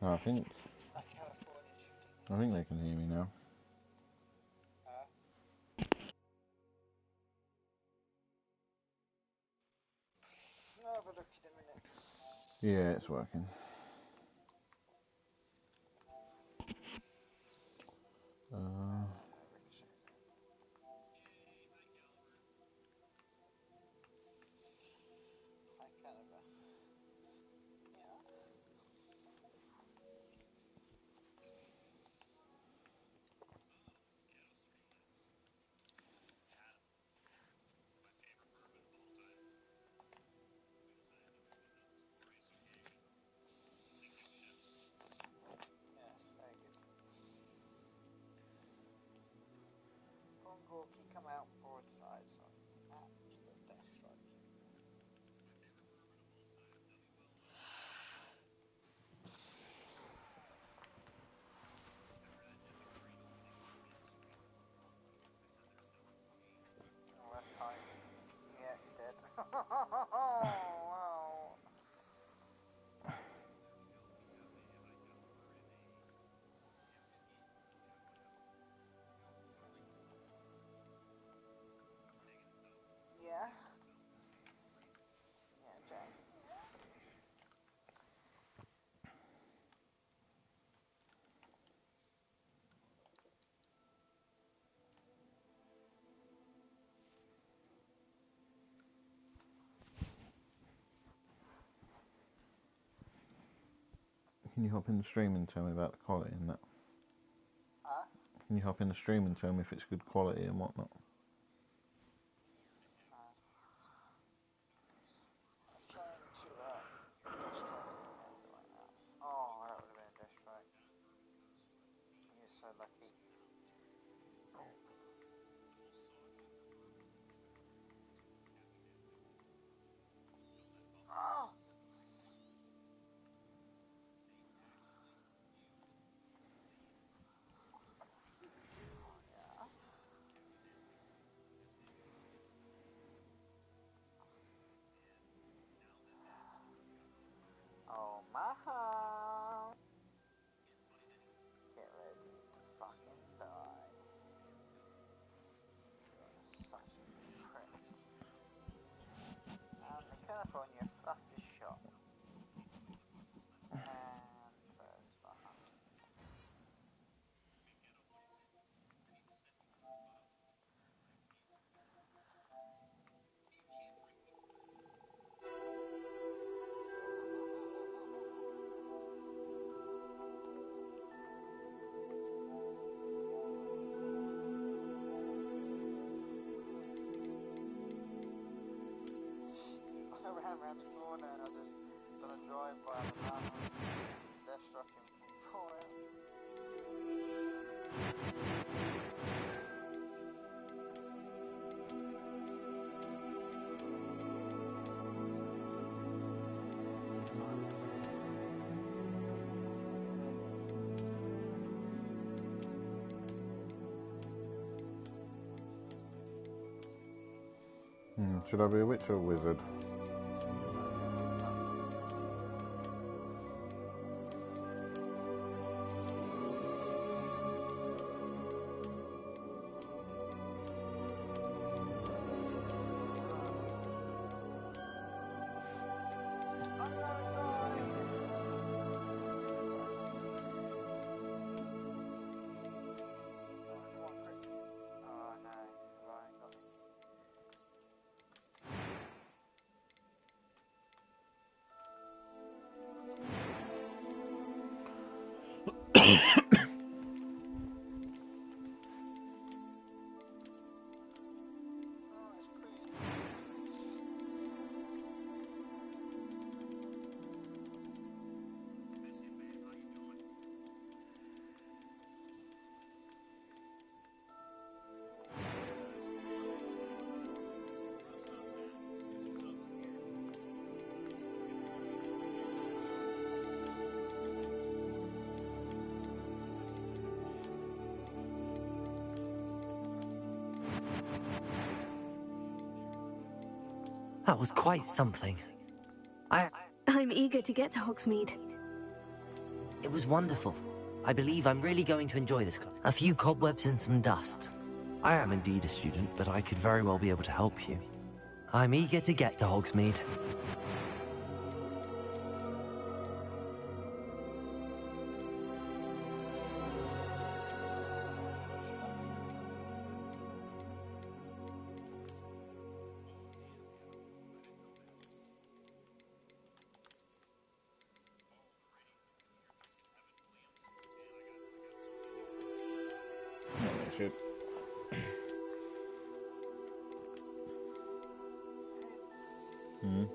I think California shooting. I think they can hear me now. I'll have a look in a minute. Yeah, it's working. Hi, Canada. Yeah. Yes, very good. Congo can come out broadside, so absolute death strike. Oh, that's kind. Yeah, you're dead. Wow. Yeah. Yeah, Jane. Can you hop in the stream and tell me about the quality and that? Can you hop in the stream and tell me if it's good quality and whatnot? I'm trying to death strike at the end right now. Oh, that would have been a death strike. You're so lucky. Oh! Yeah. Oh, my. Get ready to fucking die. You're such a prick. And the California fluffed his shot. And there's the hunt. I ran around the corner and I just done a drive-by on the mountain. Death struck him from corner. Should I be a witch or a wizard? That was quite something. I'm eager to get to Hogsmeade. It was wonderful. I believe I'm really going to enjoy this class. A few cobwebs and some dust. I am indeed a student, but I could very well be able to help you. I'm eager to get to Hogsmeade. Should. Hmm.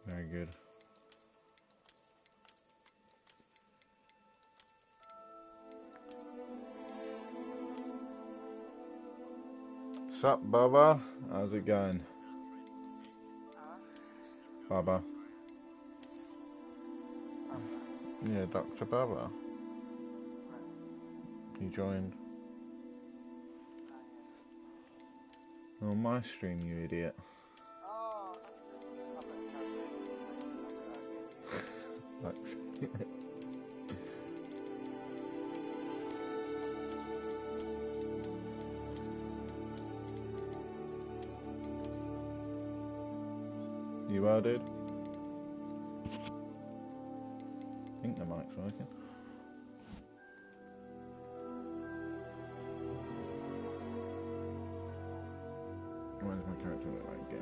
Very good. Sup, Bubba? How's it going? Bubba. Yeah, Dr. Bubba. You joined. On my stream, you idiot. Like, you are, dude? I think the mic's working. Why does my character look like Gil?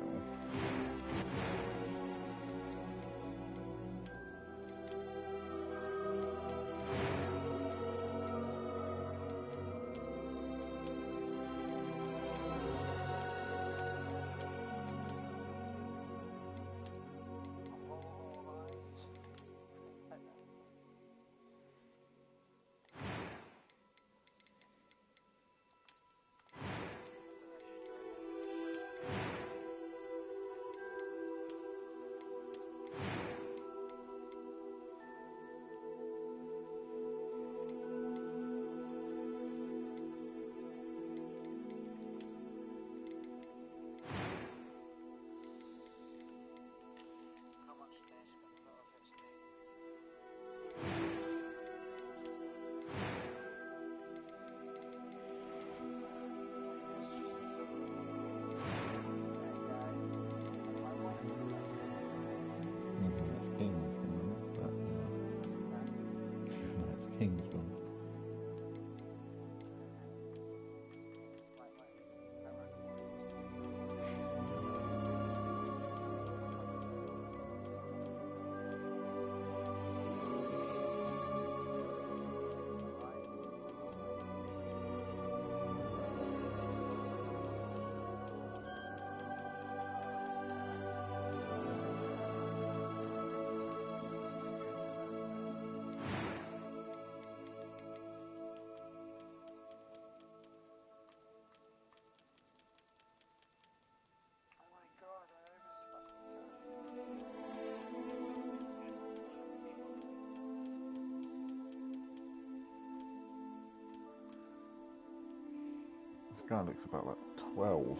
This guy looks about like 12.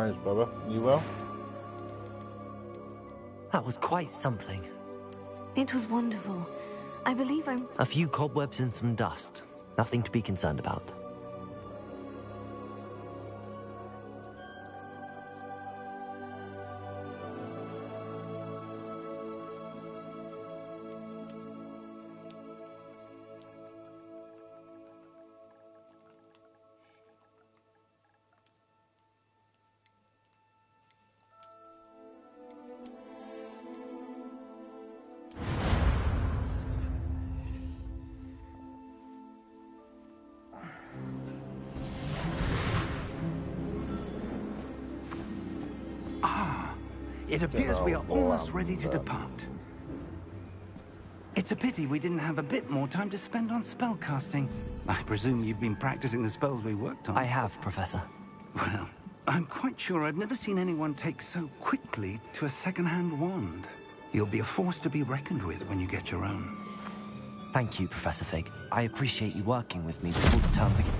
worries, brother. You well? That was quite something. It was wonderful. I believe I'm... A few cobwebs and some dust. Nothing to be concerned about. It appears we are almost ready to depart. It's a pity we didn't have a bit more time to spend on spellcasting. I presume you've been practicing the spells we worked on. I have, Professor. Well, I'm quite sure I've never seen anyone take so quickly to a second-hand wand. You'll be a force to be reckoned with when you get your own. Thank you, Professor Fig. I appreciate you working with me before the term begins.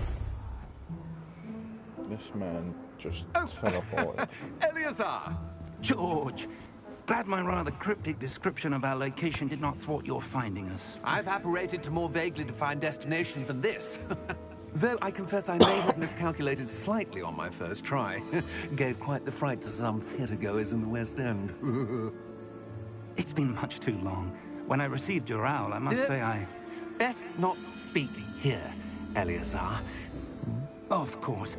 This man just teleported. Eleazar! George! Glad my rather cryptic description of our location did not thwart your finding us. I've apparated to more vaguely defined destinations than this. Though I confess I may have miscalculated slightly on my first try. Gave quite the fright to some theatre-goers in the West End. It's been much too long. When I received your owl, I must say I... Best not speak here, Eleazar. Of course.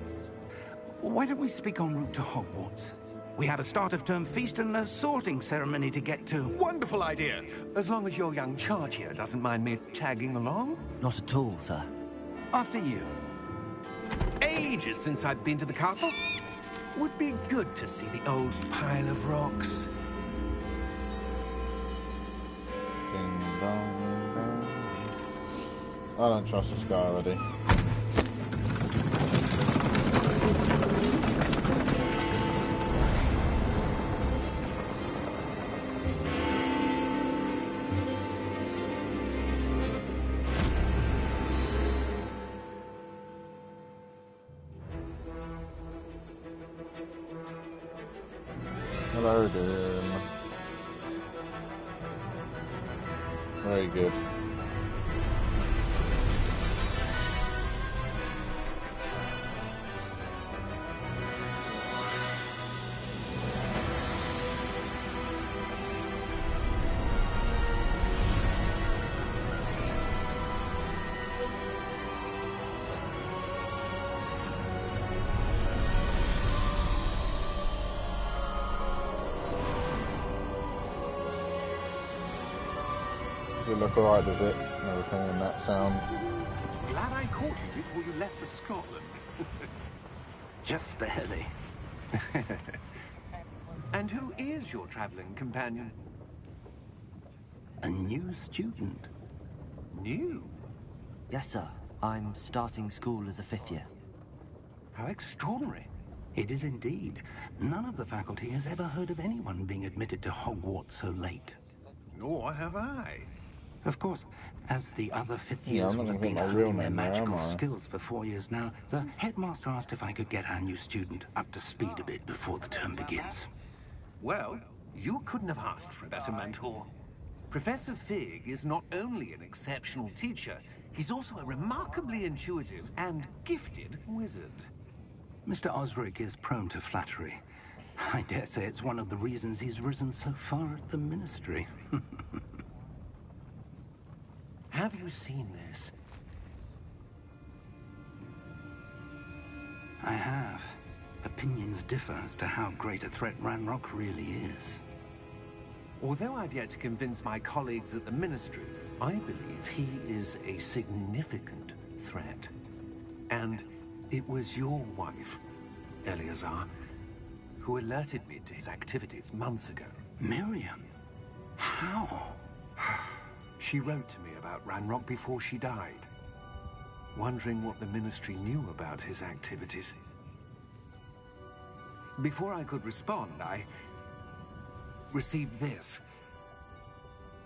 Why don't we speak en route to Hogwarts? We have a start-of-term feast and a sorting ceremony to get to. Wonderful idea! As long as your young charge here doesn't mind me tagging along. Not at all, sir. After you. Ages since I've been to the castle. Would be good to see the old pile of rocks. Ding dong dong. I don't trust this guy already. Hello, Doom. Very good. You look alright, does it? And everything in that sound. Glad I caught you before you left for Scotland. Just barely. And who is your traveling companion? A new student. New? Yes, sir. I'm starting school as a 5th year. How extraordinary. It is indeed. None of the faculty has ever heard of anyone being admitted to Hogwarts so late. Nor have I. Of course, as the other 5th Yeah, years I'm will not have gonna been put my real honing their name there, magical am I? skills for 4 years now, the headmaster asked if I could get our new student up to speed a bit before the term begins. Well, you couldn't have asked for a better mentor. Professor Fig is not only an exceptional teacher, he's also a remarkably intuitive and gifted wizard. Mr. Osric is prone to flattery. I dare say it's one of the reasons he's risen so far at the Ministry. Have you seen this? I have. Opinions differ as to how great a threat Ranrock really is. Although I've yet to convince my colleagues at the Ministry, I believe he is a significant threat. And it was your wife, Eleazar, who alerted me to his activities months ago. Miriam? How? She wrote to me about Ranrock before she died, wondering what the Ministry knew about his activities. Before I could respond, I received this.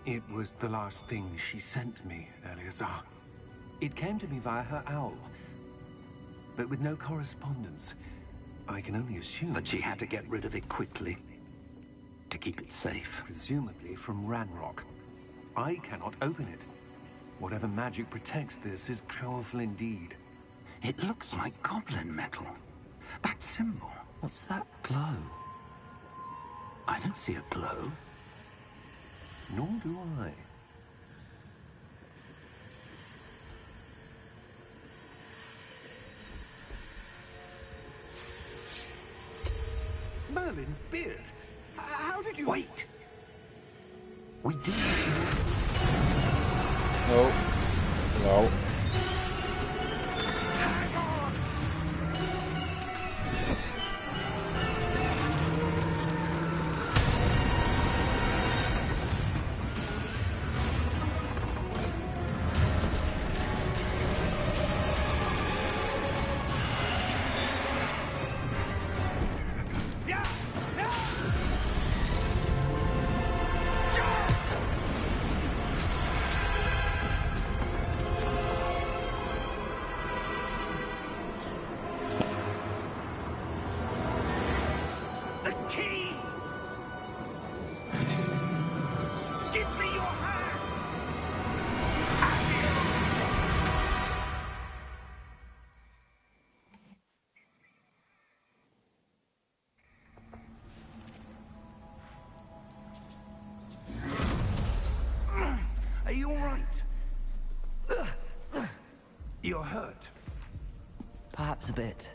It was the last thing she sent me, Eleazar. It came to me via her owl, but with no correspondence. I can only assume That she had to get rid of it quickly to keep it safe. presumably from Ranrock. I cannot open it. Whatever magic protects this is powerful indeed. It looks like goblin metal. That symbol. What's that glow? I don't see a glow. Nor do I. Merlin's beard. How did you... Wait! We do. No. No. Hang on! The key! Give me your hand! Are you all right? You're hurt. Perhaps a bit.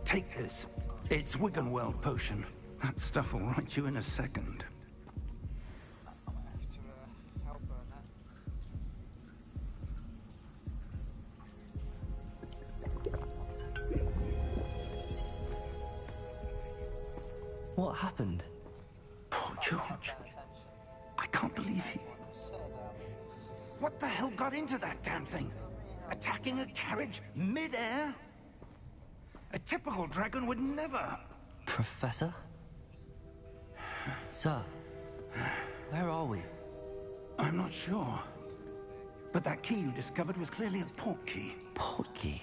Take this. It's Wiggenweld potion. That stuff will right you in a second. I might have to help her on that. What happened? Poor George. Paying attention. I can't believe he... Said, What the hell got into that damn thing? Attacking a carriage mid-air? A typical dragon would never... Professor? Sir, where are we? I'm not sure. But that key you discovered was clearly a port key. Port key?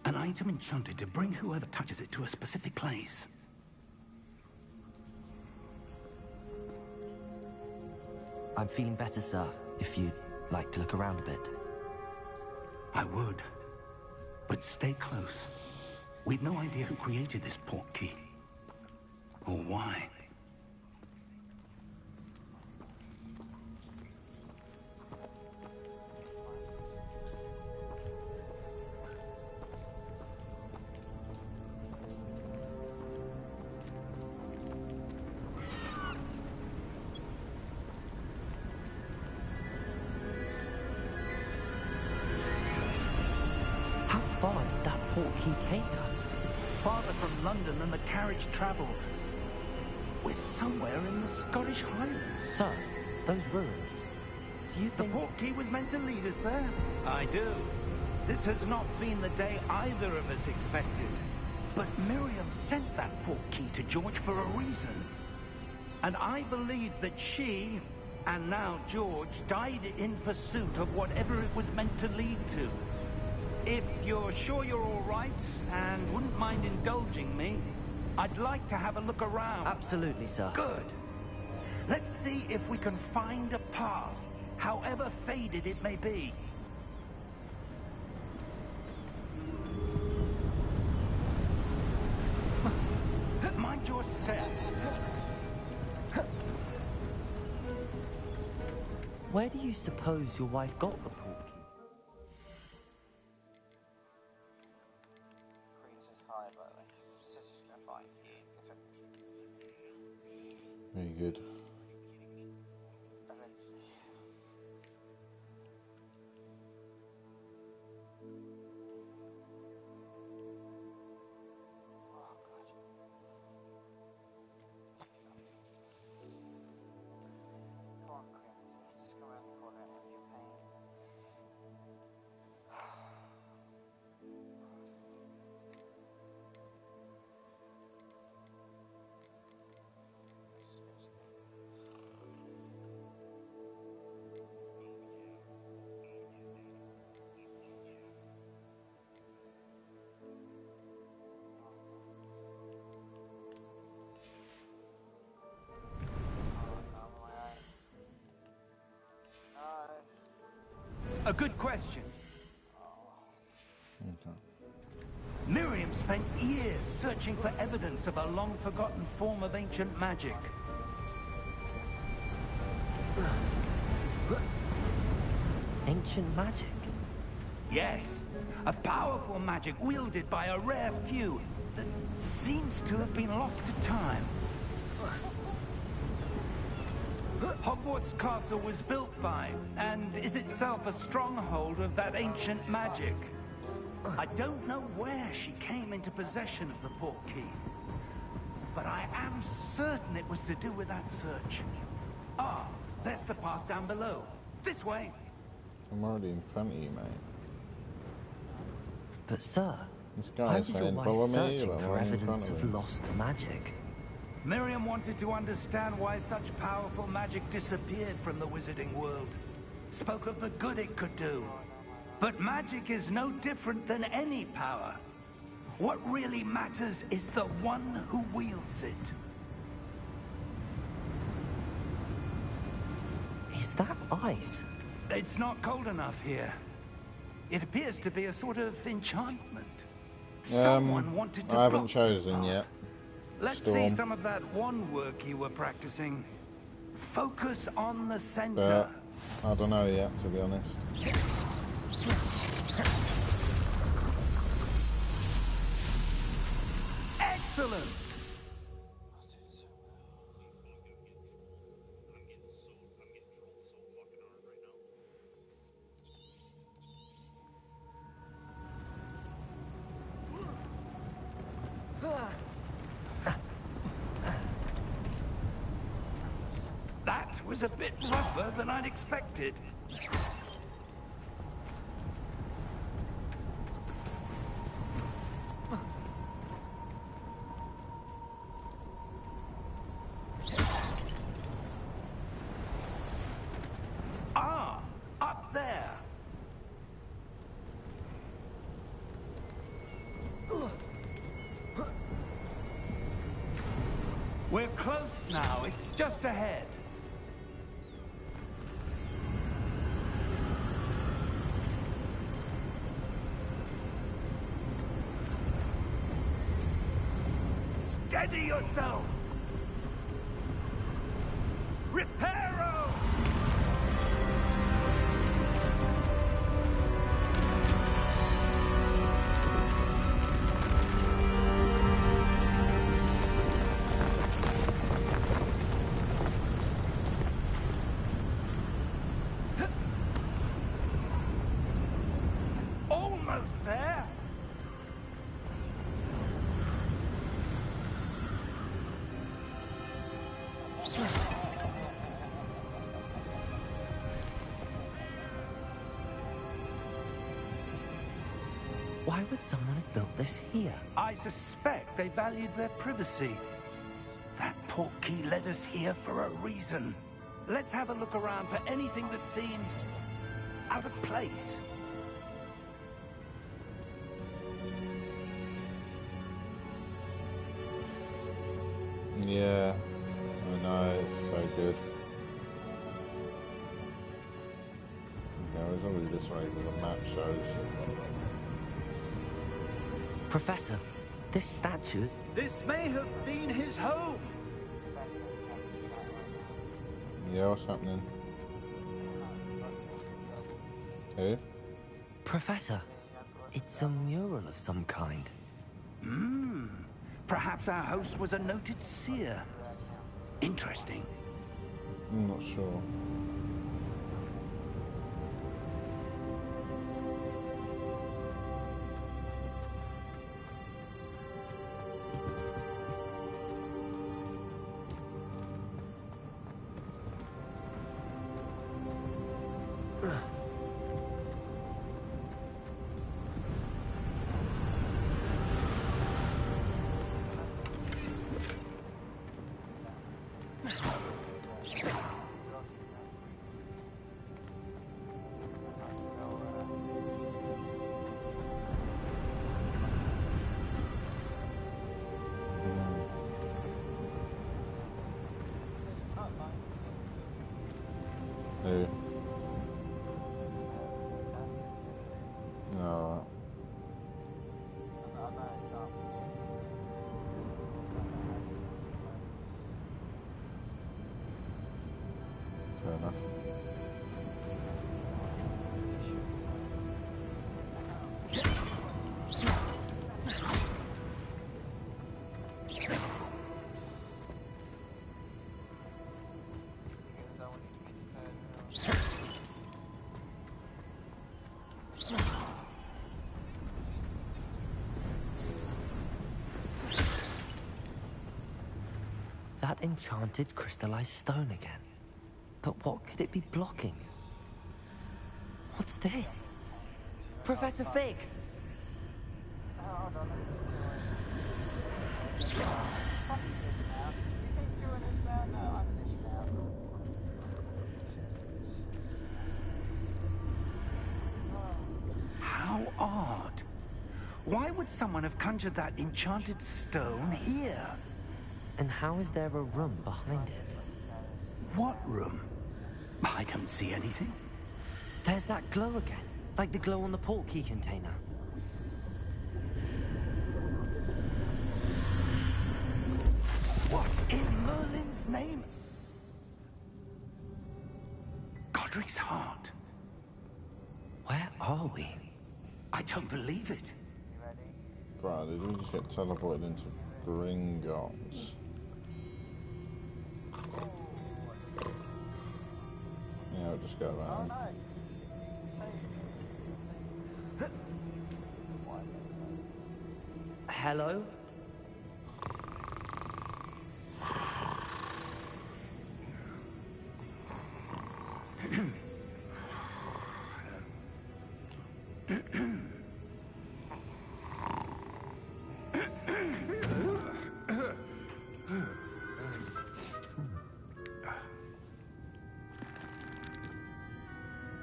An item enchanted to bring whoever touches it to a specific place. I'm feeling better, sir, if you'd like to look around a bit. I would. But stay close. We've no idea who created this port key. Or why. How far did that port key take us? Farther from London than the carriage traveled. We're somewhere in the Scottish Highlands. Sir, those ruins. Do you The think... port key was meant to lead us there? I do. This has not been the day either of us expected. But Miriam sent that port key to George for a reason. And I believe that she, and now George, died in pursuit of whatever it was meant to lead to. If you're sure you're all right, and wouldn't mind indulging me, I'd like to have a look around. Absolutely, sir. Good. Let's see if we can find a path, however faded it may be. Mind your step. Where do you suppose your wife got the port key? Queen's is high, by the way. She's just gonna find you. Very good. Oh, God. Come on, Queen. Just come around the corner and end your pain. A good question. Okay. Miriam spent years searching for evidence of a long-forgotten form of ancient magic. Ancient magic? Yes, a powerful magic wielded by a rare few that seems to have been lost to time. Hogwarts Castle was built by, and is itself a stronghold of that ancient magic. I don't know where she came into possession of the portkey, but I am certain it was to do with that search. Ah, there's the path down below. This way. I'm already in front of you, mate. But sir, This why guy's was your saying, wife follow me, searching but for I'm in front evidence of of him. lost magic? Miriam wanted to understand why such powerful magic disappeared from the wizarding world. Spoke of the good it could do. But magic is no different than any power. What really matters is the one who wields it. Is that ice? It's not cold enough here. It appears to be a sort of enchantment. Someone wanted to I haven't block this chosen path. yet. Let's see Storm. some of that one work you were practicing. Focus on the center. But I don't know yet, to be honest. Excellent! That was a bit rougher than I'd expected. Ah, up there. We're close now. It's just ahead. Steady yourself! Reparo! Almost there! Why would someone have built this here? I suspect they valued their privacy. That portkey led us here for a reason. Let's have a look around for anything that seems out of place. Yeah, I know, it's so good. Okay, it's always this way because the map shows. Professor, this statue... This may have been his home. Yeah, what's happening? Who? Professor, it's a mural of some kind. Perhaps our host was a noted seer. Interesting. I'm not sure. Who? enchanted crystallized stone again. But what could it be blocking? What's this? Professor Fig! Hold on, let me just kill him. Fuck is this now? You keep doing this now? No, I'm finished now. How odd. Why would someone have conjured that enchanted stone here? And how is there a room behind it? What room? I don't see anything. There's that glow again, like the glow on the portkey container. What in Merlin's name? Godric's heart. Where are we? I don't believe it. You ready? Right, did we just get teleported into Gringotts? Yeah, we'll just go Oh around. no, you can save me. Hello?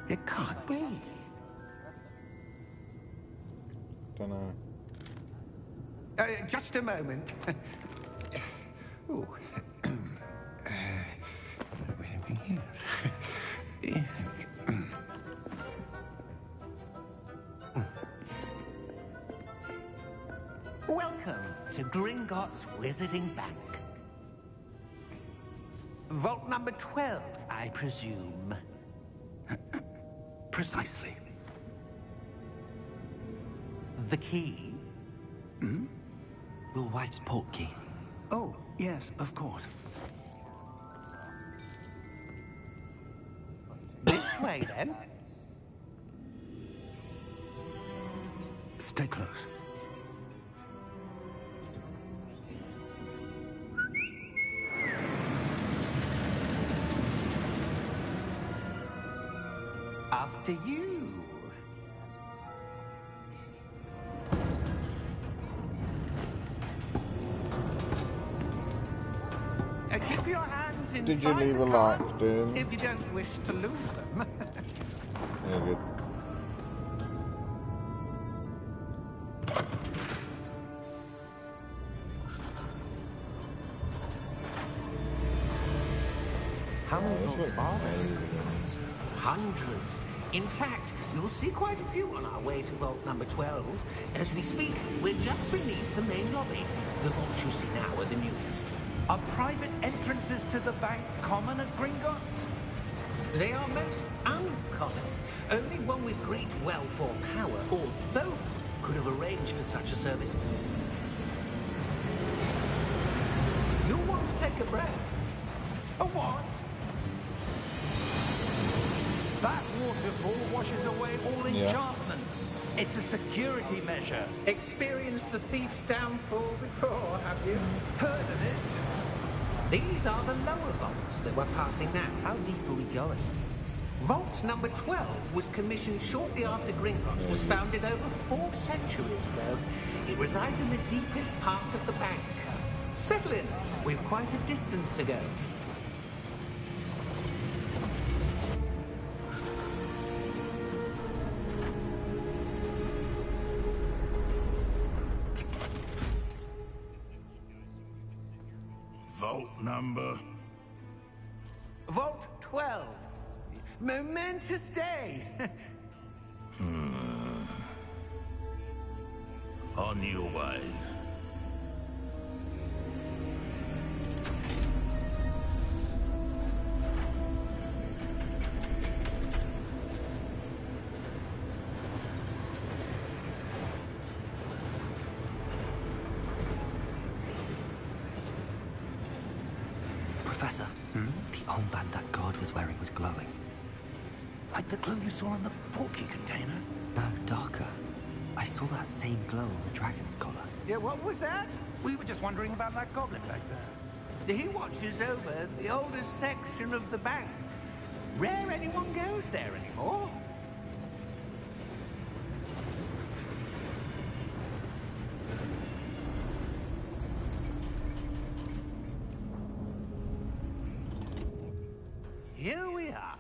It can't be. Dunno. Just a moment. Ooh. Where are we here? Welcome to Gringotts Wizarding Bank. Vault number 12, I presume. Precisely. The key? Your wife's portkey. Oh, yes, of course. This way, then. Stay close. After you. Keep your hands inside. Did you leave the a card like, Doom? if you don't wish to lose them. Yeah, good. How many This vaults looks are there? amazing. Hundreds. In fact, you'll see quite a few on our way to vault number 12. As we speak, we're just beneath the main lobby. The vaults you see now are the newest. Are private entrances to the bank common at Gringotts? They are most uncommon. Only one with great wealth or power, or both, could have arranged for such a service. You'll want to take a breath. A what? That waterfall washes away all Yeah. enchantments. It's a security measure. Experienced the thief's downfall before, have you? Heard of it? These are the lower vaults that we're passing now. How deep are we going? Vault number 12 was commissioned shortly after Gringotts was founded over 4 centuries ago. It resides in the deepest part of the bank. Settle in. We've quite a distance to go. Vault number? Vault 12. Momentous day. On your way. Professor, the armband that guard was wearing was glowing. Like the glow you saw on the portkey container? No, darker. I saw that same glow on the dragon's collar. Yeah, what was that? We were just wondering about that goblin back there. He watches over the oldest section of the bank. Rare anyone goes there anymore. Here we are.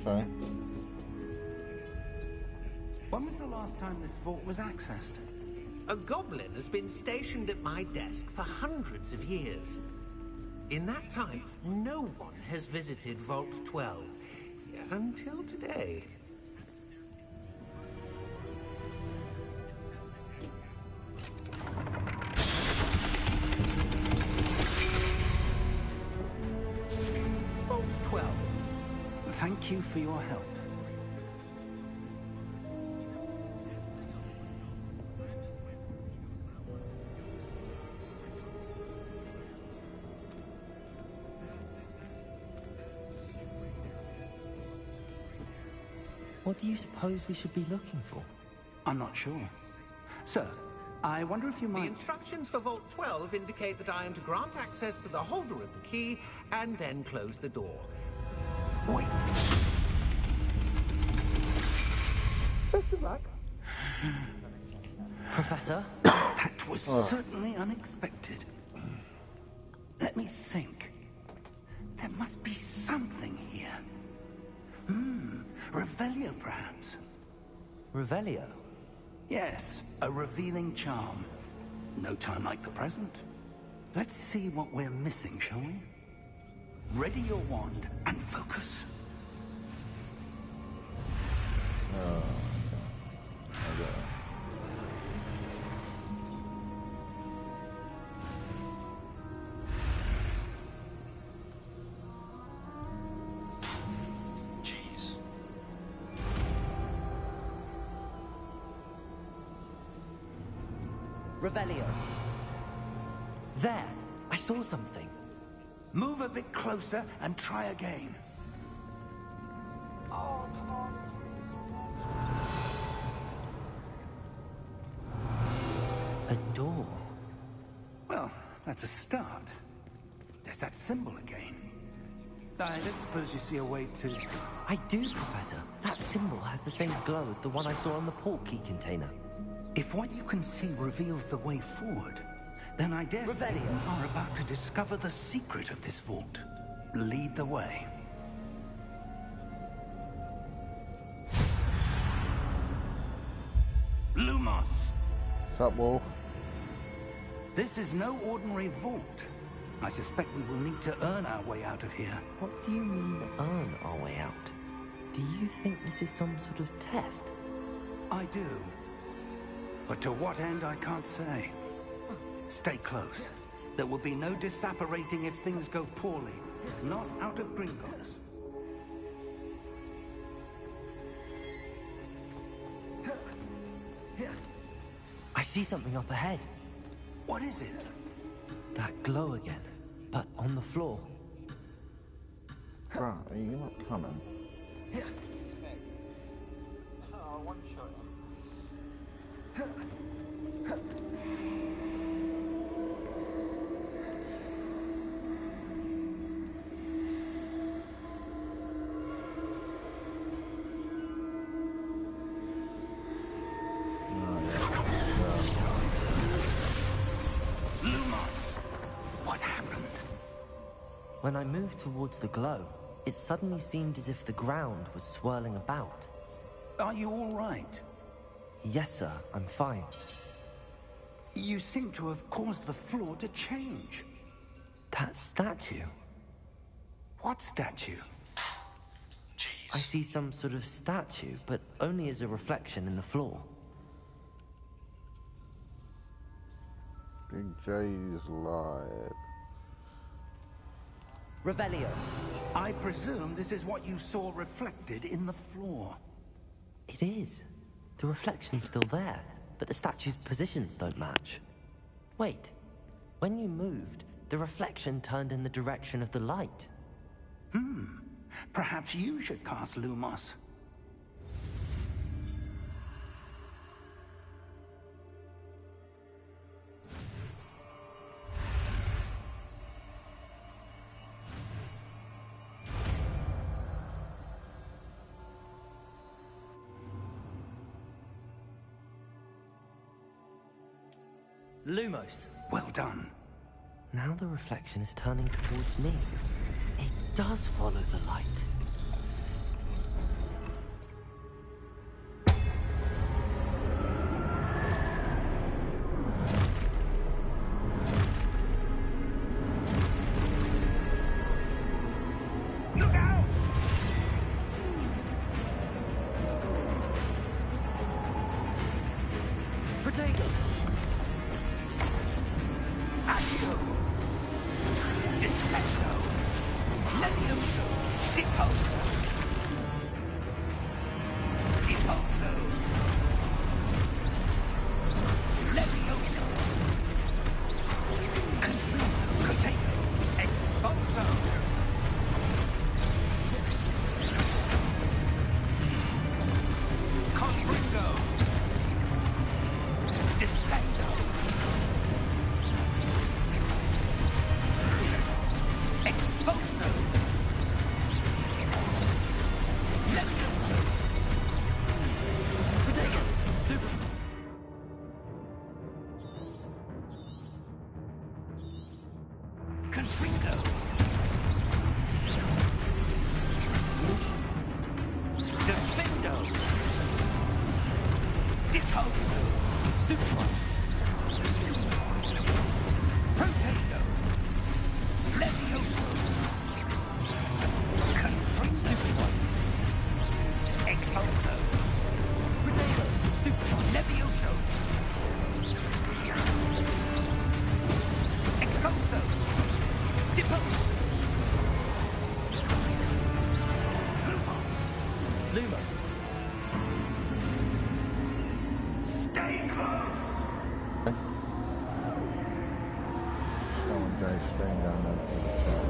Sorry. When was the last time this vault was accessed? A goblin has been stationed at my desk for hundreds of years. In that time, no one has visited Vault 12. Until today. Vault 12. Thank you for your help. What do you suppose we should be looking for? I'm not sure. Sir, I wonder if you The might... instructions for Vault 12 indicate that I am to grant access to the holder of the key and then close the door. Wait. Best of luck. Professor? That was certainly unexpected. Let me think. There must be something here. Revelio, perhaps? Revelio? Yes, a revealing charm. No time like the present. Let's see what we're missing, shall we? Ready your wand and focus. Revelio. There! I saw something. Move a bit closer and try again. Oh, come on, please. A door. Well, that's a start. There's that symbol again. I don't suppose you see a way to... I do, Professor. That symbol has the same glow as the one I saw on the portkey container. If what you can see reveals the way forward, then I dare say Revelio. you are about to discover the secret of this vault. Lead the way. Lumos! What's up, Wolf? This is no ordinary vault. I suspect we will need to earn our way out of here. What do you mean, earn our way out? Do you think this is some sort of test? I do. But to what end, I can't say. Stay close. There will be no disapparating if things go poorly. Not out of Gringotts. I see something up ahead. What is it? That glow again, but on the floor. Right, are you not coming? Oh, one shot. What happened? When I moved towards the glow, it suddenly seemed as if the ground was swirling about. Are you all right? Yes, sir, I'm fine. You seem to have caused the floor to change. That statue? What statue? I see some sort of statue, but only as a reflection in the floor. Big J's lied. Revelio. I presume this is what you saw reflected in the floor. It is. The reflection's still there, but the statue's positions don't match. Wait. When you moved, the reflection turned in the direction of the light. Perhaps you should cast Lumos. Lumos. Well done. Now the reflection is turning towards me. It does follow the light. Look out! Protego! Accio! Descendo! Levioso! Deposo! Deposo! Levioso! Confino! Protego! Exposo! Confringo! Descendo! Exposo! Levioso! Protego! Stupid! Confringo! Defendo! Deposo! Stupid one! Protego! Levioso! Confringo! Exposo! Protego! Stupid one! Levioso! Exposo! Deposo! Lumos! Stay close! Still on Jay staying down there for the chat.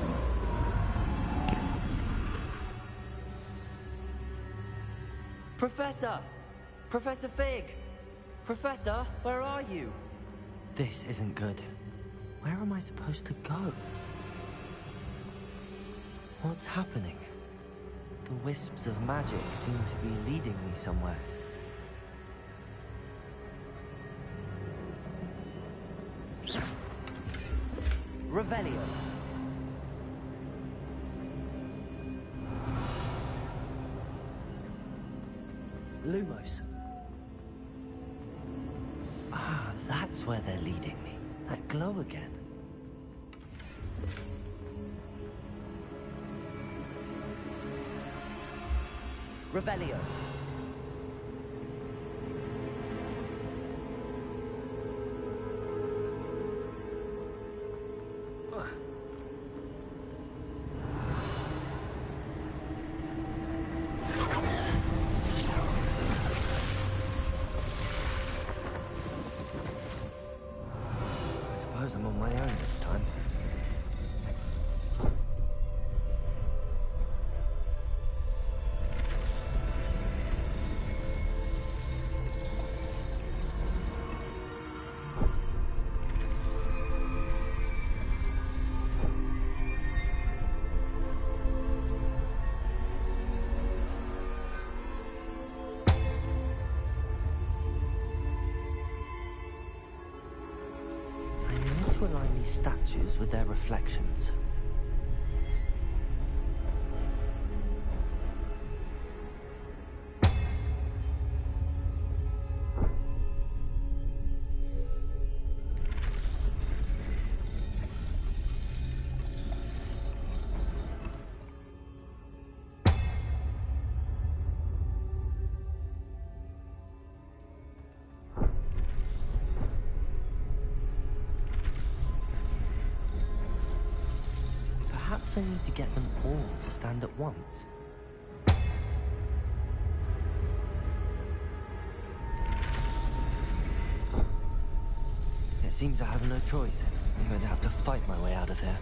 Professor! Professor Fig! Professor, where are you? This isn't good. Where am I supposed to go? What's happening? The wisps of magic seem to be leading me somewhere. Revelio. Lumos. Ah, that's where they're leading me. That glow again. Revelio. I suppose I'm on my own this time. I need to align these statues with their reflections. Perhaps I need to get them all to stand at once. It seems I have no choice. I'm going to have to fight my way out of here.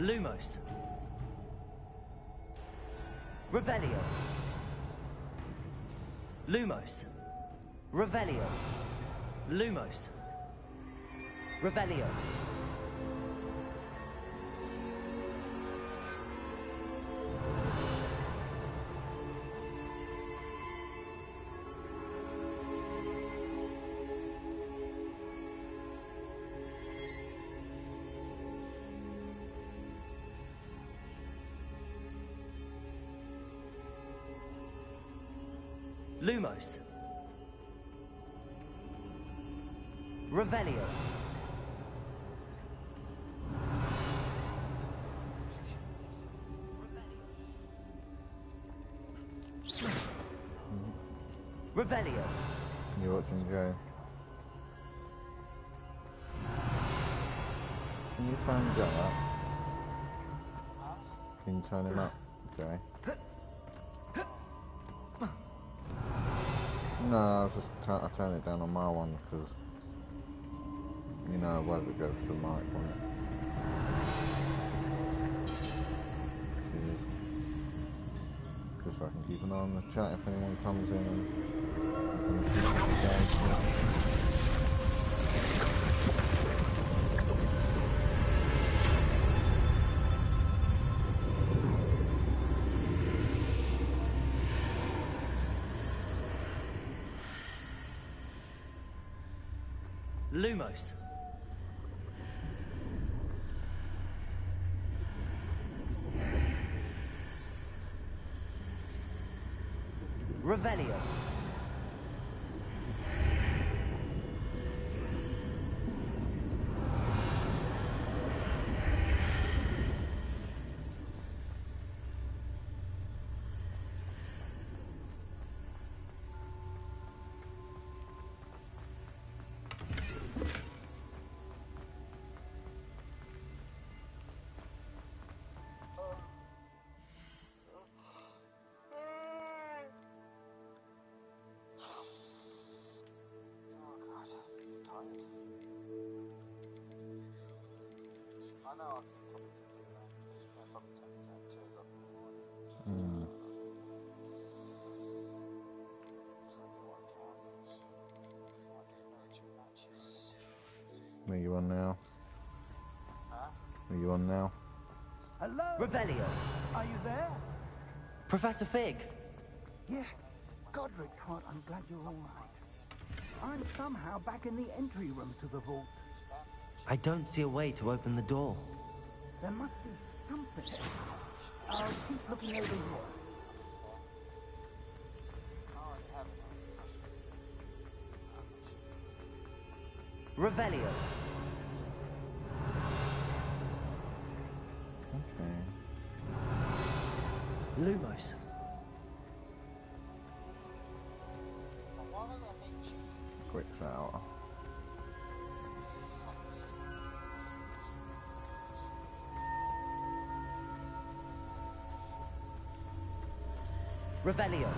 Lumos. Revelio. Lumos. Revelio. Lumos. Revelio. Lumos. Revelio. Revelio. You're watching Joe. Can you phone Joe up? Can you turn him up, Joe? No, I was just I turned it down on my one because you know whether it goes to the mic on it. Just so I can keep an eye on the chat if anyone comes in and keep engaged. Lumos. Revelio. I know I can probably do that. Just probably take it at 2 o'clock in the morning. So I do what I can. Might do military matches. Are you on now? Huh? Are you on now? Hello? Revelio. Are you there? Professor Fig. Yeah. Godric, I'm glad you're all right. I'm somehow back in the entry room to the vault. I don't see a way to open the door. There must be something. I'll keep looking over here. Revelio. Okay. Lumos. Quick shower. Revelio.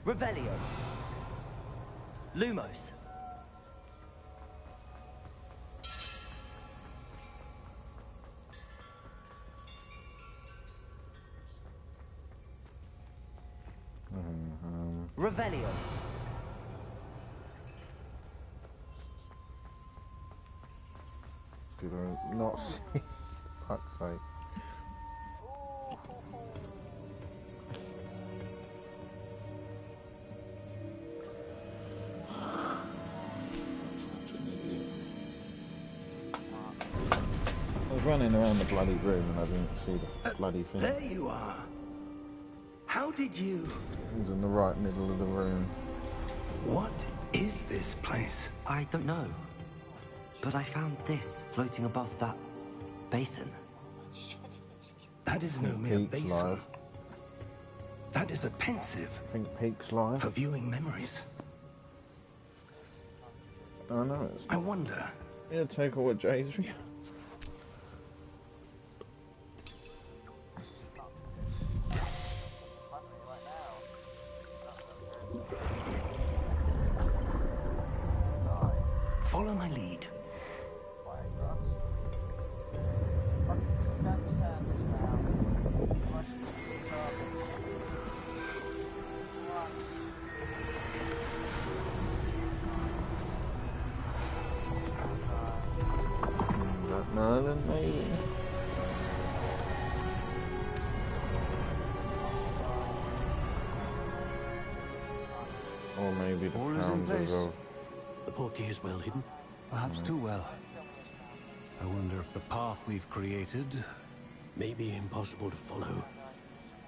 Revelio. Lumos. Revelio. Did I not see? For fuck's sake. I was running around the bloody room and I didn't see the bloody thing. There you are. How did you... It was in the right middle of the room. What is this place? I don't know. But I found this floating above that basin. That is no mere Peaks basin. live. That is a pensive I think Peaks live. for viewing memories. I know it's. I wonder... Yeah, take all what Jay's. Follow my lead. Fire grass. I'm going to turn this round. Rush the garbage. One. That Merlin, maybe? Or maybe the All is in sounds place. of... The portkey is well hidden. Perhaps too well. I wonder if the path we've created... May be impossible to follow.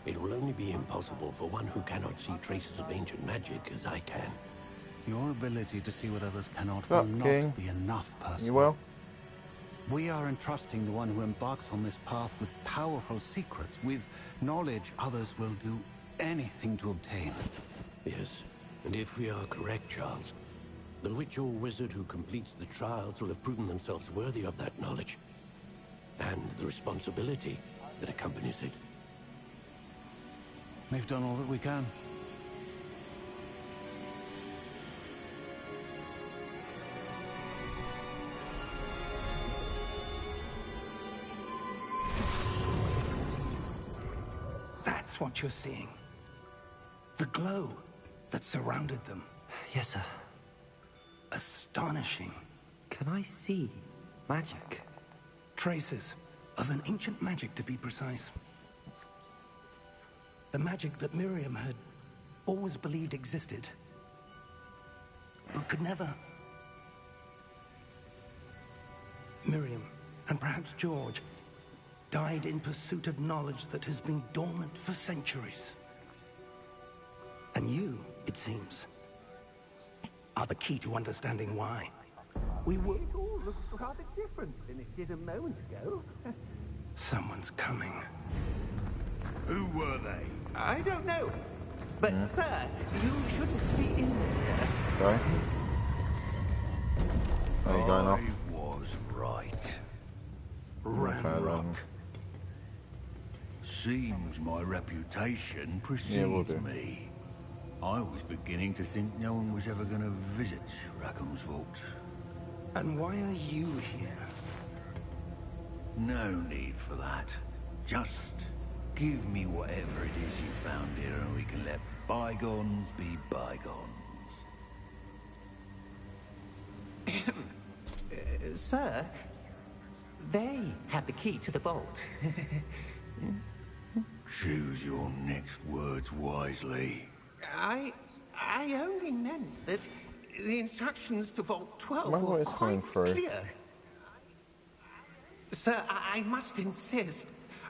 It will only be impossible for one who cannot see traces of ancient magic as I can. Your ability to see what others cannot Up, will not King. be enough, Percy. You well? We are entrusting the one who embarks on this path with powerful secrets, with knowledge others will do anything to obtain. Yes, and if we are correct, Charles, the witch or wizard who completes the trials will have proven themselves worthy of that knowledge, and the responsibility that accompanies it. We've done all that we can. That's what you're seeing. The glow that surrounded them. Yes, sir. Astonishing. Can I see magic? Traces of an ancient magic, to be precise. The magic that Miriam had always believed existed, but could never. Miriam, and perhaps George, died in pursuit of knowledge that has been dormant for centuries. And you, it seems, are the key to understanding why. It all looks rather different than it did a moment ago. Someone's coming. Who were they? I don't know. But, sir, you shouldn't be in there. Sorry? Are you going off? I was right. Ranrock. Seems my reputation precedes Yeah, we'll do. me. I was beginning to think no one was ever going to visit Rackham's vault. And why are you here? No need for that. Just give me whatever it is you found here and we can let bygones be bygones. Sir, they had the key to the vault. Choose your next words wisely. I only meant that the instructions to Vault 12 My were voice coming quite through. clear. Sir, I must insist.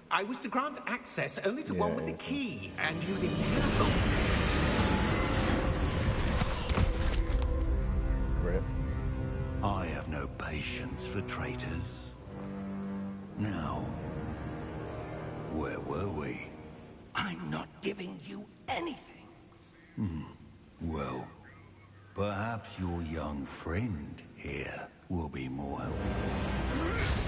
I was to grant access only to one with the Yeah. key, and you didn't have Rip. I have no patience for traitors. Now, where were we? I'm not giving you anything. Well, perhaps your young friend here will be more helpful.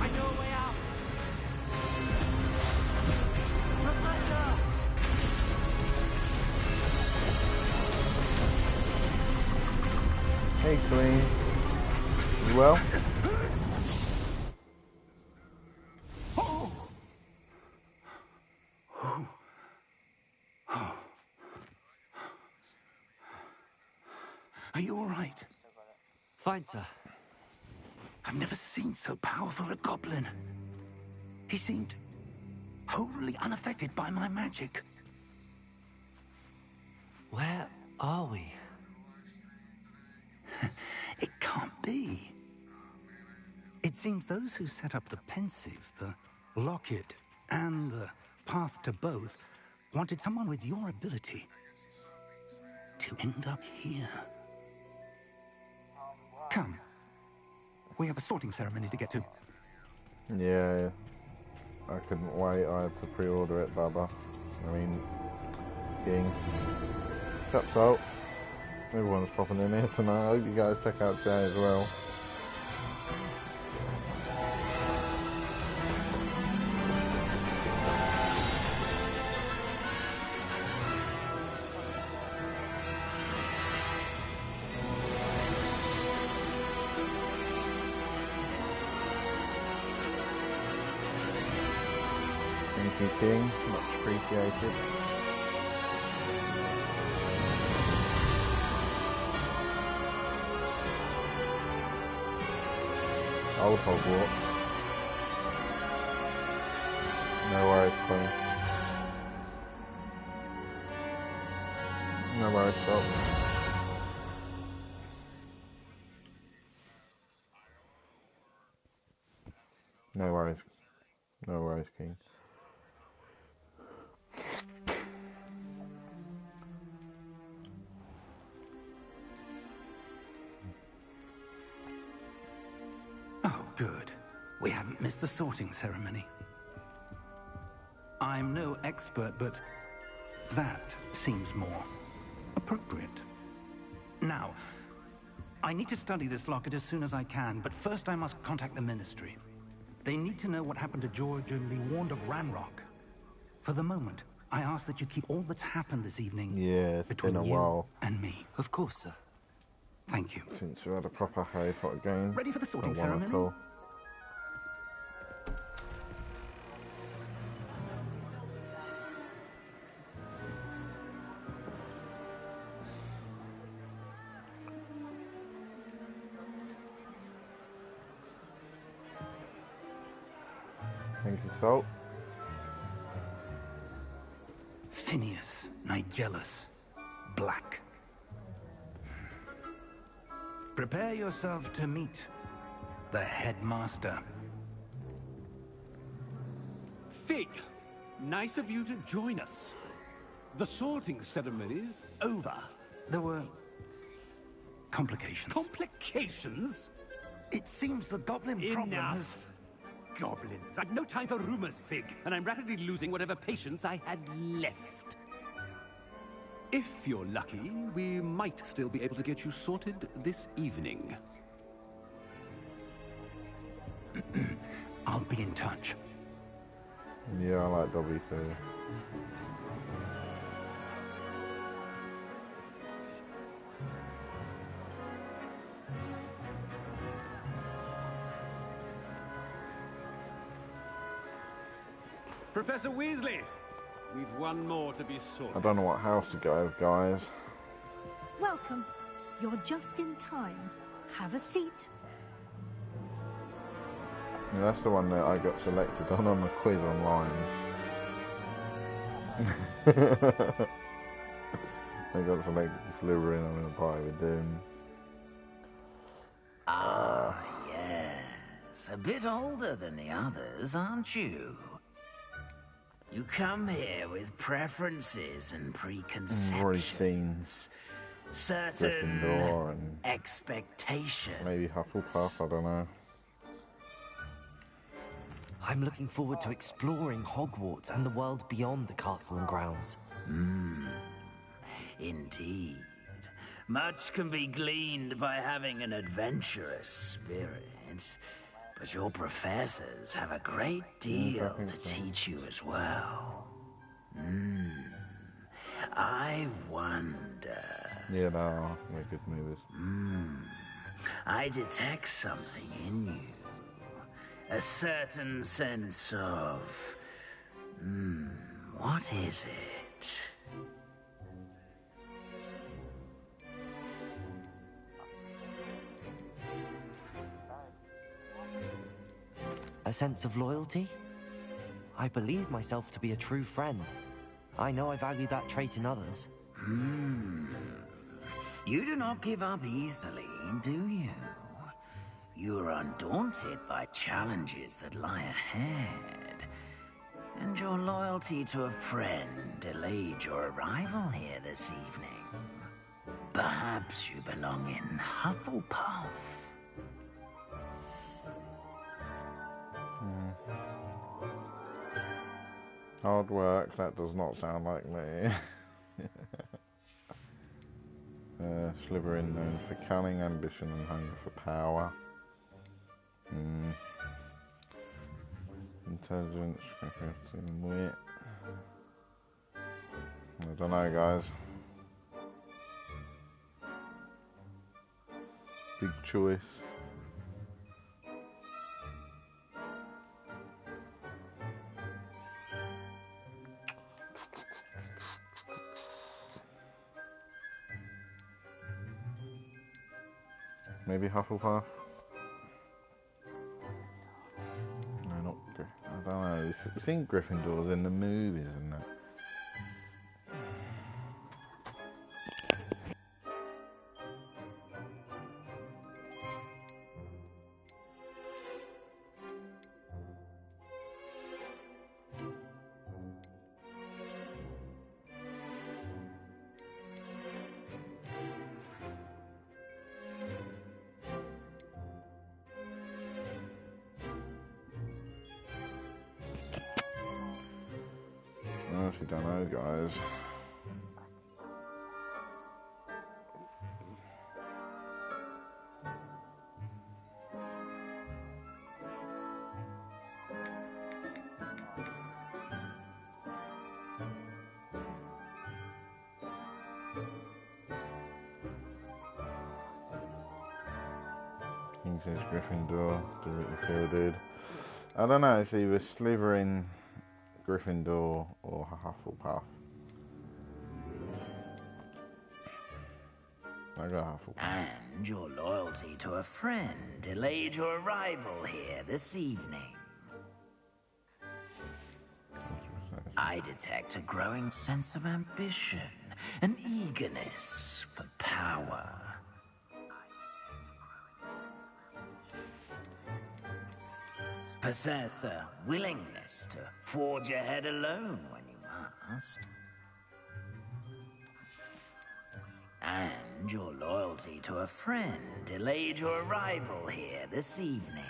I know a way out. Hey, Queen. You well? Are you all right? Fine, sir. I've never seen so powerful a goblin. He seemed wholly unaffected by my magic. Where are we? It can't be. seems those who set up the pensive, the locket, and the path to both wanted someone with your ability to end up here. Come. We have a sorting ceremony to get to. Yeah, I couldn't wait. I had to pre-order it, Baba. I mean, King. Chaps out. Everyone's popping in here tonight. I hope you guys check out Jay as well. Thank you, King. Much appreciated. Old Hogwarts. No worries, Queen. No worries, Salt. No worries. No worries, King. Oh, good. We haven't missed the sorting ceremony. I'm no expert, but that seems more appropriate. Now, I need to study this locket as soon as I can, but first I must contact the Ministry. They need to know what happened to George and be warned of Ranrock. For the moment, I ask that you keep all that's happened this evening between been a you while. and me. Of course, sir. Thank you. Since we had a proper Harry Potter game. Ready for the sorting Not one at ceremony? all. Thank you, Salt. Phineas, Nigellus, Black. Prepare yourself to meet the headmaster. Fig, nice of you to join us. The sorting ceremony's over. There were complications. Complications? It seems the goblin problem has... Enough. Goblins. I've no time for rumors, Fig, and I'm rapidly losing whatever patience I had left. If you're lucky, we might still be able to get you sorted this evening. I'll be in touch. Yeah, I like Dobby too. Professor Weasley, we've one more to be sorted. I don't know what house to go with, guys. Welcome. You're just in time. Have a seat. Yeah, that's the one that I got selected on the quiz online. I got selected to Slytherin. I'm in a party with Doom. Yes. A bit older than the others, aren't you? You come here with preferences and preconceptions. Certain Gryffindor and expectations. maybe Hufflepuff, I don't know. I'm looking forward to exploring Hogwarts and the world beyond the castle and grounds. Indeed. Much can be gleaned by having an adventurous spirit. But your professors have a great deal to teach you as well. I wonder... Yeah, they are. They're good movies. I detect something in you. A certain sense of... what is it? A sense of loyalty? I believe myself to be a true friend. I know I value that trait in others. You do not give up easily, do you? you're undaunted by challenges that lie ahead. And your loyalty to a friend delayed your arrival here this evening. Perhaps you belong in Hufflepuff. Hard work, that does not sound like me. Slytherin known for cunning, ambition and hunger for power. Intelligence, crafty and wit. I don't know, guys. Big choice. Maybe Hufflepuff? No, not Gryffindor. I don't know. We've seen Gryffindors in the movies and that. I actually don't know, guys. King says Gryffindor, fielded. I don't know, it's either Slytherin, Gryffindor or Hufflepuff. I got Hufflepuff. And your loyalty to a friend delayed your arrival here this evening. I detect a growing sense of ambition, an eagerness for power. Possess a willingness to forge ahead alone when you must. And your loyalty to a friend delayed your arrival here this evening.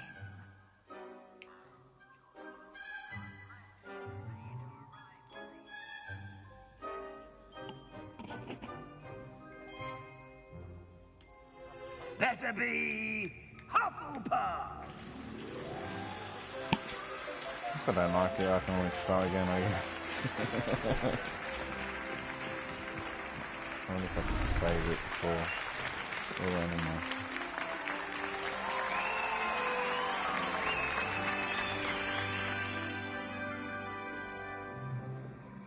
Better be Hufflepuff! If I don't like it, I can always start again, I guess. I wonder if I can save it before. Oh, anyway.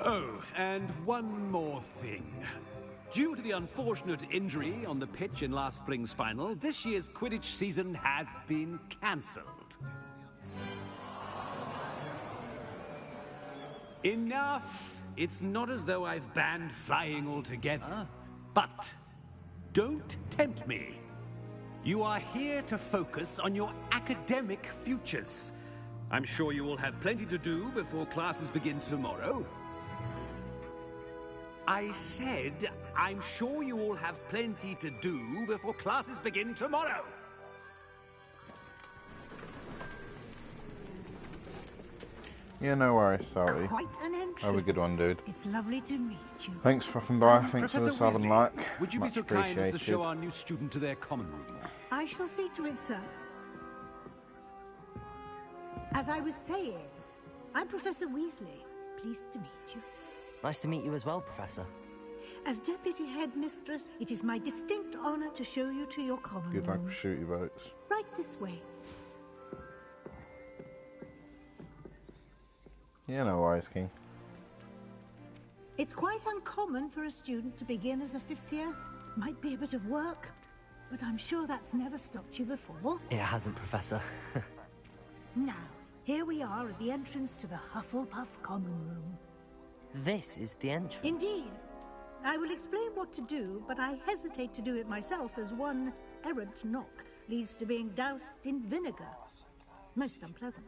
Oh, and one more thing. Due to the unfortunate injury on the pitch in last spring's final, this year's Quidditch season has been cancelled. Enough! It's not as though I've banned flying altogether, but don't tempt me. You are here to focus on your academic futures. I'm sure you will have plenty to do before classes begin tomorrow. I said, I'm sure you all have plenty to do before classes begin tomorrow. Yeah, no worries, sorry. Quite an entrance. Have a good one, dude. It's lovely to meet you. Thanks for dropping by. Thanks Professor for the Southern Weasley, Light. would you be Much so kind as to appreciated. show our new student to their common room? I shall see to it, sir. As I was saying, I'm Professor Weasley. Pleased to meet you. Nice to meet you as well, Professor. As Deputy Headmistress, it is my distinct honor to show you to your common Good luck room. with shooty votes. Right this way. Yeah, no worries, King. It's quite uncommon for a student to begin as a fifth year. Might be a bit of work, but I'm sure that's never stopped you before. It hasn't, Professor. Now, here we are at the entrance to the Hufflepuff common room. This is the entrance. Indeed. I will explain what to do, but I hesitate to do it myself as one errant knock leads to being doused in vinegar. Most unpleasant.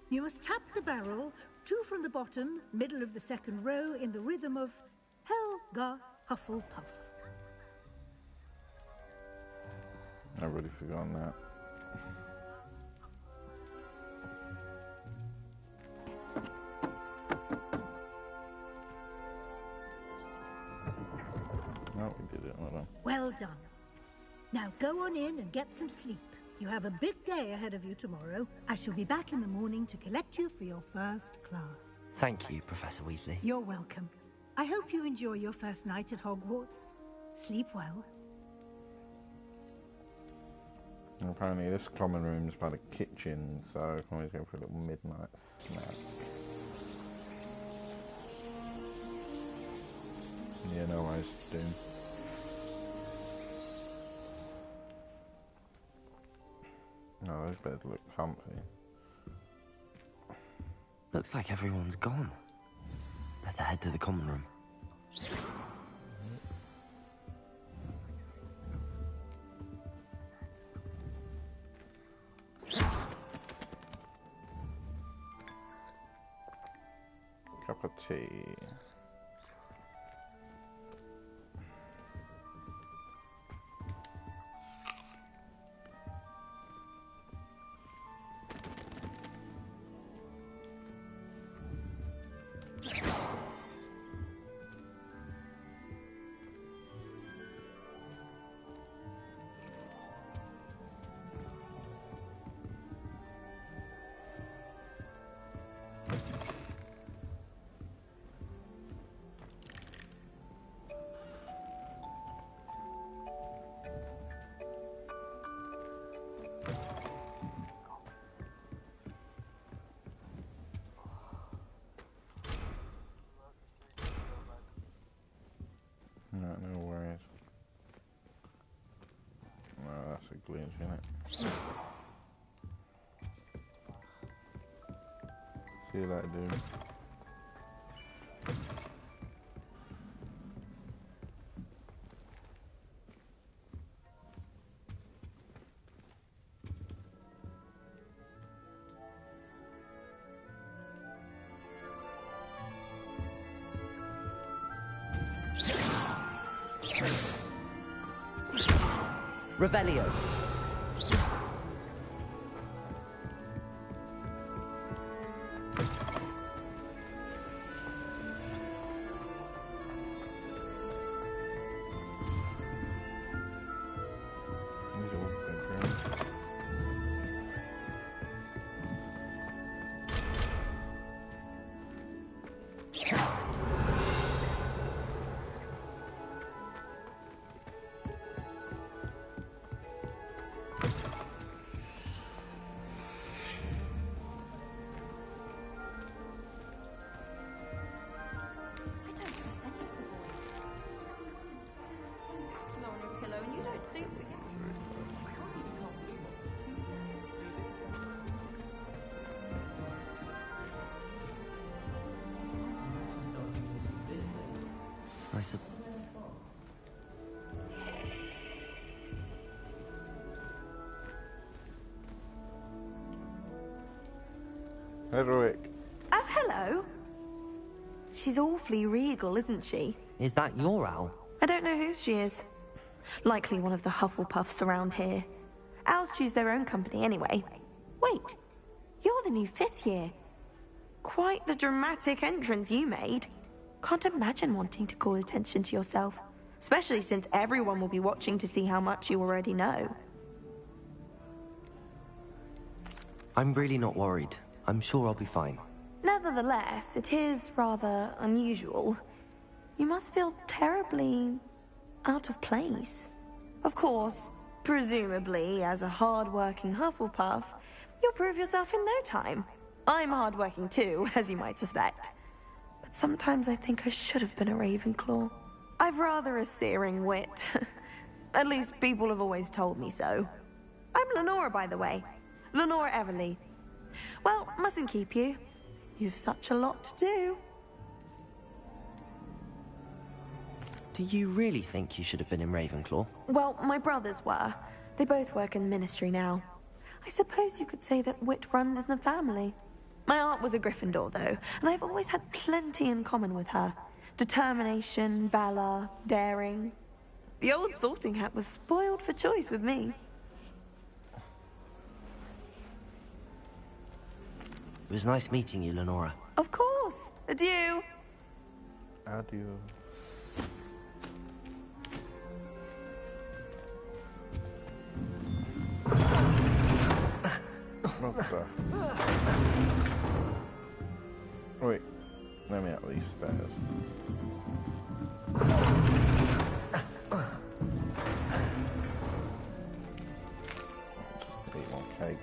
You must tap the barrel, 2 from the bottom, middle of the second row, in the rhythm of Helga Hufflepuff. I've already forgotten that. Oh, we did it. Hold on. Well done. Now go on in and get some sleep. You have a big day ahead of you tomorrow. I shall be back in the morning to collect you for your first class. Thank you, Professor Weasley. You're welcome. I hope you enjoy your first night at Hogwarts. Sleep well. And apparently this common room's by the kitchen, so I can always go for a little midnight snack. Yeah, no worries, Doom. No, those beds look comfy. Looks like everyone's gone. Better head to the common room. Cup of tea. No worries. No, that's a glitch, isn't it? See you later, dude. Revelio. Hedwig. Oh, hello. She's awfully regal, isn't she? Is that your owl? I don't know who she is. Likely one of the Hufflepuffs around here. Owls choose their own company anyway. Wait, you're the new 5th year. Quite the dramatic entrance you made. Can't imagine wanting to call attention to yourself, especially since everyone will be watching to see how much you already know. I'm really not worried. I'm sure I'll be fine. Nevertheless, it is rather unusual. You must feel terribly out of place. Of course, presumably, as a hard-working Hufflepuff, you'll prove yourself in no time. I'm hard-working too, as you might suspect. But sometimes I think I should have been a Ravenclaw. I've rather a searing wit. At least people have always told me so. I'm Lenora, by the way. Lenora Everly. Well, mustn't keep you. You've such a lot to do. Do you really think you should have been in Ravenclaw? Well, my brothers were. They both work in the ministry now. I suppose you could say that wit runs in the family. My aunt was a Gryffindor, though, and I've always had plenty in common with her. Determination, valor, daring. The old sorting hat was spoiled for choice with me. It was nice meeting you, Lenora. Of course. Adieu. Adieu. What the? Wait, let me at least stairs. Just eat more cakes.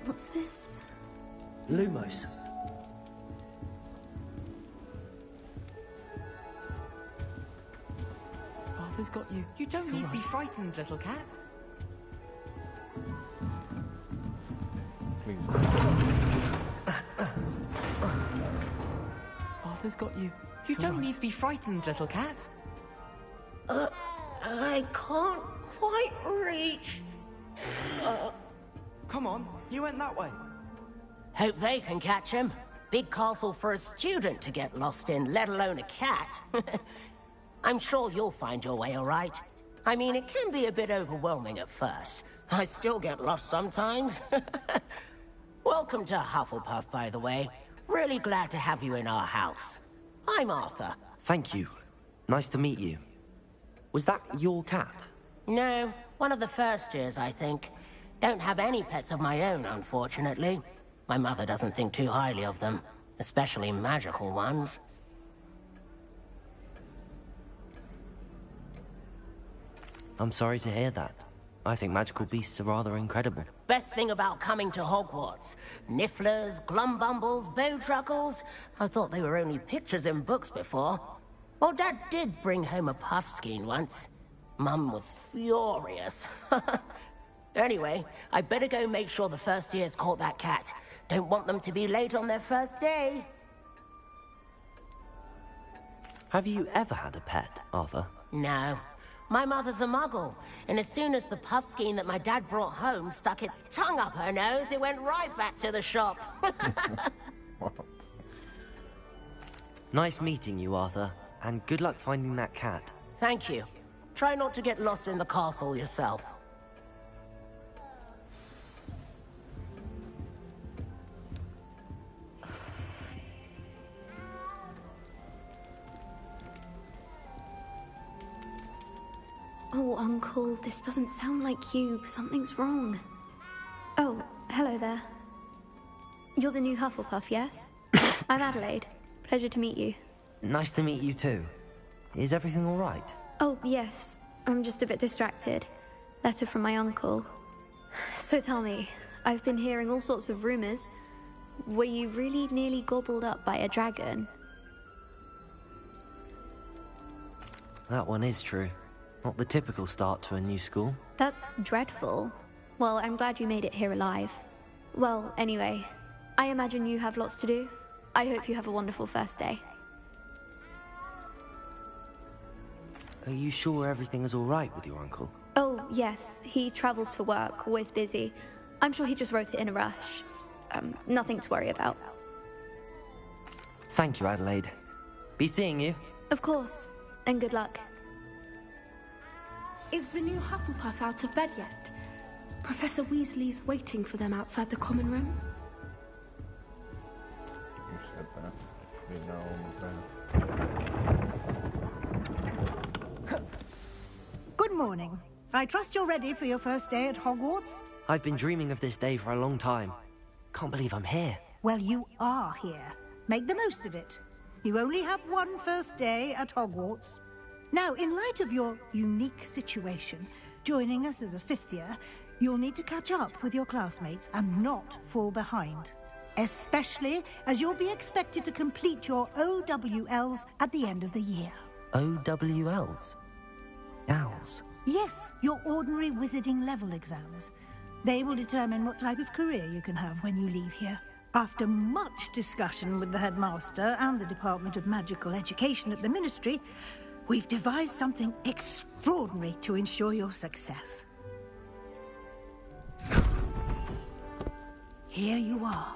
What's this? Lumos. Arthur's got you. You don't need to be frightened, little cat. Please. Arthur's got you. You don't need to be frightened, little cat. I can't quite reach. Come on, you went that way. Hope they can catch him. Big castle for a student to get lost in, let alone a cat. I'm sure you'll find your way all right. I mean, it can be a bit overwhelming at first. I still get lost sometimes. Welcome to Hufflepuff, by the way. Really glad to have you in our house. I'm Arthur. Thank you. Nice to meet you. Was that your cat? No, one of the first years, I think. Don't have any pets of my own, unfortunately. My mother doesn't think too highly of them, especially magical ones. I'm sorry to hear that. I think magical beasts are rather incredible. Best thing about coming to Hogwarts. Nifflers, glumbumbles, bowtruckles. I thought they were only pictures in books before. Well, Dad did bring home a puffskein once. Mum was furious. Anyway, I better go make sure the first years caught that cat. Don't want them to be late on their first day. Have you ever had a pet, Arthur? No. My mother's a muggle, and as soon as the puffskein that my dad brought home stuck its tongue up her nose, it went right back to the shop. Nice meeting you, Arthur, and good luck finding that cat. Thank you. Try not to get lost in the castle yourself. Oh, Uncle, this doesn't sound like you. Something's wrong. Oh, hello there. You're the new Hufflepuff, yes? I'm Adelaide. Pleasure to meet you. Nice to meet you too. Is everything all right? Oh, yes. I'm just a bit distracted. Letter from my uncle. So tell me, I've been hearing all sorts of rumors. Were you really nearly gobbled up by a dragon? That one is true. Not the typical start to a new school. That's dreadful. Well, I'm glad you made it here alive. Well, anyway, I imagine you have lots to do. I hope you have a wonderful first day. Are you sure everything is all right with your uncle? Oh, yes. He travels for work, always busy. I'm sure he just wrote it in a rush. Nothing to worry about. Thank you, Adelaide. Be seeing you. Of course. And good luck. Is the new Hufflepuff out of bed yet? Professor Weasley's waiting for them outside the common room. You said that. We know that. Good morning. I trust you're ready for your first day at Hogwarts? I've been dreaming of this day for a long time. Can't believe I'm here. Well, you are here. Make the most of it. You only have one first day at Hogwarts. Now, in light of your unique situation, joining us as a fifth year, you'll need to catch up with your classmates and not fall behind. especially as you'll be expected to complete your OWLs at the end of the year. OWLs? Owls? Yes, your ordinary wizarding level exams. They will determine what type of career you can have when you leave here. After much discussion with the headmaster and the Department of Magical Education at the Ministry, we've devised something extraordinary to ensure your success. Here you are.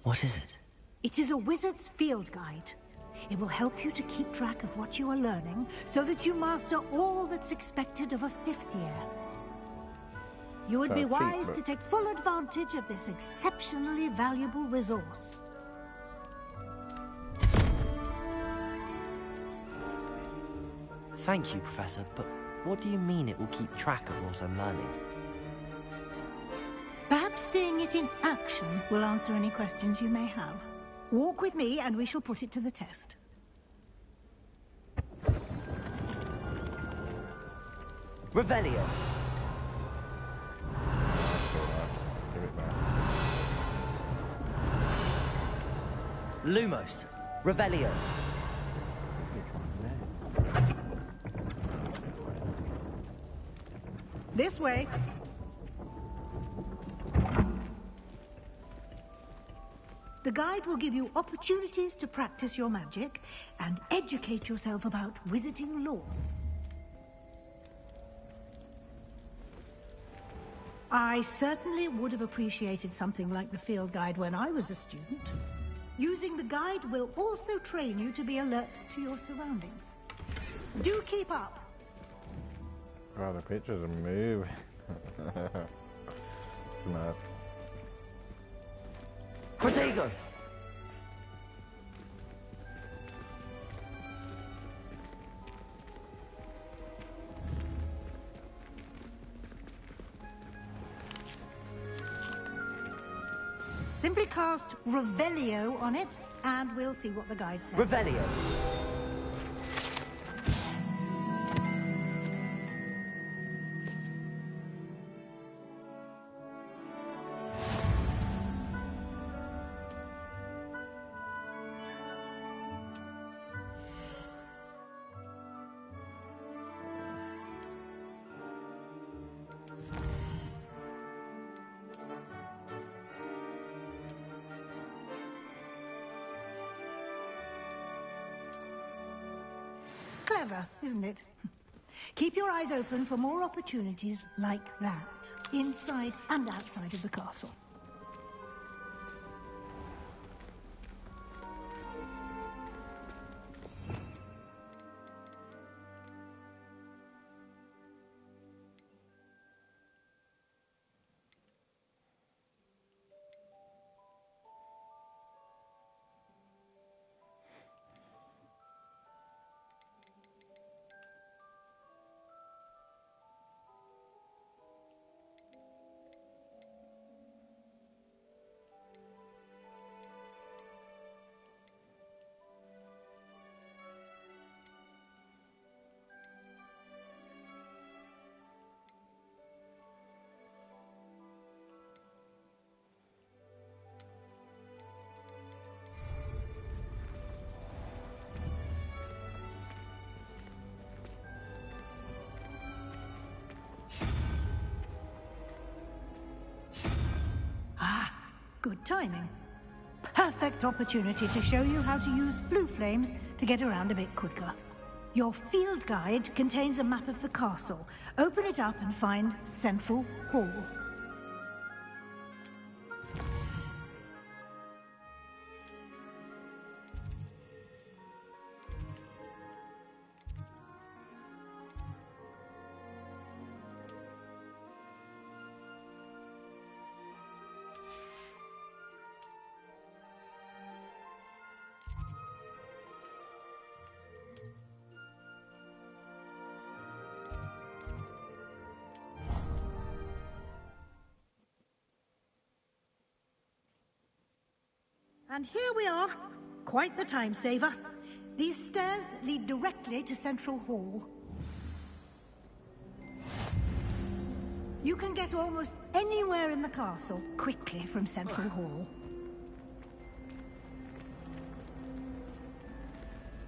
What is it? It is a wizard's field guide. It will help you to keep track of what you are learning so that you master all that's expected of a 5th year. You would be wise to take full advantage of this exceptionally valuable resource. Thank you, Professor, but what do you mean it will keep track of what I'm learning? Perhaps seeing it in action will answer any questions you may have. Walk with me and we shall put it to the test. Revelio. Give it back. Lumos. Revelio. This way. The guide will give you opportunities to practice your magic and educate yourself about wizarding lore. I certainly would have appreciated something like the field guide when I was a student. Using the guide will also train you to be alert to your surroundings. Do keep up. Oh, the pictures are moving. Mad. Protego! Simply cast Revelio on it, and we'll see what the guide says. Revelio. Clever, isn't it? Keep your eyes open for more opportunities like that, inside and outside of the castle. Good timing. Perfect opportunity to show you how to use flue flames to get around a bit quicker. Your field guide contains a map of the castle. Open it up and find Central Hall. And here we are. Quite the time saver. These stairs lead directly to Central Hall. You can get almost anywhere in the castle quickly from Central Hall.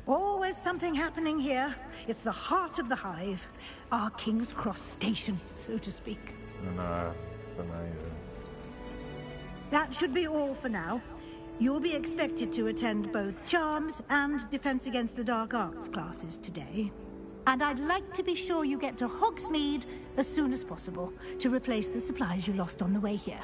Always something happening here. It's the heart of the hive. Our King's Cross station, so to speak. No, it's amazing. That should be all for now. You'll be expected to attend both Charms and Defense Against the Dark Arts classes today. And I'd like to be sure you get to Hogsmeade as soon as possible to replace the supplies you lost on the way here.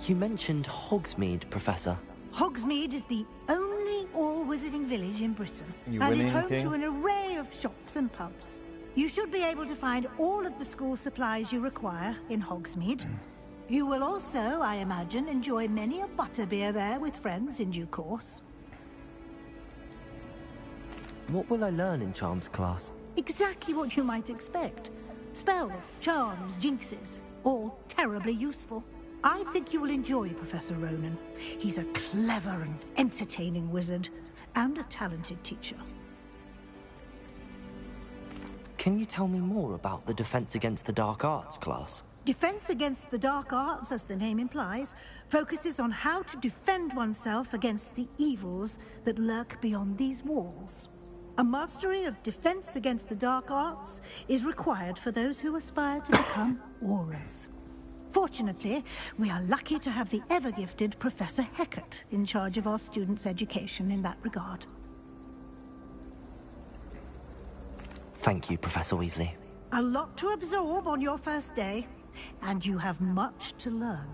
You mentioned Hogsmeade, Professor. Hogsmeade is the only all-wizarding village in Britain, and is home to an array of shops and pubs. You should be able to find all of the school supplies you require in Hogsmeade. You will also, I imagine, enjoy many a butterbeer there with friends in due course. What will I learn in Charms class? Exactly what you might expect. Spells, charms, jinxes, all terribly useful. I think you will enjoy Professor Ronan. He's a clever and entertaining wizard, and a talented teacher. Can you tell me more about the Defense Against the Dark Arts class? Defense Against the Dark Arts, as the name implies, focuses on how to defend oneself against the evils that lurk beyond these walls. A mastery of Defense Against the Dark Arts is required for those who aspire to become Aurors. Fortunately, we are lucky to have the ever-gifted Professor Hecat in charge of our students' education in that regard. Thank you, Professor Weasley. A lot to absorb on your first day, and you have much to learn.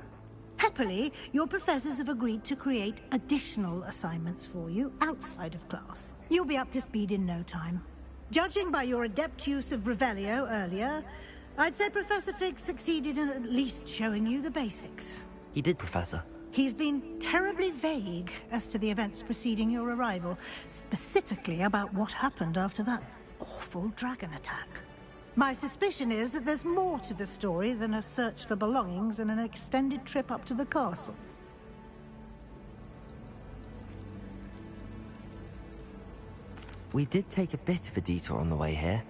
Happily, your professors have agreed to create additional assignments for you outside of class. You'll be up to speed in no time. Judging by your adept use of Revelio earlier, I'd say Professor Fig succeeded in at least showing you the basics. He did, Professor. He's been terribly vague as to the events preceding your arrival, specifically about what happened after that awful dragon attack. My suspicion is that there's more to the story than a search for belongings and an extended trip up to the castle. We did take a bit of a detour on the way here.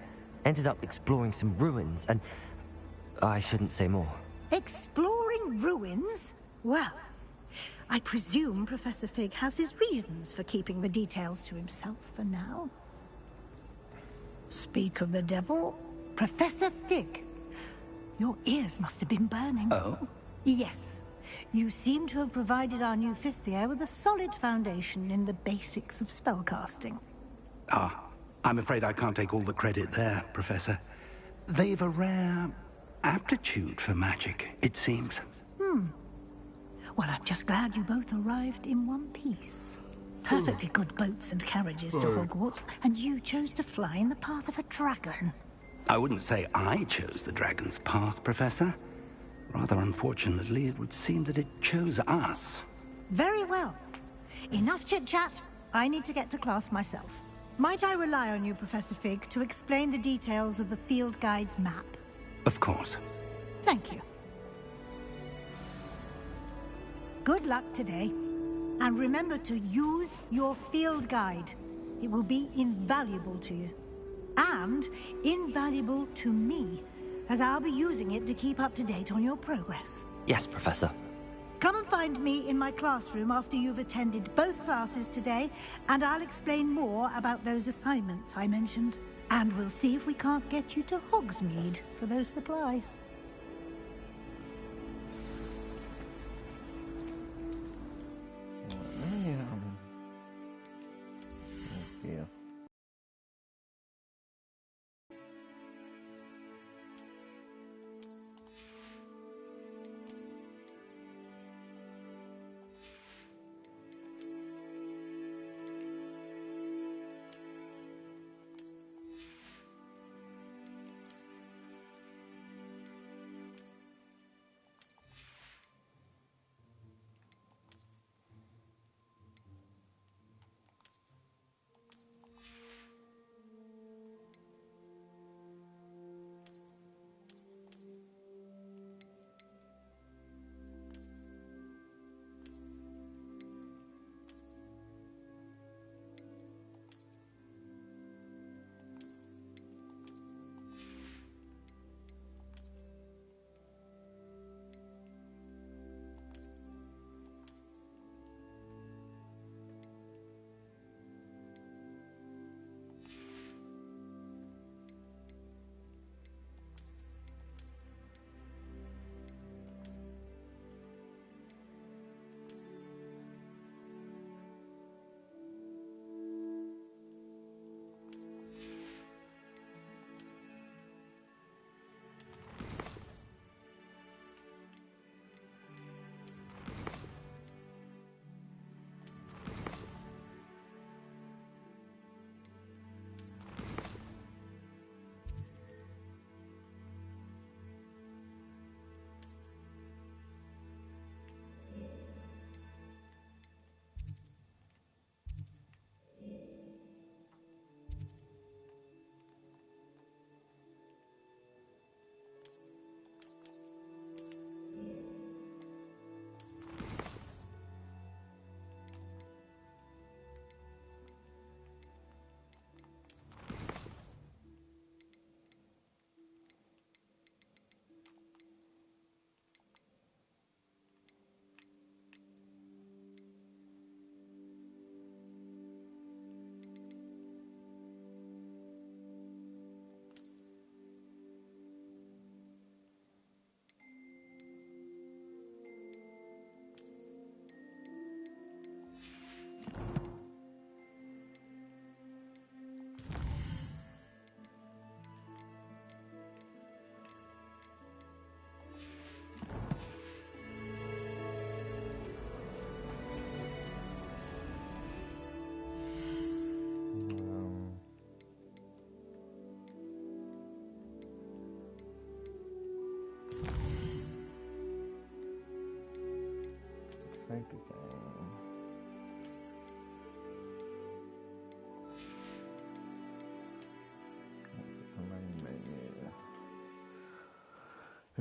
Ended up exploring some ruins, and I shouldn't say more. Exploring ruins? Well, I presume Professor Fig has his reasons for keeping the details to himself for now. Speak of the devil, Professor Fig. Your ears must have been burning. Oh? Yes. You seem to have provided our new fifth year with a solid foundation in the basics of spellcasting. Ah, I'm afraid I can't take all the credit there, Professor. They've a rare aptitude for magic, it seems. Well, I'm just glad you both arrived in one piece. Perfectly good boats and carriages to Hogwarts, and you chose to fly in the path of a dragon. I wouldn't say I chose the dragon's path, Professor. Rather unfortunately, it would seem that it chose us. Very well. Enough chit-chat. I need to get to class myself. Might I rely on you, Professor Fig, to explain the details of the field guide's map? Of course. Thank you. Good luck today. And remember to use your field guide. It will be invaluable to you. And invaluable to me, as I'll be using it to keep up to date on your progress. Yes, Professor. Come and find me in my classroom after you've attended both classes today, and I'll explain more about those assignments I mentioned. And we'll see if we can't get you to Hogsmeade for those supplies. Yeah.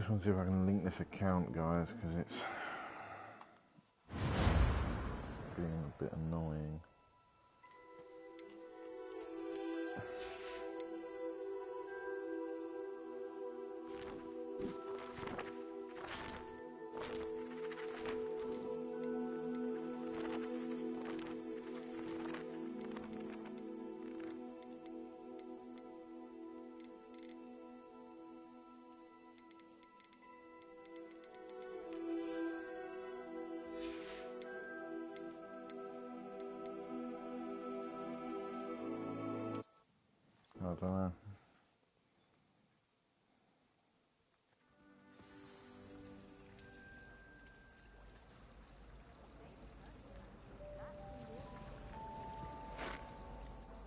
Just want to see if I can link this account, guys, because it's being a bit annoying. I don't know.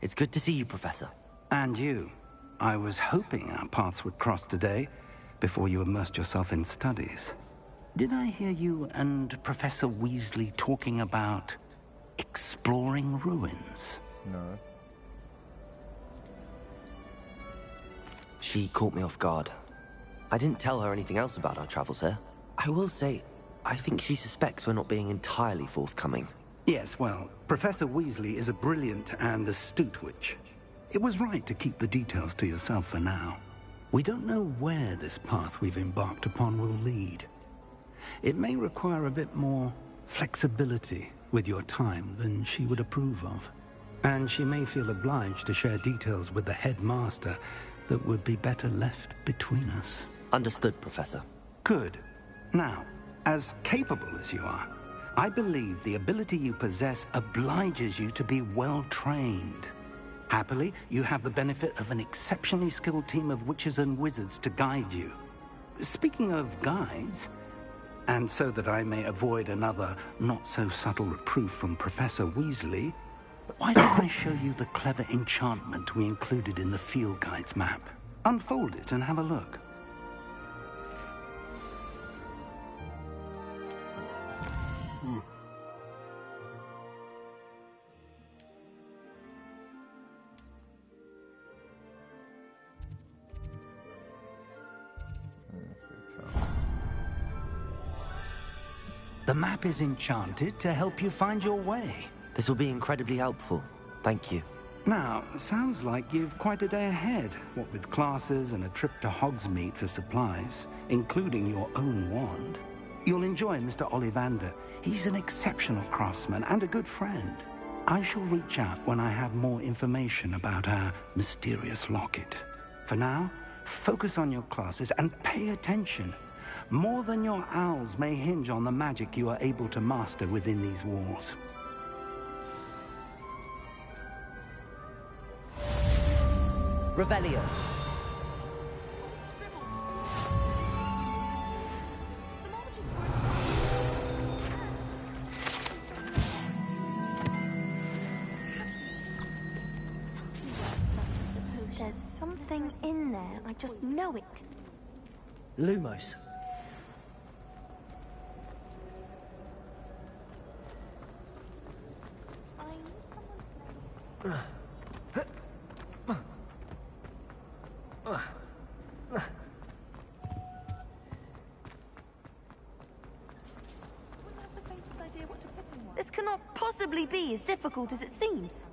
It's good to see you, Professor. And you. I was hoping our paths would cross today, before you immersed yourself in studies. Did I hear you and Professor Weasley talking about exploring ruins? No. She caught me off guard. I didn't tell her anything else about our travels here. I will say, I think she suspects we're not being entirely forthcoming. Yes, well, Professor Weasley is a brilliant and astute witch. It was right to keep the details to yourself for now. We don't know where this path we've embarked upon will lead. It may require a bit more flexibility with your time than she would approve of. And she may feel obliged to share details with the headmaster that would be better left between us. Understood, Professor. Good. Now, as capable as you are, I believe the ability you possess obliges you to be well-trained. Happily, you have the benefit of an exceptionally skilled team of witches and wizards to guide you. Speaking of guides, and so that I may avoid another not-so-subtle reproof from Professor Weasley, why don't I show you the clever enchantment we included in the field guide's map? Unfold it and have a look. The map is enchanted to help you find your way. This will be incredibly helpful. Thank you. Now, sounds like you've quite a day ahead, what with classes and a trip to Hogsmeade for supplies, including your own wand. You'll enjoy Mr. Ollivander. He's an exceptional craftsman and a good friend. I shall reach out when I have more information about our mysterious locket. For now, focus on your classes and pay attention. More than your owls may hinge on the magic you are able to master within these walls. Revelio. There's something in there. I just know it. Lumos. This cannot possibly be as difficult as it seems.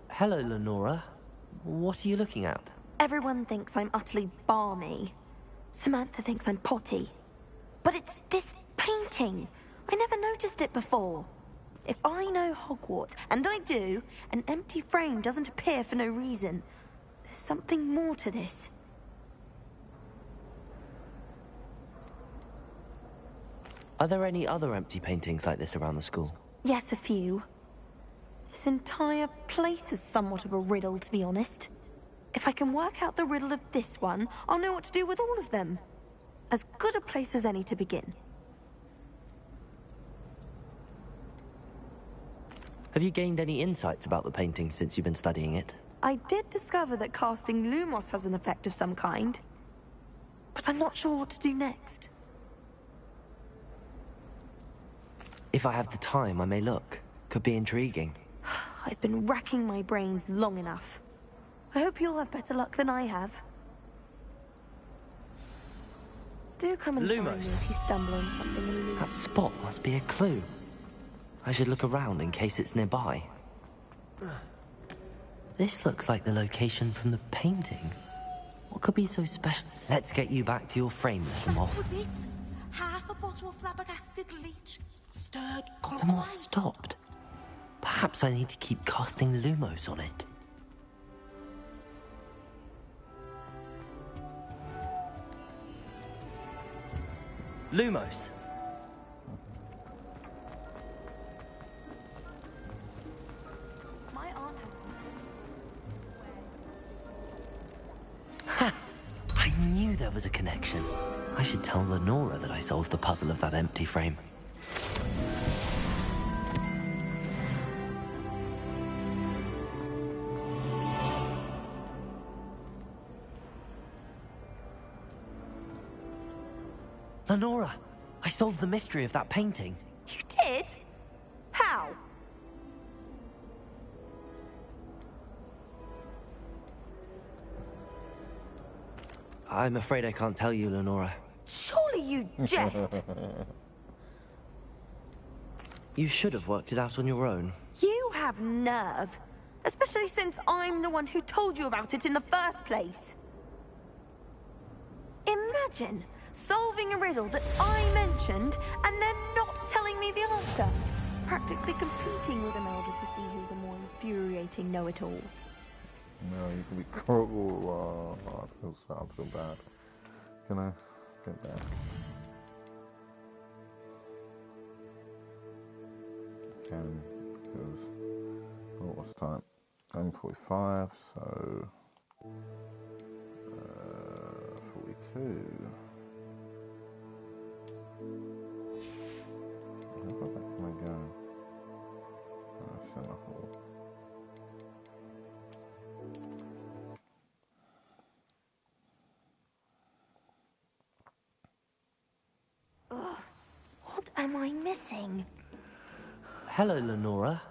Hello, Lenora. What are you looking at? Everyone thinks I'm utterly balmy. Samantha thinks I'm potty. But it's this painting. I never noticed it before. If I know Hogwarts, and I do, an empty frame doesn't appear for no reason. There's something more to this. Are there any other empty paintings like this around the school? Yes, a few. This entire place is somewhat of a riddle, to be honest. If I can work out the riddle of this one, I'll know what to do with all of them. As good a place as any to begin. Have you gained any insights about the painting since you've been studying it? I did discover that casting Lumos has an effect of some kind. But I'm not sure what to do next. If I have the time, I may look. Could be intriguing. I've been racking my brains long enough. I hope you'll have better luck than I have. Do come and find me Lumos. if you stumble on something illuminating. That spot must be a clue. I should look around in case it's nearby. This looks like the location from the painting. What could be so special? Let's get you back to your frame, little moth. That was it. Half a bottle of flabbergasted leech. Stirred The moth stopped. Perhaps I need to keep casting Lumos on it. Lumos. My aunt Ha! I knew there was a connection. I should tell Lenora that I solved the puzzle of that empty frame. Lenora, I solved the mystery of that painting. You did? How? I'm afraid I can't tell you, Lenora. Surely you jest. You should have worked it out on your own. You have nerve. Especially since I'm the one who told you about it in the first place. Imagine solving a riddle that I mentioned and then not telling me the answer. Practically competing with Imelda to see who's a more infuriating know-it-all. No, you can be cruel. Oh, I feel sad, I feel bad. Can I get back? Can, because, oh, what's time? 9:45, so 42. How far back can I go? Semaphore. Ugh, what am I missing? Hello, Lenora.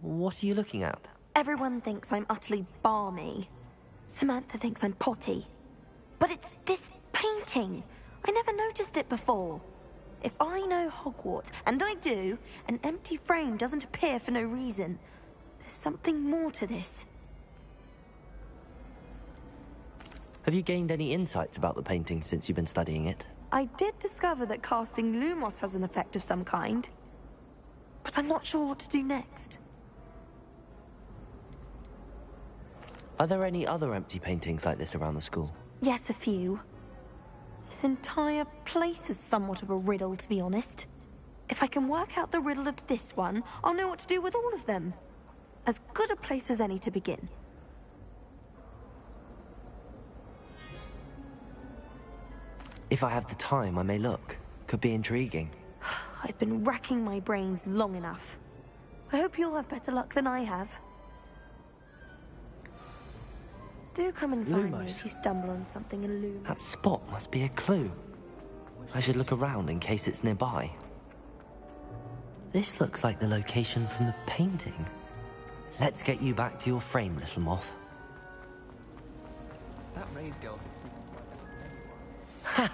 What are you looking at? Everyone thinks I'm utterly balmy. Samantha thinks I'm potty. But it's this painting. I never noticed it before. If I know Hogwarts, and I do, an empty frame doesn't appear for no reason. There's something more to this. Have you gained any insights about the painting since you've been studying it? I did discover that casting Lumos has an effect of some kind. But I'm not sure what to do next. Are there any other empty paintings like this around the school? Yes, a few. This entire place is somewhat of a riddle, to be honest. If I can work out the riddle of this one, I'll know what to do with all of them. As good a place as any to begin. If I have the time, I may look. Could be intriguing. I've been racking my brains long enough. I hope you'll have better luck than I have. Do come and find me Lumos. if you stumble on something illuminating. That spot must be a clue. I should look around in case it's nearby. This looks like the location from the painting. Let's get you back to your frame, little moth. That Ray's girl. Ha!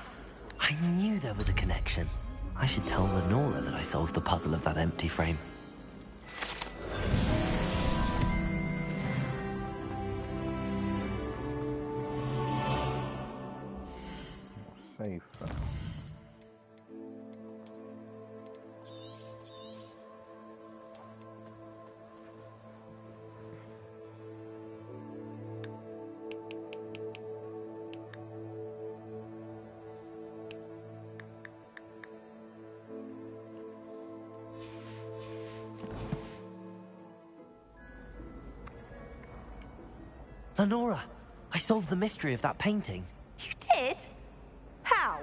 I knew there was a connection. I should tell Lenora that I solved the puzzle of that empty frame. Safe. Lenora, I solved the mystery of that painting. You did? How?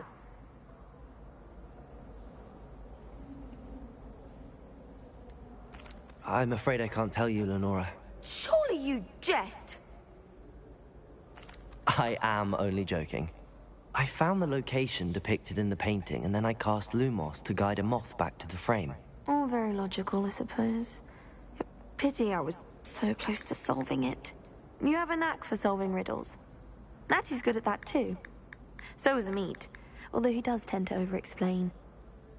I'm afraid I can't tell you, Lenora. Surely you jest. I am only joking. I found the location depicted in the painting, and then I cast Lumos to guide a moth back to the frame. All very logical, I suppose. Pity I was so close to solving it. You have a knack for solving riddles. Natty's good at that too. So is Amit. although he does tend to over-explain.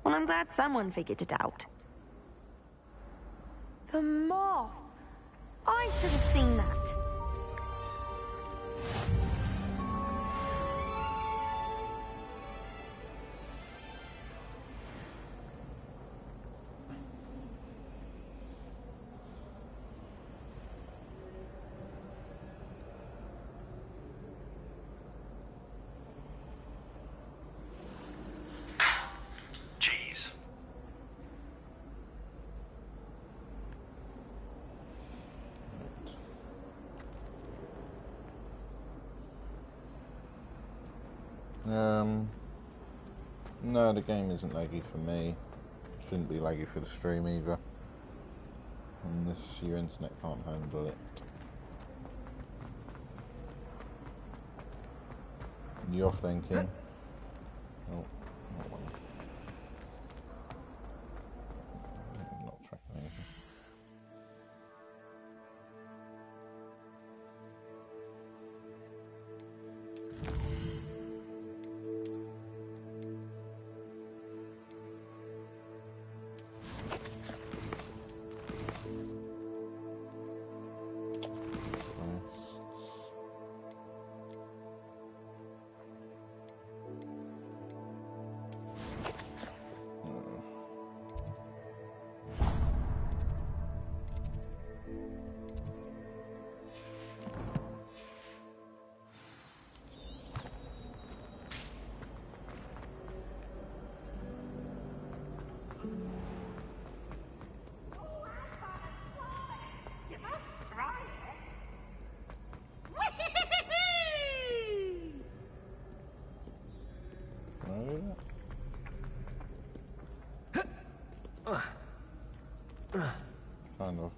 Well, I'm glad someone figured it out. The moth! I should have seen that. No, the game isn't laggy for me. Shouldn't be laggy for the stream either. Unless your internet can't handle it. And you're thinking, oh, not one. I'm not tracking anything. Kind of.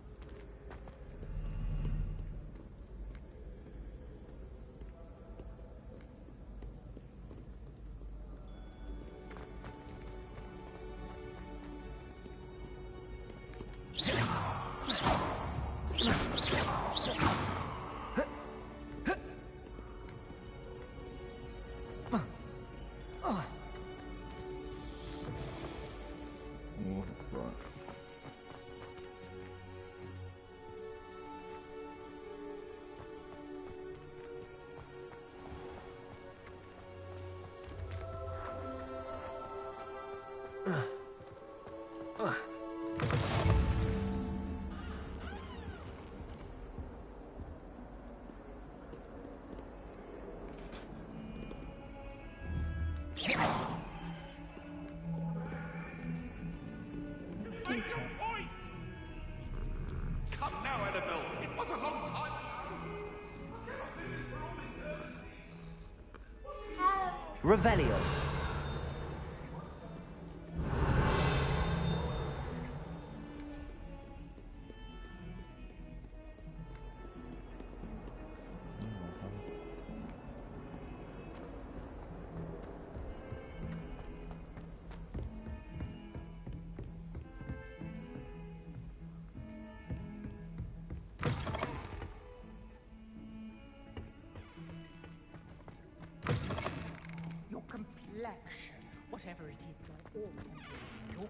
Come now, Annabelle. It was a long time. Revelio. Your complexion, whatever it is, like all your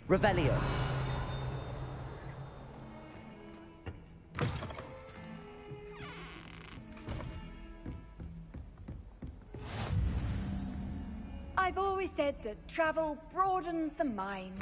Revelio. I've always said that travel broadens the mind.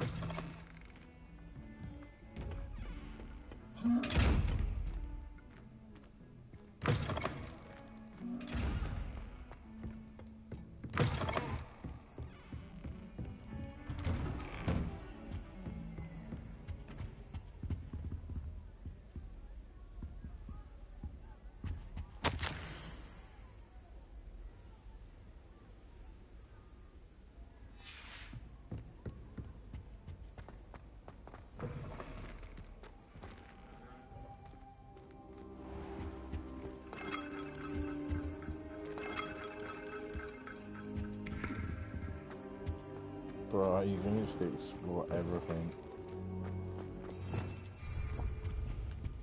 Right, you can just explore everything.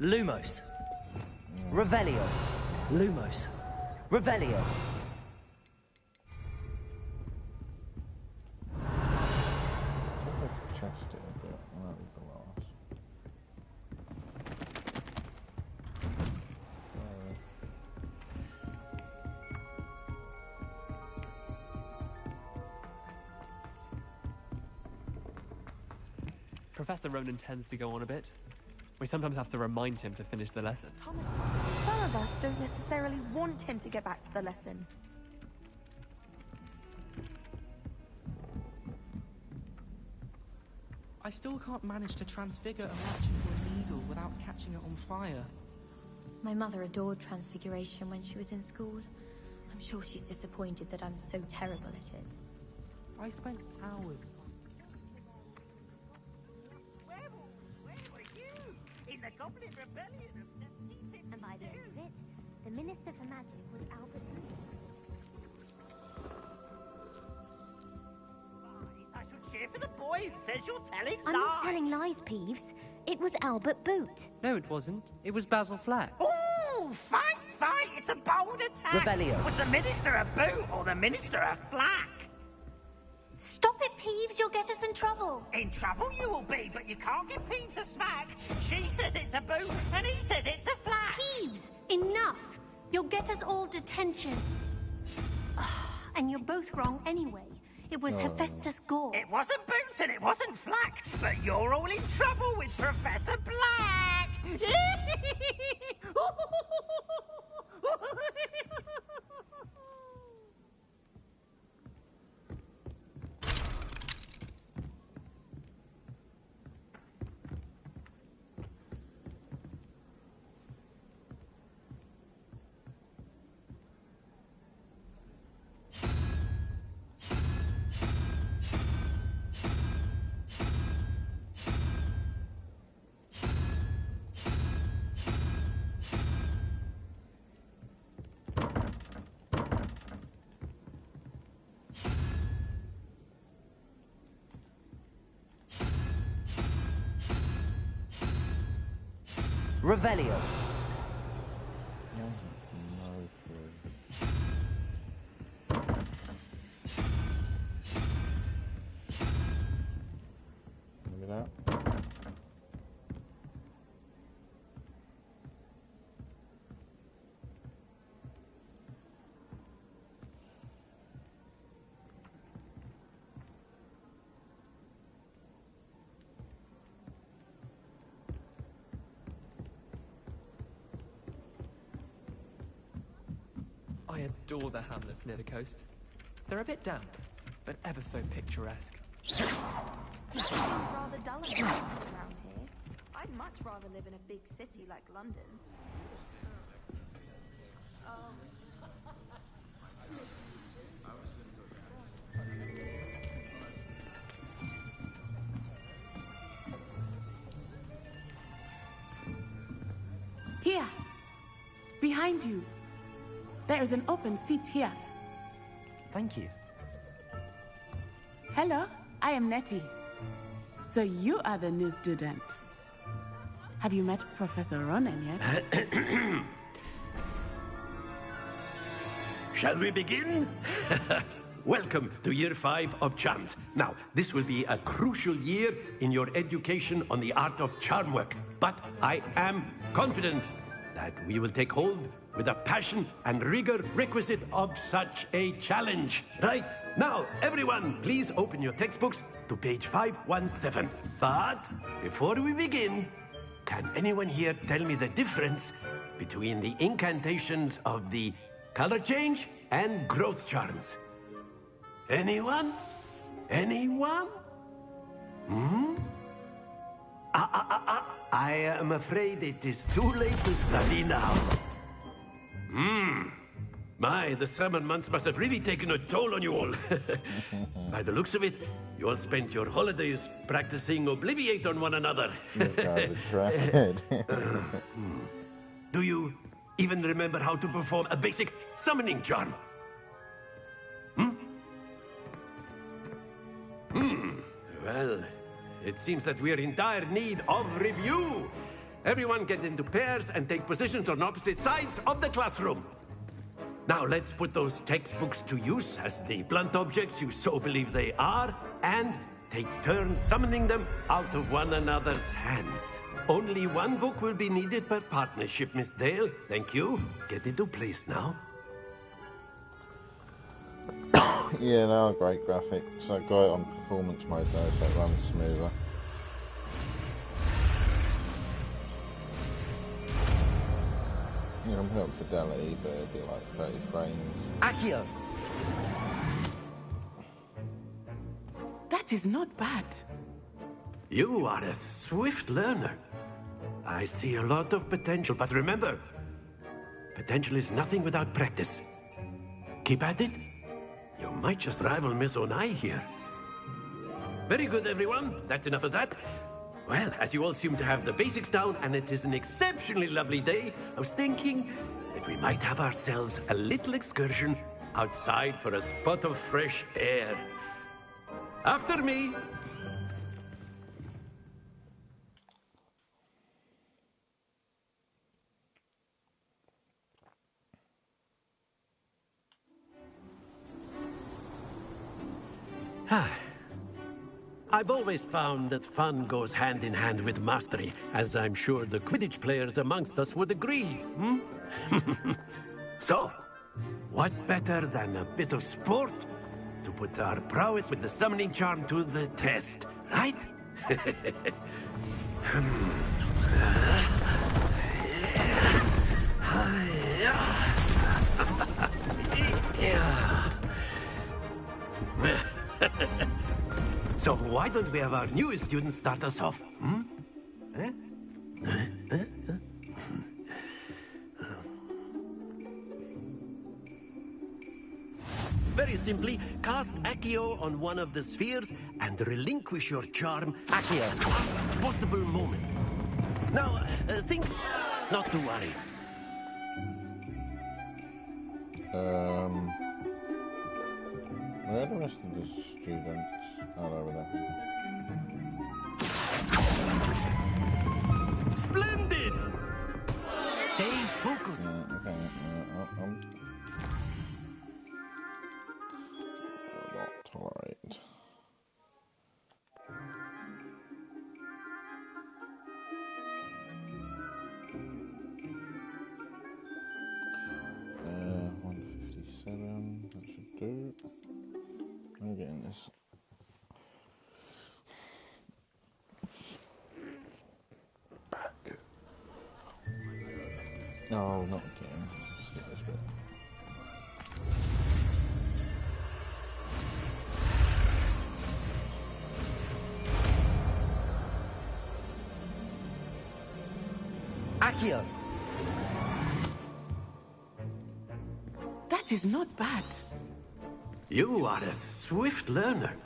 Lumos. Revelio. Lumos. Revelio. Chest it a bit, and that was the last. Professor Ronan tends to go on a bit. We sometimes have to remind him to finish the lesson. Thomas, some of us don't necessarily want him to get back to the lesson. I still can't manage to transfigure a match into a needle without catching it on fire. My mother adored Transfiguration when she was in school. I'm sure she's disappointed that I'm so terrible at it. I spent hours. Where were you? In the Goblin Rebellion of 1752? And by the end of it, the Minister for Magic was Albert Booth. I should cheer for the boy who says you're telling I'm lies. not telling lies, Peeves. It was Albert Boot. No, it wasn't. It was Basil Flack. Ooh, fight! It's a bold attack. Revelio. Was the Minister a boot or the Minister a flack? Stop it, Peeves. You'll get us in trouble. In trouble you will be, but you can't get Peeves a smack. She says it's a boot, and he says it's a flack. Peeves, enough. You'll get us all detention. And you're both wrong anyway. It was Hephaestus Gore. It wasn't boot and it wasn't flack, but you're all in trouble with Professor Black. Revelio. Maybe not. I adore the hamlets near the coast. They're a bit damp, but ever so picturesque. It seems rather dull and around here. I'd much rather live in a big city like London. Here! Behind you! There is an open seat here. Thank you. Hello, I am Nettie. So you are the new student. Have you met Professor Ronan yet? Shall we begin? Welcome to Year 5 of Charms. Now, this will be a crucial year in your education on the art of charm work. But I am confident that we will take hold with the passion and rigor requisite of such a challenge. Right, now, everyone, please open your textbooks to page 517. But before we begin, can anyone here tell me the difference between the incantations of the color change and growth charms? Anyone? Anyone? I am afraid it is too late to study now. My, the summer months must have really taken a toll on you all. By the looks of it, you all spent your holidays practicing Obliviate on one another. Do you even remember how to perform a basic summoning charm? Well, it seems that we are in dire need of review. Everyone get into pairs and take positions on opposite sides of the classroom. Now let's put those textbooks to use as the blunt objects you so believe they are, and take turns summoning them out of one another's hands. Only one book will be needed per partnership, Miss Dale. Thank you. Get into place now. Yeah, they are great graphics. I got it on performance mode though, so it runs smoother. You know, I'm not fidelity, but it'd be like 30 frames. Akio! That is not bad. You are a swift learner. I see a lot of potential, but remember, potential is nothing without practice. Keep at it. You might just rival Miss Onai here. Very good, everyone. That's enough of that. Well, as you all seem to have the basics down, and it is an exceptionally lovely day, I was thinking that we might have ourselves a little excursion outside for a spot of fresh air. After me. I've always found that fun goes hand in hand with mastery, as I'm sure the Quidditch players amongst us would agree, So, what better than a bit of sport to put our prowess with the summoning charm to the test, right? So why don't we have our newest student start us off? Very simply, cast Accio on one of the spheres and relinquish your charm at the last possible moment. Now, think not to worry. Where are the rest of the students? Oh, over there. Splendid! Stay focused. Okay, not tolerate. $157, that should do. I'm getting this. No, not again. Skip this bit. Akio! That is not bad. You are a swift learner.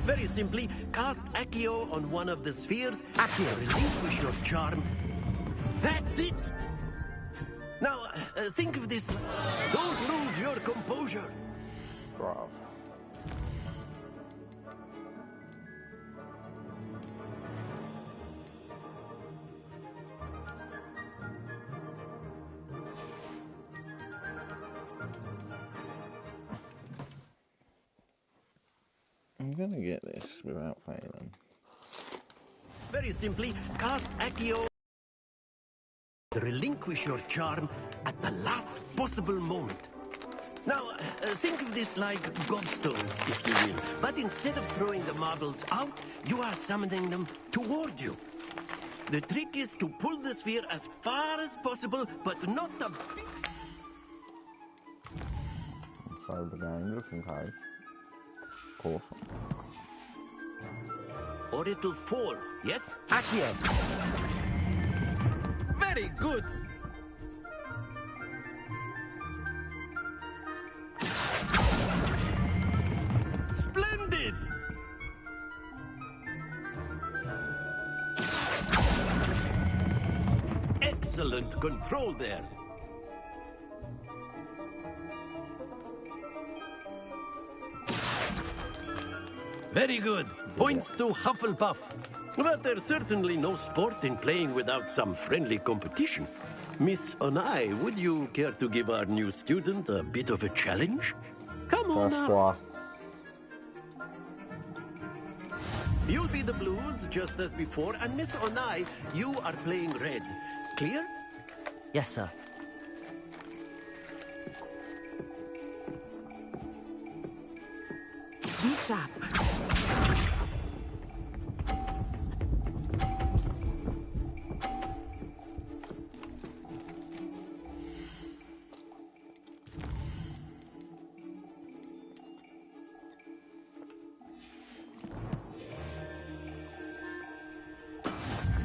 Very simply, cast Accio on one of the spheres. Accio, relinquish your charm. That's it! Now, think of this. Don't lose your composure. Brav. I'm gonna get this without failing. Very simply, cast Accio. Relinquish your charm at the last possible moment. Now, think of this like gobstones, if you will. But instead of throwing the marbles out, you are summoning them toward you. The trick is to pull the sphere as far as possible, but not the... Save the game just in case. Of course. Or it'll fall, yes? Accio. Very good. Splendid! excellent control there. Very good. Points to Hufflepuff. But there's certainly no sport in playing without some friendly competition. Miss Onai, would you care to give our new student a bit of a challenge? Come on up. You'll be the blues, just as before, and Miss Onai, you are playing red. Clear? Yes, sir. Be sharp.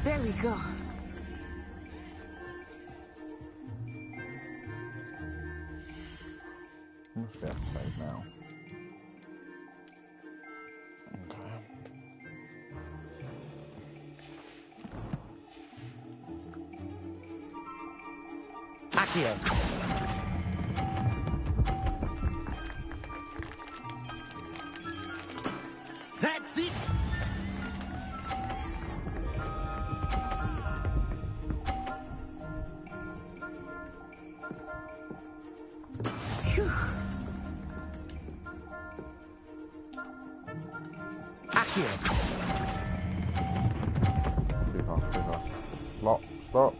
There we go. Must be able to save now. Accio. That's it! Accio. Too fast, too fast. Stop, stop.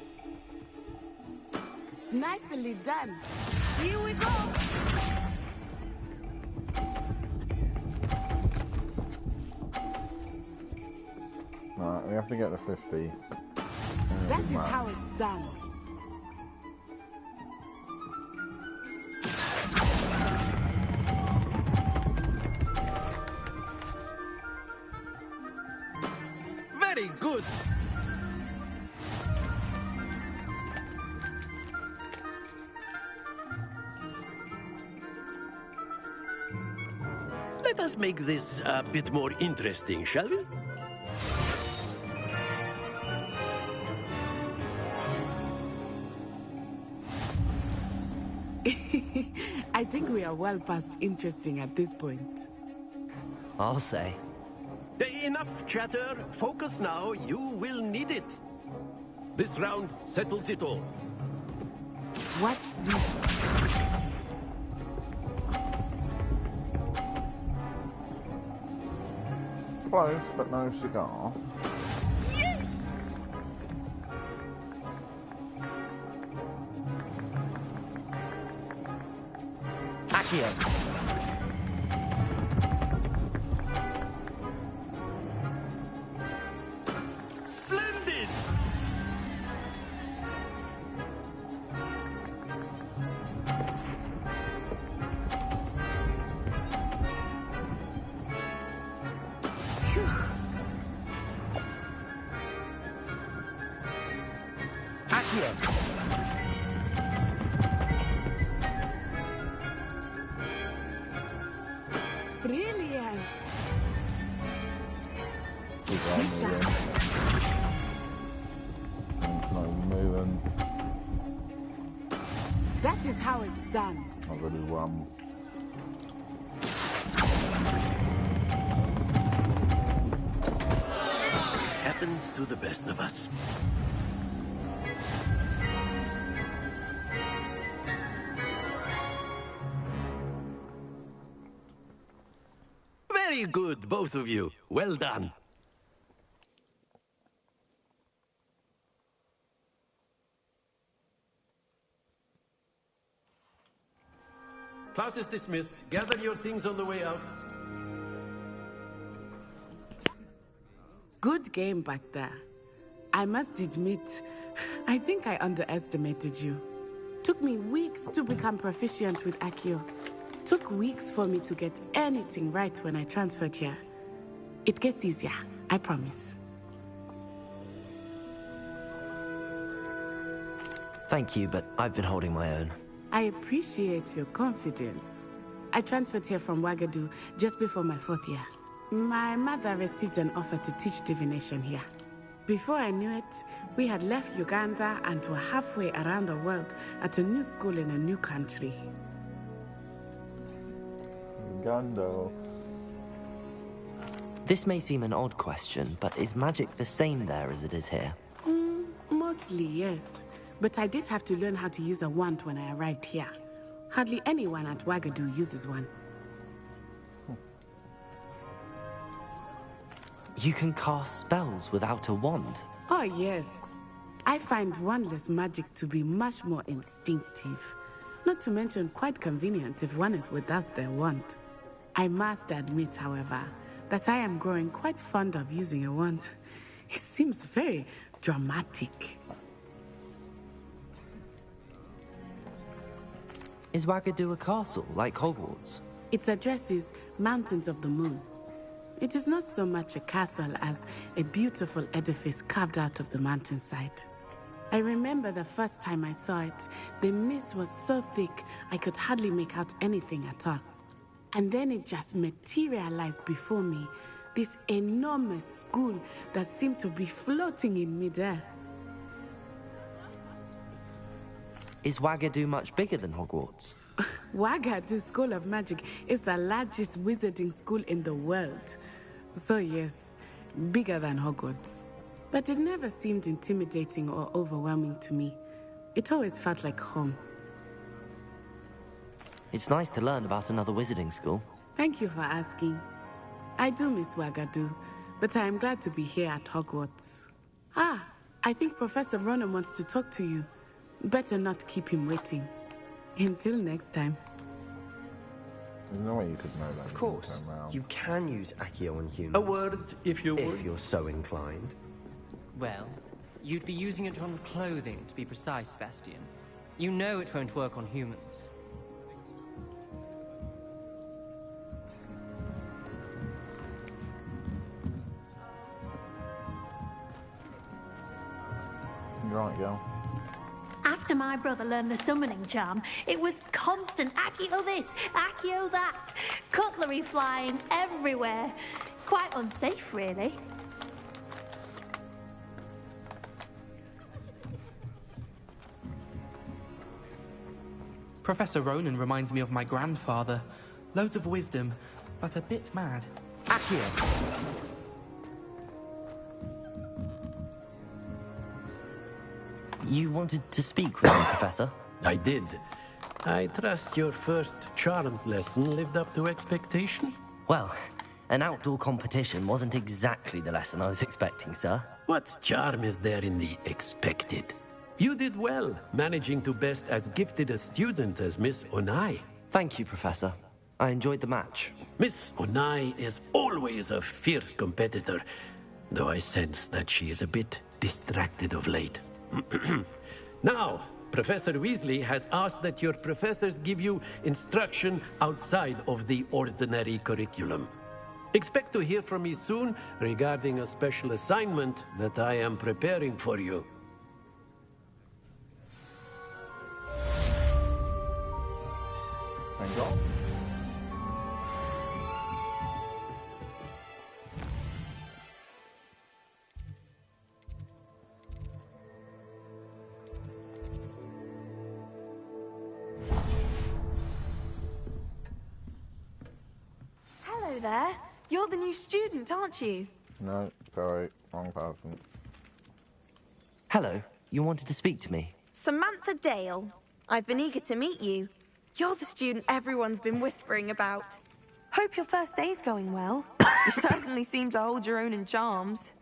Nicely done. Here we go. Right, we have to get to 50. That is how it's done. Very good! Let us make this a bit more interesting, shall we? I think we are well past interesting at this point. I'll say. Enough chatter. Focus now. You will need it. This round settles it all. Watch this. Close, but no cigar. Yes! Accio. Splendid! Accio. Brilliant. Keep on moving. It's not moving. That is how it's done. Not really rum. Happens to the best of us. Very good, both of you. Well done. Class is dismissed. Gather your things on the way out. Good game back there. I must admit, I think I underestimated you. Took me weeks to become proficient with Accio. Took weeks for me to get anything right when I transferred here. It gets easier, I promise. Thank you, but I've been holding my own. I appreciate your confidence. I transferred here from Wagadu just before my 4th year. My mother received an offer to teach divination here. Before I knew it, we had left Uganda and were halfway around the world at a new school in a new country. Uganda. This may seem an odd question, but is magic the same there as it is here? Mostly, yes. But I did have to learn how to use a wand when I arrived here. Hardly anyone at Wagadu uses one. You can cast spells without a wand? Oh, yes. I find wandless magic to be much more instinctive. Not to mention quite convenient if one is without their wand. I must admit, however, that I am growing quite fond of using a wand. It seems very dramatic. Is Wagadu a castle, like Hogwarts? Its address is Mountains of the Moon. It is not so much a castle as a beautiful edifice carved out of the mountainside. I remember the first time I saw it, the mist was so thick I could hardly make out anything at all. And then it just materialized before me, this enormous school that seemed to be floating in midair. Is Wagadu much bigger than Hogwarts? Wagadu School of Magic is the largest wizarding school in the world. So yes, bigger than Hogwarts. But it never seemed intimidating or overwhelming to me. It always felt like home. It's nice to learn about another wizarding school. Thank you for asking. I do miss Wagadu, but I am glad to be here at Hogwarts. Ah, I think Professor Ronan wants to talk to you. Better not keep him waiting. Until next time. There's no way you could know that. Of course, you can use Accio on humans. A word, if you would. If you're so inclined. Well, you'd be using it on clothing, to be precise, Bastian. You know it won't work on humans. Right, girl. After my brother learned the summoning charm, it was constant Accio this, Accio that, cutlery flying everywhere. Quite unsafe, really. Professor Ronan reminds me of my grandfather. Loads of wisdom, but a bit mad. Accio! You wanted to speak with me, Professor? I did. I trust your first charms lesson lived up to expectation? Well, an outdoor competition wasn't exactly the lesson I was expecting, sir. What charm is there in the expected? You did well, managing to best as gifted a student as Miss Onai. Thank you, Professor. I enjoyed the match. Miss Onai is always a fierce competitor, though I sense that she is a bit distracted of late. Now, Professor Weasley has asked that your professors give you instruction outside of the ordinary curriculum. Expect to hear from me soon regarding a special assignment that I am preparing for you. Thank God. Hello there. You're the new student, aren't you? No, sorry, wrong person. Hello, you wanted to speak to me? Samantha Dale. I've been eager to meet you. You're the student everyone's been whispering about. Hope your first day's going well. You certainly seem to hold your own in charms.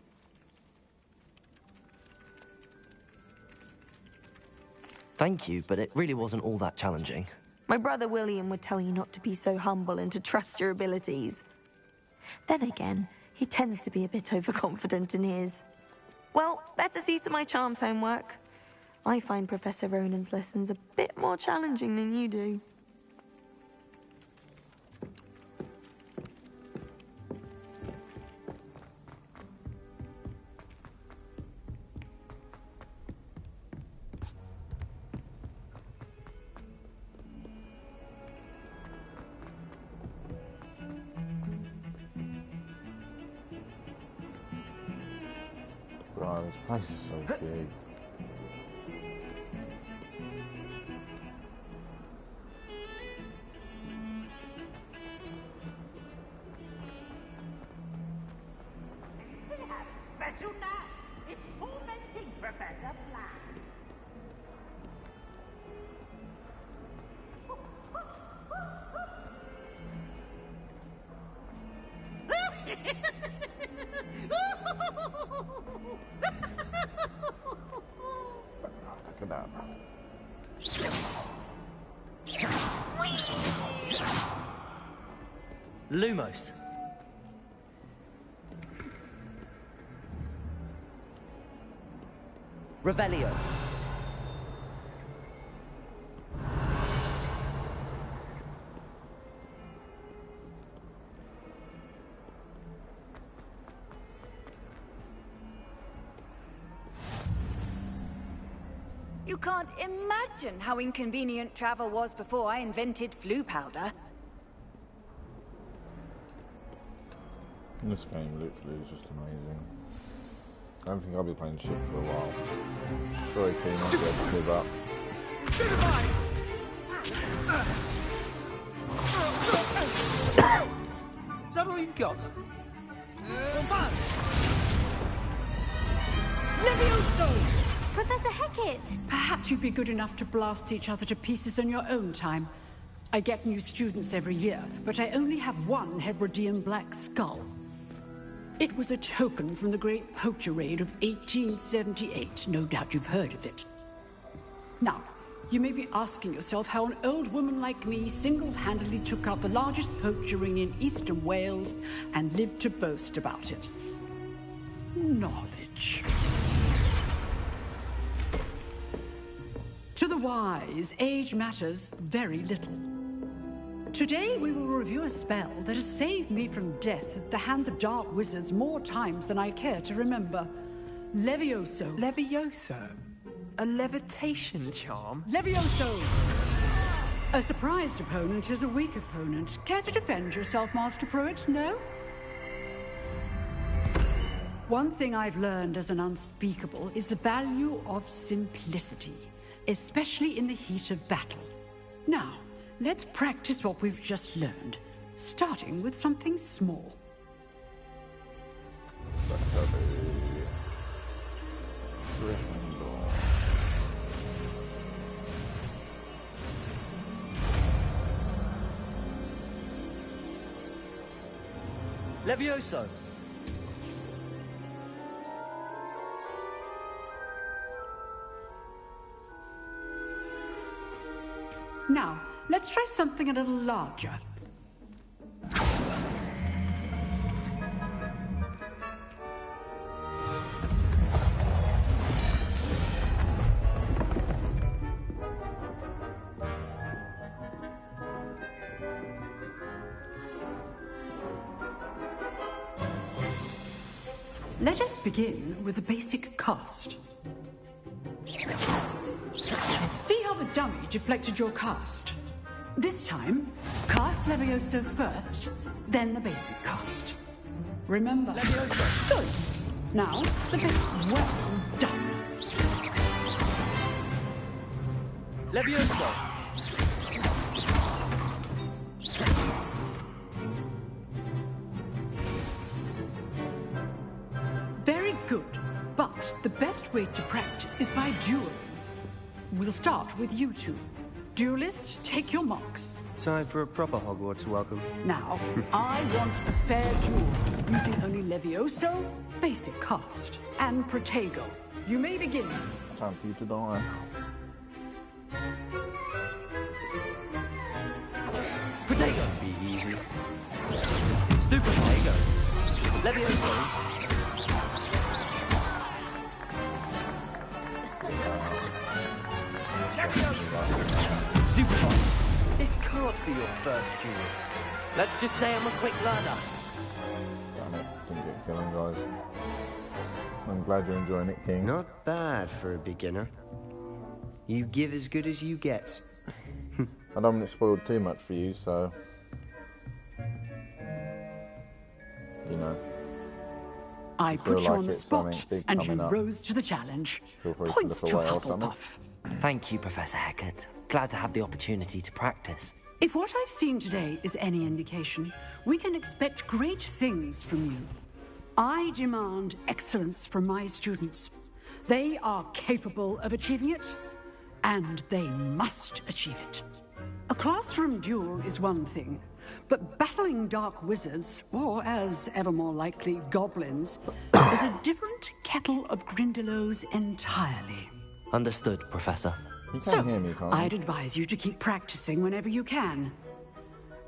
Thank you, but it really wasn't all that challenging. My brother William would tell you not to be so humble and to trust your abilities. Then again, he tends to be a bit overconfident in his. Well, better see to my charms homework. I find Professor Ronan's lessons a bit more challenging than you do. Oh, this place is so big. Special now. It's tormenting Professor Black. Look at that. Lumos. Revelio. You can't imagine how inconvenient travel was before I invented flu powder. This game literally is just amazing. I don't think I'll be playing shit for a while. Very keen on being able to give up. Is that all you've got? Levioso! Professor Hecat! Perhaps you'd be good enough to blast each other to pieces in your own time. I get new students every year, but I only have one Hebridean black skull. It was a token from the Great Poacher Raid of 1878. No doubt you've heard of it. Now, you may be asking yourself how an old woman like me single-handedly took out the largest poacher ring in eastern Wales and lived to boast about it. Knowledge. To the wise, age matters very little. Today we will review a spell that has saved me from death at the hands of dark wizards more times than I care to remember. Levioso. Levioso? A levitation charm? Levioso! A surprised opponent is a weak opponent. Care to defend yourself, Master Pruitt? No? One thing I've learned as an unspeakable is the value of simplicity, especially in the heat of battle. Now, let's practice what we've just learned, starting with something small. Levioso. Now, let's try something a little larger. Let us begin with the basic cast. See how the dummy deflected your cast? This time, cast Levioso first, then the basic cast. Remember, Levioso. Good. Now, the basic. Well done. Levioso. Very good. But the best way to practice is by dueling. We'll start with you two. Duelists, take your marks. Time for a proper Hogwarts welcome. Now, I want a fair duel, using only Levioso, basic cast, and Protego. You may begin. Time for you to die. Protego. Be easy. Stu Protego. Levioso. Stupid. This can't be your first duel. Let's just say I'm a quick learner. Damn it, didn't get killing, guys. I'm glad you're enjoying it, King. Not bad for a beginner. You give as good as you get. I don't want it spoiled too much for you, so... You know. I feel put you like on the it's spot, something big and you coming up, rose to the challenge. feel free to Points look to away or something. Hufflepuff. Thank you, Professor Hecat. Glad to have the opportunity to practice. If what I've seen today is any indication, we can expect great things from you. I demand excellence from my students. They are capable of achieving it, and they must achieve it. A classroom duel is one thing, but battling dark wizards, or as ever more likely, goblins, is a different kettle of Grindylows entirely. Understood, Professor. You So, can't hear me, can't you? I'd advise you to keep practicing whenever you can.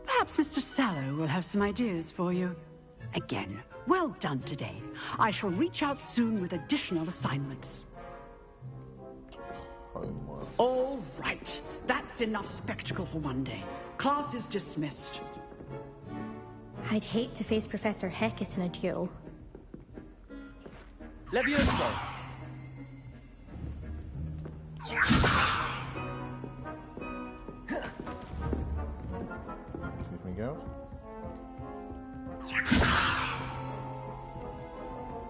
Perhaps Mr. Sallow will have some ideas for you. Again, well done today. I shall reach out soon with additional assignments. Homework. All right. That's enough spectacle for one day. Class is dismissed. I'd hate to face Professor Hecat in a duel. Levioso! Excuse me, girls.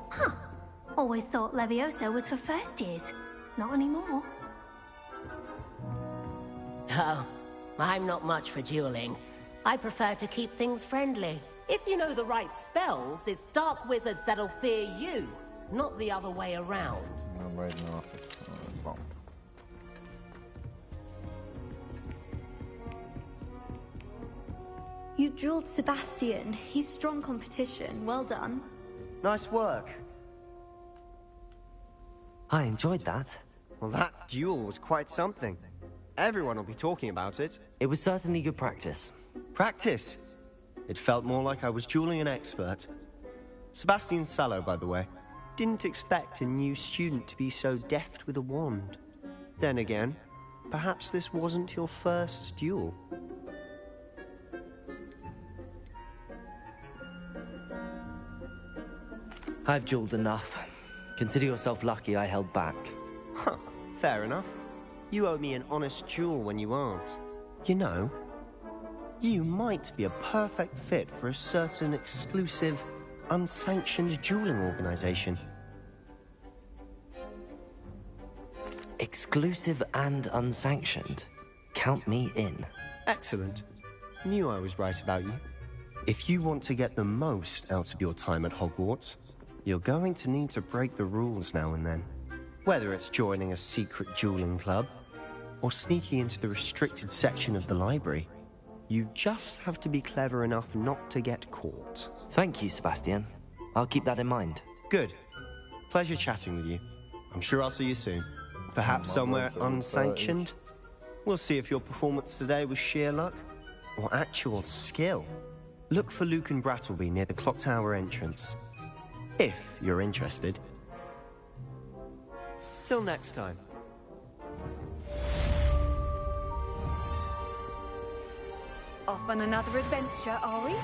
Huh. Always thought Levioso was for first years. Not anymore. Oh, I'm not much for dueling. I prefer to keep things friendly. If you know the right spells, it's dark wizards that'll fear you, not the other way around. I'm raiding the office. Oh, it's locked. You drilled Sebastian. He's strong competition. Well done. Nice work. I enjoyed that. Well, that duel was quite something. Everyone will be talking about it. It was certainly good practice. Practice? It felt more like I was dueling an expert. Sebastian Sallow, by the way. Didn't expect a new student to be so deft with a wand. Then again, perhaps this wasn't your first duel. I've dueled enough. Consider yourself lucky I held back. Huh, fair enough. You owe me an honest duel when you aren't. You know, you might be a perfect fit for a certain exclusive, unsanctioned dueling organization. Exclusive and unsanctioned. Count me in. Excellent. Knew I was right about you. If you want to get the most out of your time at Hogwarts, you're going to need to break the rules now and then. Whether it's joining a secret dueling club, or sneaking into the restricted section of the library, you just have to be clever enough not to get caught. Thank you, Sebastian. I'll keep that in mind. Good. Pleasure chatting with you. I'm sure I'll see you soon. Perhaps somewhere unsanctioned? We'll see if your performance today was sheer luck, or actual skill. Look for Luke and Brattleby near the clock tower entrance. If you're interested. Till next time. Off on another adventure, are we?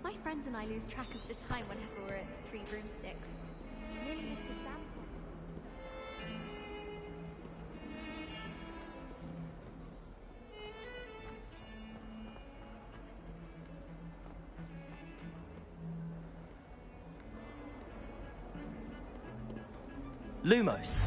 My friends and I lose track of the time whenever we're at Three Broomsticks. Nearly missed the damn Lumos.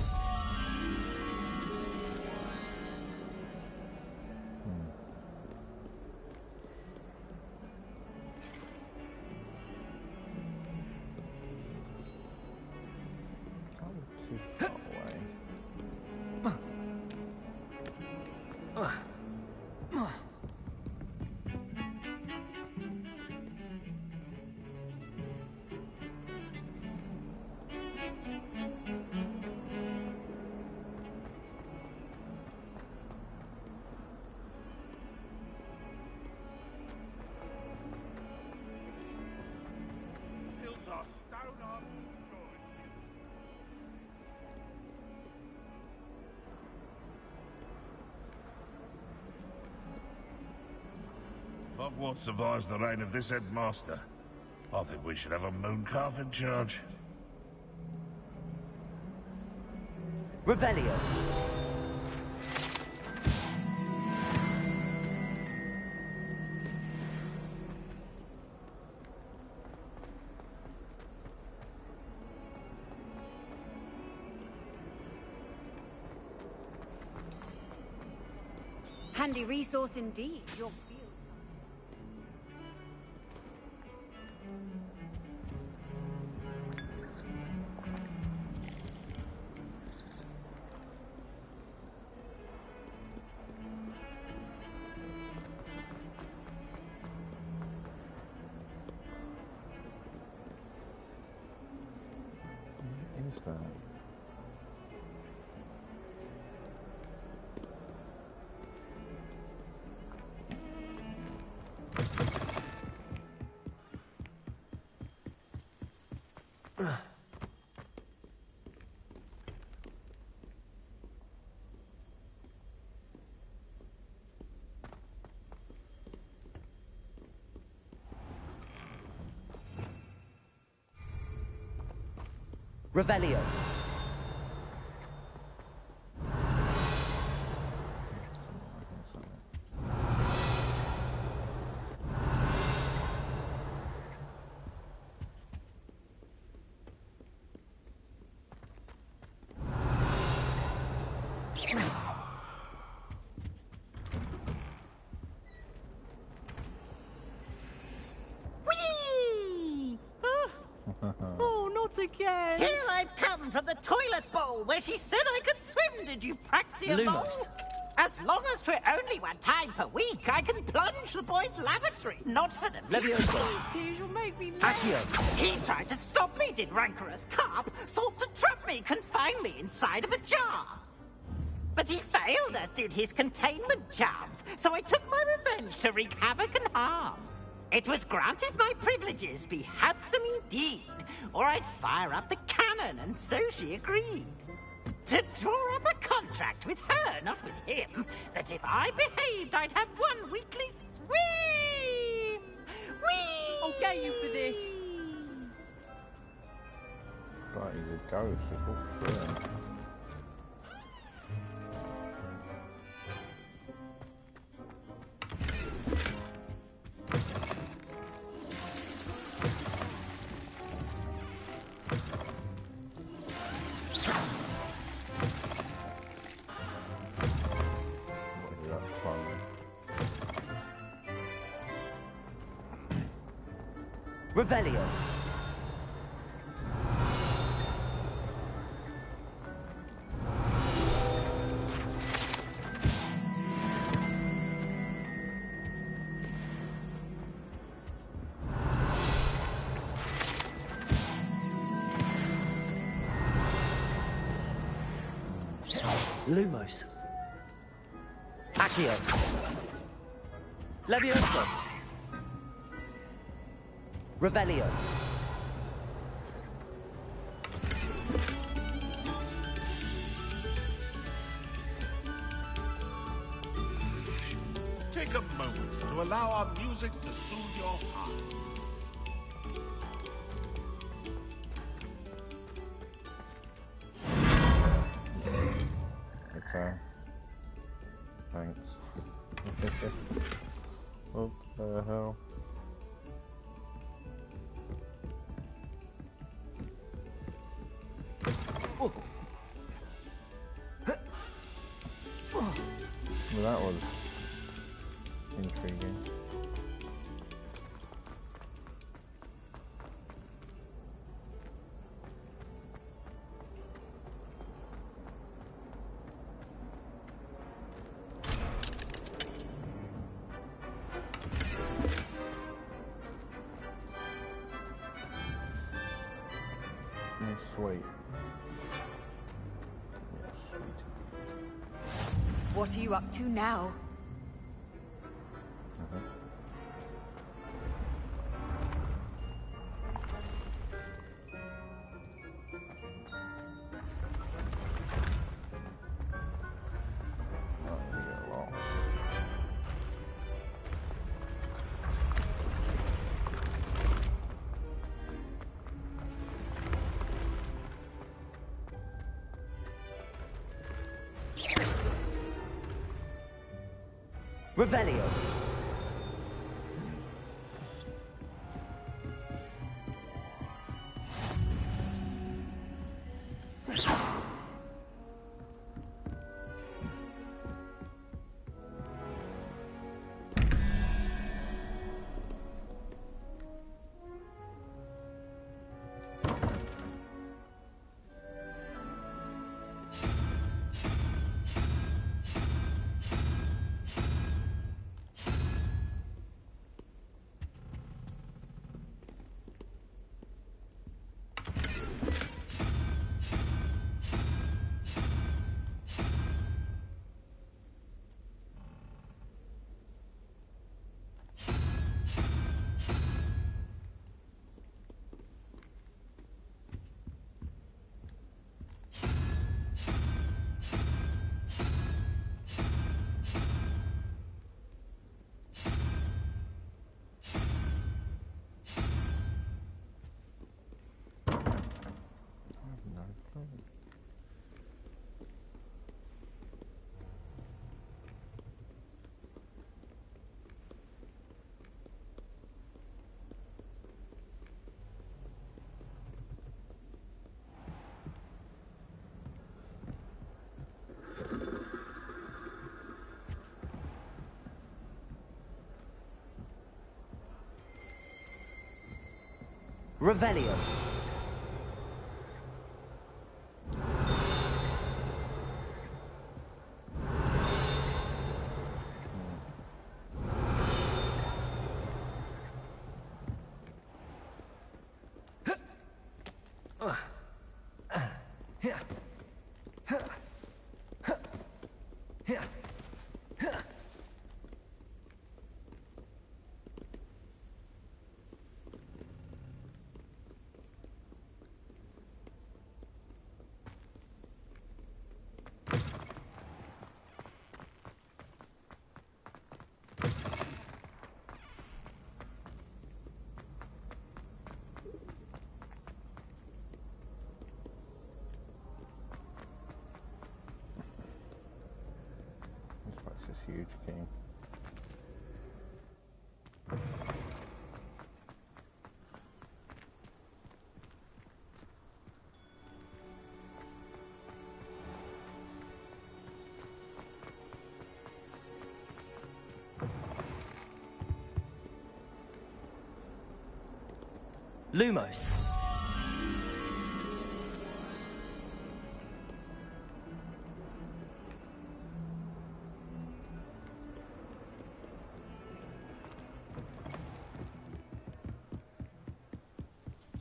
Hogwarts survives the reign of this headmaster. I think we should have a mooncalf in charge. Revelio. Handy resource indeed. Your What is that? Revelio. Whee! Oh, not again! Here I've come from the toilet bowl where she said I could swim, did you praxia bowl? Lumos. As long as 'twere only one time per week, I can plunge the boys' lavatory. Not for them. Leviosa. Please, you'll make me Accio. He tried to stop me, did rancorous carp. Sought to trap me, confine me inside of a jar. But he failed, as did his containment charms. So I took my revenge to wreak havoc and harm. It was granted my privileges be handsome indeed, or I'd fire up the cannon, and so she agreed. To draw up a contract with her, not with him, that if I behaved, I'd have one weekly swim! Whee! I'll get you for this! Right, he's a ghost. Just walk through him. Revelio. Lumos. Accio. Leviosa. Revelio. Take a moment to allow our music to soothe your heart. Okay. Thanks. What the hell? Well, that was intriguing. Sweet. Yeah, sweet. What are you up to now? Revelio. Revelio. This huge king. Lumos.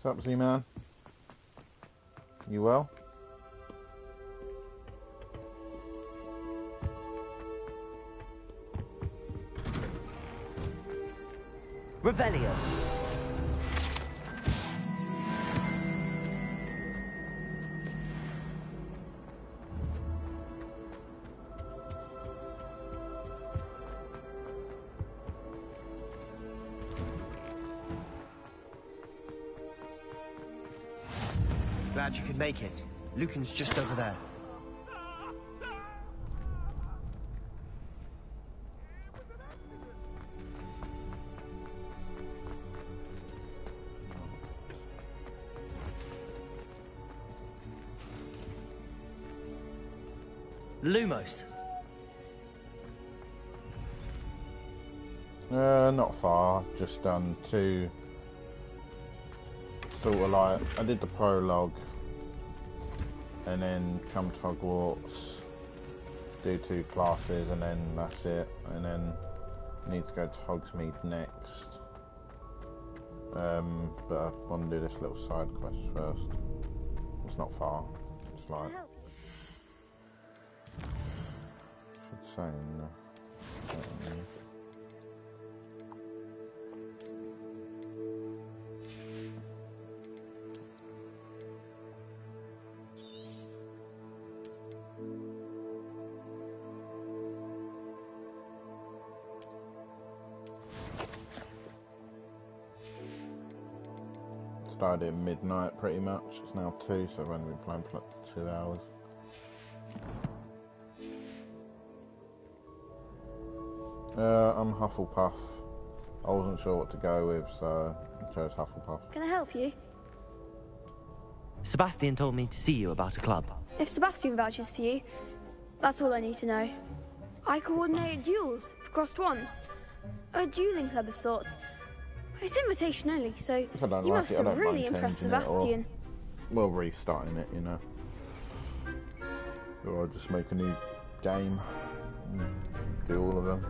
What's up, Z-Man? You well? Revelio. Glad you could make it. Lucan's just over there. Lumos. Not far. Just done two. Sort of like, I did the prologue and then come to Hogwarts, do 2 classes and then that's it, and then need to go to Hogsmeade next. But I want to do this little side quest first. It's not far, it's like, should say no. Started at midnight pretty much. It's now 2, so I've only been playing for like 2 hours. I'm Hufflepuff. I wasn't sure what to go with, so I chose Hufflepuff. Can I help you? Sebastian told me to see you about a club. If Sebastian vouches for you, that's all I need to know. I coordinate duels for crossed wands. A dueling club of sorts. It's invitation only, so you must have really impressed Sebastian. Well, restarting it, you know. Or I'll just make a new game and do all of them.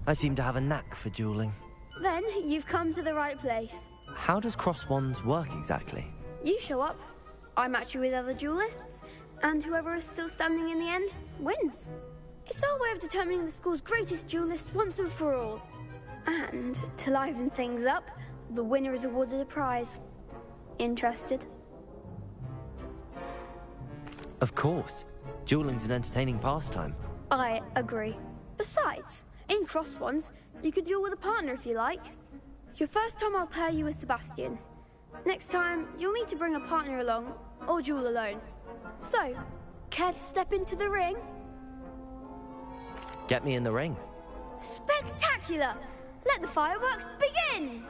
I seem to have a knack for dueling. Then you've come to the right place. How does cross wands work exactly? You show up, I match you with other duelists, and whoever is still standing in the end wins. It's our way of determining the school's greatest duelist once and for all. And to liven things up, the winner is awarded a prize. Interested? Of course. Dueling's an entertaining pastime. I agree. Besides, in cross wands, you could duel with a partner if you like. Your first time I'll pair you with Sebastian. Next time, you'll need to bring a partner along, or duel alone. So, care to step into the ring? Get me in the ring. Spectacular! Let the fireworks begin!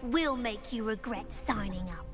We'll make you regret signing up.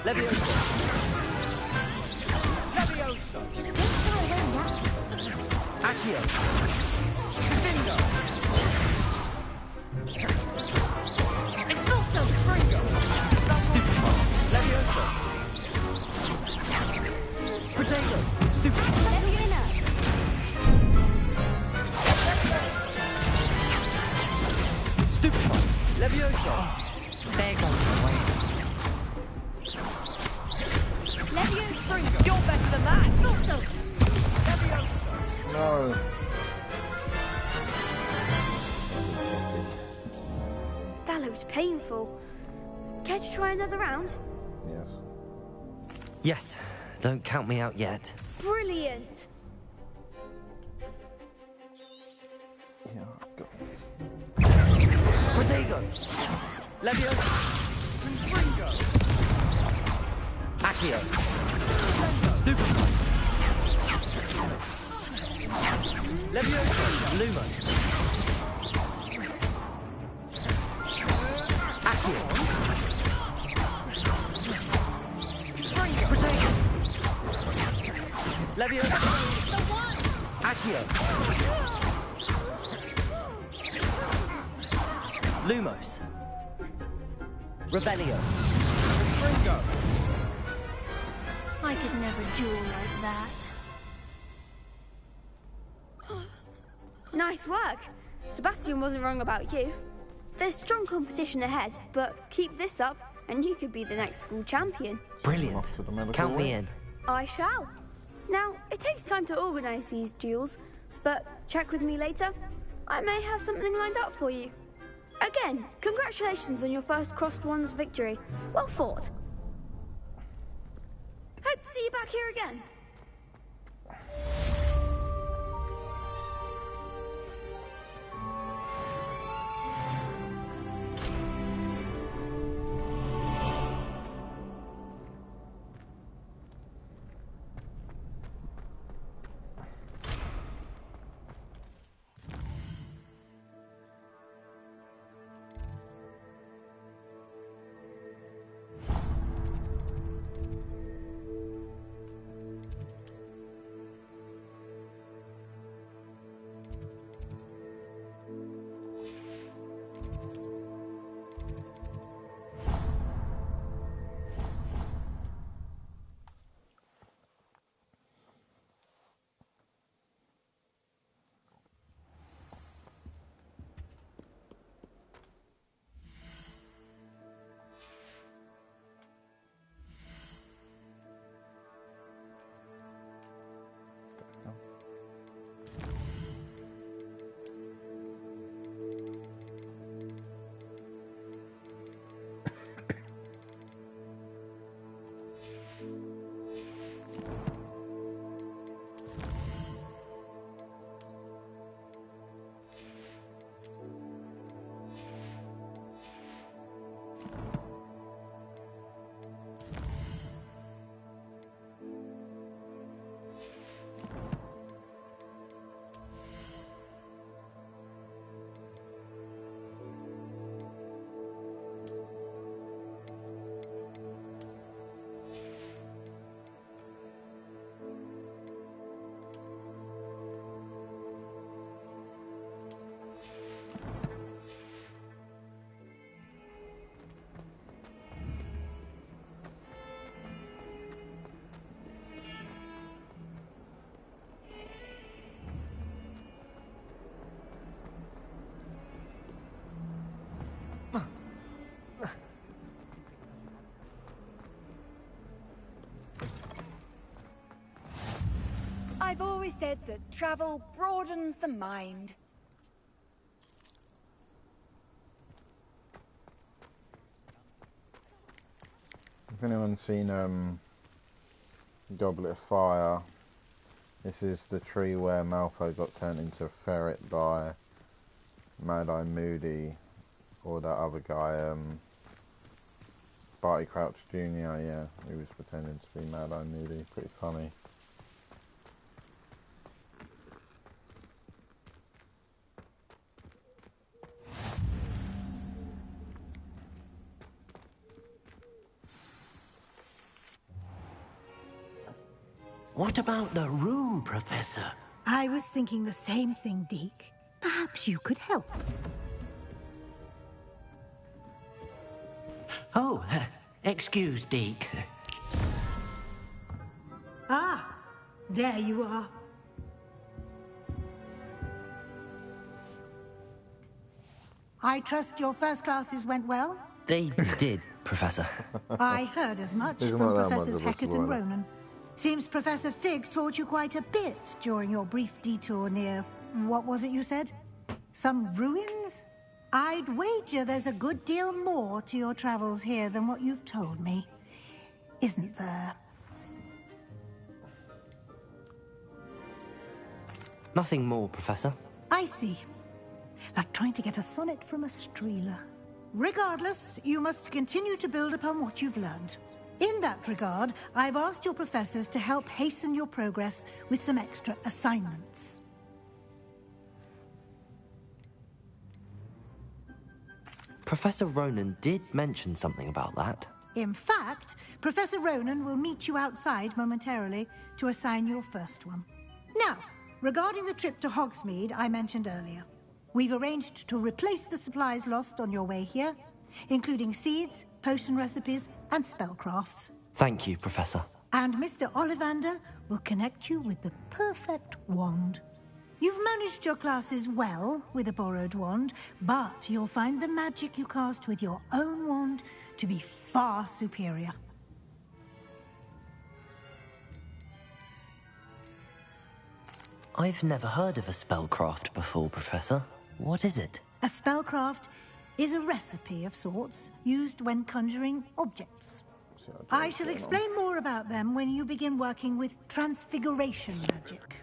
Levioso! Accio! Defendo! Expulso! Springo! Stupefy! Levioso! Potato! Stupefy! Leviona! Stupefy! Levioso! There goes the way. Levioso! Springo! You're better than that! Expulso! Levioso! No. That looked painful. Care to try another round? Yes. Yes. Don't count me out yet. Brilliant! Yeah, go. Protego! Levioso! Springo! Accio! Stupefy! Levioso! Lumo! Accio! Springo! Protego! Levioso! Accio! Lumos! Rebellio! Springo! I could never duel like that. Nice work. Sebastian wasn't wrong about you. There's strong competition ahead, but keep this up and you could be the next school champion. Brilliant. Count me in. I shall. Now, it takes time to organise these duels, but check with me later. I may have something lined up for you. Again, congratulations on your first Crossed Wands victory. Well fought. Hope to see you back here again. I've always said that travel broadens the mind. If anyone's seen Goblet of Fire, this is the tree where Malfoy got turned into a ferret by Mad-Eye Moody, or that other guy, Barty Crouch Jr., yeah, he was pretending to be Mad-Eye Moody, pretty funny. What about the room, Professor? I was thinking the same thing, Deke. Perhaps you could help. Oh, excuse, Deke. Ah, there you are. I trust your first classes went well? They did, Professor. I heard as much Isn't from that much Professors of a Hackett and spoiler? Ronan. Seems Professor Fig taught you quite a bit during your brief detour near... what was it you said? Some ruins? I'd wager there's a good deal more to your travels here than what you've told me. Isn't there? Nothing more, Professor. I see. Like trying to get a sonnet from a streeler. Regardless, you must continue to build upon what you've learned. In that regard, I've asked your professors to help hasten your progress with some extra assignments. Professor Ronan did mention something about that. In fact, Professor Ronan will meet you outside momentarily to assign your first one. Now, regarding the trip to Hogsmeade I mentioned earlier, we've arranged to replace the supplies lost on your way here, including seeds, potion recipes, and spellcrafts. Thank you, Professor. And Mr. Ollivander will connect you with the perfect wand. You've managed your classes well with a borrowed wand, but you'll find the magic you cast with your own wand to be far superior. I've never heard of a spellcraft before, Professor. What is it? A spellcraft is a recipe of sorts used when conjuring objects. I shall explain more about them when you begin working with transfiguration magic.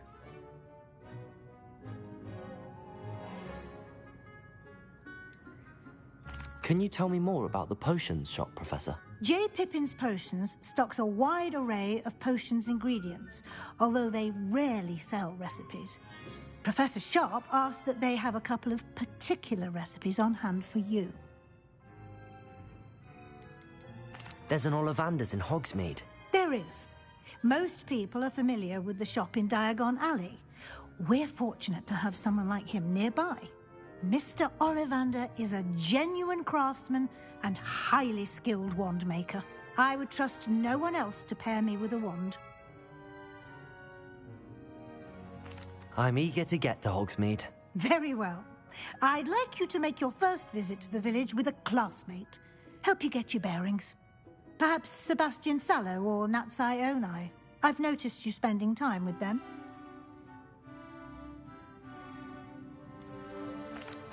Can you tell me more about the potions shop, Professor? J. Pippin's Potions stocks a wide array of potions ingredients, although they rarely sell recipes. Professor Sharp asks that they have a couple of particular recipes on hand for you. There's an Ollivander's in Hogsmeade. There is. Most people are familiar with the shop in Diagon Alley. We're fortunate to have someone like him nearby. Mr. Ollivander is a genuine craftsman and highly skilled wand maker. I would trust no one else to pair me with a wand. I'm eager to get to Hogsmeade. Very well. I'd like you to make your first visit to the village with a classmate. Help you get your bearings. Perhaps Sebastian Sallow or Natsai Onai. I've noticed you spending time with them.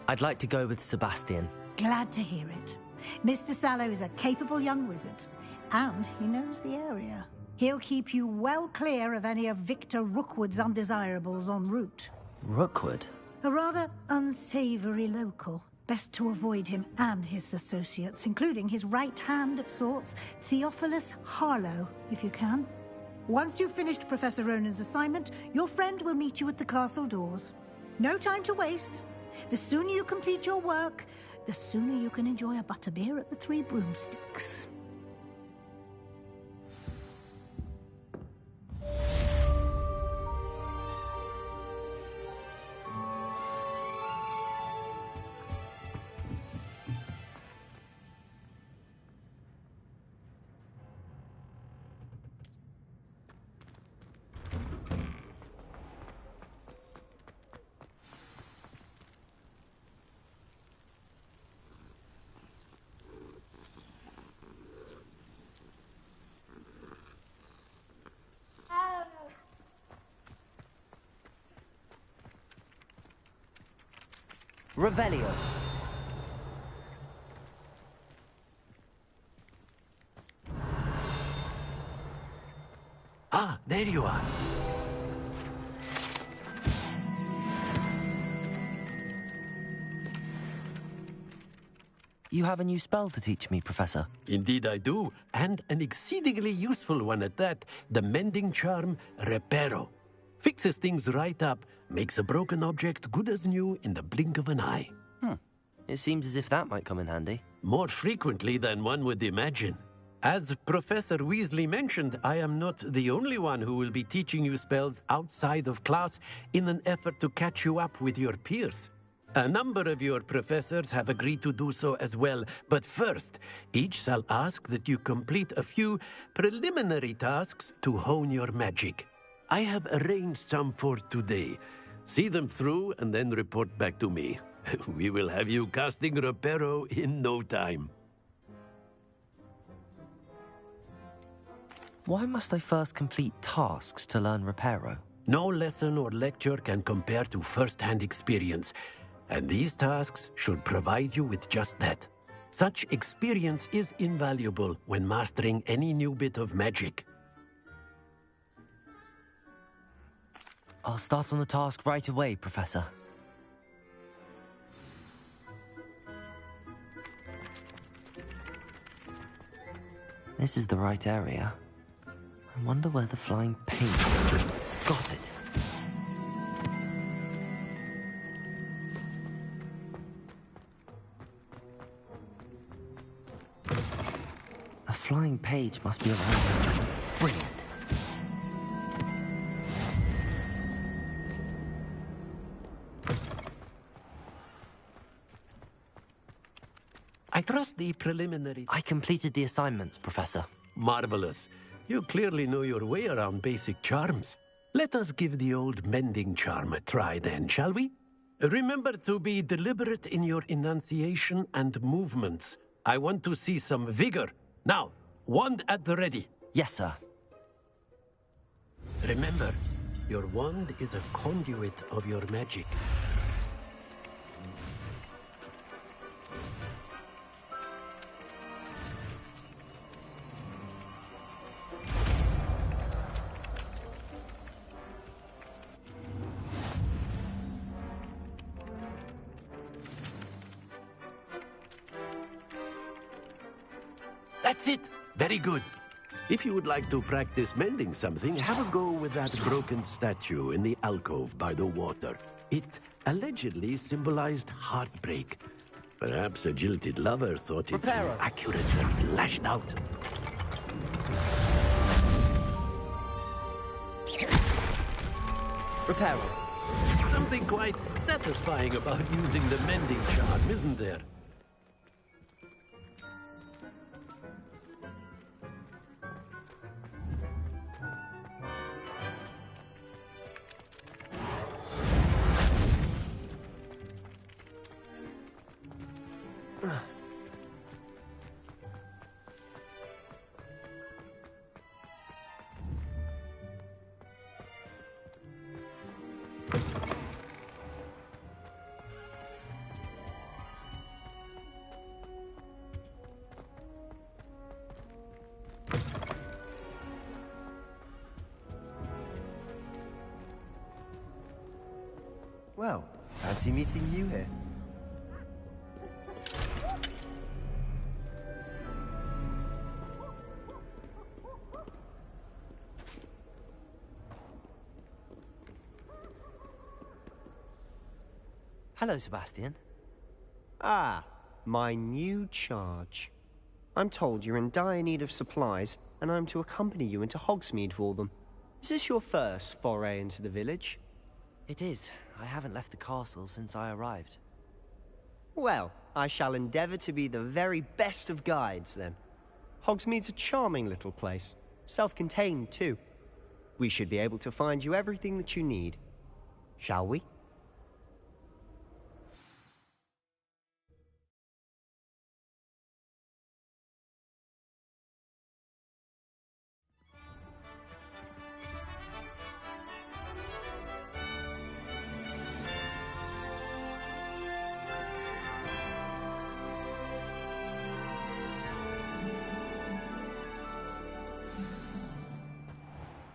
I'd like to go with Sebastian. Glad to hear it. Mr. Sallow is a capable young wizard, and he knows the area. He'll keep you well clear of any of Victor Rookwood's undesirables en route. Rookwood? A rather unsavory local. Best to avoid him and his associates, including his right hand of sorts, Theophilus Harlow, if you can. Once you've finished Professor Ronan's assignment, your friend will meet you at the castle doors. No time to waste. The sooner you complete your work, the sooner you can enjoy a butterbeer at the Three Broomsticks. Revelio. Ah, there you are. You have a new spell to teach me, Professor. Indeed I do, and an exceedingly useful one at that. The mending charm, Reparo. Fixes things right up, makes a broken object good as new in the blink of an eye. It seems as if that might come in handy. More frequently than one would imagine. As Professor Weasley mentioned, I am not the only one who will be teaching you spells outside of class in an effort to catch you up with your peers. A number of your professors have agreed to do so as well, but first, each shall ask that you complete a few preliminary tasks to hone your magic. I have arranged some for today. See them through and then report back to me. We will have you casting Reparo in no time. Why must I first complete tasks to learn Reparo? No lesson or lecture can compare to first-hand experience, and these tasks should provide you with just that. Such experience is invaluable when mastering any new bit of magic. I'll start on the task right away, Professor. This is the right area. I wonder where the flying paint is. Got it. A flying page must be around this. Brilliant. I trust the preliminary... I completed the assignments, Professor. Marvelous. You clearly know your way around basic charms. Let us give the old mending charm a try then, shall we? Remember to be deliberate in your enunciation and movements. I want to see some vigor. Now, wand at the ready. Yes, sir. Remember, your wand is a conduit of your magic. That's it. Very good. If you would like to practice mending something, have a go with that broken statue in the alcove by the water. It allegedly symbolized heartbreak. Perhaps a jilted lover thought it too accurate and lashed out. Reparo. Something quite satisfying about using the mending charm, isn't there? Well, fancy meeting you here. Hello, Sebastian. Ah, my new charge. I'm told you're in dire need of supplies, and I'm to accompany you into Hogsmeade for them. Is this your first foray into the village? It is. I haven't left the castle since I arrived. Well, I shall endeavour to be the very best of guides, then. Hogsmeade's a charming little place. Self-contained, too. We should be able to find you everything that you need. Shall we?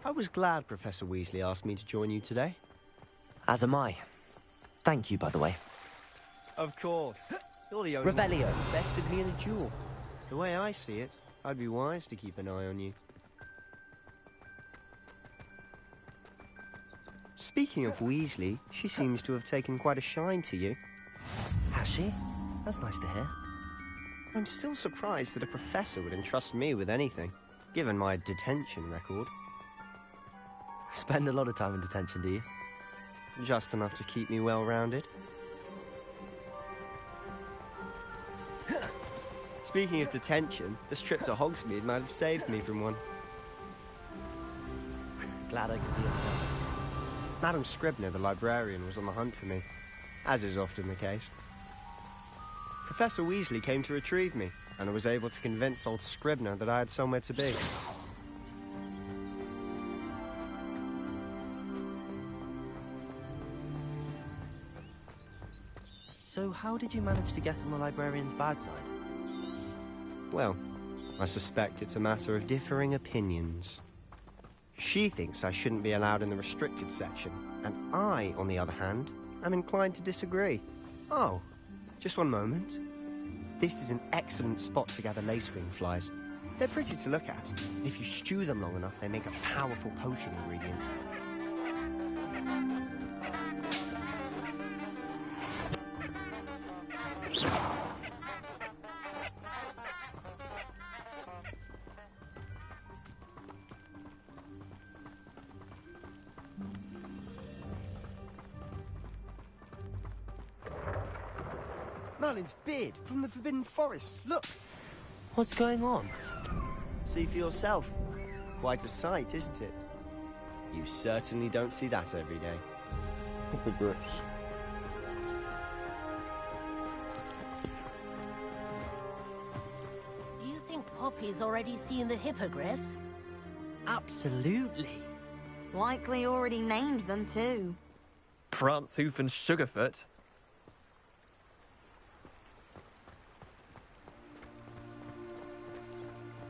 I was glad Professor Weasley asked me to join you today. As am I. Thank you, by the way. Of course. You're the only one who's bested me in a duel. The way I see it, I'd be wise to keep an eye on you. Speaking of Weasley, she seems to have taken quite a shine to you. Has she? That's nice to hear. I'm still surprised that a professor would entrust me with anything, given my detention record. Spend a lot of time in detention, do you? Just enough to keep me well-rounded. Speaking of detention, this trip to Hogsmeade might have saved me from one. Glad I could be of service. Madam Scribner, the librarian, was on the hunt for me, as is often the case. Professor Weasley came to retrieve me, and I was able to convince old Scribner that I had somewhere to be. So how did you manage to get on the librarian's bad side? Well, I suspect it's a matter of differing opinions. She thinks I shouldn't be allowed in the restricted section, and I, on the other hand, am inclined to disagree. Oh, just one moment. This is an excellent spot to gather lacewing flies. They're pretty to look at. If you stew them long enough, they make a powerful potion ingredient. Merlin's beard from the Forbidden Forest. Look! What's going on? See for yourself. Quite a sight, isn't it? You certainly don't see that every day. Hippogriffs. Do you think Poppy's already seen the hippogriffs? Absolutely. Likely already named them too. Prance, Hoof, and Sugarfoot.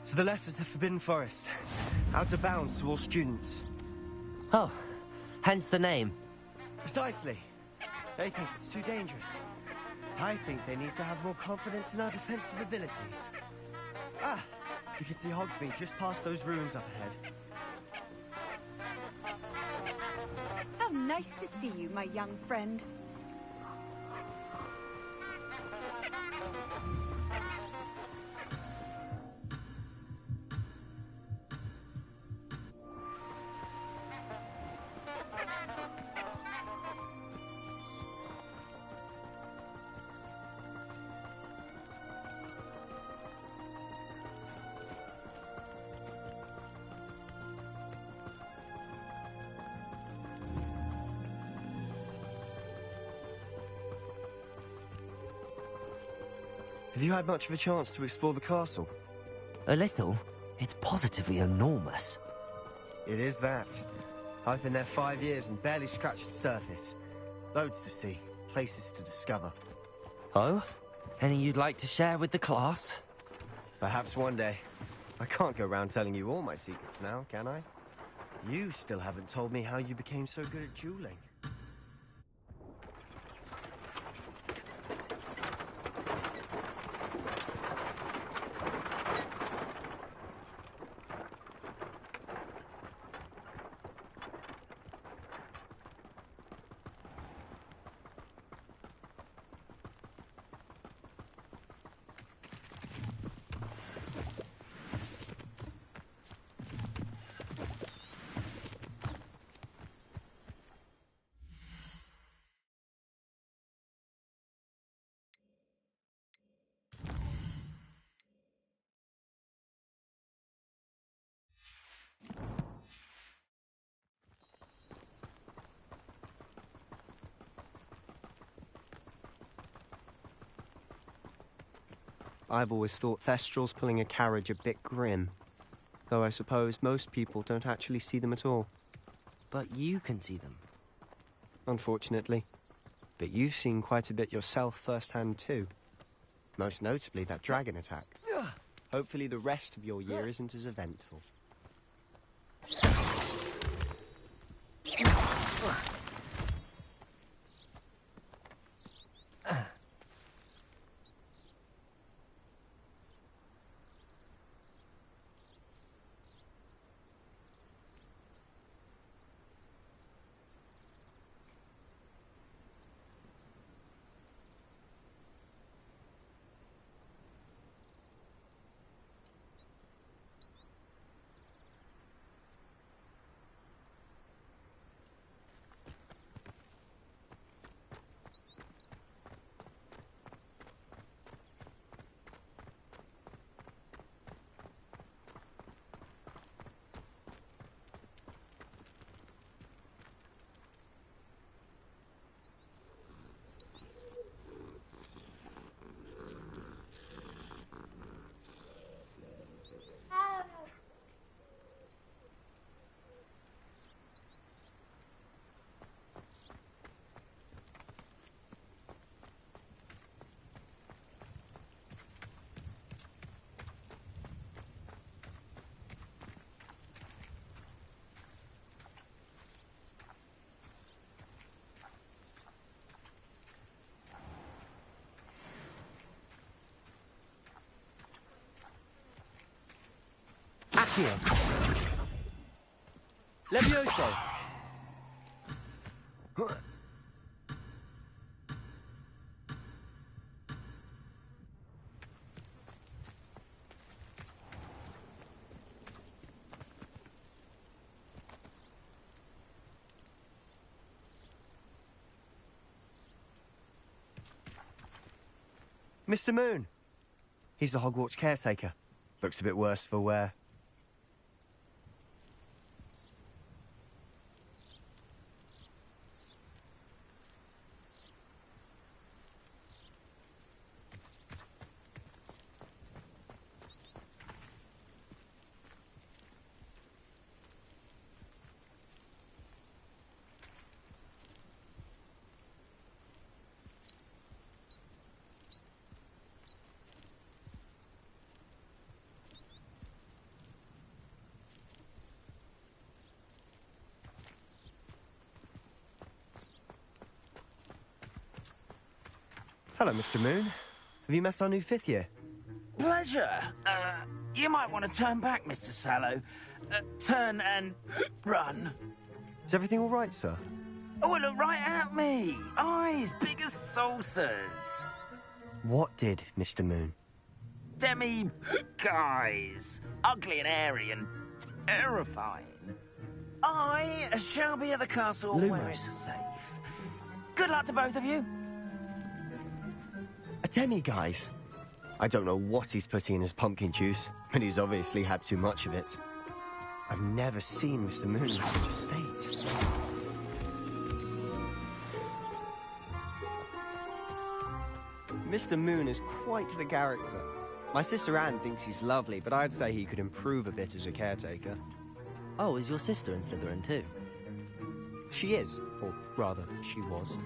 To the left is the Forbidden Forest. Out of bounds to all students. Oh, hence the name. Precisely. They think it's too dangerous. I think they need to have more confidence in our defensive abilities. Ah, You can see Hogsmeade just past those ruins up ahead. How nice to see you, my young friend. Have you had much of a chance to explore the castle? A little. It's positively enormous. It is that. I've been there 5 years and barely scratched the surface. Loads to see, places to discover. Oh? Any you'd like to share with the class? Perhaps one day. I can't go around telling you all my secrets now, can I? You still haven't told me how you became so good at dueling. I've always thought Thestrals pulling a carriage a bit grim. Though I suppose most people don't actually see them at all. But you can see them. Unfortunately. But you've seen quite a bit yourself firsthand too. Most notably that dragon attack. Hopefully the rest of your year isn't as eventful. Accio. Levioso. Mr. Moon. He's the Hogwarts caretaker. Looks a bit worse for wear. Hello, Mr. Moon. Have you met our new 5th year? Pleasure. You might want to turn back, Mr. Sallow. Turn and run. Is everything all right, sir? Oh, look right at me. Eyes big as saucers. What did, Mr. Moon? Demi guys. Ugly and hairy and terrifying. I shall be at the castle where Lumos. it's safe. Good luck to both of you. A demi-guise? I don't know what he's putting in his pumpkin juice, but he's obviously had too much of it. I've never seen Mr. Moon in such a state. Mr. Moon is quite the character. My sister Anne thinks he's lovely, but I'd say he could improve a bit as a caretaker. Oh, is your sister in Slytherin too? She is, or rather, she was.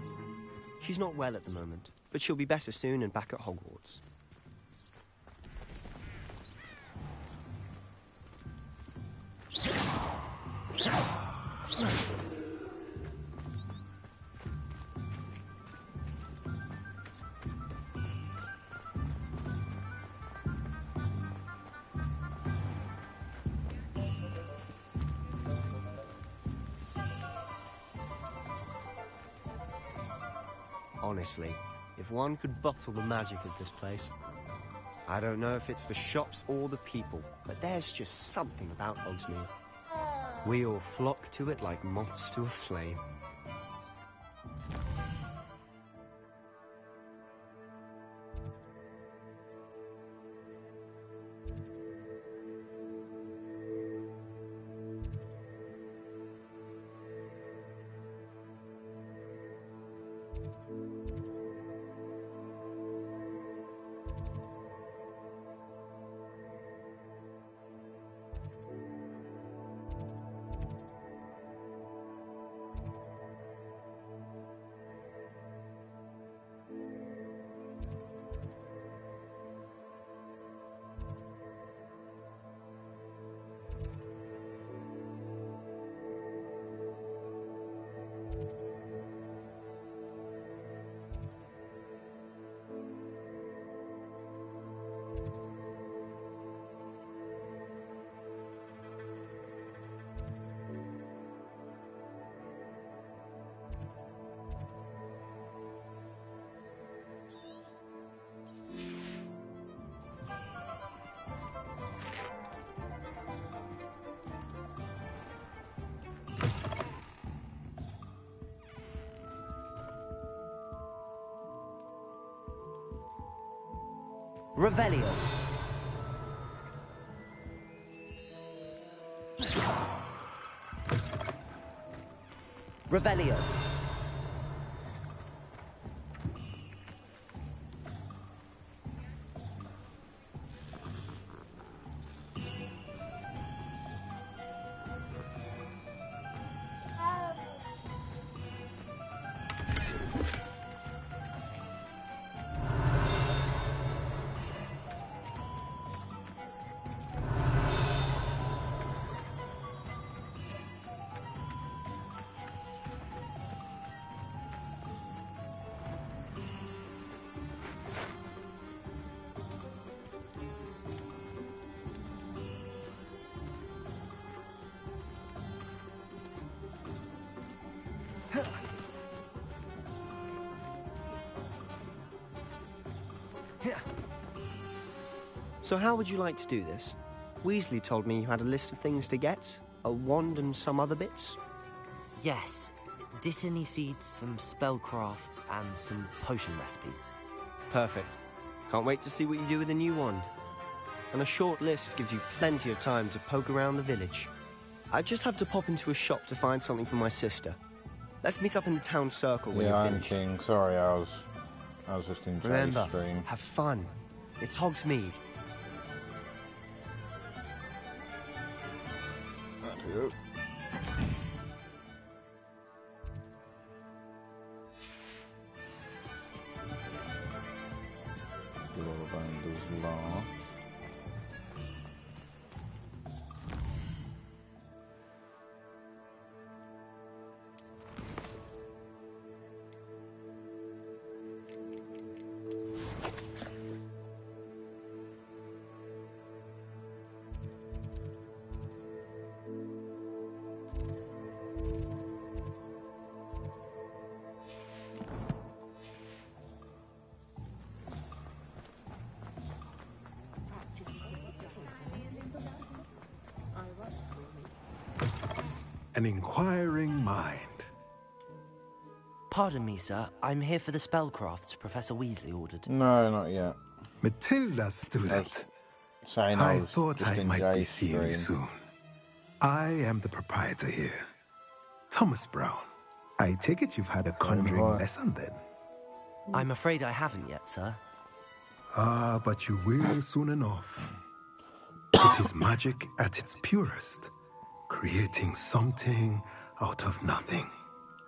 She's not well at the moment, but she'll be better soon and back at Hogwarts. Honestly, if one could bottle the magic of this place. I don't know if it's the shops or the people, but there's just something about Hogsmeade. We all flock to it like moths to a flame. Revelio. Revelio. So how would you like to do this? Weasley told me you had a list of things to get, a wand and some other bits. Yes. Dittany seeds, some spellcrafts, and some potion recipes. Perfect. Can't wait to see what you do with the new wand. And a short list gives you plenty of time to poke around the village. I just have to pop into a shop to find something for my sister. Let's meet up in the town circle when you're I'm finished. King. Sorry, I was just in Remember, stream. have fun. It's Hogsmeade. That's it. Good old Bander's Law. an inquiring mind. Pardon me, sir. I'm here for the spellcrafts Professor Weasley ordered. No, not yet. Matilda's student. I thought I might be seeing you soon. I am the proprietor here, Thomas Brown. I take it you've had a conjuring lesson then? I'm afraid I haven't yet, sir. Ah, but you will soon enough. It is magic at its purest, creating something out of nothing.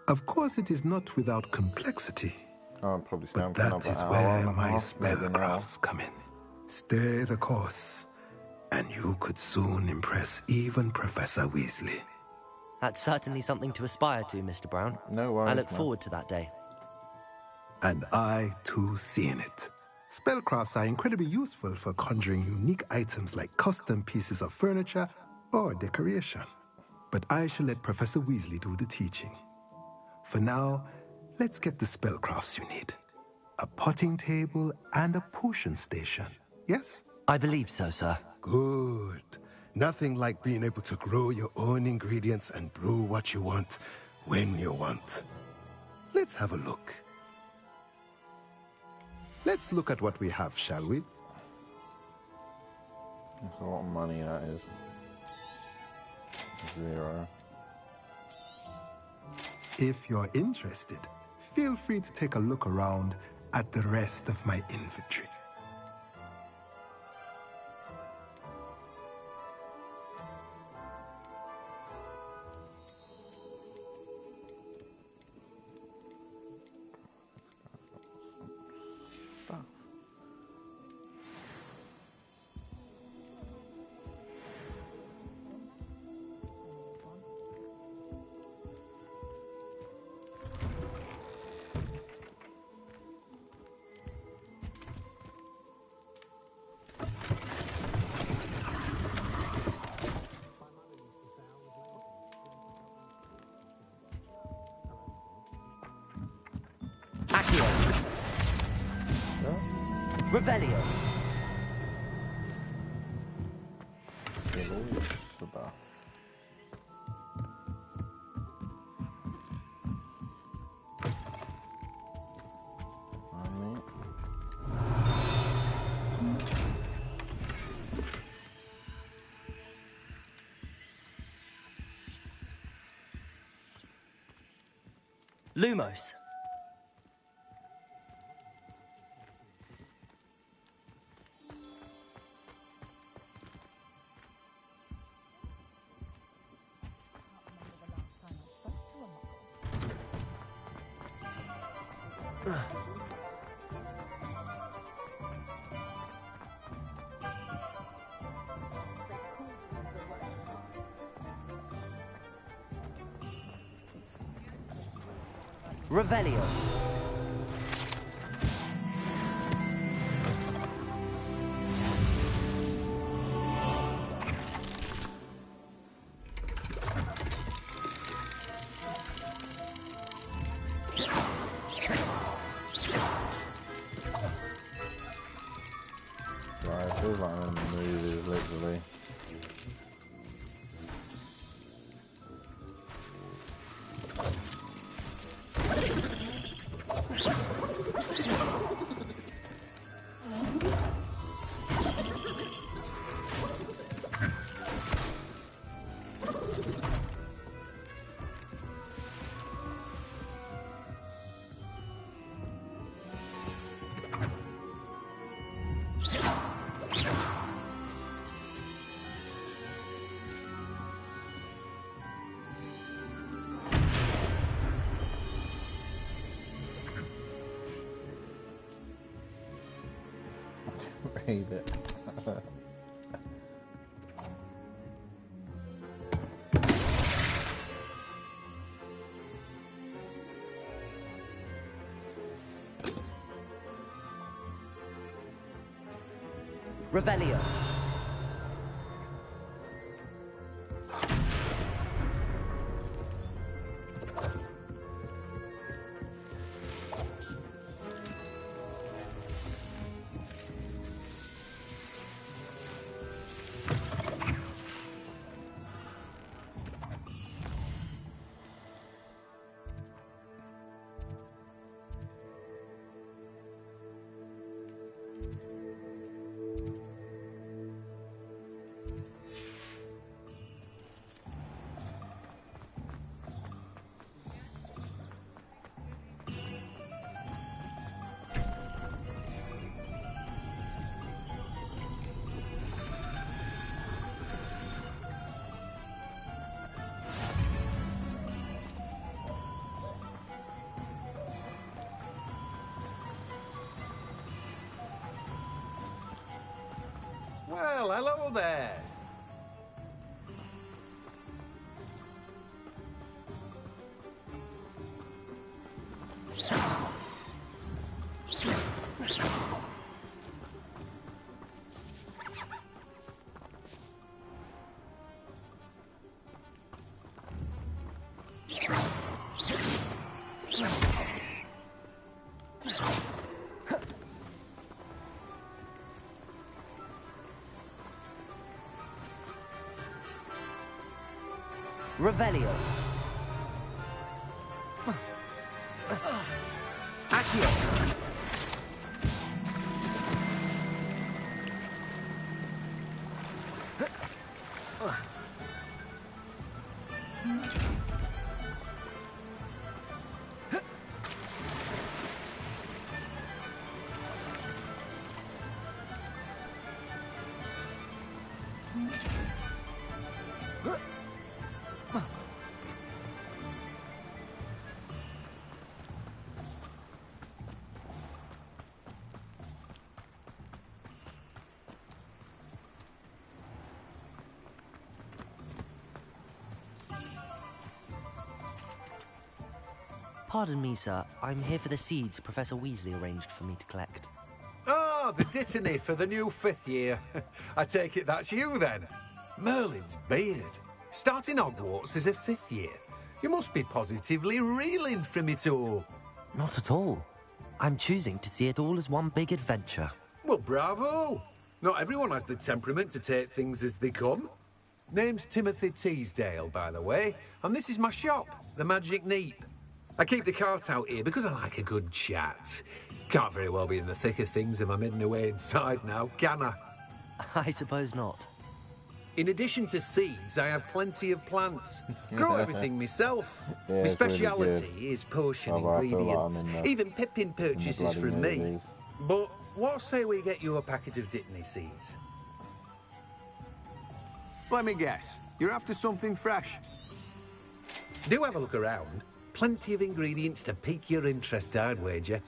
Of course, it is not without complexity. But that is where my spellcrafts come in. Stay the course, and you could soon impress even Professor Weasley. That's certainly something to aspire to, Mr. Brown. No worries, I look forward to that day. And I, too, see in it. Spellcrafts are incredibly useful for conjuring unique items like custom pieces of furniture or decoration. But I shall let Professor Weasley do the teaching. For now, let's get the spellcrafts you need. A potting table and a potion station, yes? I believe so, sir. Good. Nothing like being able to grow your own ingredients and brew what you want when you want. Let's have a look. Let's look at what we have, shall we? That's a lot of money, that is. 0. If you're interested, feel free to take a look around at the rest of my inventory. Revelio. Lumos. Revelio. Right, it feels like I'm in the movies, literally. Hate it. Revelio. hello there. Revelio. Accio. Pardon me, sir. I'm here for the seeds Professor Weasley arranged for me to collect. Oh, the dittany for the new 5th year. I take it that's you, then. Merlin's beard. Starting Hogwarts as a 5th year. You must be positively reeling from it all. Not at all. I'm choosing to see it all as one big adventure. Well, bravo. Not everyone has the temperament to take things as they come. Name's Timothy Teasdale, by the way, and this is my shop, the Magic Neep. I keep the cart out here because I like a good chat. Can't very well be in the thick of things if I'm hidden away inside now, can I? I suppose not. In addition to seeds, I have plenty of plants. Grow everything myself. Yeah, My it's really speciality good. is potion I feel like ingredients. I'm in the- Even Pippin purchases bloody from me. movies. But what say we get you a packet of Dittany seeds? Let me guess. You're after something fresh. Do have a look around. Plenty of ingredients to pique your interest, I'd wager.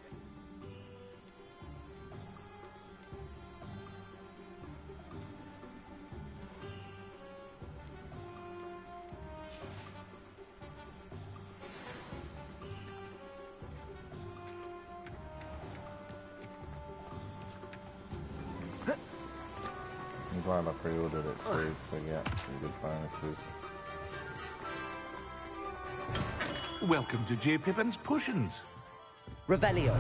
I'm glad I pre-ordered it too, so yeah, some good bonuses. Welcome to J. Pippin's Potions. Revelio.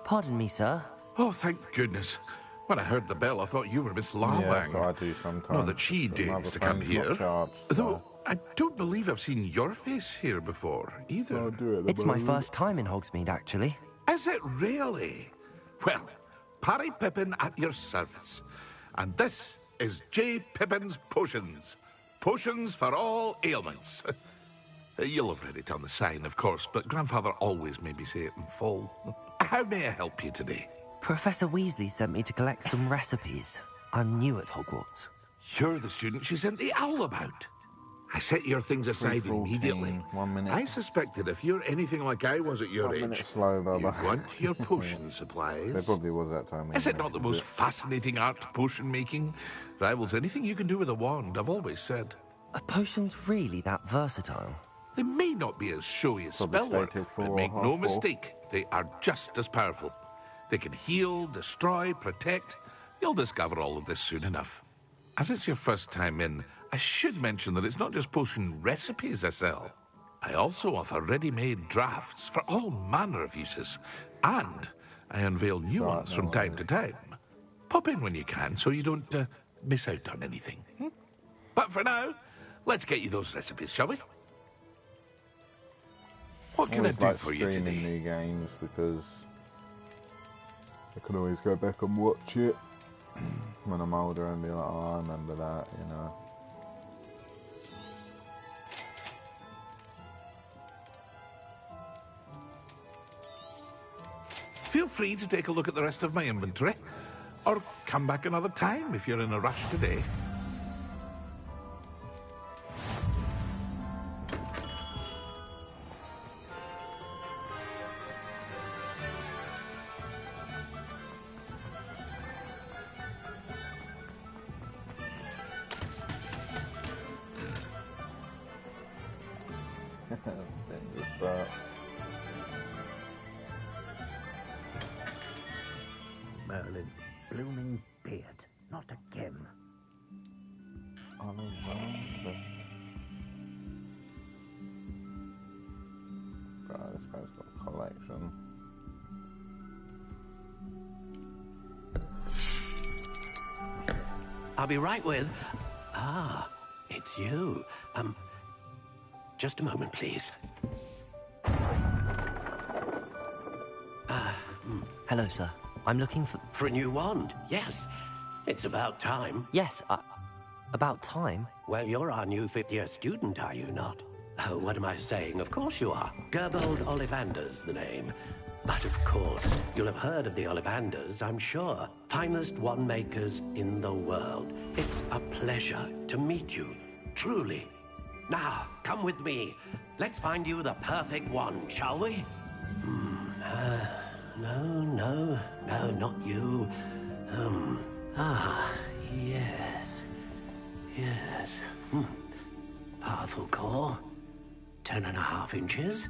Pardon me, sir. Oh, thank goodness. When I heard the bell, I thought you were Miss Lawang. Yeah, so I do sometimes. Not that she But dares to come phone's not here. charged, Though, I don't believe I've seen your face here before, either. It's my first time in Hogsmeade, actually. Is it really? Well, Parry Pippin at your service. And this is J. Pippin's Potions. Potions for all ailments. You'll have read it on the sign, of course, but Grandfather always made me say it in full. How may I help you today? Professor Weasley sent me to collect some recipes. I'm new at Hogwarts. You're the student she sent the owl about. I set your things aside 3:14, immediately. 1 minute. I suspected if you're anything like I was at your 1 age, minute slow, you'd Bubba. want your potion supplies. There probably was that time. Is it anyway, not the to most do it. fascinating art potion making? Rivals anything you can do with a wand, I've always said. Are potions really that versatile? They may not be as showy as Probably spell work, stated but for make half no full. mistake, they are just as powerful. They can heal, destroy, protect. You'll discover all of this soon enough. As it's your first time in, I should mention that it's not just potion recipes I sell. I also offer ready-made drafts for all manner of uses. And I unveil new ones from time to time. Pop in when you can so you don't miss out on anything. But for now, let's get you those recipes, shall we? What can I always do like for you streaming today? new games because I can always go back and watch it when I'm older and be like, oh, I remember that, you know. Feel free to take a look at the rest of my inventory. Or come back another time if you're in a rush today. Fingers crossed. Merlin's blooming beard. Not again. Ollivander. Right, this guy's got a collection. I'll be right with... Ah, it's you. Just a moment, please. Hello, sir. I'm looking for... For a new wand, yes. It's about time. Yes, about time? Well, you're our new fifth-year student, are you not? Oh, what am I saying? Of course you are. Gerbold Ollivander's the name. But of course, you'll have heard of the Ollivanders, I'm sure. Finest wand makers in the world. It's a pleasure to meet you, truly. Now, come with me. Let's find you the perfect wand, shall we? No, not you. Yes. Powerful core. 10.5 inches.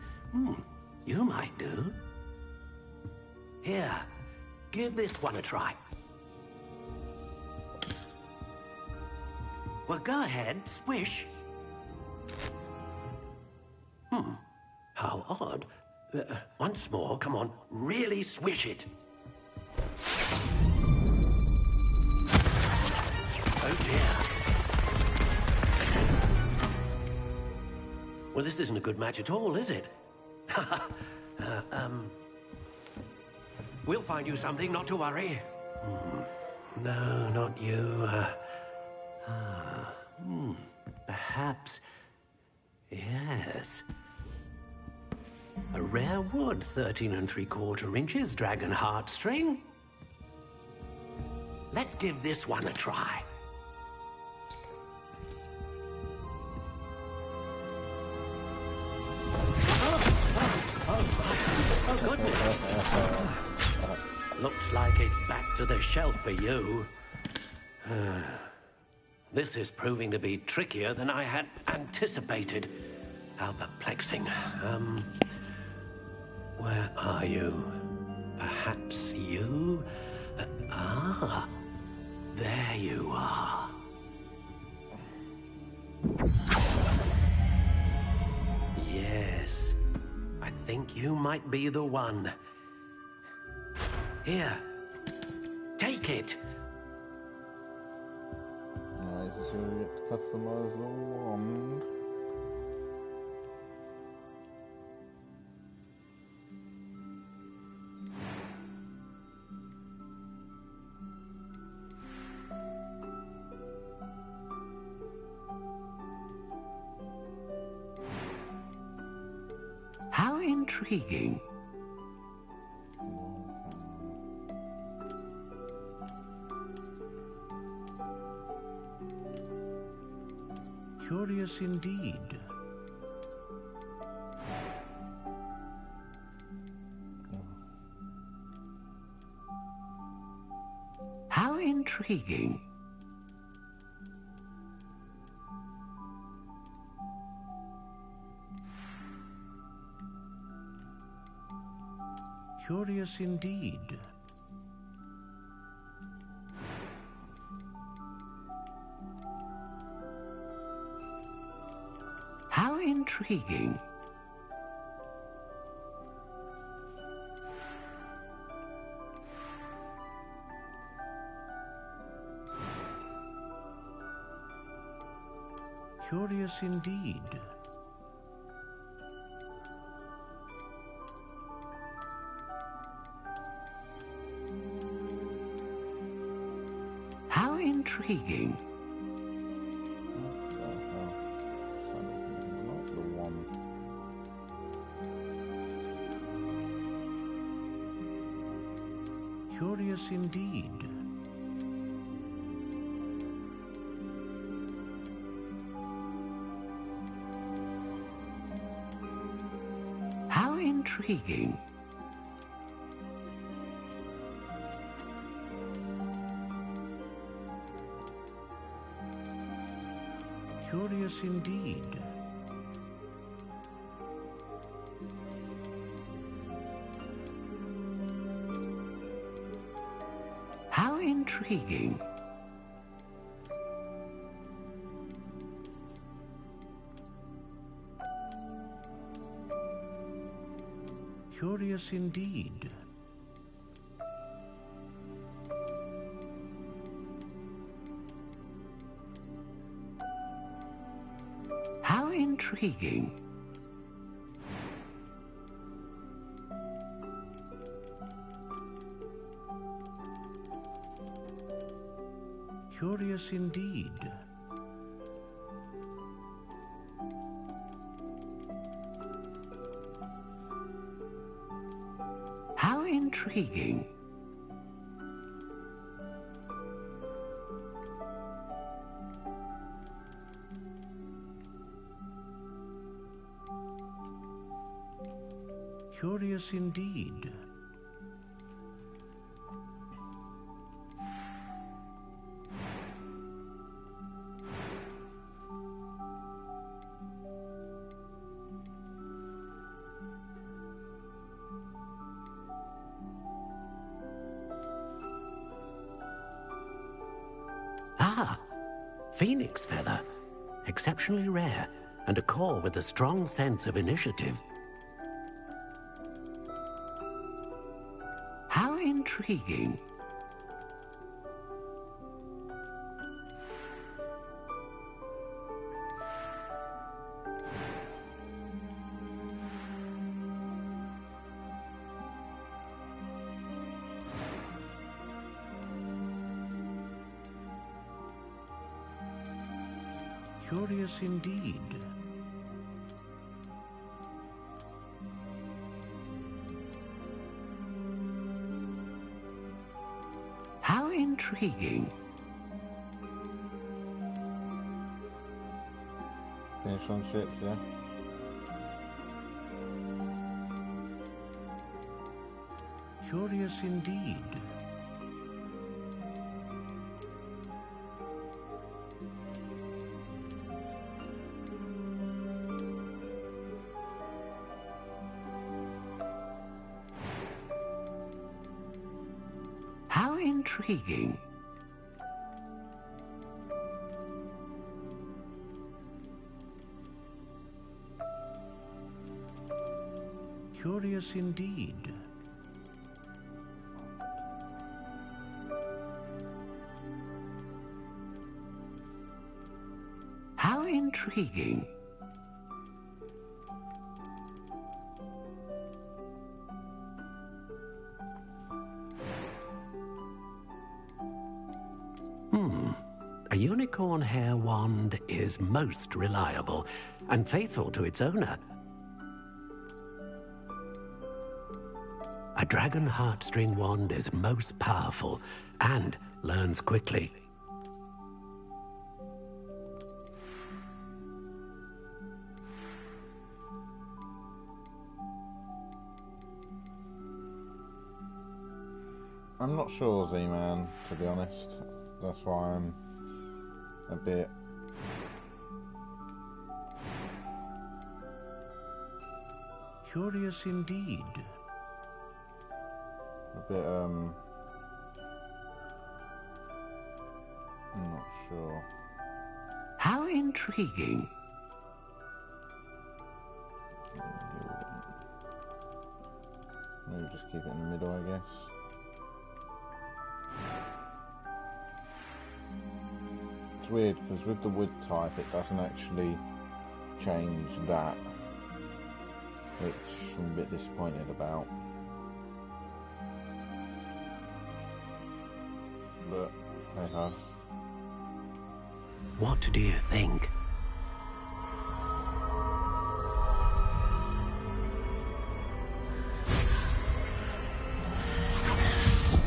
You might do. Here, give this one a try. Well, go ahead, swish. How odd. Once more, come on, really swish it. Oh dear. Well, this isn't a good match at all, is it? We'll find you something, not to worry. No, not you. Perhaps... Yes. A rare wood, 13 3/4 inches, dragon heartstring. Let's give this one a try. Oh, goodness. Looks like it's back to the shelf for you. This is proving to be trickier than I had anticipated. How perplexing. Where are you? Perhaps you? There you are. Yes, I think you might be the one. Here, take it. Nice, so we get to customize the wand. How intriguing. Curious indeed. How intriguing. Curious indeed. How intriguing. Curious indeed. How intriguing. Curious indeed. intriguing. Curious indeed. How intriguing. Curious indeed. How intriguing. Curious indeed. How intriguing. Curious indeed. Ah, phoenix feather. Exceptionally rare, and a core with a strong sense of initiative. How intriguing. Curious indeed. How intriguing. Finish on ships, yeah. Curious indeed. How intriguing. Curious indeed. How intriguing. A unicorn hair wand is most reliable and faithful to its owner. A dragon heartstring wand is most powerful and learns quickly. I'm not sure, Z-Man, to be honest. That's why I'm a bit... Curious indeed. A bit, I'm not sure. How intriguing. Maybe just keep it in the middle, I guess. It's weird because with the wood type it doesn't actually change that, which I'm a bit disappointed about. But hey ho. What do you think?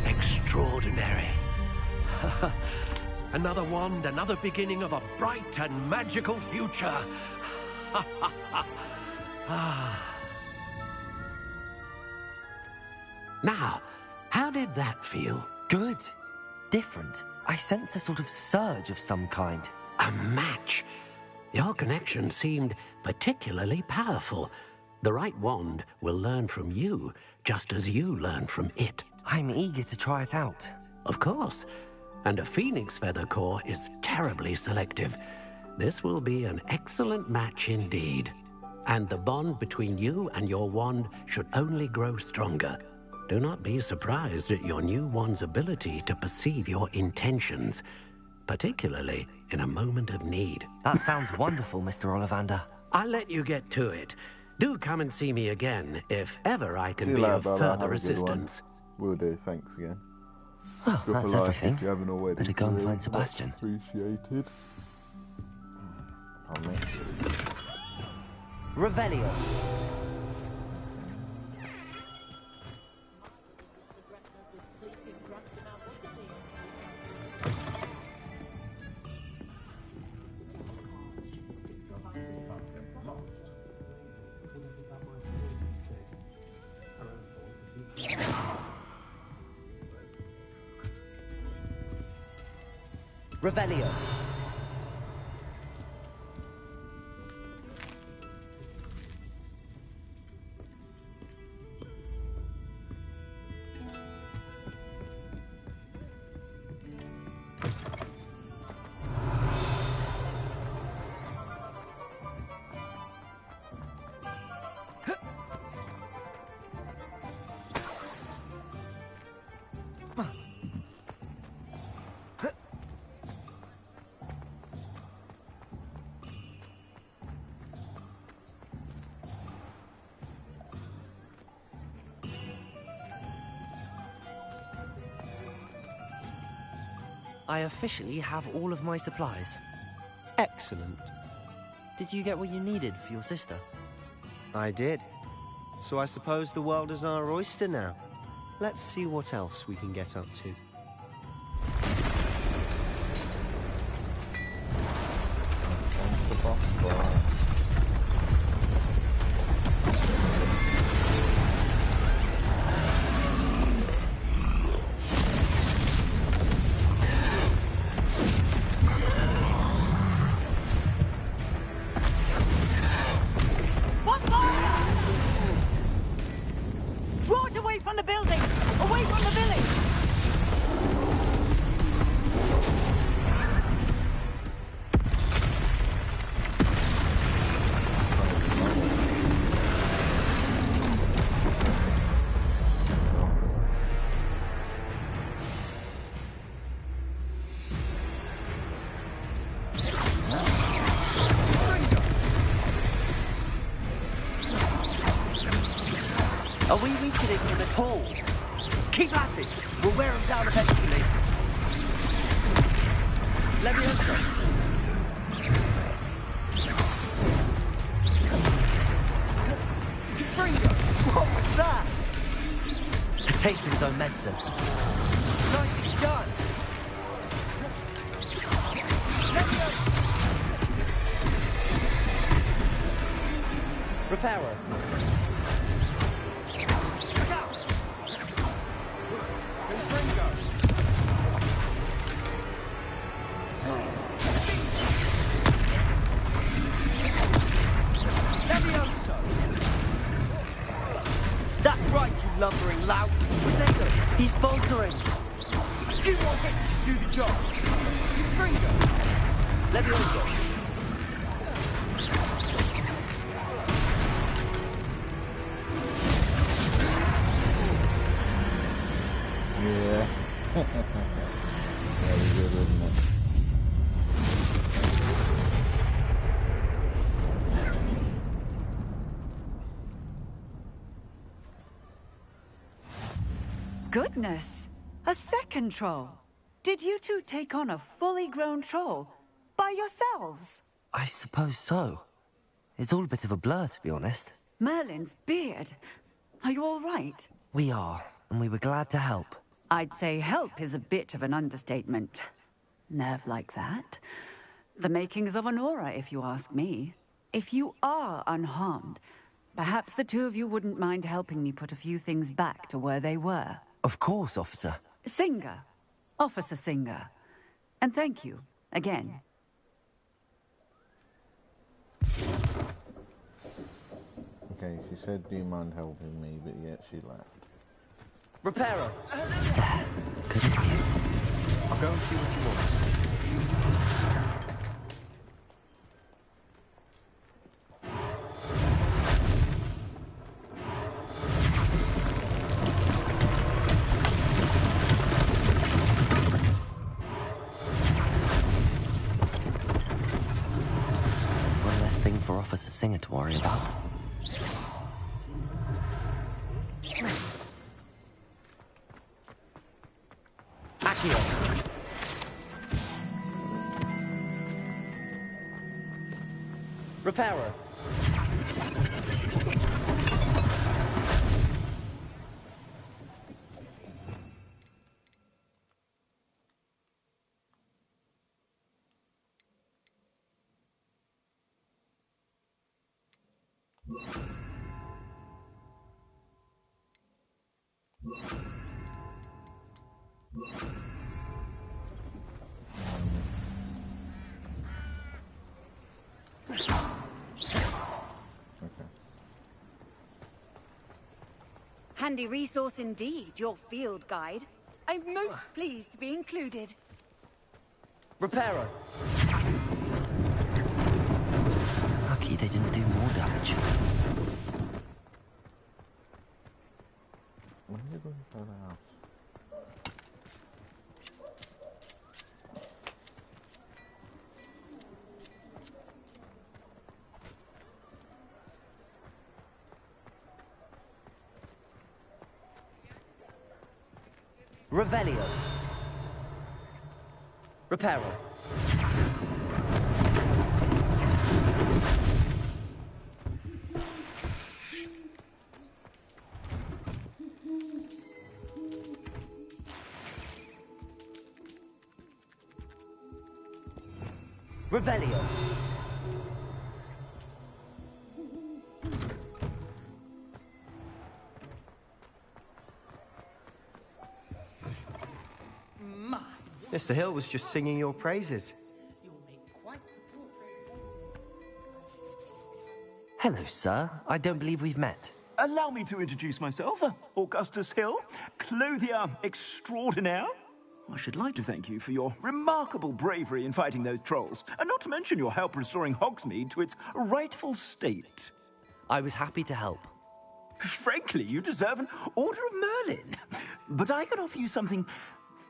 Extraordinary. Another wand, another beginning of a bright and magical future. Now, how did that feel? Good. Different. I sensed a sort of surge of some kind. A match. Your connection seemed particularly powerful. The right wand will learn from you, just as you learn from it. I'm eager to try it out. Of course. And a phoenix feather core is terribly selective. This will be an excellent match indeed. And the bond between you and your wand should only grow stronger. Do not be surprised at your new wand's ability to perceive your intentions, particularly in a moment of need. That sounds wonderful, Mr. Ollivander. I'll let you get to it. Do come and see me again if ever I can See you be later, of brother. Have further a good one. assistance. Will do. Thanks again. Well, Good that's for life everything. if you haven't already. Better go and Really find Sebastian. much Appreciated. Pardon me. Revelio. Revelio. I officially have all of my supplies. Excellent. Did you get what you needed for your sister? I did. So I suppose the world is our oyster now. Let's see what else we can get up to. Draw it away from the building! Away from the village! Are we weakening him at all? Keep at it! We'll wear him down eventually. Leviosa! Fringo! What was that? A taste of his own medicine. Nicely done! Reparo. That's right, you lumbering lout! Potato! He's faltering! A few more hits to do the job! Fringo! Leviosa! Yeah. Very good, isn't it? Goodness! A second troll! Did you two take on a fully grown troll? By yourselves? I suppose so. It's all a bit of a blur, to be honest. Merlin's beard. Are you all right? We are, and we were glad to help. I'd say help is a bit of an understatement. Nerve like that. The makings of an aura, if you ask me. If you are unharmed, Perhaps the two of you wouldn't mind helping me put a few things back to where they were. Of course, officer. Singer. Officer Singer. And thank you, again. Okay, she said, do you mind helping me, but yet she left. Reparo. Good as new. I'll go and see what he wants. One less thing for Officer Singer to worry about. Accio. Reparo. Handy resource indeed, your field guide. I'm most pleased to be included. Reparo. Lucky they didn't do more damage. When are you going to the house? Revelio. Reparo. Revelio. Mr. Hill was just singing your praises. Hello, sir. I don't believe we've met. Allow me to introduce myself, Augustus Hill, clothier extraordinaire. I should like to thank you for your remarkable bravery in fighting those trolls, and not to mention your help restoring Hogsmeade to its rightful state. I was happy to help. Frankly, you deserve an Order of Merlin. But I can offer you something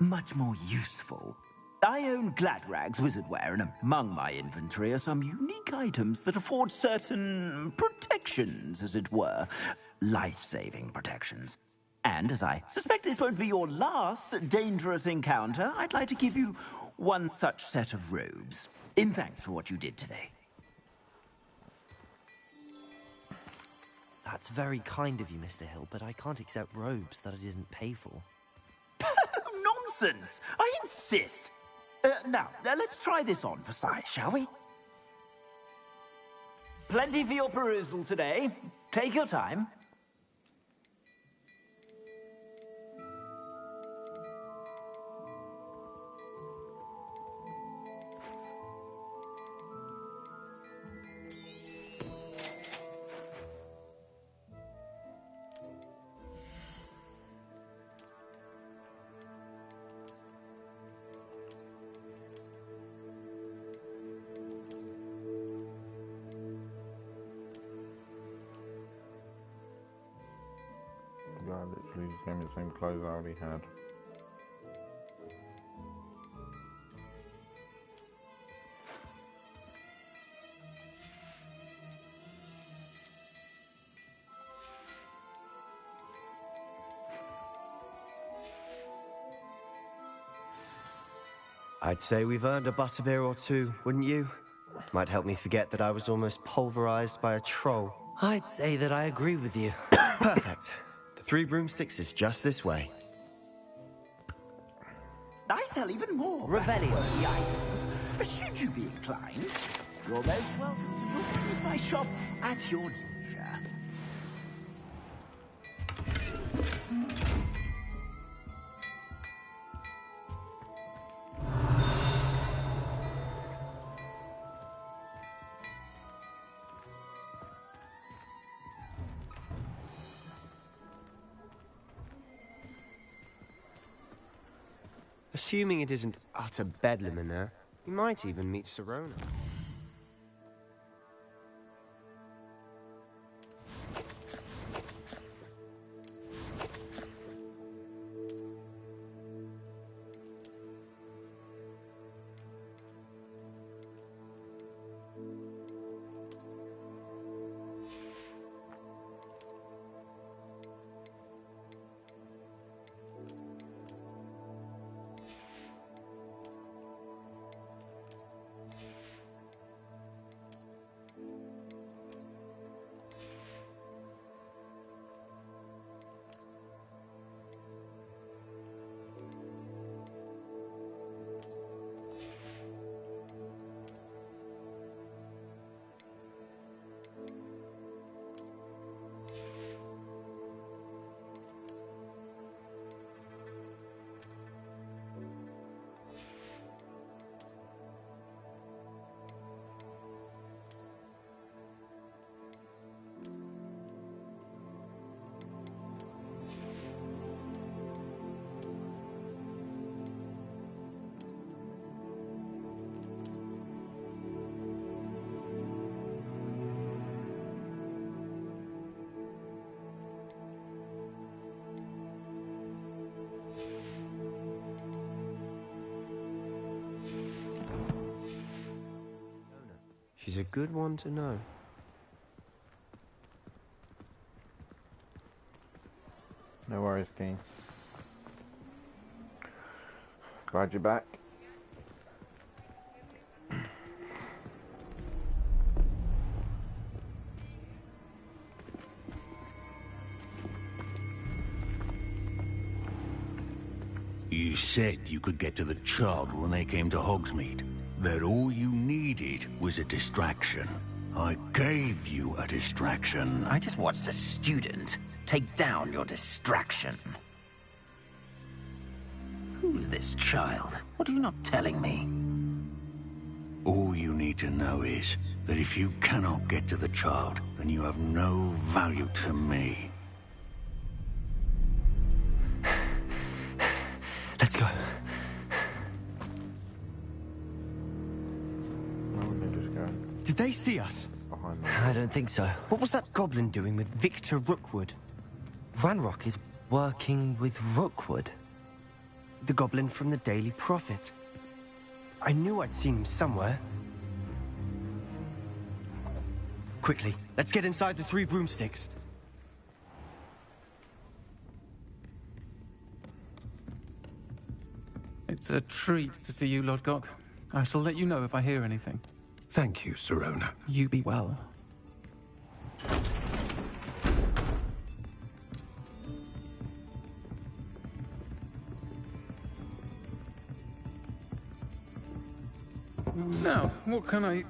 much more useful. I own Gladrag's wizardware, and among my inventory are some unique items that afford certain protections, as it were. Life-saving protections. And as I suspect this won't be your last dangerous encounter, I'd like to give you one such set of robes, in thanks for what you did today. That's very kind of you, Mr. Hill, but I can't accept robes that I didn't pay for. Nonsense! I insist! Now, let's try this on for size, shall we? Plenty for your perusal today. Take your time. The guy literally just gave me the same clothes I already had. I'd say we've earned a butterbeer or two, wouldn't you? Might help me forget that I was almost pulverized by a troll. I'd say that I agree with you. Perfect. The 3 broomsticks is just this way. I sell even more Revelio. the items. Should you be inclined, you're most welcome to use my shop at your leisure. Assuming it isn't utter bedlam in there, we might even meet Sirona. She's a good one to know. No worries, King. Glad you're back. You said you could get to the child when they came to Hogsmeade. That all you needed was a distraction. I gave you a distraction. I just watched a student take down your distraction. Who's this child? What are you not telling me? All you need to know is that if you cannot get to the child, then you have no value to me. Let's go. Did they see us? I don't think so. What was that goblin doing with Victor Rookwood? Ranrock is working with Rookwood. The goblin from the Daily Prophet. I knew I'd seen him somewhere. Quickly, let's get inside the 3 broomsticks. It's a treat to see you, Lodgok. I shall let you know if I hear anything. Thank you, Sirona. You be well. Now, what can I...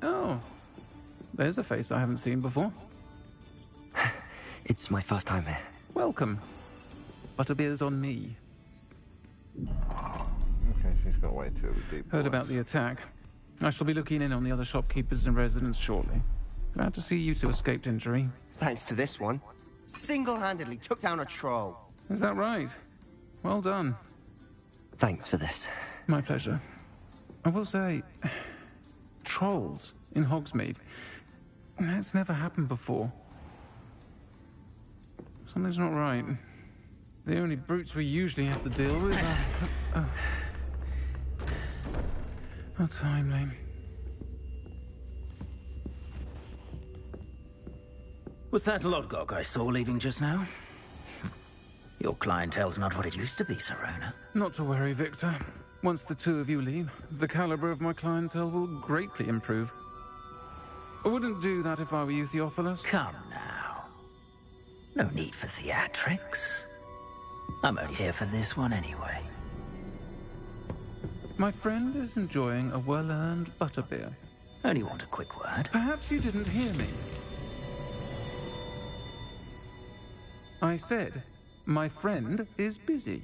Oh, there's a face I haven't seen before. It's my first time here. Welcome. Butterbeer's on me. Okay, she's got way too deep. Heard about the attack. I shall be looking in on the other shopkeepers and residents shortly. Glad to see you two escaped injury. Thanks to this one. Single-handedly took down a troll. Is that right? Well done. Thanks for this. My pleasure. I will say, trolls in Hogsmeade. That's never happened before. Something's not right. The only brutes we usually have to deal with are... How timely. Was that Lodgok I saw leaving just now? Your clientele's not what it used to be, Sirona. Not to worry, Victor. Once the two of you leave, the caliber of my clientele will greatly improve. I wouldn't do that if I were you, Theophilus. Come now. No need for theatrics. I'm only here for this one anyway. My friend is enjoying a well-earned butterbeer. Only want a quick word. Perhaps you didn't hear me. I said, My friend is busy.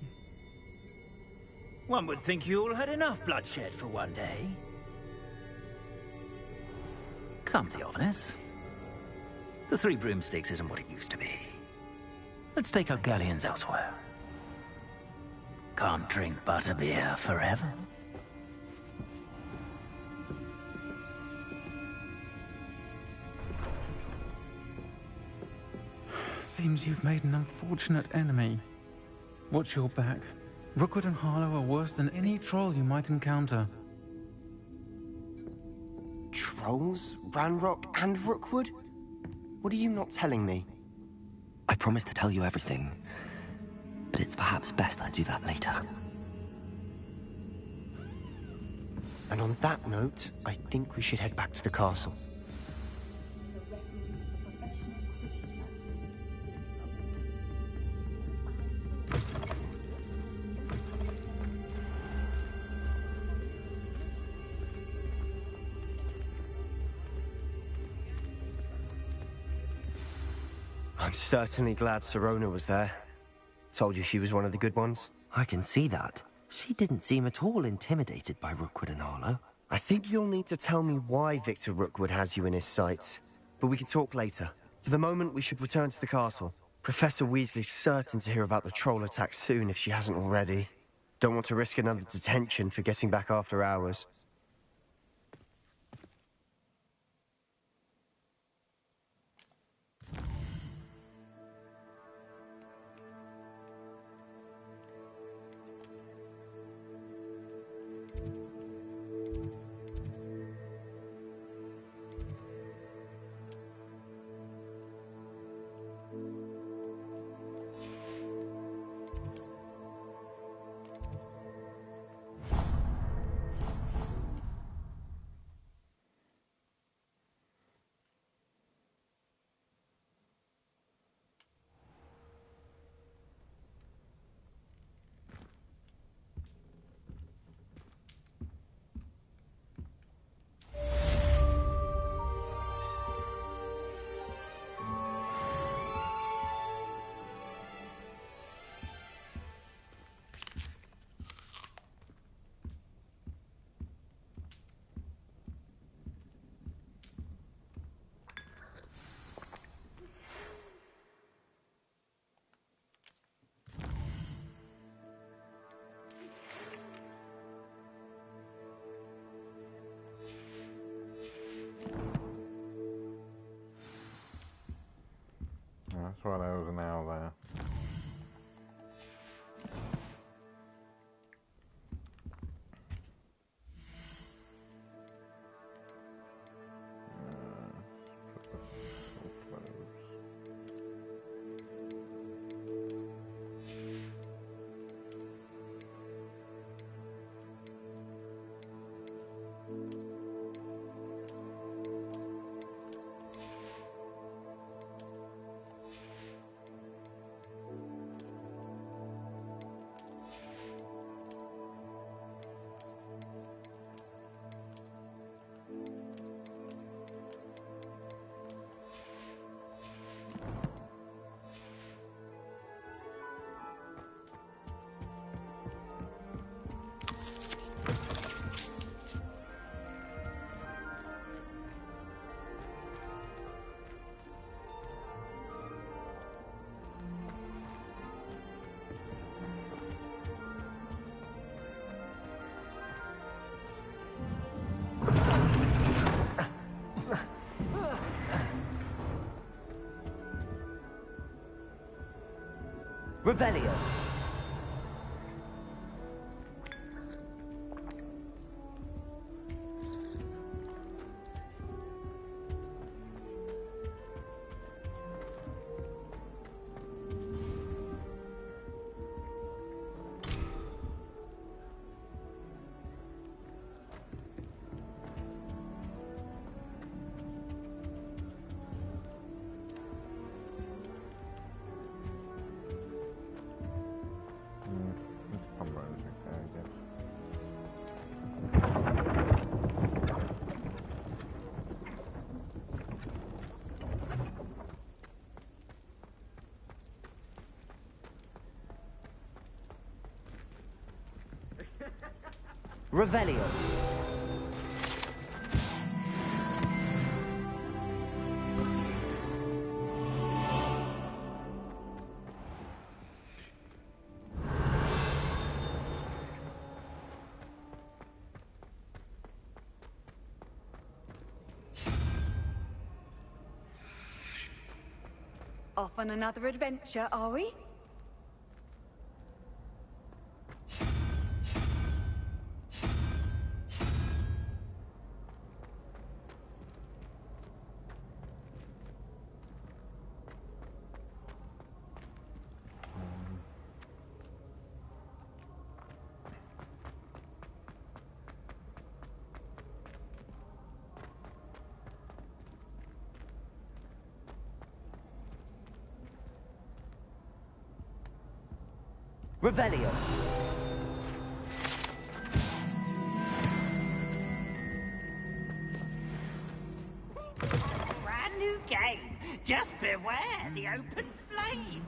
One would think you all had enough bloodshed for one day. Come, Theophilus. The Three Broomsticks isn't what it used to be. Let's take our galleons elsewhere. Can't drink butterbeer forever. Seems you've made an unfortunate enemy. Watch your back. Rookwood and Harlow are worse than any troll you might encounter. Trolls? Ranrock and Rookwood? What are you not telling me? I promised to tell you everything, but it's perhaps best I do that later. And on that note, I think we should head back to the castle. I'm certainly glad Sirona was there. Told you she was one of the good ones. I can see that. She didn't seem at all intimidated by Rookwood and Harlow. I think you'll need to tell me why Victor Rookwood has you in his sights. But we can talk later. For the moment, we should return to the castle. Professor Weasley's certain to hear about the troll attack soon if she hasn't already. Don't want to risk another detention for getting back after hours. That's why there was an owl there. Revelio. Revelio. Off on another adventure, are we? Revelio. Brand new game. Just beware the open flame.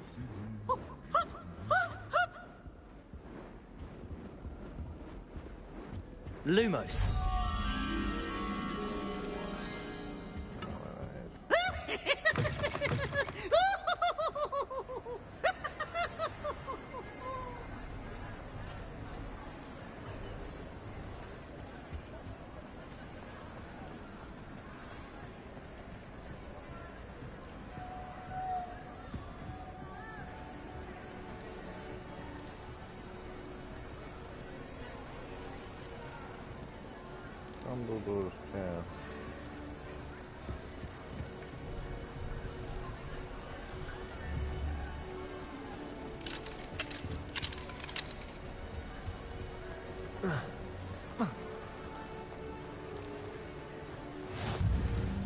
Lumos. Dumbledore's chair.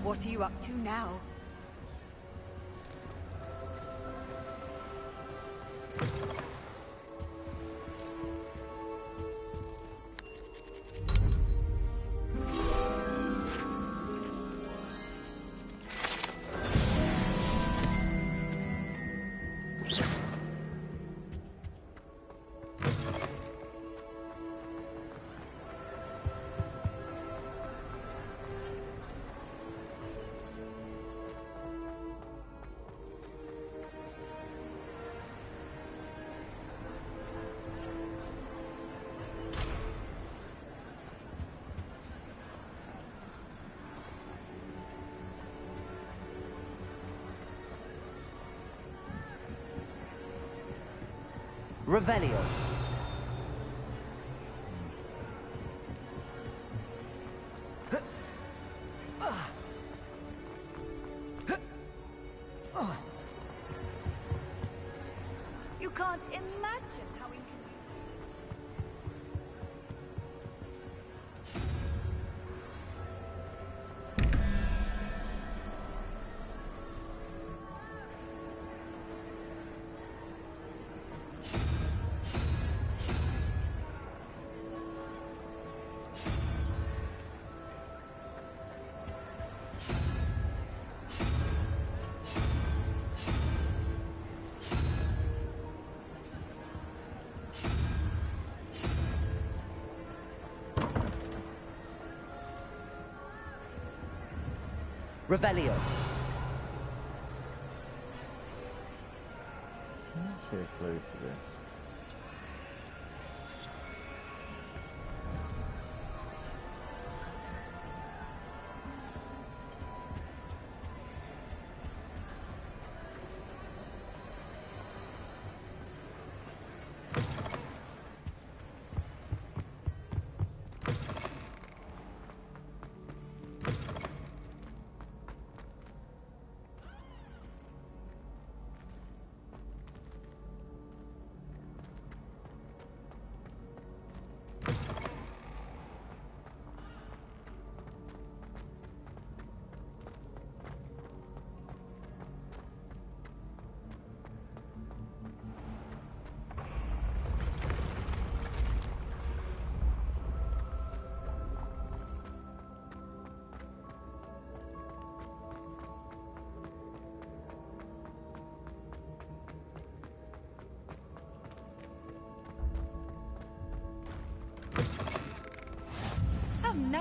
What are you up to now? Revelio. You can't imagine how inconvenient. Revelio. Let's get a clue for this.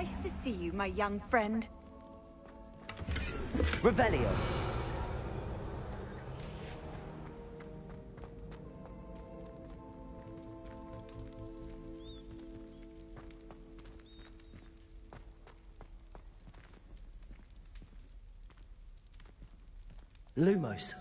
Nice to see you, my young friend. Revelio. Lumos.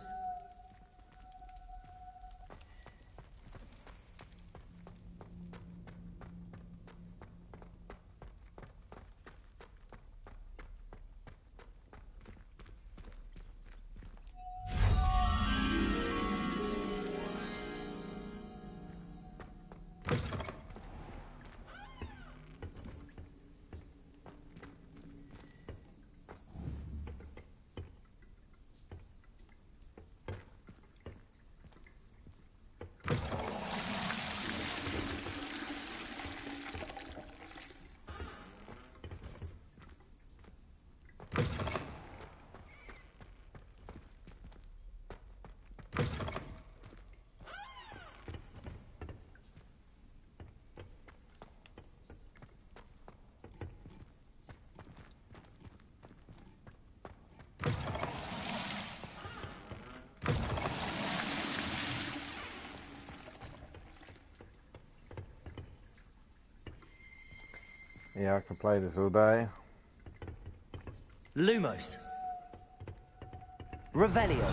Yeah, I can play this all day. Lumos. Revelio.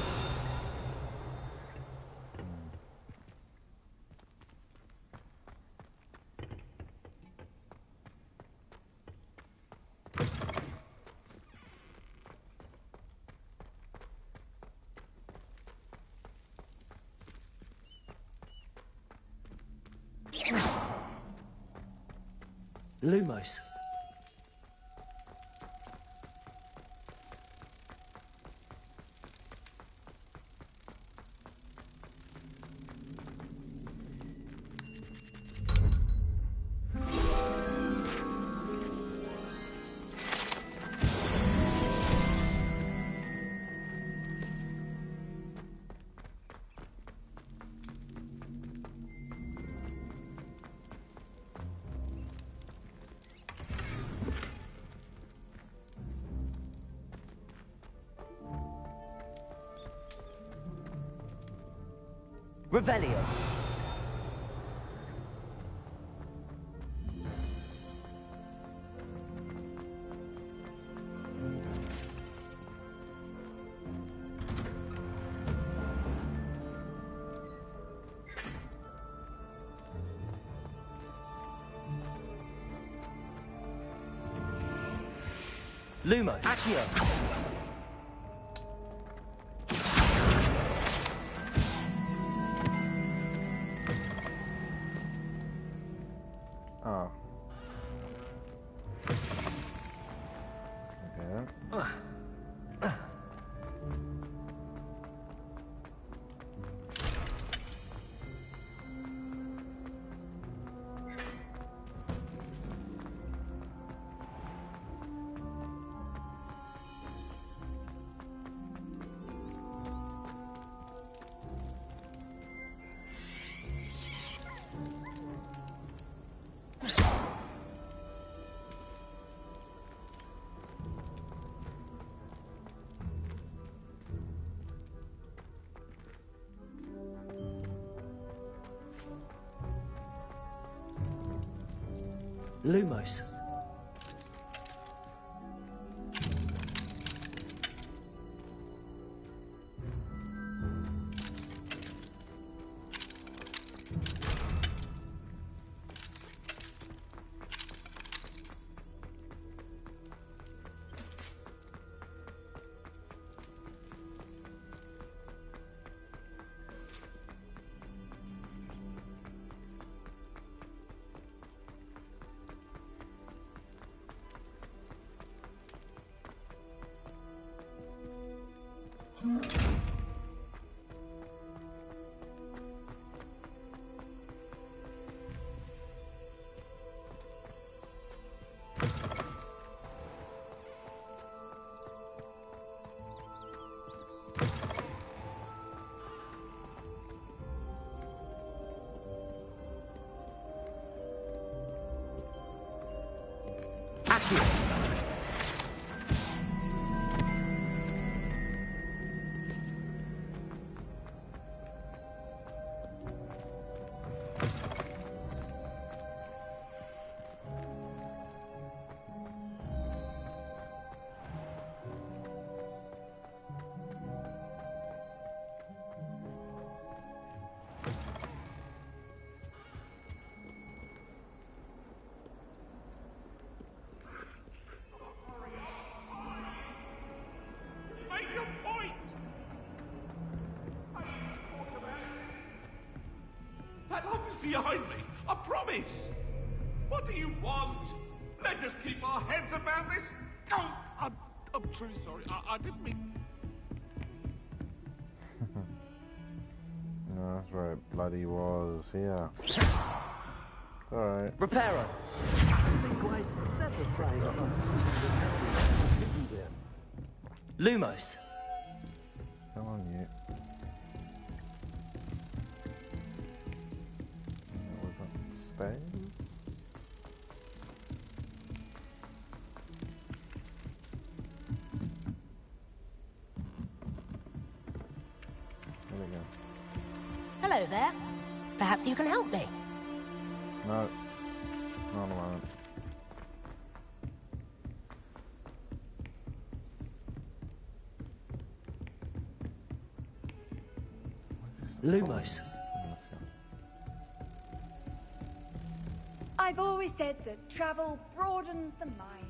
Lumos. Revelio. Lumos. Accio. Oh. Okay. Lumos. Accio. behind me. I promise. What do you want? Let us keep our heads about this. Oh, I'm truly sorry. I didn't mean... No, that's right. Bloody was. Yeah. Alright. Reparo. Lumos. Come on, you. Was that stairs? There we go. Hello there. Perhaps you can help me. No. Not a moment. Lumos. I've always said that travel broadens the mind.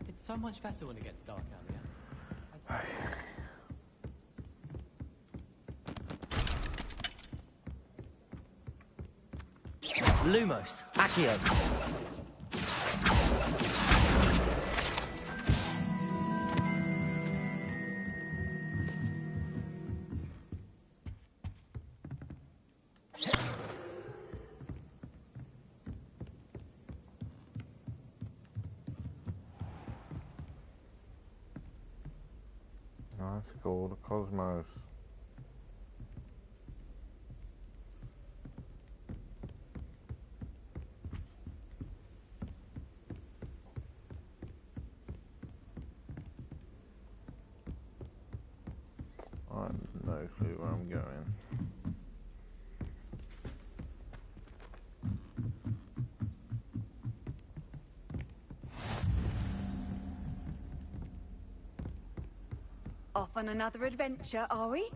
It's so much better when it gets dark out here. Lumos. Accio. Nice gold cosmos. I have no clue where I'm going. Off on another adventure, are we?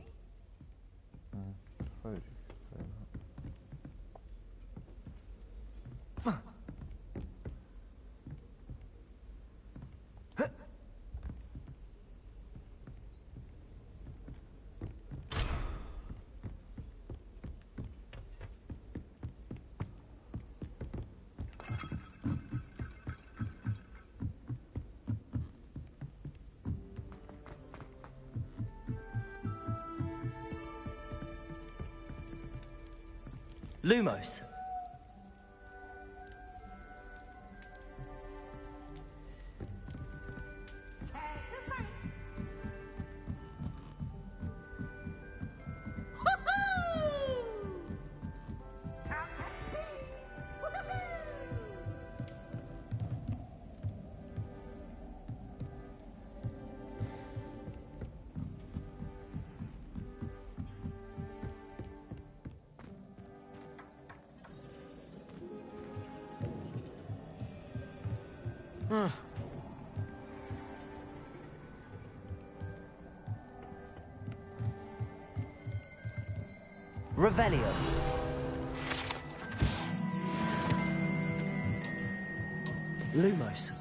Suppose you could say that. Lumos. Revelio. Lumos.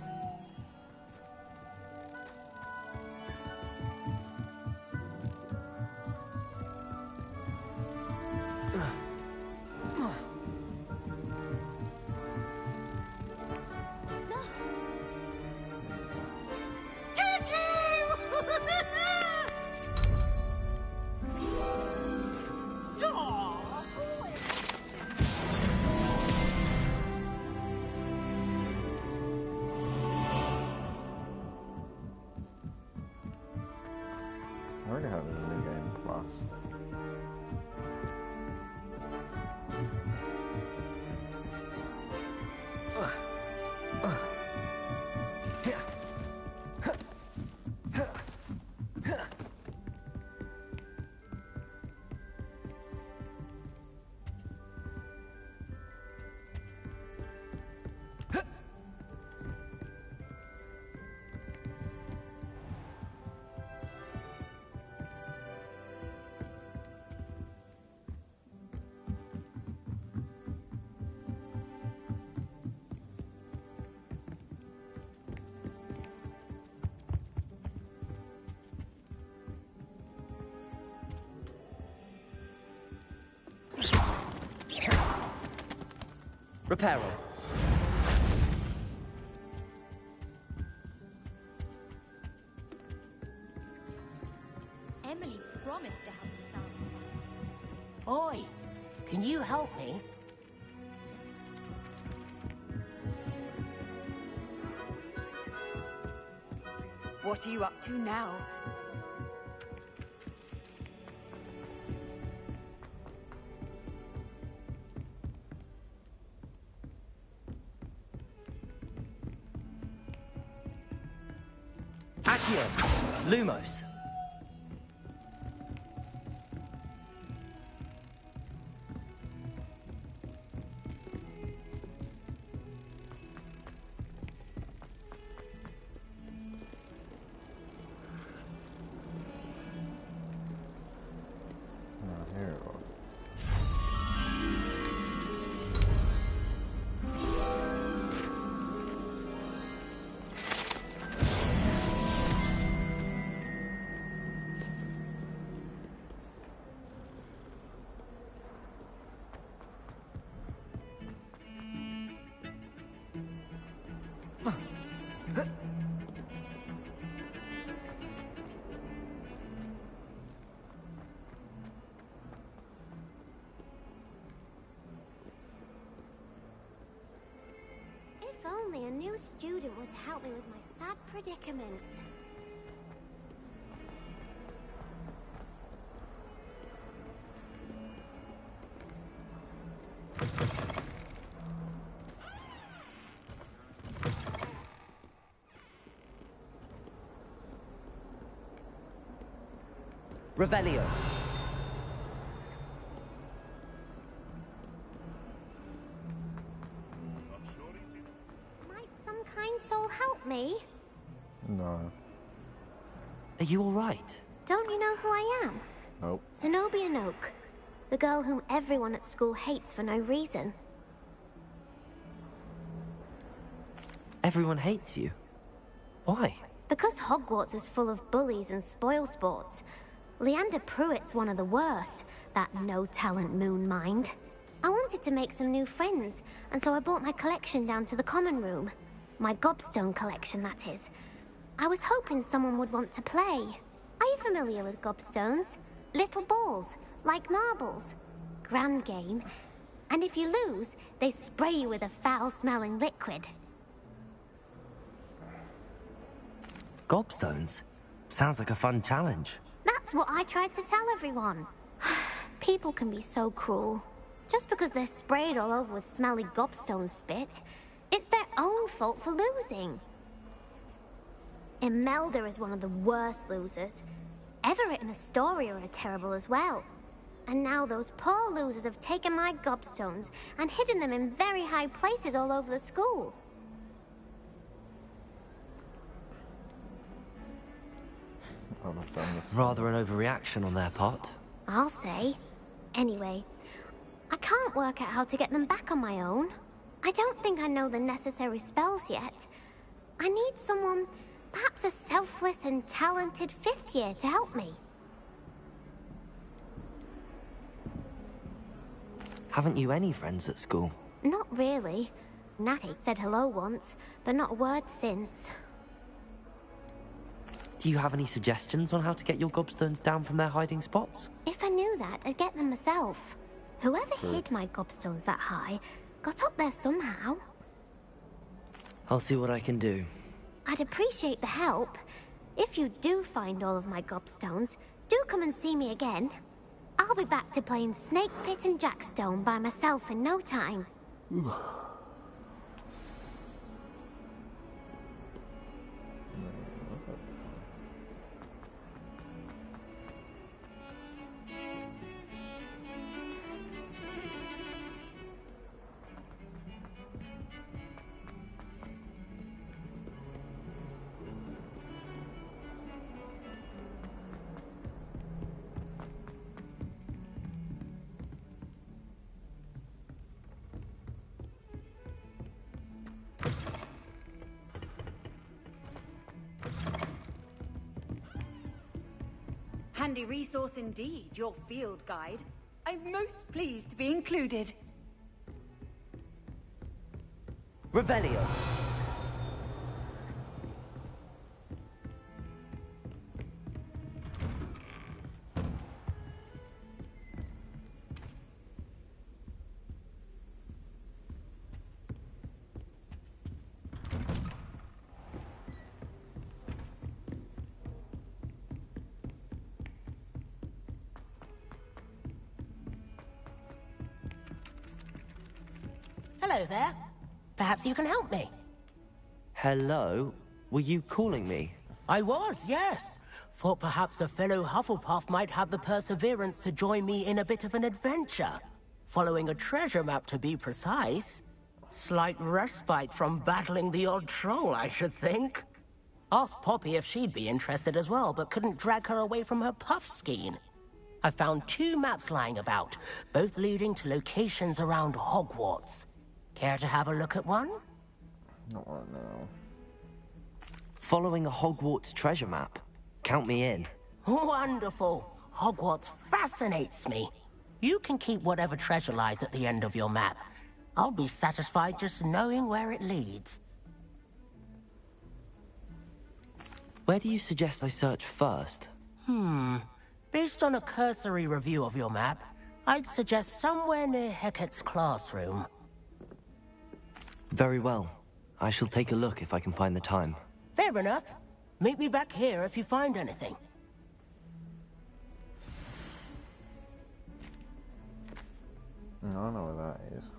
Reparo. Emily promised to help me found. Oi, can you help me? What are you up to now? Accio. Lumos. Here it was. If only a new student would help me with my sad predicament. Revelio. Might some kind soul help me? No. Are you all right? Don't you know who I am? Nope. Zenobia Noak, the girl whom everyone at school hates for no reason. Everyone hates you. Why? Because Hogwarts is full of bullies and spoilsports. Leander Pruitt's one of the worst, that no-talent moon mind. I wanted to make some new friends, and so I brought my collection down to the common room. My gobstone collection, that is. I was hoping someone would want to play. Are you familiar with gobstones? Little balls, like marbles. Grand game. And if you lose, they spray you with a foul-smelling liquid. Gobstones? Sounds like a fun challenge. That's what I tried to tell everyone. People can be so cruel. Just because they're sprayed all over with smelly gobstone spit, it's their own fault for losing. Imelda is one of the worst losers. Everett and Astoria are terrible as well. And now those poor losers have taken my gobstones and hidden them in very high places all over the school. Rather an overreaction on their part. I'll say. Anyway, I can't work out how to get them back on my own. I don't think I know the necessary spells yet. I need someone, perhaps a selfless and talented fifth year to help me. Haven't you any friends at school? Not really. Natty said hello once, but not a word since. Do you have any suggestions on how to get your gobstones down from their hiding spots? If I knew that, I'd get them myself. Whoever hid my gobstones that high got up there somehow. I'll see what I can do. I'd appreciate the help. If you do find all of my gobstones, do come and see me again. I'll be back to playing Snake Pit and Jackstone by myself in no time. Handy resource indeed, your field guide. I'm most pleased to be included. Revelio. Hello there. Perhaps you can help me. Hello? Were you calling me? I was, yes. Thought perhaps a fellow Hufflepuff might have the perseverance to join me in a bit of an adventure. Following a treasure map, to be precise. Slight respite from battling the odd troll, I should think. Asked Poppy if she'd be interested as well, but couldn't drag her away from her puff skein. I found 2 maps lying about, both leading to locations around Hogwarts. Care to have a look at one? Not right now. Following a Hogwarts treasure map? Count me in. Wonderful. Hogwarts fascinates me. You can keep whatever treasure lies at the end of your map. I'll be satisfied just knowing where it leads. Where do you suggest I search first? Based on a cursory review of your map, I'd suggest somewhere near Hecat's classroom. Very well. I shall take a look if I can find the time. Fair enough. Meet me back here if you find anything. No, I know where that is.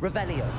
Revelio.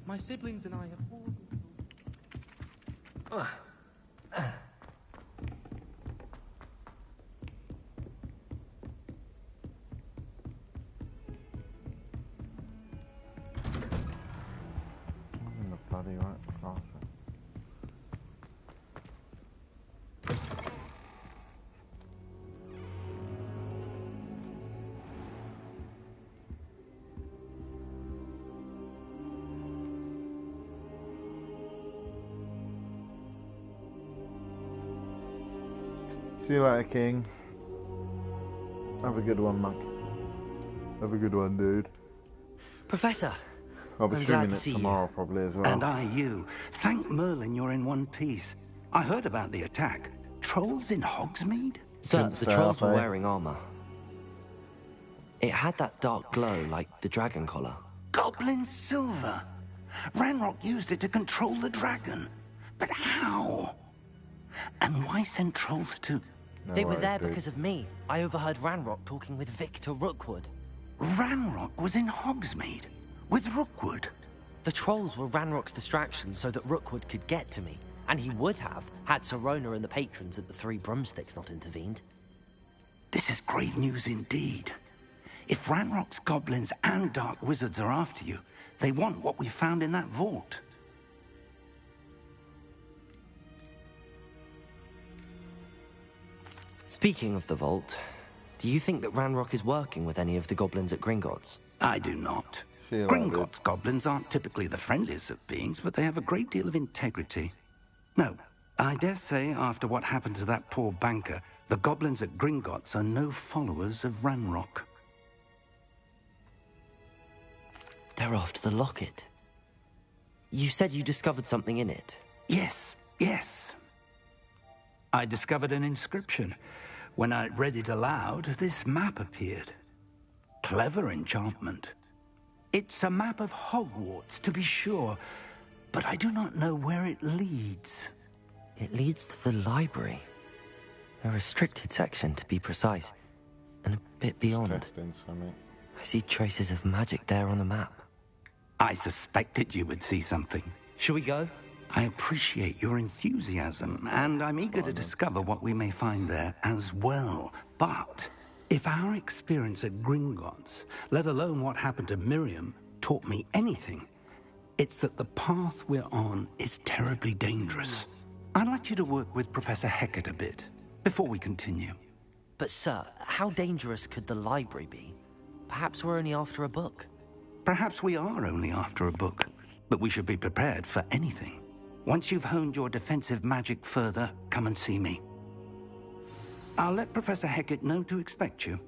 My siblings and I have all... I'm in the bloody right classroom. See you later, King. Have a good one, Mug. Have a good one, dude. Professor! I'll be I'm streaming glad to it see tomorrow, probably, as well. And you. Thank Merlin you're in one piece. I heard about the attack. Trolls in Hogsmeade? Sir, Couldn't the stay trolls up, were eh? wearing armor. It had that dark glow like the dragon collar. Goblin silver. Ranrock used it to control the dragon. But how? And why send trolls to... They were there because of me. I overheard Ranrock talking with Victor Rookwood. Ranrock was in Hogsmeade? With Rookwood? The trolls were Ranrock's distraction so that Rookwood could get to me. And he would have, had Sirona and the patrons at the Three Broomsticks not intervened. This is grave news indeed. If Ranrock's goblins and dark wizards are after you, they want what we found in that vault. Speaking of the vault, do you think that Ranrock is working with any of the goblins at Gringotts? I do not. See you later, dude. Gringotts goblins aren't typically the friendliest of beings, but they have a great deal of integrity. No, I dare say after what happened to that poor banker, the goblins at Gringotts are no followers of Ranrock. They're after the locket. You said you discovered something in it. Yes, yes. I discovered an inscription. When I read it aloud, this map appeared. Clever enchantment. It's a map of Hogwarts, to be sure, but I do not know where it leads. It leads to the library. A restricted section, to be precise, and a bit beyond. Interesting, something. I see traces of magic there on the map. I suspected you would see something. Shall we go? I appreciate your enthusiasm, and I'm eager to discover what we may find there as well. But if our experience at Gringotts, let alone what happened to Miriam, taught me anything, it's that the path we're on is terribly dangerous. I'd like you to work with Professor Hecat a bit before we continue. But sir, how dangerous could the library be? Perhaps we're only after a book. Perhaps we are only after a book, but we should be prepared for anything. Once you've honed your defensive magic further, come and see me. I'll let Professor Hecat know to expect you.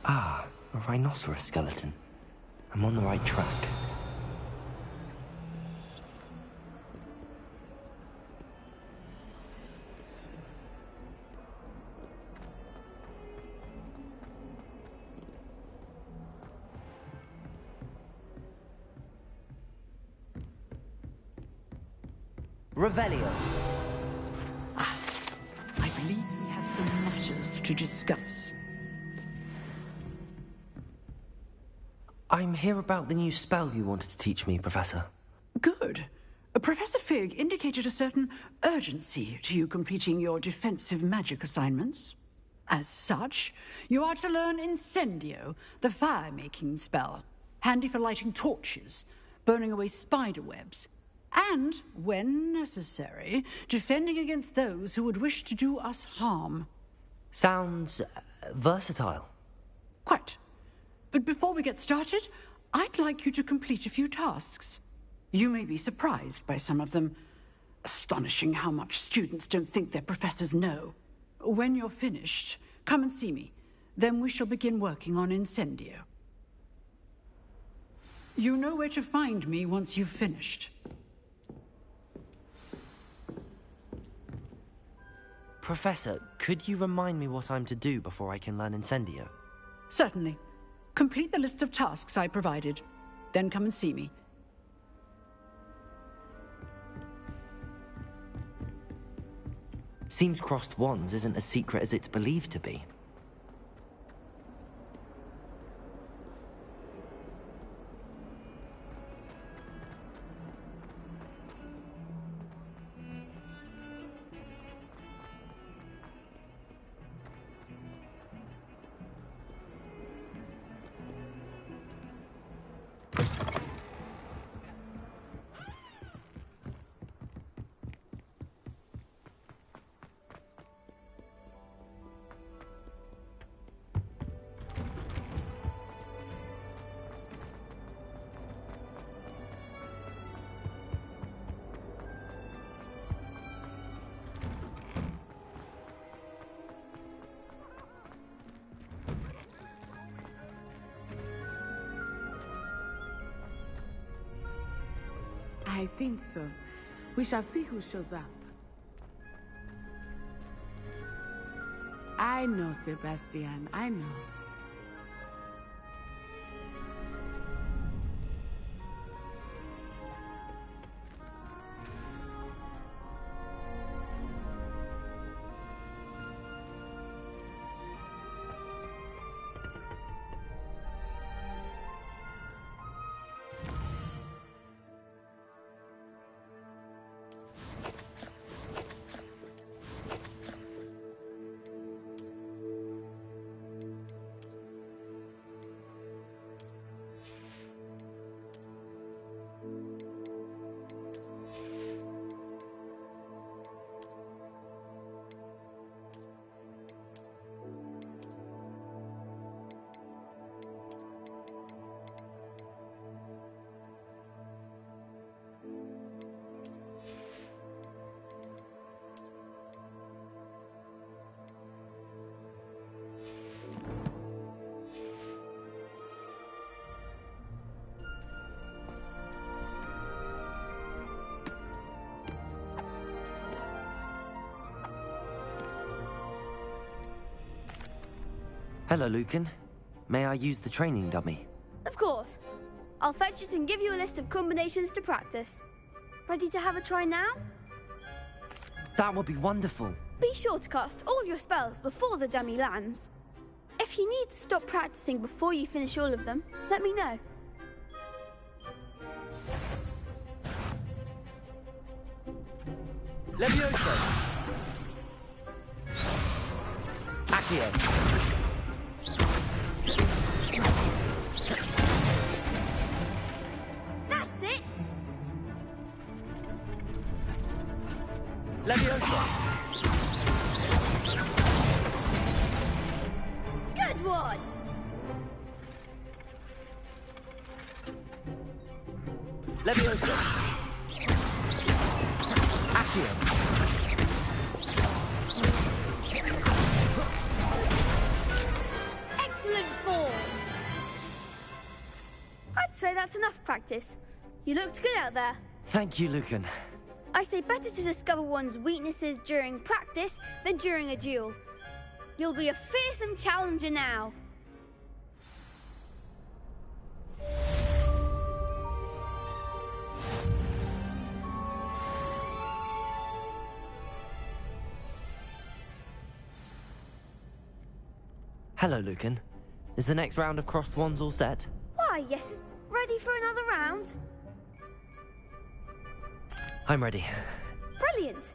Ah, a rhinoceros skeleton. I'm on the right track. Revelio. I believe we have some matters to discuss. I'm here about the new spell you wanted to teach me, Professor. Good. Professor Fig indicated a certain urgency to you completing your defensive magic assignments. As such, you are to learn Incendio, the fire-making spell, handy for lighting torches, burning away spider webs, and, when necessary, defending against those who would wish to do us harm. Sounds versatile. Quite. But before we get started, I'd like you to complete a few tasks. You may be surprised by some of them. Astonishing how much students don't think their professors know. When you're finished, come and see me. Then we shall begin working on Incendio. You know where to find me once you've finished. Professor, could you remind me what I'm to do before I can learn Incendio? Certainly. Complete the list of tasks I provided. Then come and see me. Seems crossed wands isn't as secret as it's believed to be. I think so. We shall see who shows up. I know, Sebastian, I know. Hello, Lucan. May I use the training dummy? Of course. I'll fetch it and give you a list of combinations to practice. Ready to have a try now? That would be wonderful. Be sure to cast all your spells before the dummy lands. If you need to stop practicing before you finish all of them, let me know. Levioso! Accio! That's it! Levioso! Good one! Levioso! Accio! Excellent form! I'd say that's enough practice. You looked good out there. Thank you, Lucan. I say better to discover one's weaknesses during practice than during a duel. You'll be a fearsome challenger now. Hello, Lucan. Is the next round of crossed wands all set? Why, yes. Ready for another round? I'm ready. Brilliant.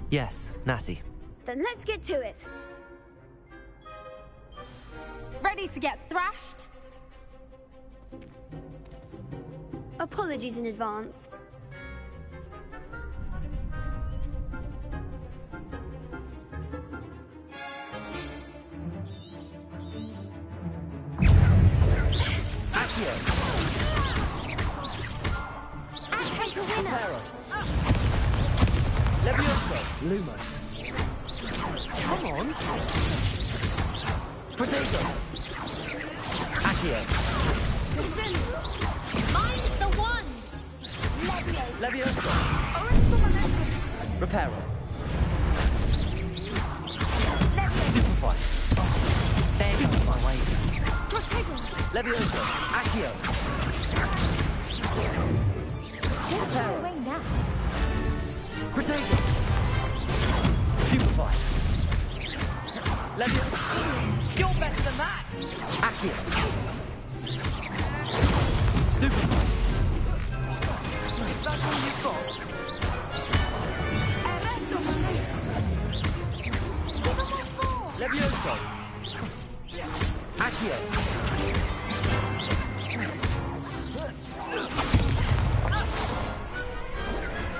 Yes, Natty. Then let's get to it. Ready to get thrashed? Apologies in advance. Accio! Accio! Levioso! Lumos! Come on! Potato! Accio! Mind the one! Levioso! Reparo! Stupefy! There goes my way! Levioso! Accio! Reparo! Away now. Potato! Stupefy! Levioso! You're better than that! Accio! Stupefy! That's all you've got? Levioso! Accio!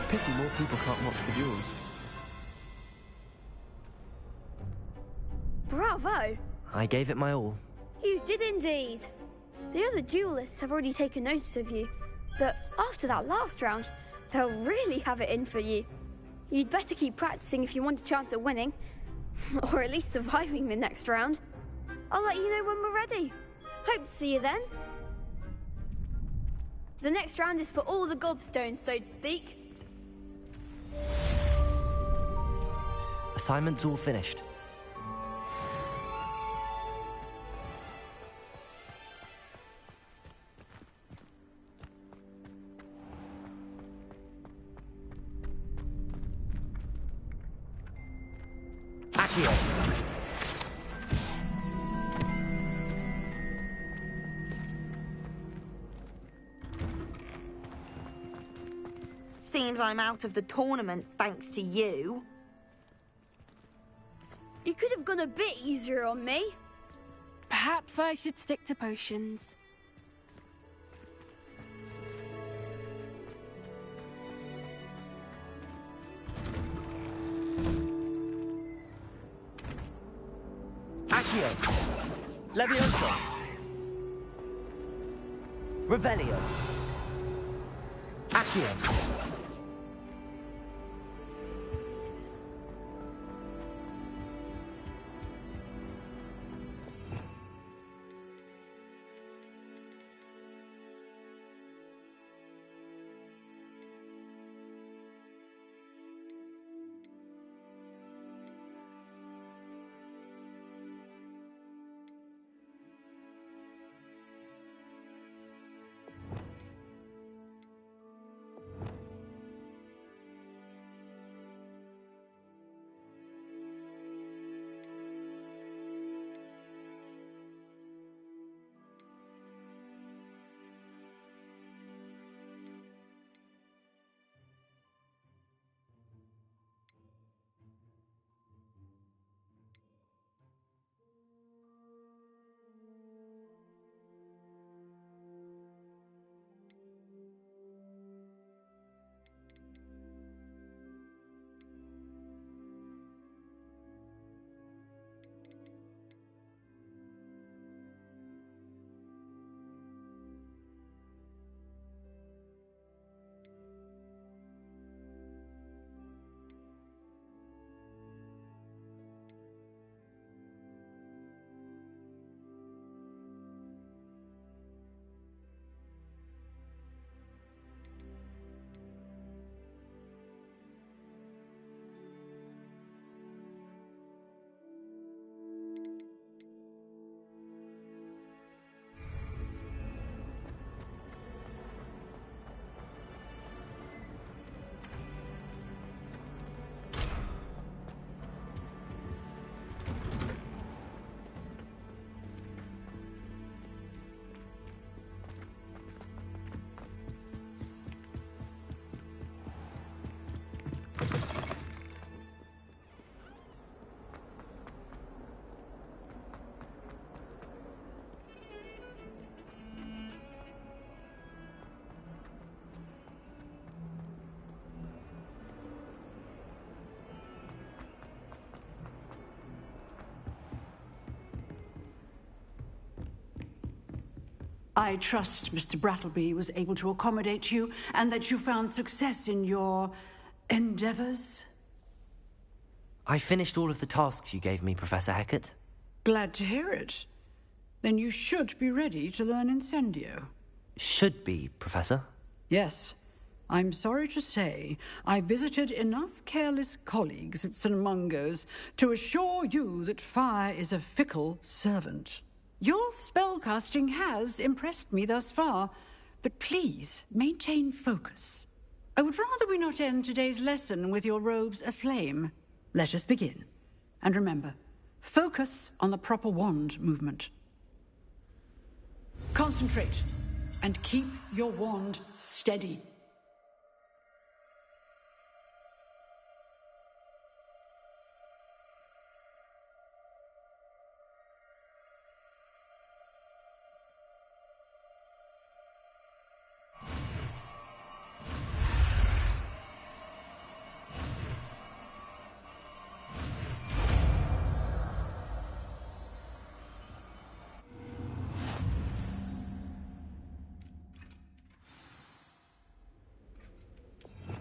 Pity more people can't watch the duels. Bravo! I gave it my all. You did indeed. The other duelists have already taken notice of you, but after that last round, they'll really have it in for you. You'd better keep practicing if you want a chance at winning, or at least surviving the next round. I'll let you know when we're ready. Hope to see you then. The next round is for all the gobstones, so to speak. Assignment's all finished. Accio! Seems I'm out of the tournament thanks to you. You could have gone a bit easier on me. Perhaps I should stick to potions. Accio! Levioso! Revelio! Accio! I trust Mr. Brattleby was able to accommodate you and that you found success in your endeavors. I finished all of the tasks you gave me, Professor Hecat. Glad to hear it. Then you should be ready to learn Incendio. Should be, Professor. Yes. I'm sorry to say, I visited enough careless colleagues at St. Mungo's to assure you that fire is a fickle servant. Your spellcasting has impressed me thus far, but please maintain focus. I would rather we not end today's lesson with your robes aflame. Let us begin. And remember, focus on the proper wand movement. Concentrate, and keep your wand steady.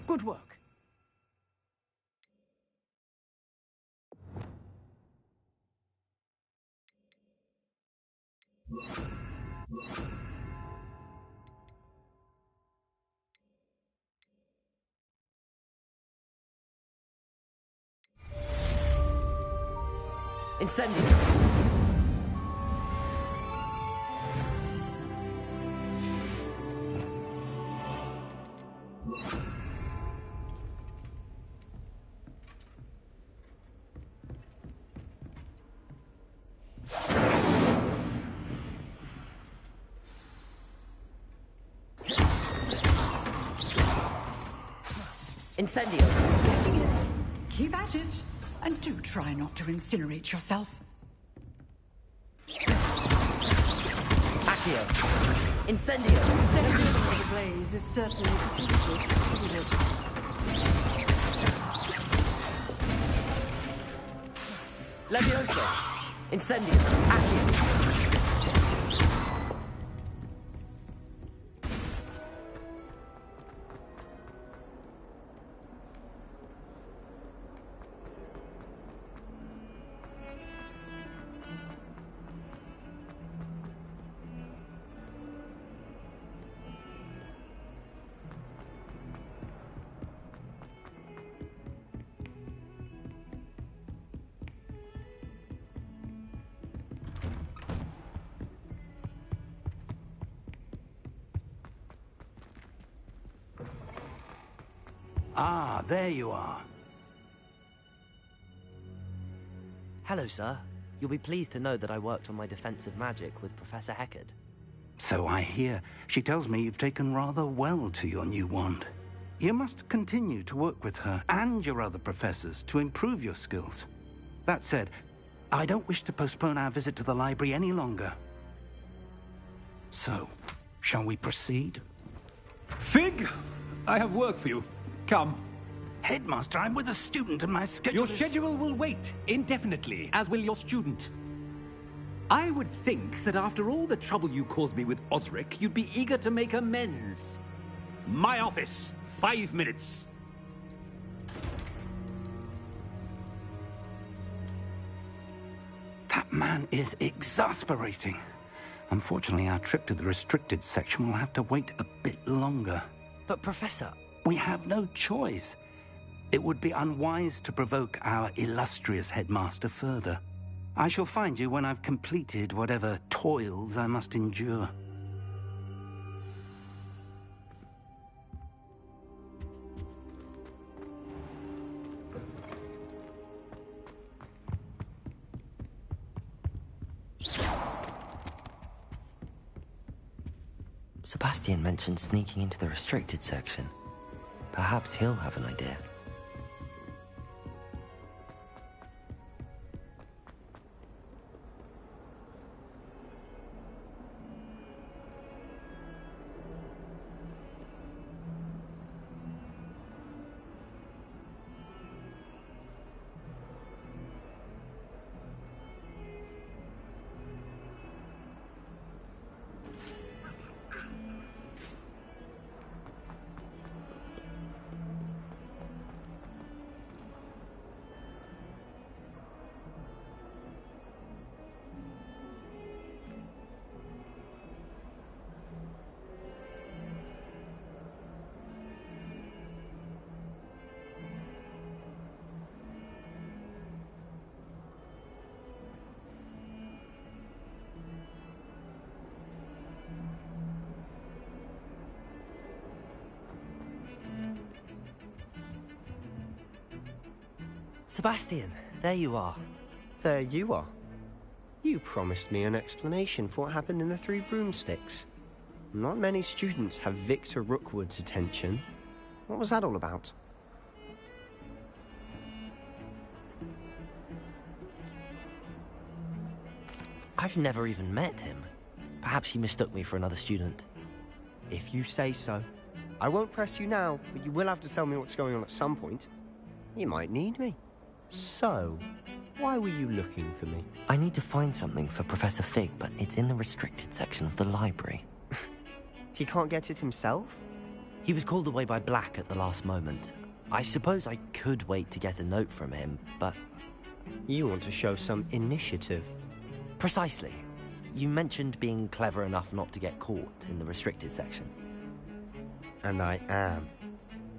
Good work. Incendio! Incendio! Getting it. Keep at it. And do try not to incinerate yourself. Accio! Incendio! Setting yourself ablaze is certainly effective, isn't it? Levioso! Incendio! Accio! Ah, there you are. Hello, sir. You'll be pleased to know that I worked on my defensive magic with Professor Hecat. So I hear. She tells me you've taken rather well to your new wand. You must continue to work with her and your other professors to improve your skills. That said, I don't wish to postpone our visit to the library any longer. So, shall we proceed? Fig! I have work for you. Come. Headmaster, I'm with a student and my schedule Your schedule will wait indefinitely, as will your student. I would think that after all the trouble you caused me with Osric, you'd be eager to make amends. My office, 5 minutes. That man is exasperating. Unfortunately, our trip to the restricted section will have to wait a bit longer. But, Professor... We have no choice. It would be unwise to provoke our illustrious headmaster further. I shall find you when I've completed whatever toils I must endure. Sebastian mentioned sneaking into the restricted section. Perhaps he'll have an idea. Sebastian, there you are. There you are. You promised me an explanation for what happened in the Three Broomsticks. Not many students have Victor Rookwood's attention. What was that all about? I've never even met him. Perhaps he mistook me for another student. If you say so. I won't press you now, but you will have to tell me what's going on at some point. You might need me. So, why were you looking for me? I need to find something for Professor Fig, but it's in the restricted section of the library. He can't get it himself? He was called away by Black at the last moment. I suppose I could wait to get a note from him, but... You want to show some initiative. Precisely. You mentioned being clever enough not to get caught in the restricted section. And I am.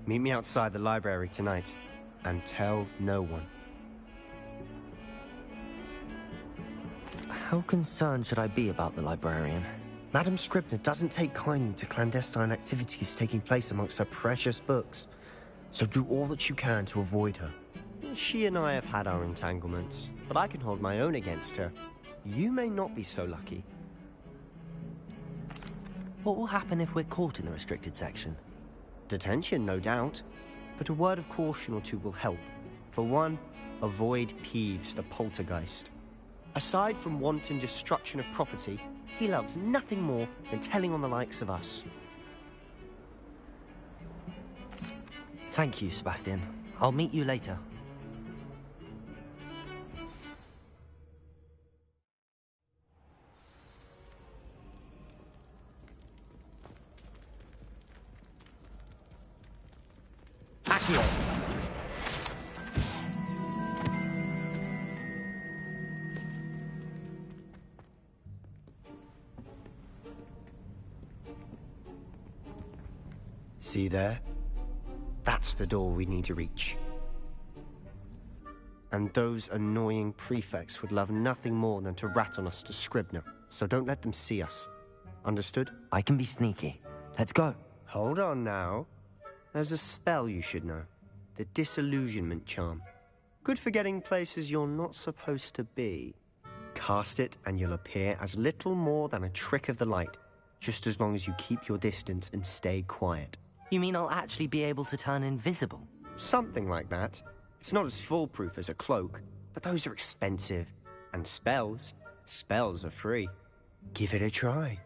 Meet me outside the library tonight, and tell no one. How concerned should I be about the librarian? Madam Scribner doesn't take kindly to clandestine activities taking place amongst her precious books, so do all that you can to avoid her. She and I have had our entanglements, but I can hold my own against her. You may not be so lucky. What will happen if we're caught in the restricted section? Detention, no doubt, but a word of caution or two will help. For one, avoid Peeves, the poltergeist. Aside from wanton destruction of property, he loves nothing more than telling on the likes of us. Thank you, Sebastian. I'll meet you later. Accio! See there? That's the door we need to reach. And those annoying prefects would love nothing more than to rat on us to Scribner, so don't let them see us. Understood? I can be sneaky. Let's go. Hold on now. There's a spell you should know. The Disillusionment Charm. Good for getting places you're not supposed to be. Cast it and you'll appear as little more than a trick of the light, just as long as you keep your distance and stay quiet. You mean I'll actually be able to turn invisible? Something like that. It's not as foolproof as a cloak, but those are expensive. And spells are free. Give it a try.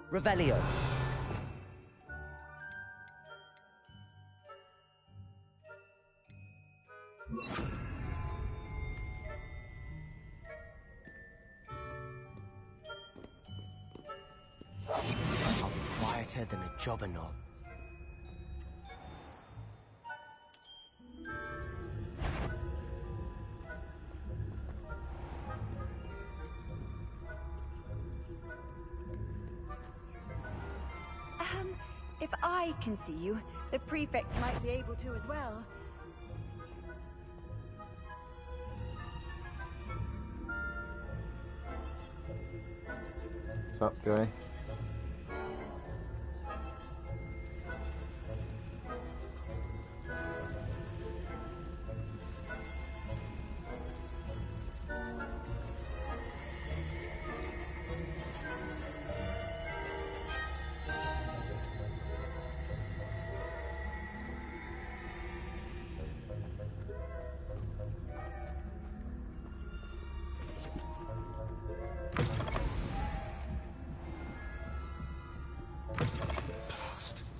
Revelio. I'll be quieter than a jobberknoll. If I can see you, the prefects might be able to as well. What's up, Joey?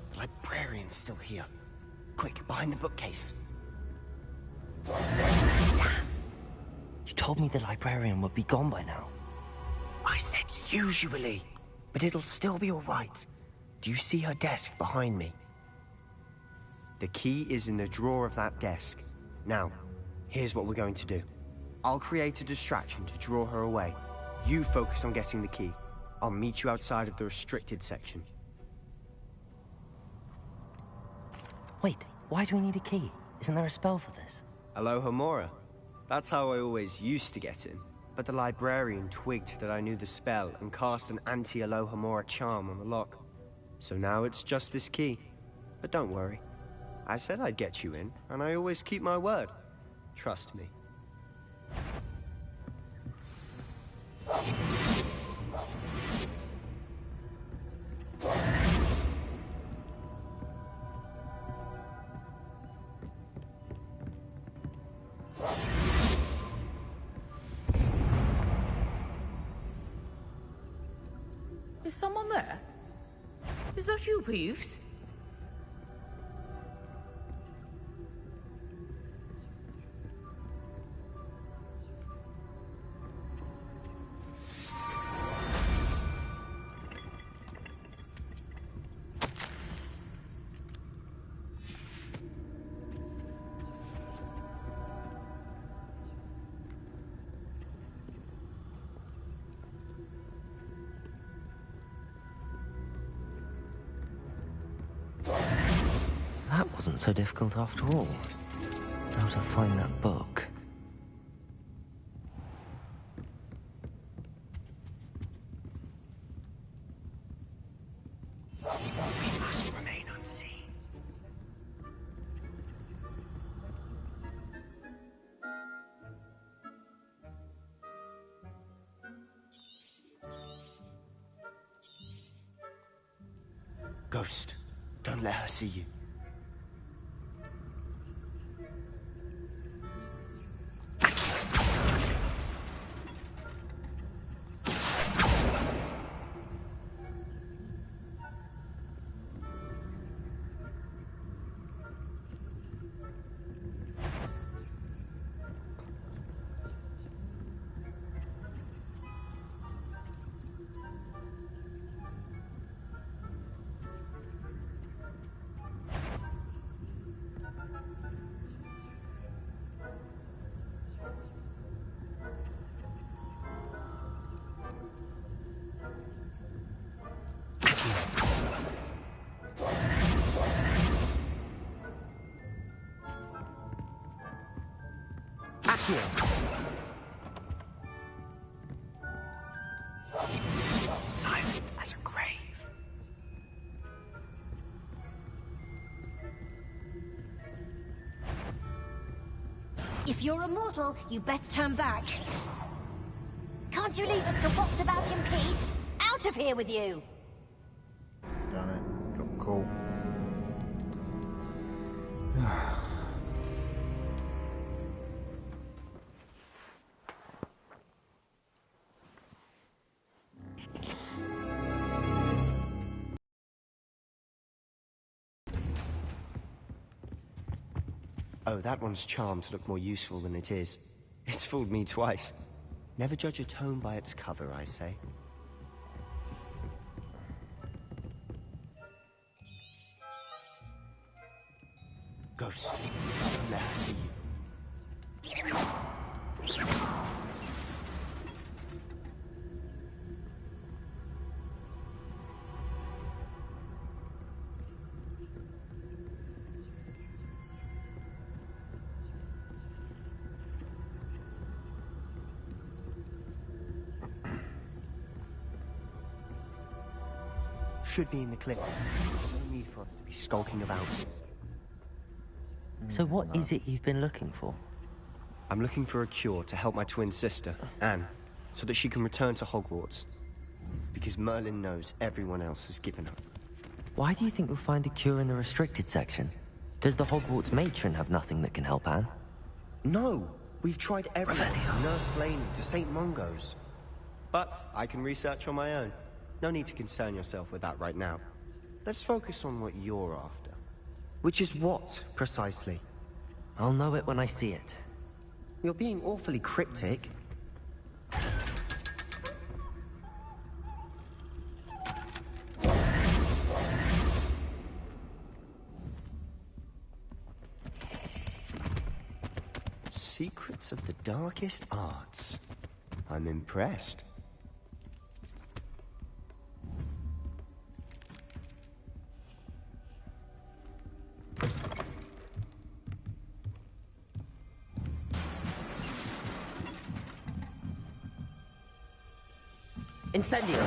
The librarian's still here. Quick, behind the bookcase. You told me the librarian would be gone by now. I said usually, but it'll still be all right. Do you see her desk behind me? The key is in the drawer of that desk. Now, here's what we're going to do. I'll create a distraction to draw her away. You focus on getting the key. I'll meet you outside of the restricted section. Wait, why do we need a key? Isn't there a spell for this? Alohomora. That's how I always used to get in. But the librarian twigged that I knew the spell and cast an anti-Alohomora charm on the lock. So now it's just this key. But don't worry. I said I'd get you in, and I always keep my word. Trust me. Is someone there? Is that you, Peeves? That wasn't so difficult after all. How to find that book. We must remain unseen. Ghost, don't let her see you. Silent as a grave. If you're a mortal, you best turn back. Can't you leave us to waft about in peace? Out of here with you! Damn it. Got cool. Oh, that one's charmed to look more useful than it is. It's fooled me twice. Never judge a tome by its cover, I say. Ghost, don't let her see you. Should be in the clip. There's no need for it to be skulking about. So what is it you've been looking for? I'm looking for a cure to help my twin sister, Anne, so that she can return to Hogwarts. Because Merlin knows everyone else has given up. Why do you think we'll find a cure in the restricted section? Does the Hogwarts matron have nothing that can help Anne? No! We've tried everything. Nurse Blaney to St. Mungo's. But I can research on my own. No need to concern yourself with that right now. Let's focus on what you're after. Which is what, precisely? I'll know it when I see it. You're being awfully cryptic. secrets of the darkest arts. I'm impressed. Incendio!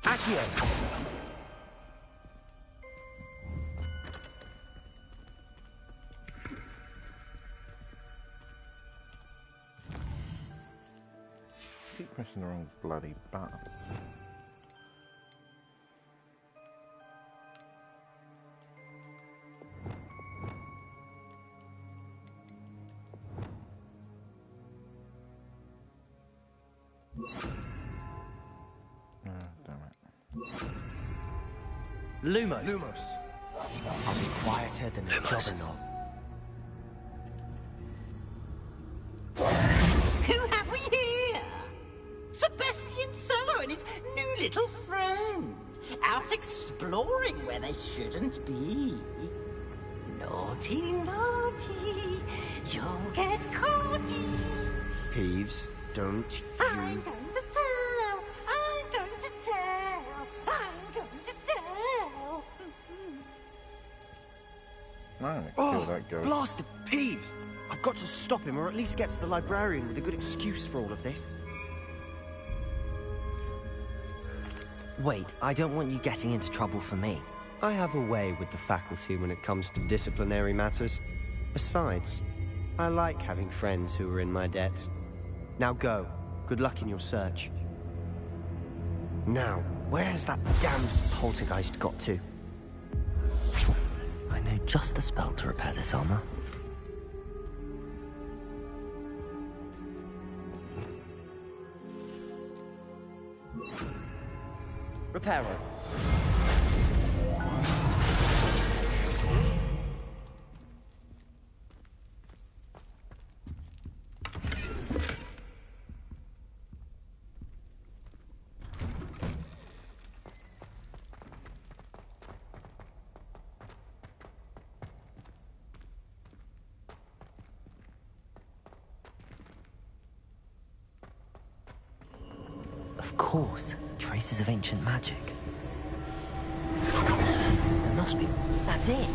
Accio! Keep pressing the wrong bloody button. Lumos. Lumos. I'll be quieter than a juggernaut. Who have we here? Sebastian Solo and his new little friend. Out exploring where they shouldn't be. Naughty, naughty. You'll get caughty. Peeves, don't you... I'm going to tell. I'm going to tell. I'm going to tell. No, Oh, kill that ghost. blasted Peeves! I've got to stop him, or at least get to the librarian with a good excuse for all of this. Wait, I don't want you getting into trouble for me. I have a way with the faculty when it comes to disciplinary matters. Besides, I like having friends who are in my debt. Now go. Good luck in your search. Now, where's that damned poltergeist got to? I know just the spell to repair this armor. Reparo. Of course, traces of ancient magic. There must be. That's it!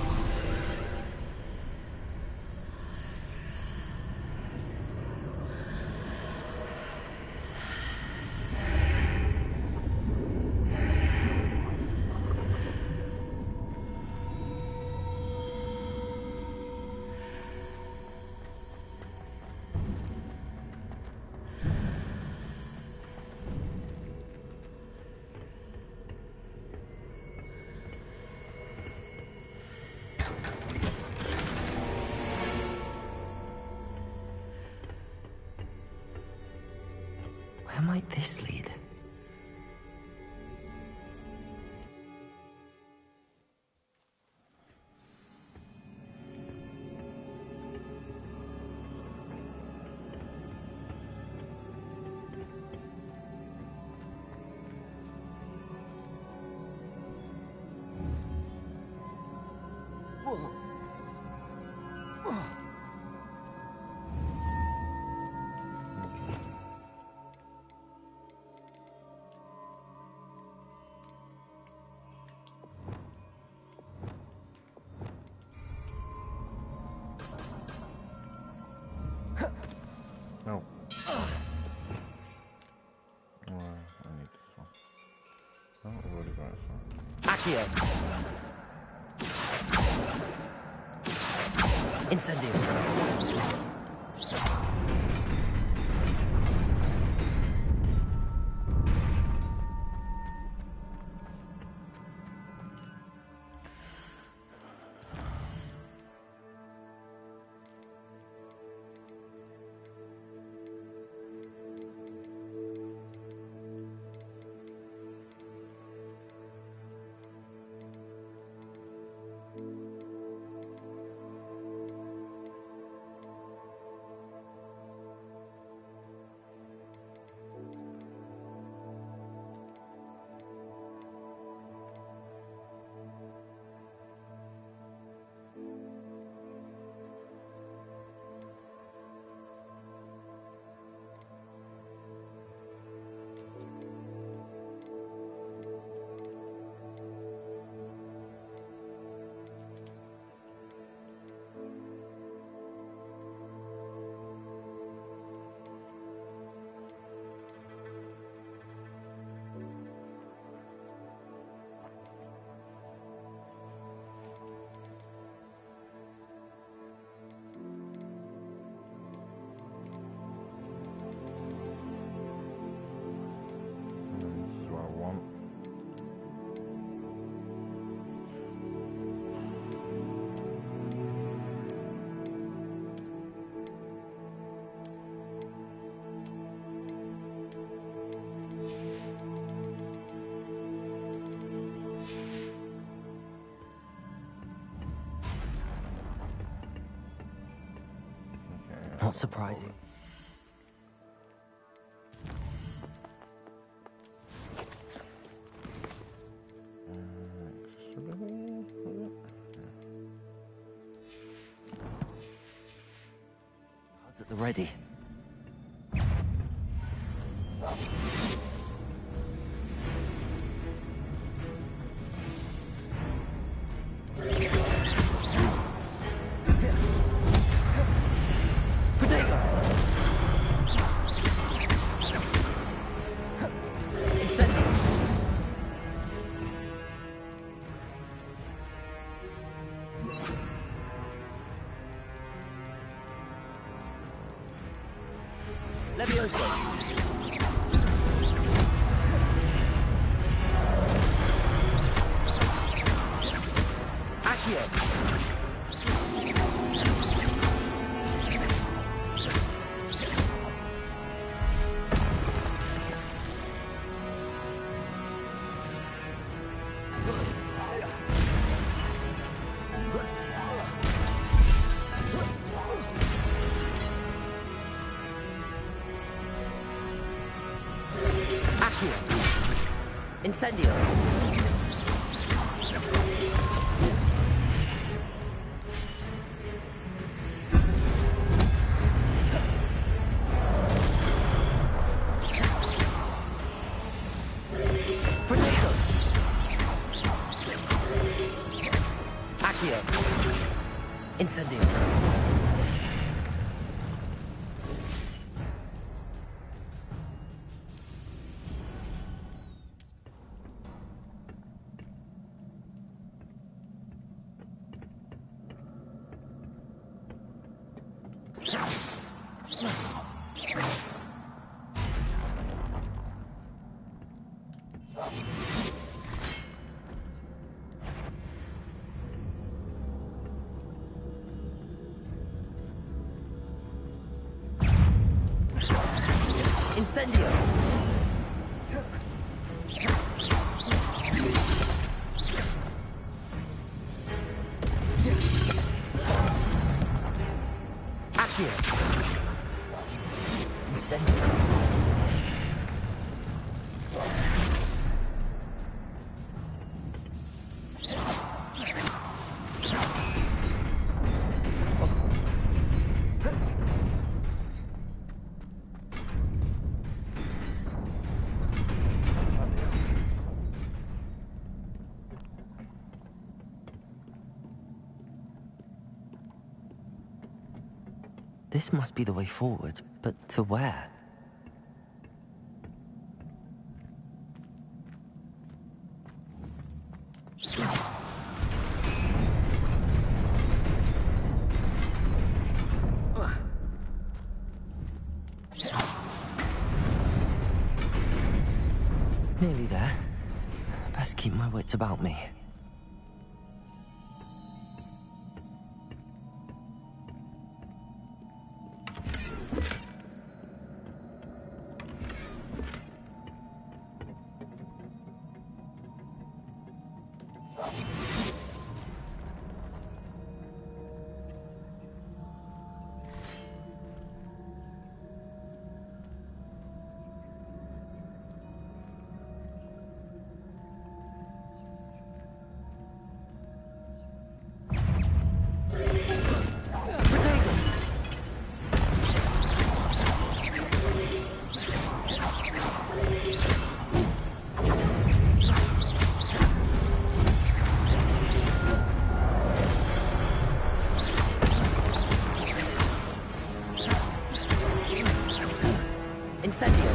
Where might this lead? No. I need this one. Oh, I've already got this one. Accio. Incendio. Not surprising. Cards at the ready. Incendio. Protector. Accio. Incendio. Incendio. Accio. Incendio. This must be the way forward, but to where? Nearly there. Best keep my wits about me. Incendio.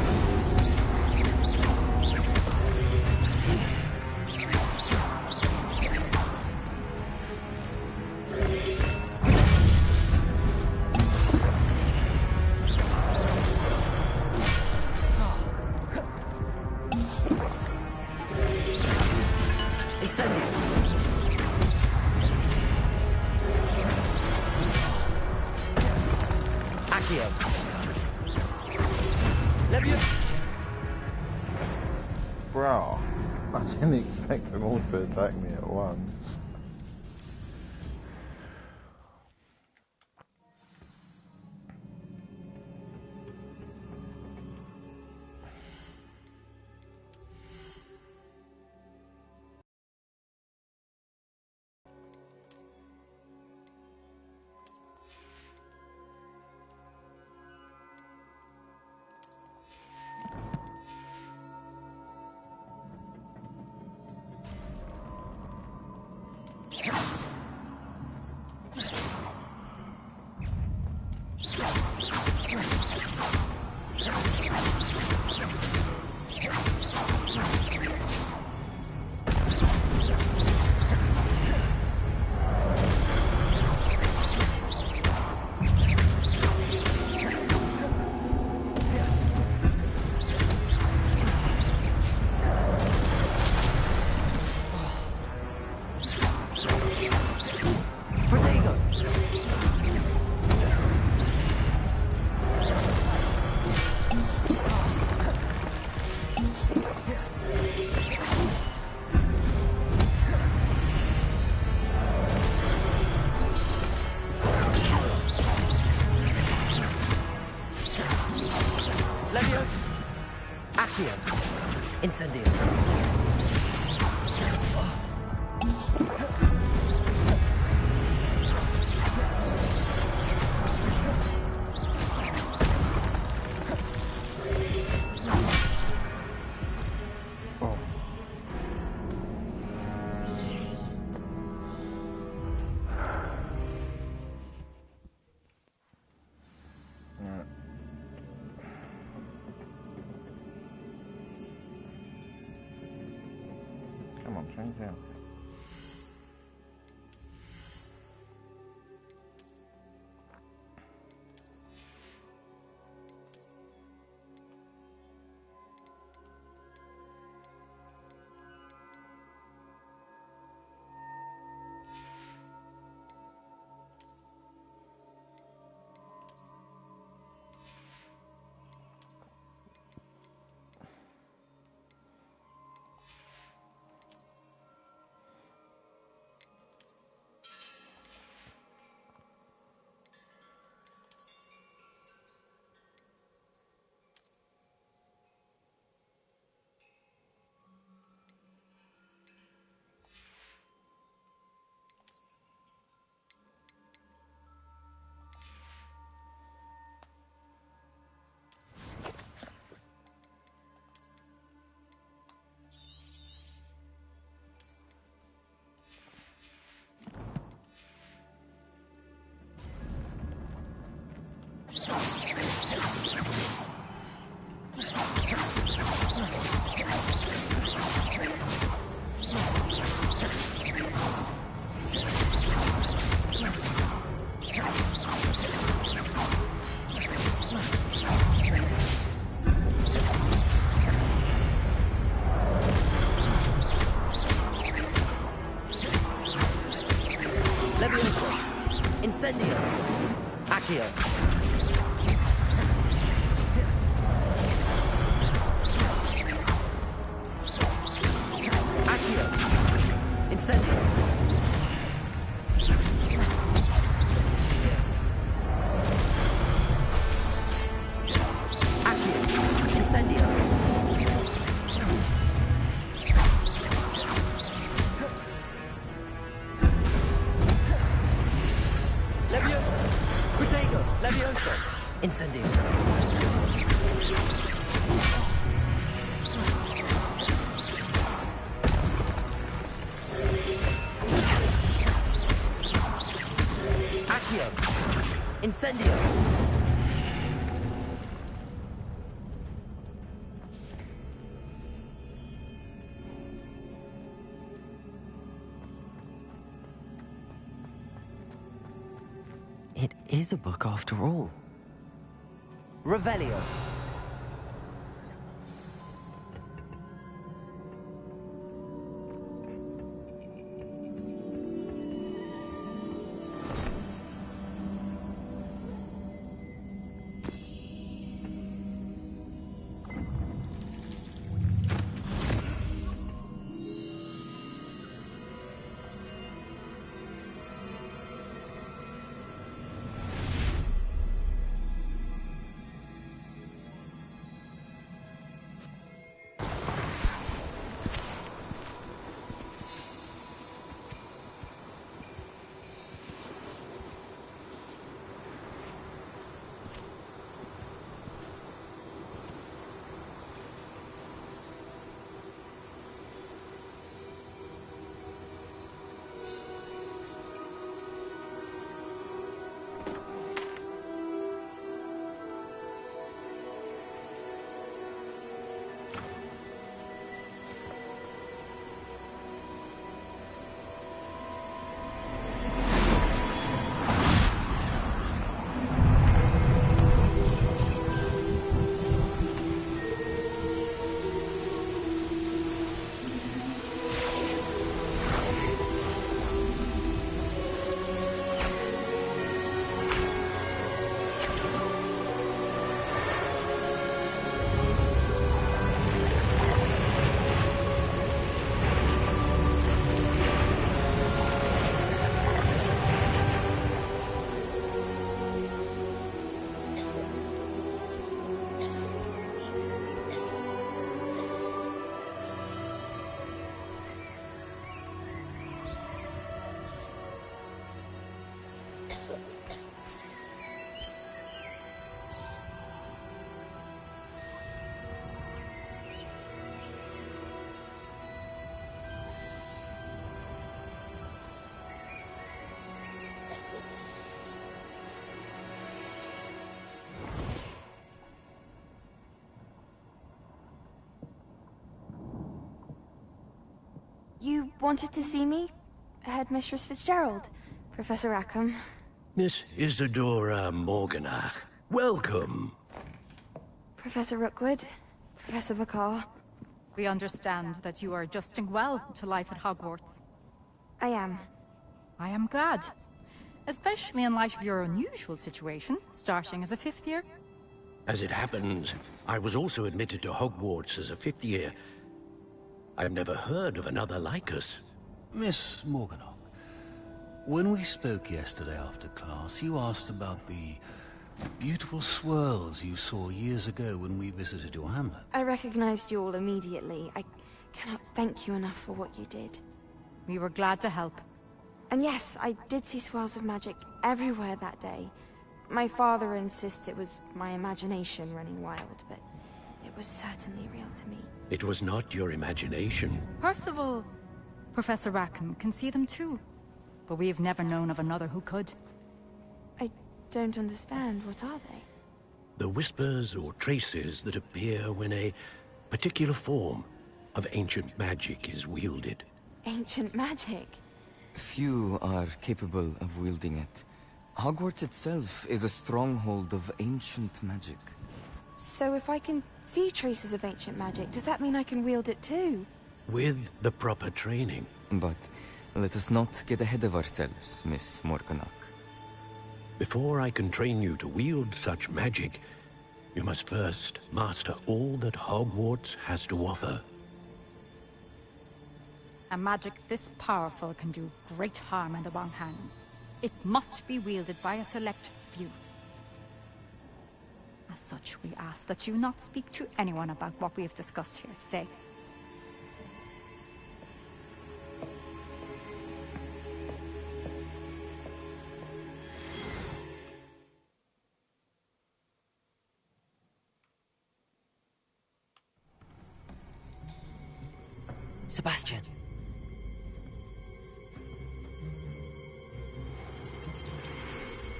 Incendio. Accio. Bro, I didn't expect them all to attack me at once. Incendio. Come on, change out. Incendio. Accio. Accio. Incendio. Accio. Incendio. Levioso. Incendio. Accio. Incendio. It is a book after all. Revelio. You wanted to see me? Headmistress Fitzgerald, Professor Rackham. Miss Isadora Morganach, welcome. Professor Rookwood, Professor Bakar. We understand that you are adjusting well to life at Hogwarts. I am. I am glad. Especially in light of your unusual situation, starting as a 5th year. As it happens, I was also admitted to Hogwarts as a 5th year. I've never heard of another like us. Miss Morganach, when we spoke yesterday after class, you asked about the beautiful swirls you saw years ago when we visited your hamlet. I recognized you all immediately. I cannot thank you enough for what you did. We were glad to help. And yes, I did see swirls of magic everywhere that day. My father insists it was my imagination running wild, but it was certainly real to me. It was not your imagination. Percival, Professor Rackham can see them too. But we have never known of another who could. I don't understand. What are they? The whispers or traces that appear when a particular form of ancient magic is wielded. Ancient magic? Few are capable of wielding it. Hogwarts itself is a stronghold of ancient magic. So if I can see traces of ancient magic, does that mean I can wield it too? With the proper training. But let us not get ahead of ourselves, Miss Morganach. Before I can train you to wield such magic, you must first master all that Hogwarts has to offer. A magic this powerful can do great harm in the wrong hands. It must be wielded by a select few. As such, we ask that you not speak to anyone about what we have discussed here today. Sebastian.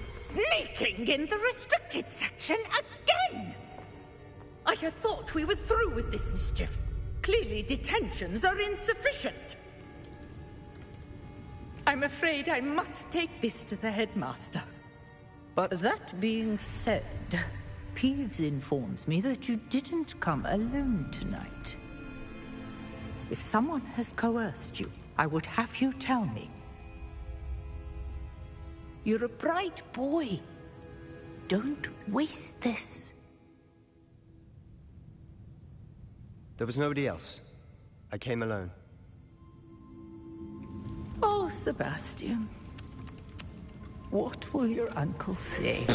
Sneaking in the restricted section again! I had thought we were through with this mischief. Clearly detentions are insufficient. I'm afraid I must take this to the headmaster. But that being said, Peeves informs me that you didn't come alone tonight. If someone has coerced you, I would have you tell me. You're a bright boy. Don't waste this. There was nobody else. I came alone. Oh, Sebastian. What will your uncle say?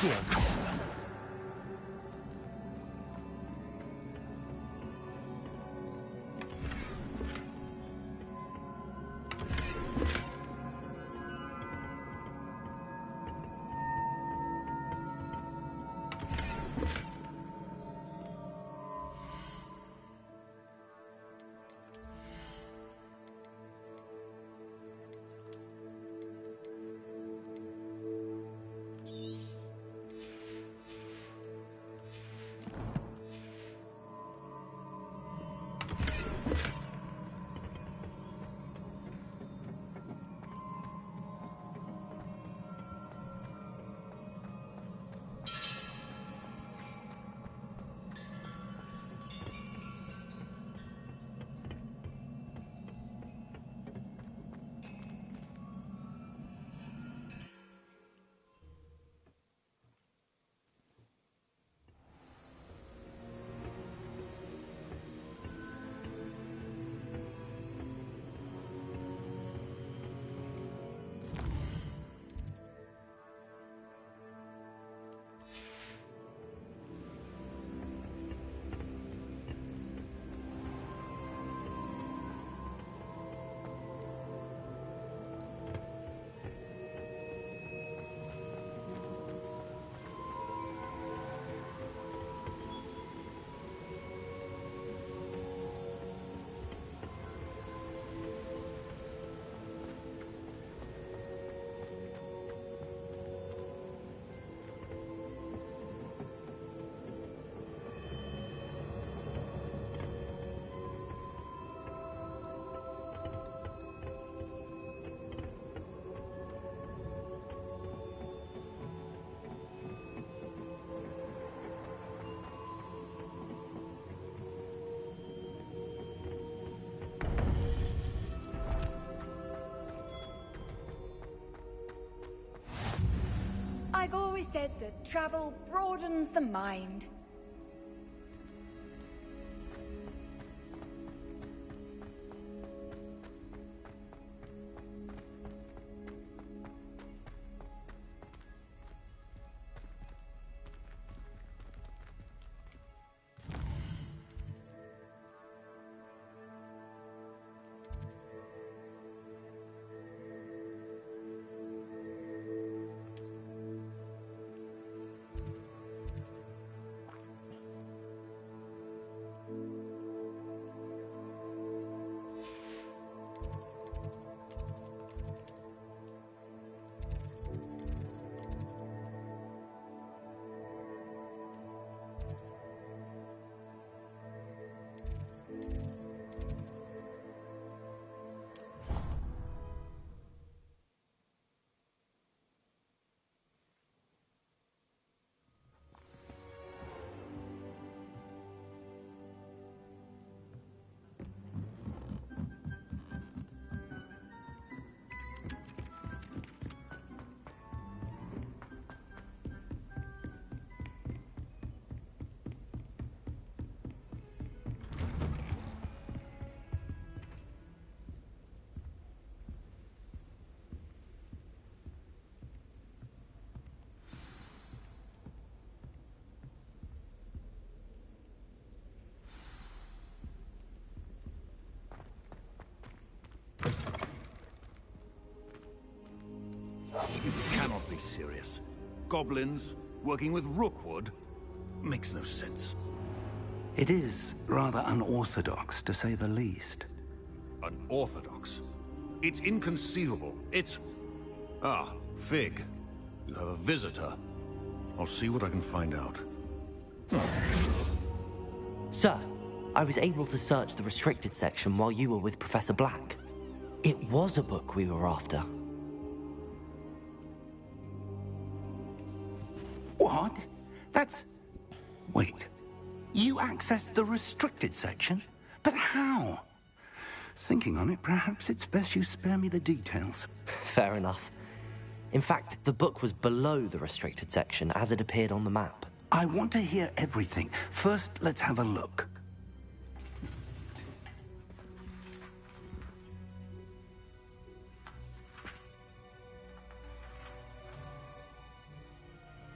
Here. I've always said that travel broadens the mind. You cannot be serious. Goblins working with Rookwood makes no sense. It is rather unorthodox, to say the least. Unorthodox? It's inconceivable. It's... Ah, Fig. You have a visitor. I'll see what I can find out. Sir, I was able to search the restricted section while you were with Professor Black. It was a book we were after. What? That's... Wait. You accessed the restricted section? But how? Thinking on it, perhaps it's best you spare me the details. Fair enough. In fact, the book was below the restricted section as it appeared on the map. I want to hear everything. First, let's have a look.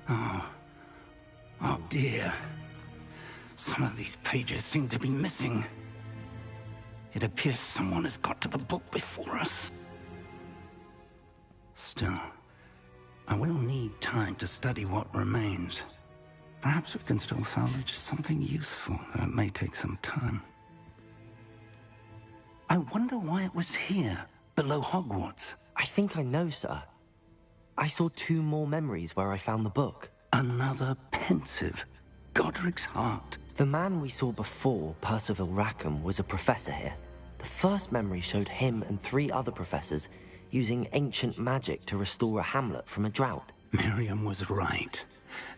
Oh, dear. Some of these pages seem to be missing. It appears someone has got to the book before us. Still, I will need time to study what remains. Perhaps we can still salvage something useful, though it may take some time. I wonder why it was here, below Hogwarts. I think I know, sir. I saw 2 more memories where I found the book. Another pensive. Godric's heart. The man we saw before, Percival Rackham, was a professor here. The first memory showed him and 3 other professors using ancient magic to restore a hamlet from a drought. Miriam was right.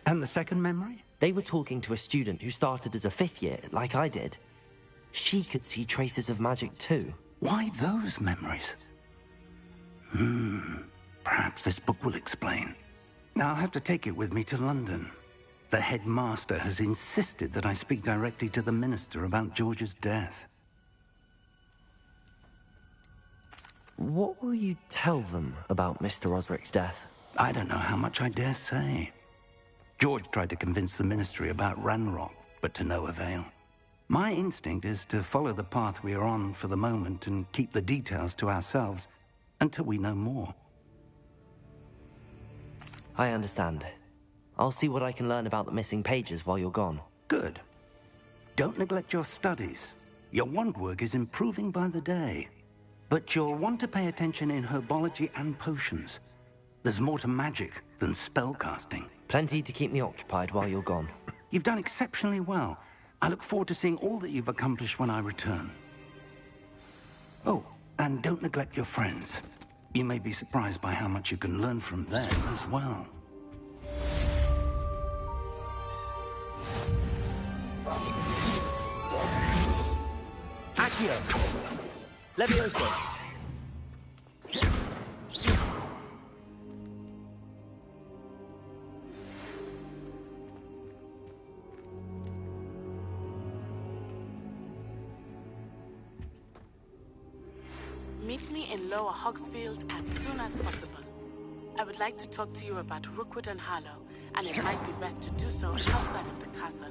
And the second memory? They were talking to a student who started as a 5th year, like I did. She could see traces of magic too. Why those memories? Perhaps this book will explain. I'll have to take it with me to London. The headmaster has insisted that I speak directly to the minister about George's death. What will you tell them about Mr. Osric's death? I don't know how much I dare say. George tried to convince the ministry about Ranrock, but to no avail. My instinct is to follow the path we are on for the moment and keep the details to ourselves until we know more. I understand. I'll see what I can learn about the missing pages while you're gone. Good. Don't neglect your studies. Your wand work is improving by the day. But you'll want to pay attention in herbology and potions. There's more to magic than spellcasting. Plenty to keep me occupied while you're gone. You've done exceptionally well. I look forward to seeing all that you've accomplished when I return. Oh, and don't neglect your friends. You may be surprised by how much you can learn from them as well. Accio! Levioso! Meet me in Lower Hogsfield as soon as possible. I would like to talk to you about Rookwood and Harlow, and it might be best to do so outside of the castle.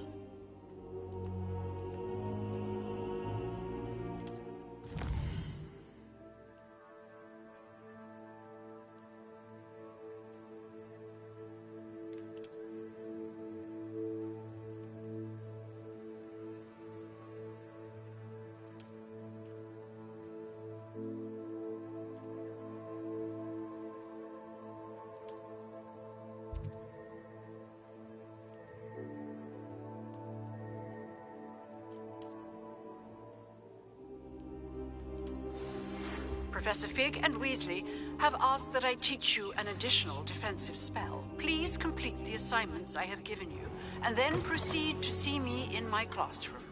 Professor Fig and Weasley have asked that I teach you an additional defensive spell. Please complete the assignments I have given you, and then proceed to see me in my classroom.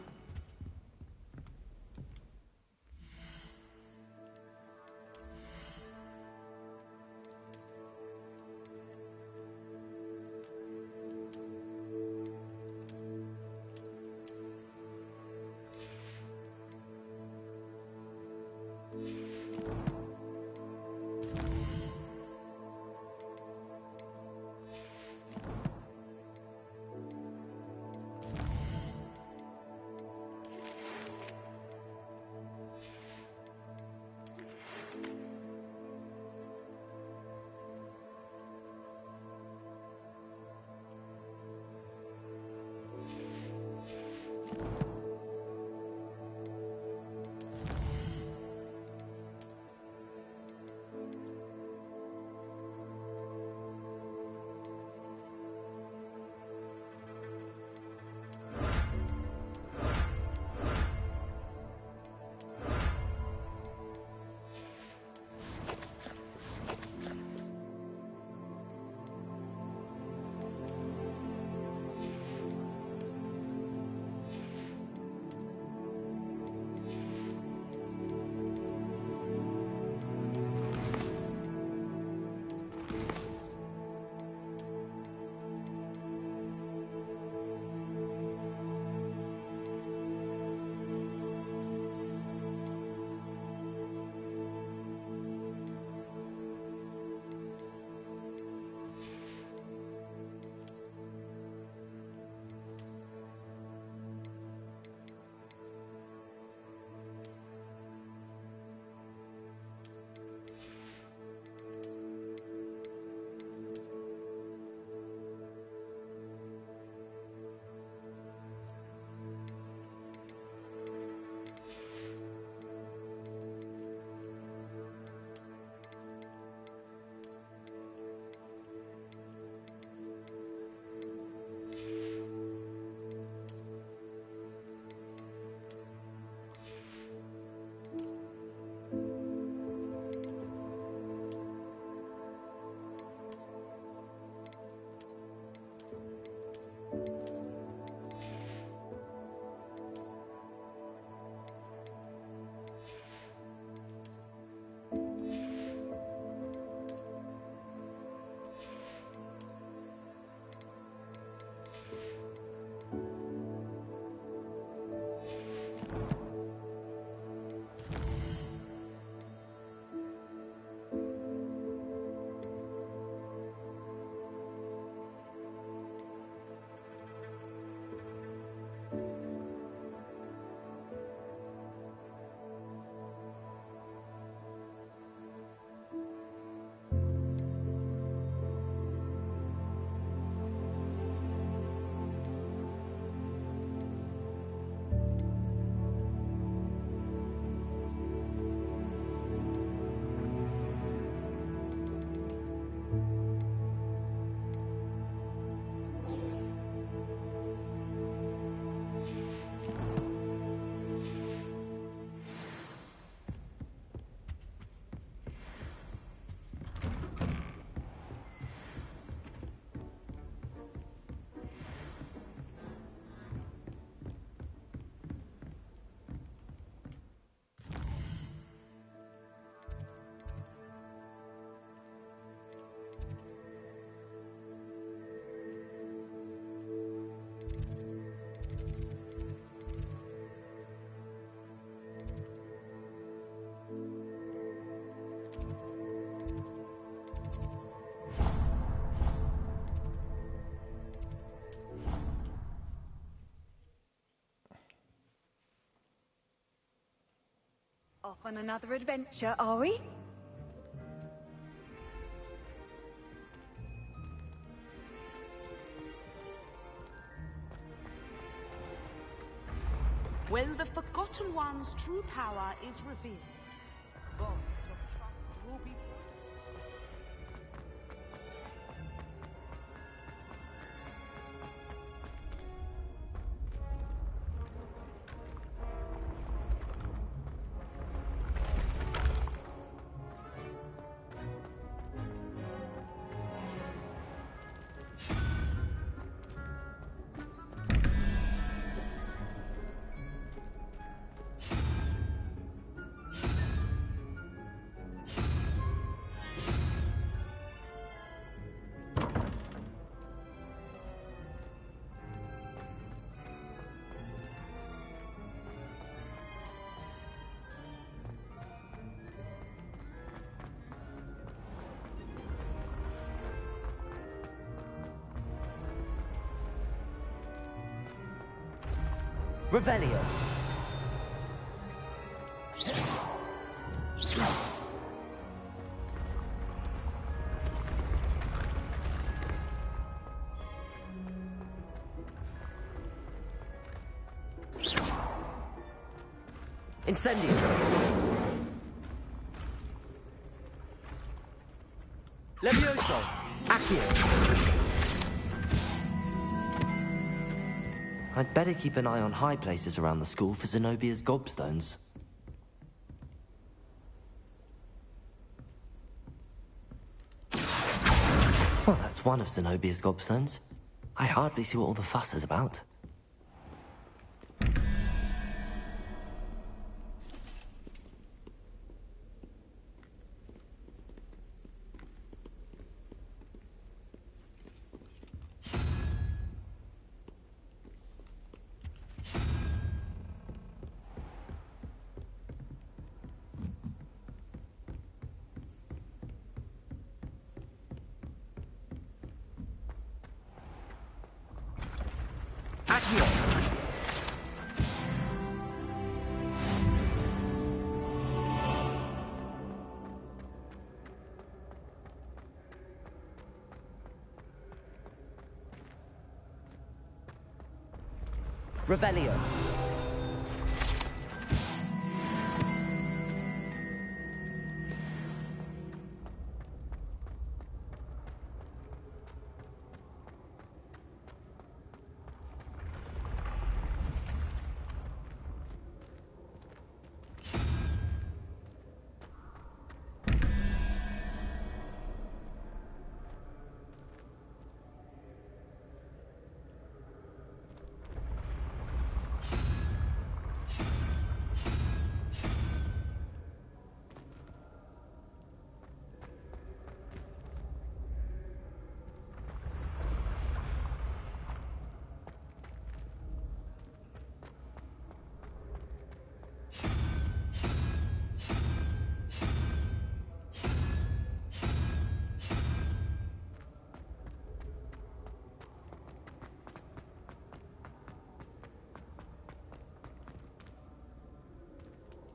Off on another adventure, are we? When the Forgotten One's true power is revealed, bonds of trust will be Revelio. Incendio. Levioso. Accio. I'd better keep an eye on high places around the school for Zenobia's gobstones. Well, that's one of Zenobia's gobstones. I hardly see what all the fuss is about. Revelio.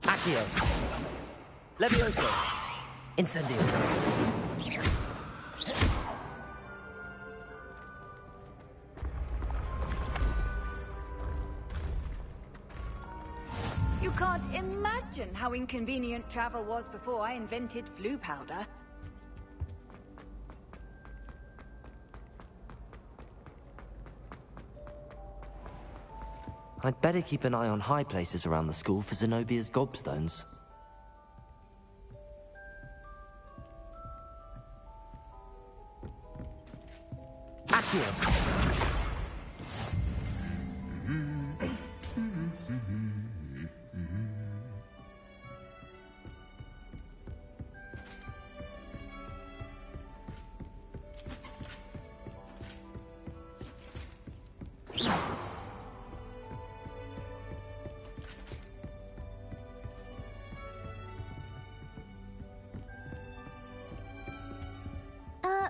Accio. Levioso. Incendio. You can't imagine how inconvenient travel was before I invented flu powder. I'd better keep an eye on high places around the school for Zenobia's gobstones. Accio.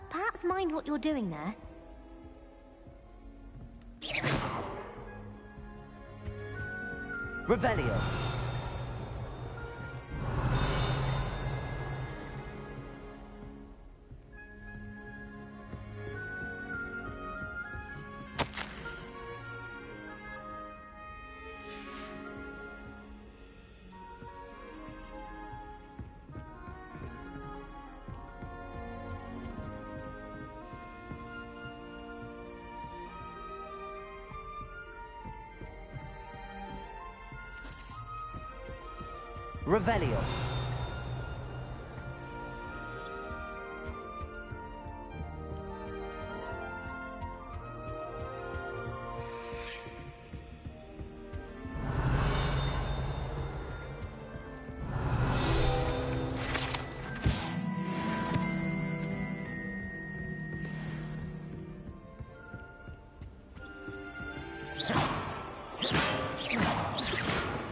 Perhaps mind what you're doing there. Revelio. Revelio.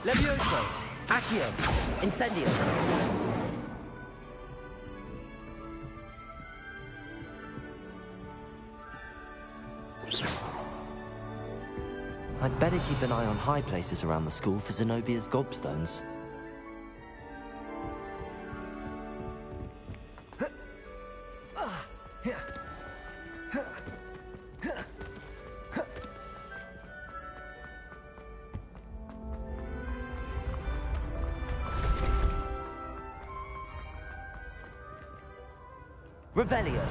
Levioso. Accio. Incendio. I'd better keep an eye on high places around the school for Zenobia's gobstones. Revelio.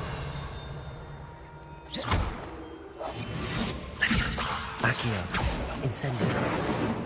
Accio. Incendio.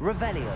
Revelio.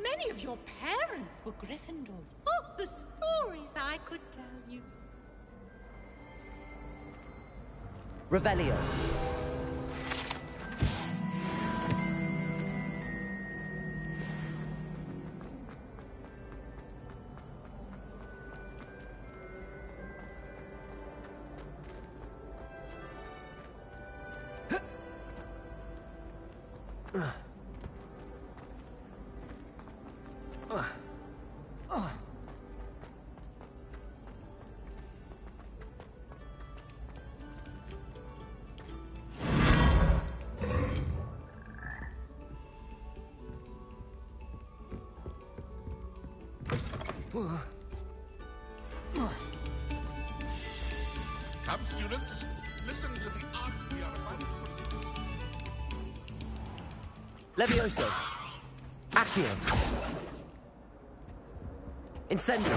Many of your parents were Gryffindors. Oh, the stories I could tell you. Revelio. Come, students, listen to the art we are about to produce. Levioso. Accio. Incendio.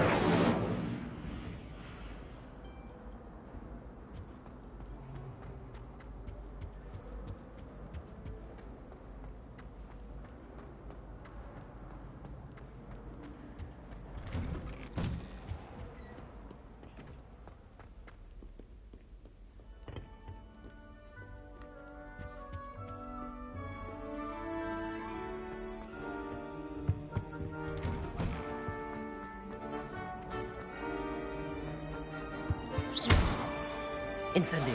Incendio.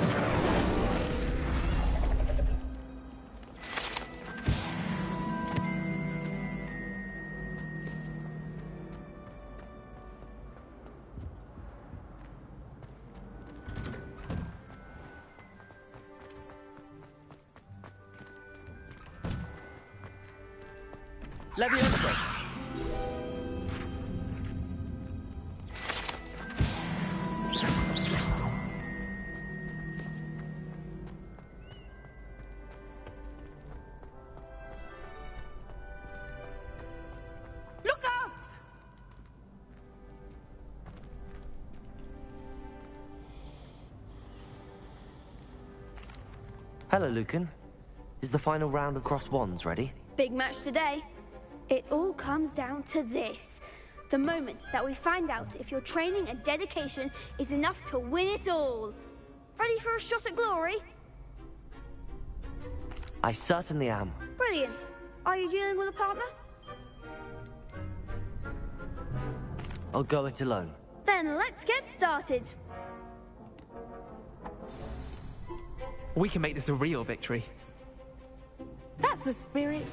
Levioso! Look out! Hello, Lucan. Is the final round of Cross Wands ready? Big match today. It all comes down to this. The moment that we find out if your training and dedication is enough to win it all. Ready for a shot at glory? I certainly am. Brilliant. Are you dealing with a partner? I'll go it alone. Then let's get started. We can make this a real victory. That's the spirit.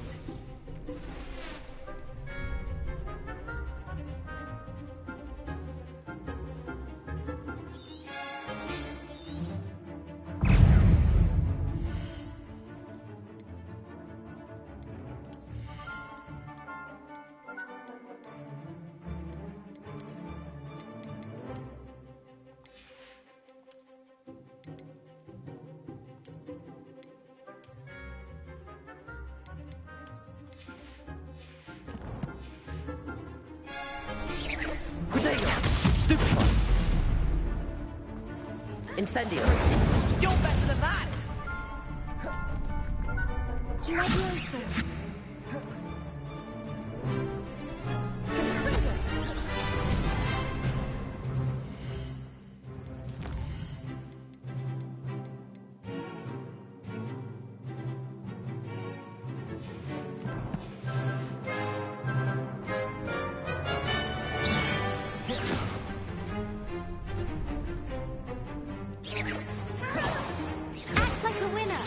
Incendio. You're better than that! Levioso. Act like a winner.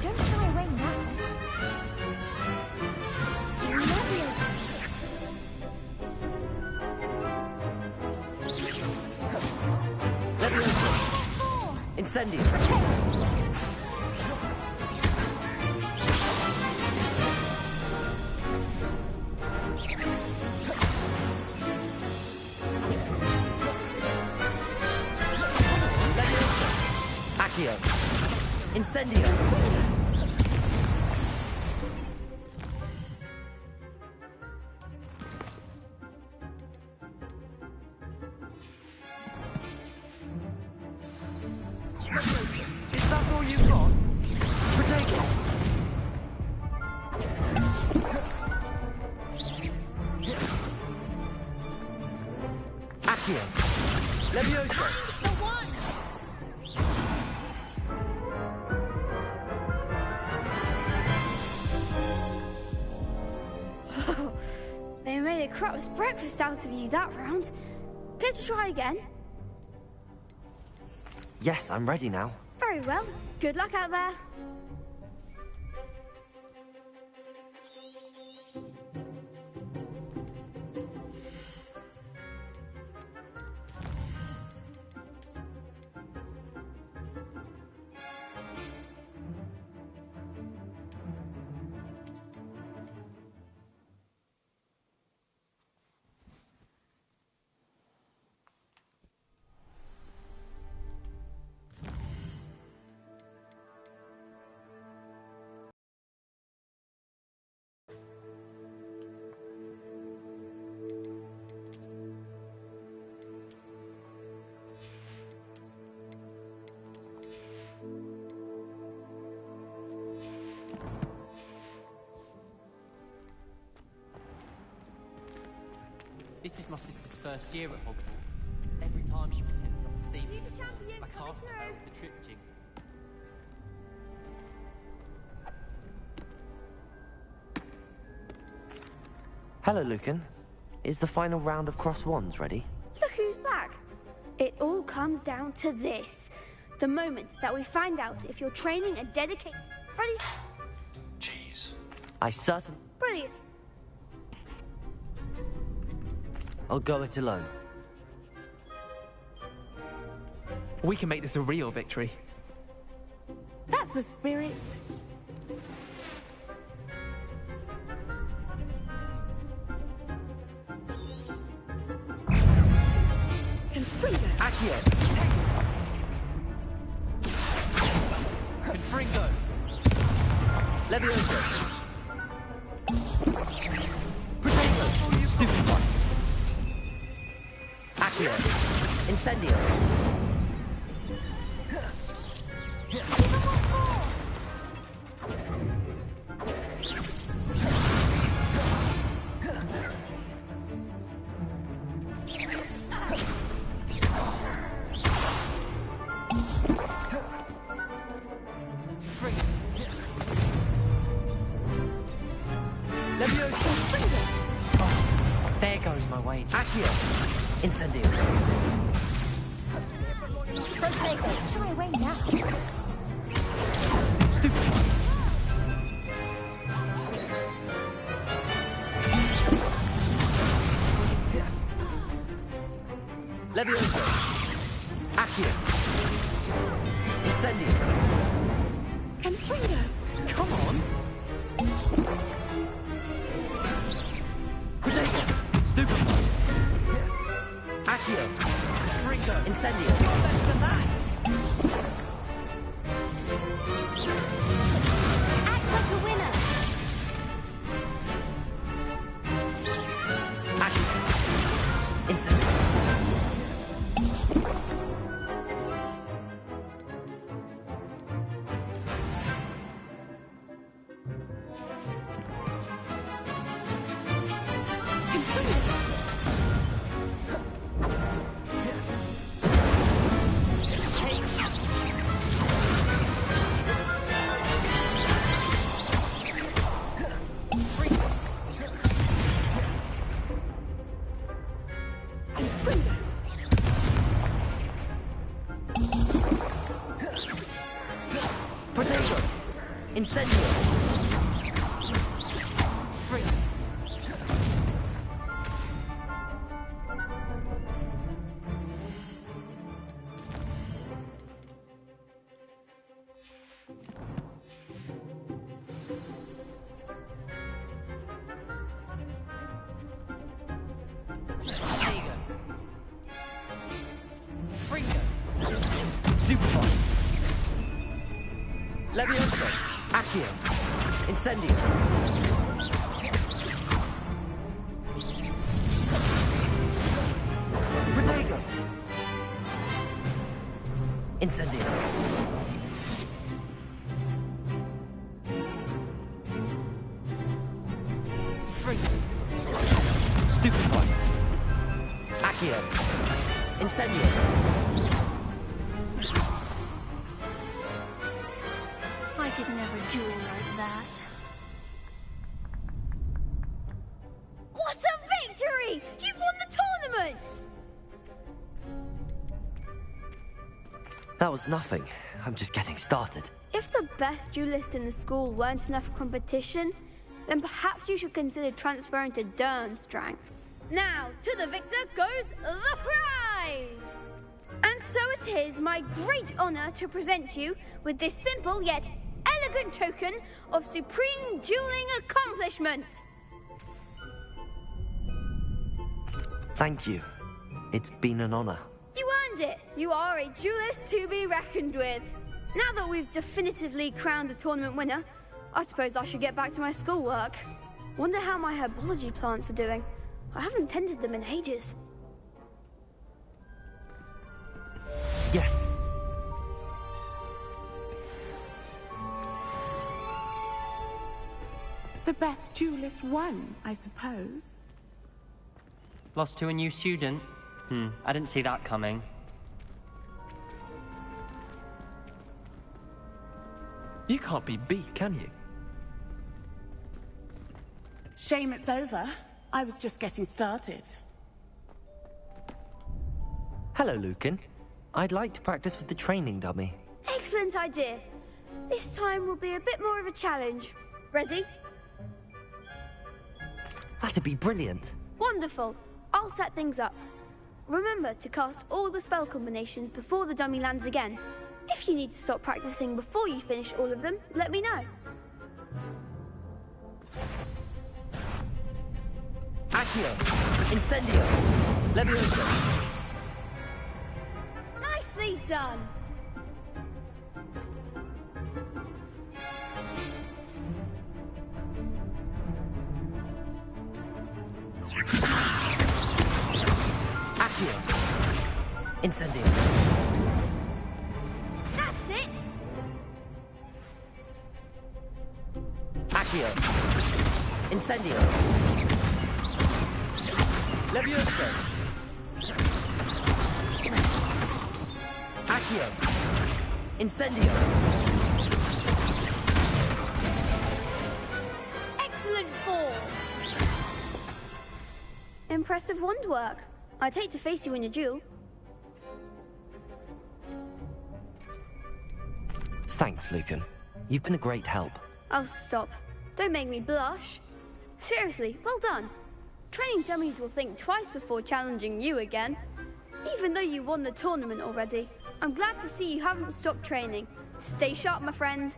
Don't shy away now. Levioso. Levioso. Incendio. Levioso. Accio. Incendio. Is that all you've got? Protego. Accio. Levioso! The one. They made a crap's breakfast out of you that round. Care to try again? Yes, I'm ready now. Very well. Good luck out there. This is my sister's first year at Hogwarts. Every time she pretends not to see me, I cast her with the trip jinx. Hello, Lucan. Is the final round of Cross Wands ready? Look who's back. It all comes down to this. The moment that we find out if you're training a dedicated... Ready? Jeez. I certainly... Brilliant. I'll go it alone. We can make this a real victory. That's the spirit. Accio! Confringo! Levioso! Protego! Stupefy! Accio! Incendio! There goes my wage. Accio! Incendio! Protego, shy away now. Stupefy! Levioso! Accio! Incendio! Confringo! Come on! Protego! Stupefy! Accio! Confringo! Incendio! You're better than that! Act like a winner. Accio! Incendio! Protego! Incendio! Free! Protego! Fringo! Stupefy! Levioso! Accio! Incendio! Protego! Incendio! Fringo! Stupefy! Accio! Incendio! I could never duel like that. What a victory! You've won the tournament! That was nothing. I'm just getting started. If the best duelists in the school weren't enough for competition, then perhaps you should consider transferring to Durmstrang. Now, to the victor goes the prize! And so it is my great honor to present you with this simple yet elegant token of supreme dueling accomplishment. Thank you. It's been an honor. You earned it. You are a duelist to be reckoned with. Now that we've definitively crowned the tournament winner, I suppose I should get back to my schoolwork. Wonder how my herbology plants are doing. I haven't tended them in ages. Yes. The best duelist won, I suppose. Lost to a new student? I didn't see that coming. You can't be beat, can you? Shame it's over. I was just getting started. Hello, Lucan. I'd like to practice with the training dummy. Excellent idea. This time will be a bit more of a challenge. Ready? That'd be brilliant. Wonderful. I'll set things up. Remember to cast all the spell combinations before the dummy lands again. If you need to stop practicing before you finish all of them, let me know. Accio! Incendio! Levioso! Nicely done! Accio! Incendio! That's it! Accio! Incendio! Levioso! Accio! Incendio! Excellent form! Impressive wand work. I'd hate to face you in a duel. Thanks, Lucan. You've been a great help. Oh, stop. Don't make me blush. Seriously, well done. Training dummies will think twice before challenging you again. Even though you won the tournament already. I'm glad to see you haven't stopped training. Stay sharp, my friend.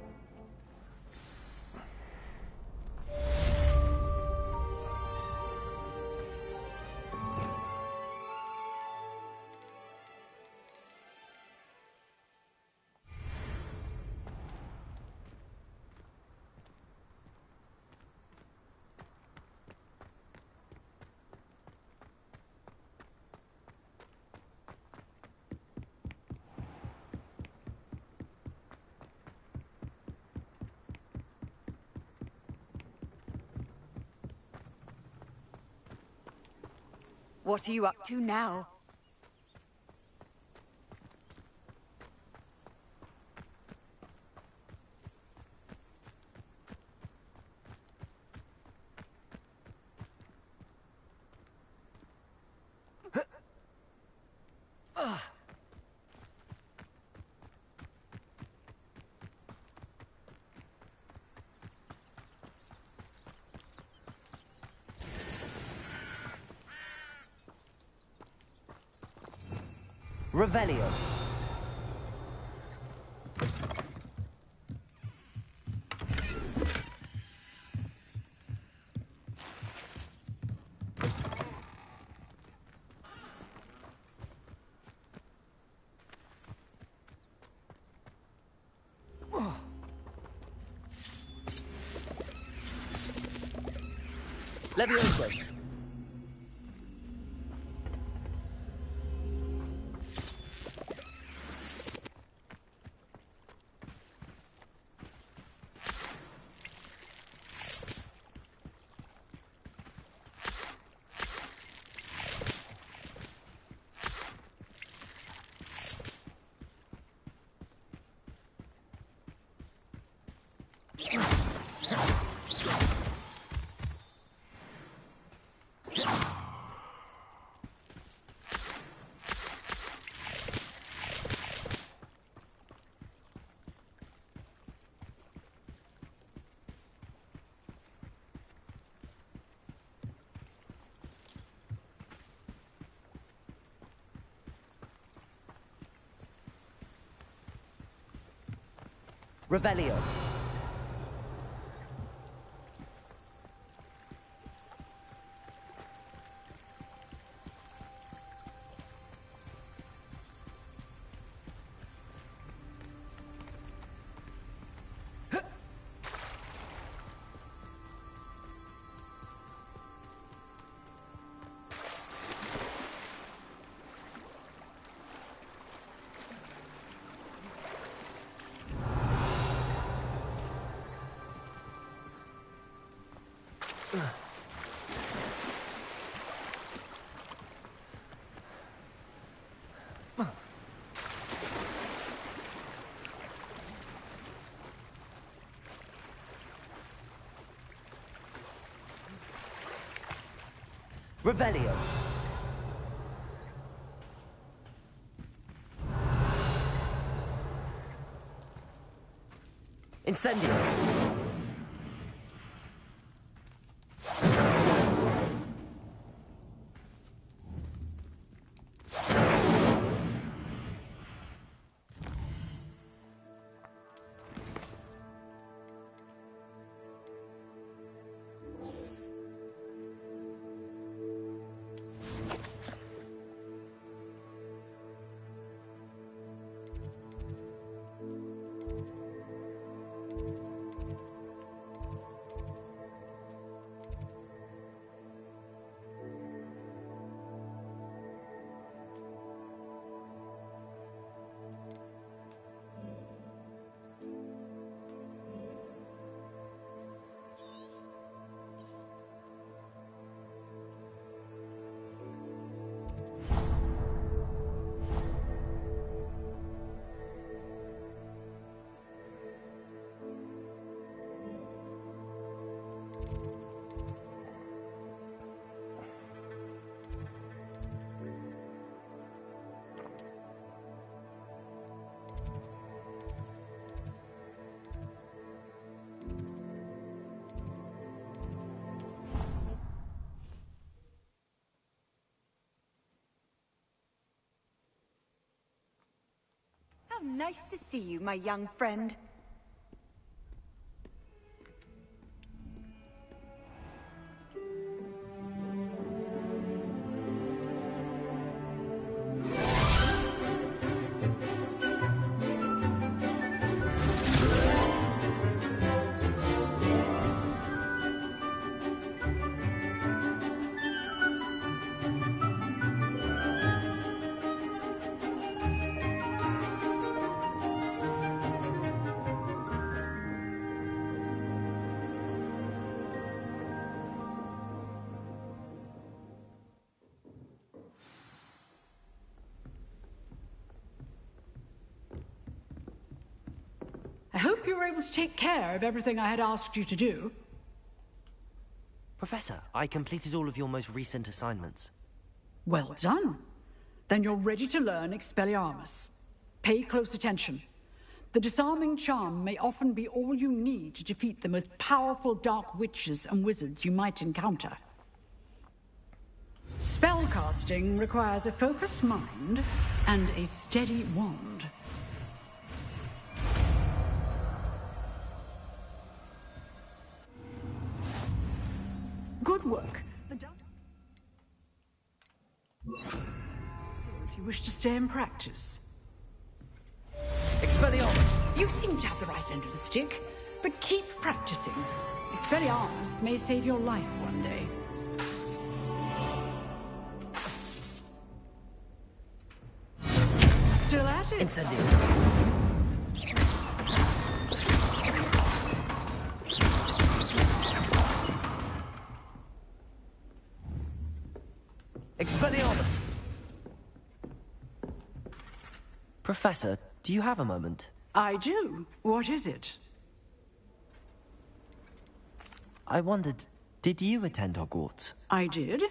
What are you up to now? Revelio. Levioso. Revelio. Revelio. Incendio. How nice to see you, my young friend. I hope you were able to take care of everything I had asked you to do. Professor, I completed all of your most recent assignments. Well done. Then you're ready to learn Expelliarmus. Pay close attention. The disarming charm may often be all you need to defeat the most powerful dark witches and wizards you might encounter. Spellcasting requires a focused mind and a steady wand. Good work. If you wish to stay and practice. Expelliarmus! You seem to have the right end of the stick, but keep practicing. Expelliarmus may save your life one day. Still at it? Incendio. Expelliarmus! Professor, do you have a moment? I do. What is it? I wondered, did you attend Hogwarts? I did.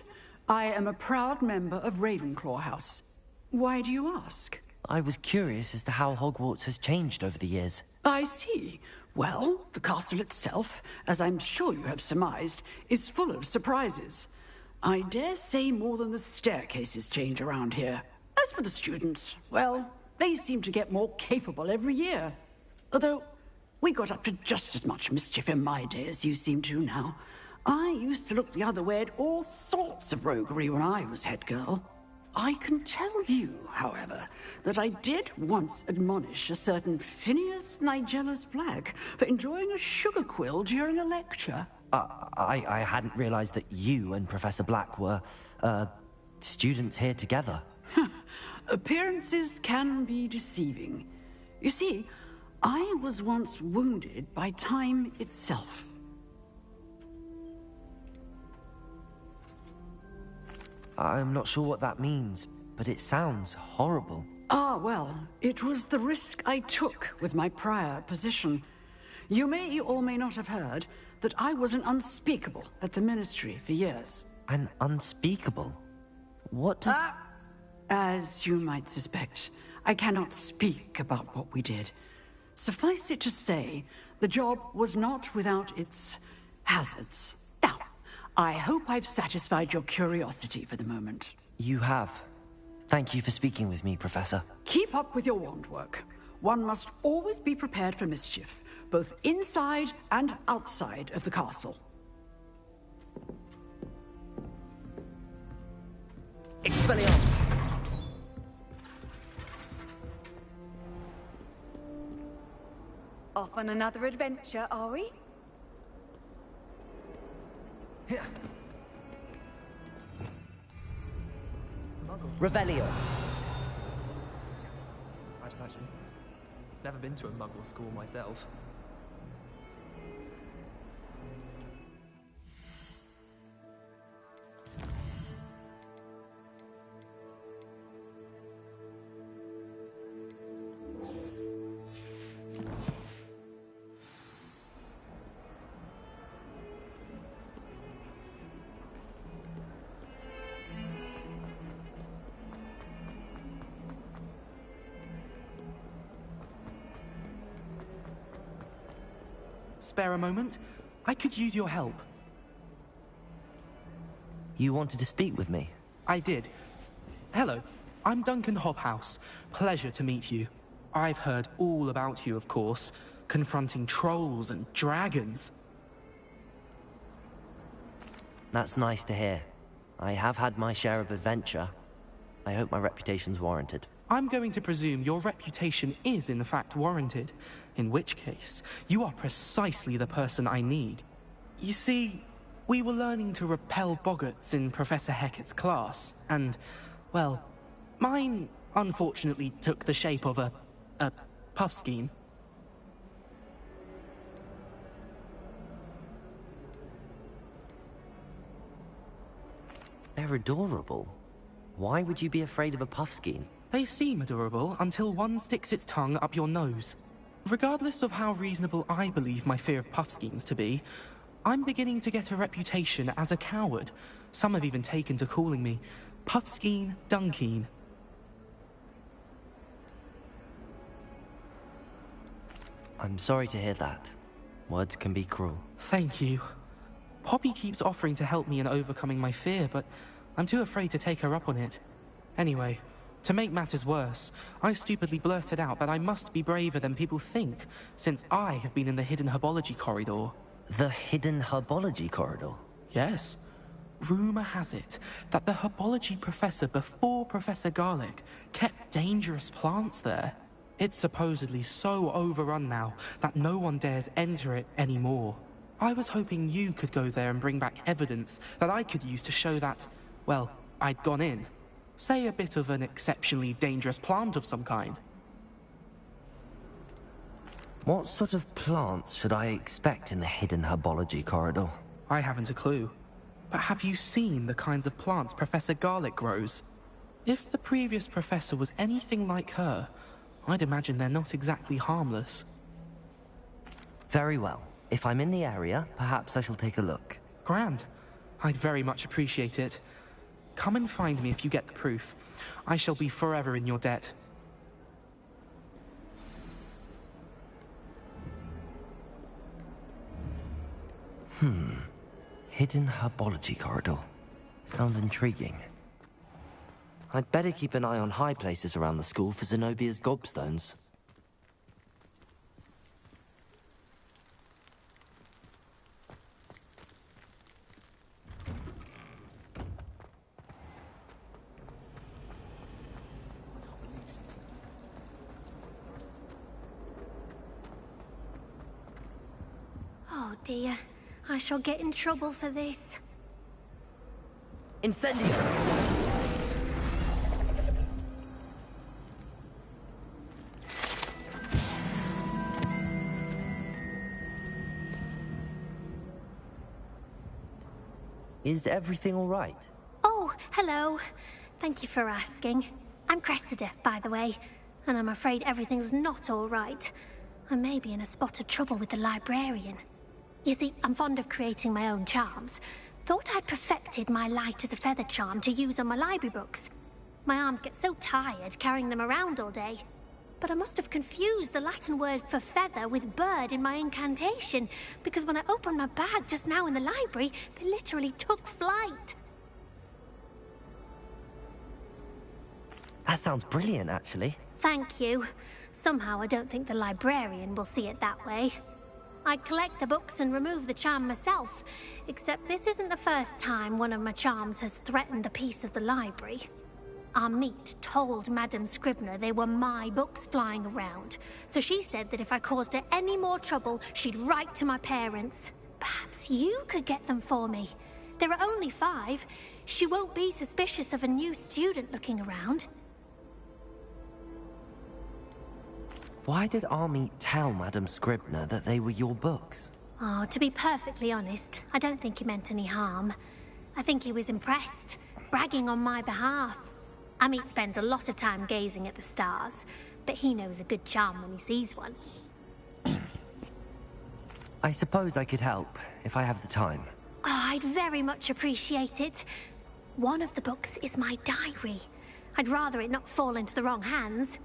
I am a proud member of Ravenclaw House. Why do you ask? I was curious as to how Hogwarts has changed over the years. I see. Well, the castle itself, as I'm sure you have surmised, is full of surprises. I dare say more than the staircases change around here. As for the students, well, they seem to get more capable every year. Although, we got up to just as much mischief in my day as you seem to now. I used to look the other way at all sorts of roguery when I was head girl. I can tell you, however, that I did once admonish a certain Phineas Nigellus Black for enjoying a sugar quill during a lecture. I hadn't realized that you and Professor Black were, students here together. Appearances can be deceiving. You see, I was once wounded by time itself. I'm not sure what that means, but it sounds horrible. Ah, well, it was the risk I took with my prior position. You may or may not have heard that I was an unspeakable at the Ministry for years. And unspeakable? What does... As you might suspect, I cannot speak about what we did. Suffice it to say, the job was not without its hazards. Now, I hope I've satisfied your curiosity for the moment. You have. Thank you for speaking with me, Professor. Keep up with your wand work. One must always be prepared for mischief, both inside and outside of the castle. Expelliarmus! Off on another adventure, are we? Revelio. I'd imagine. Never been to a Muggle school myself. Spare a moment? I could use your help. You wanted to speak with me? I did. Hello, I'm Duncan Hobhouse. Pleasure to meet you. I've heard all about you, of course, confronting trolls and dragons. That's nice to hear. I have had my share of adventure. I hope my reputation's warranted. I'm going to presume your reputation is in fact warranted, in which case, you are precisely the person I need. You see, we were learning to repel boggarts in Professor Hecat's class, and, well, mine unfortunately took the shape of a puffskein. They're adorable. Why would you be afraid of a puffskein? They seem adorable until one sticks its tongue up your nose. Regardless of how reasonable I believe my fear of puffskeins to be, I'm beginning to get a reputation as a coward. Some have even taken to calling me Puffskein Dunkeen. I'm sorry to hear that. Words can be cruel. Thank you. Poppy keeps offering to help me in overcoming my fear, but I'm too afraid to take her up on it. Anyway, to make matters worse, I stupidly blurted out that I must be braver than people think, since I have been in the hidden herbology corridor. The hidden herbology corridor? Yes. Rumor has it that the herbology professor before Professor Garlic kept dangerous plants there. It's supposedly so overrun now that no one dares enter it anymore. I was hoping you could go there and bring back evidence that I could use to show that, well, I'd gone in. Say a bit of an exceptionally dangerous plant of some kind. What sort of plants should I expect in the hidden herbology corridor? I haven't a clue. But have you seen the kinds of plants Professor Garlic grows? If the previous professor was anything like her, I'd imagine they're not exactly harmless. Very well. If I'm in the area, perhaps I shall take a look. Grand. I'd very much appreciate it. Come and find me if you get the proof. I shall be forever in your debt. Hidden herbology corridor. Sounds intriguing. I'd better keep an eye on high places around the school for Zenobia's gobstones. Oh dear, I shall get in trouble for this. Incendio! Is everything all right? Oh, hello. Thank you for asking. I'm Cressida, by the way, and I'm afraid everything's not all right. I may be in a spot of trouble with the librarian. You see, I'm fond of creating my own charms. thought I'd perfected my light as a feather charm to use on my library books. My arms get so tired carrying them around all day. But I must have confused the Latin word for feather with bird in my incantation, because when I opened my bag just now in the library, they literally took flight. That sounds brilliant, actually. Thank you. Somehow I don't think the librarian will see it that way. I collect the books and remove the charm myself, except this isn't the first time one of my charms has threatened the peace of the library. Our meet told Madame Scribner they were my books flying around, so she said that if I caused her any more trouble, she'd write to my parents. Perhaps you could get them for me. There are only 5. She won't be suspicious of a new student looking around. Why did our meet tell Madame Scribner that they were your books? Oh, to be perfectly honest, I don't think he meant any harm. I think he was impressed, bragging on my behalf. Amit spends a lot of time gazing at the stars, but he knows a good charm when he sees one. I suppose I could help, if I have the time. Oh, I'd very much appreciate it. One of the books is my diary. I'd rather it not fall into the wrong hands.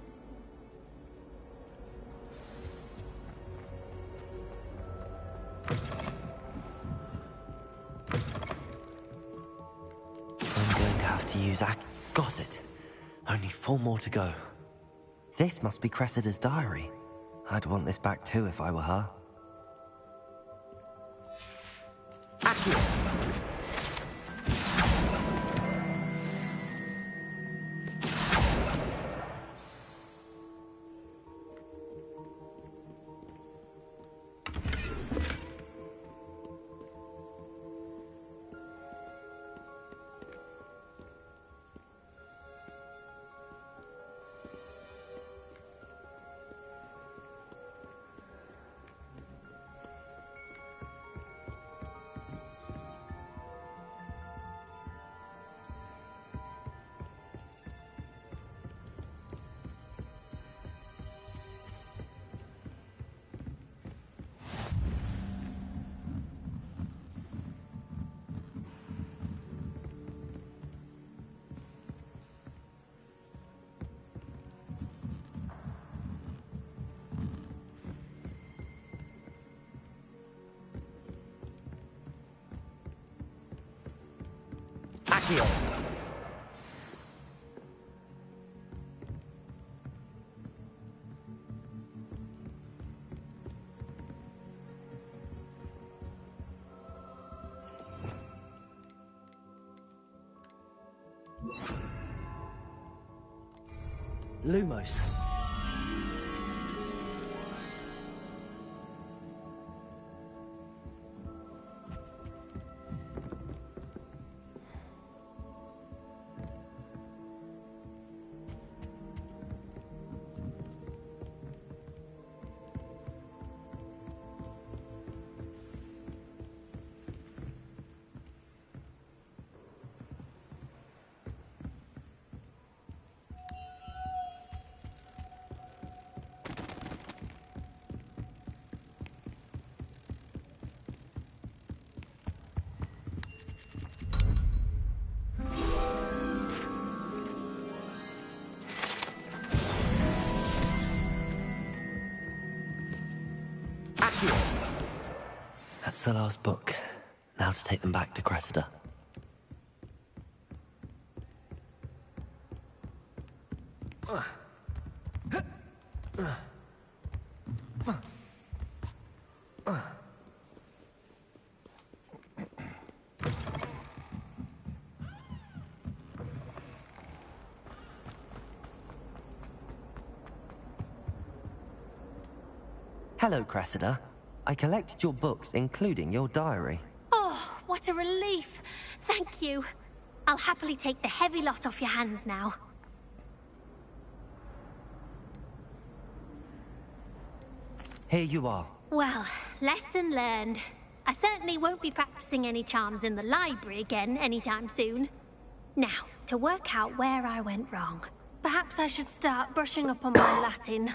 I'm going to have to use Got it. Only 4 more to go. This must be Cressida's diary. I'd want this back too if I were her. Accio! Accio! Lumos. That's the last book. Now to take them back to Cressida. Hello, Cressida. I collected your books, including your diary. Oh, what a relief. Thank you. I'll happily take the heavy lot off your hands now. Here you are. Well, lesson learned. I certainly won't be practicing any charms in the library again anytime soon. Now, to work out where I went wrong. Perhaps I should start brushing up on my Latin.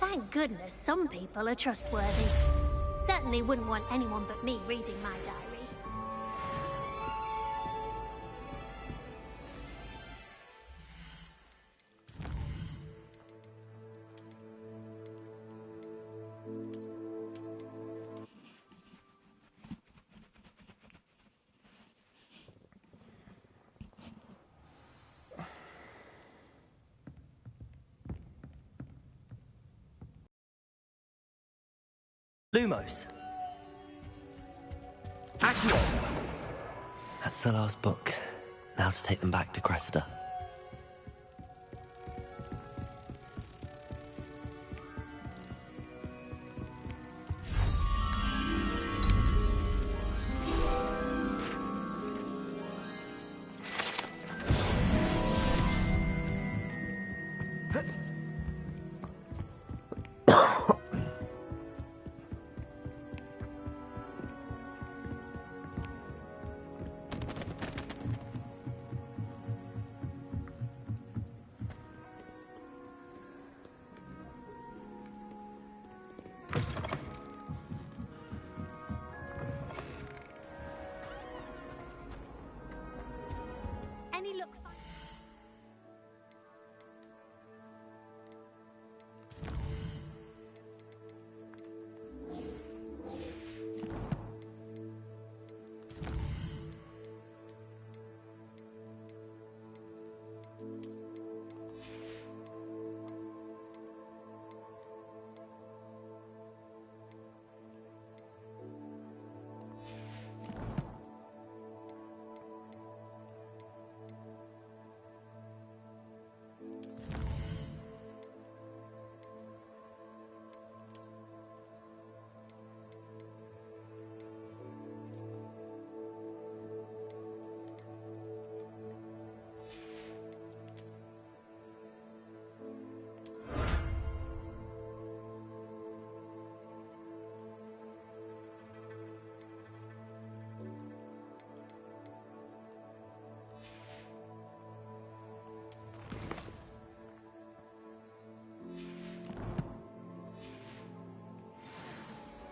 Thank goodness some people are trustworthy. Certainly wouldn't want anyone but me reading my diary. Lumos. Accio! That's the last book. Now to take them back to Cressida. Any look fine?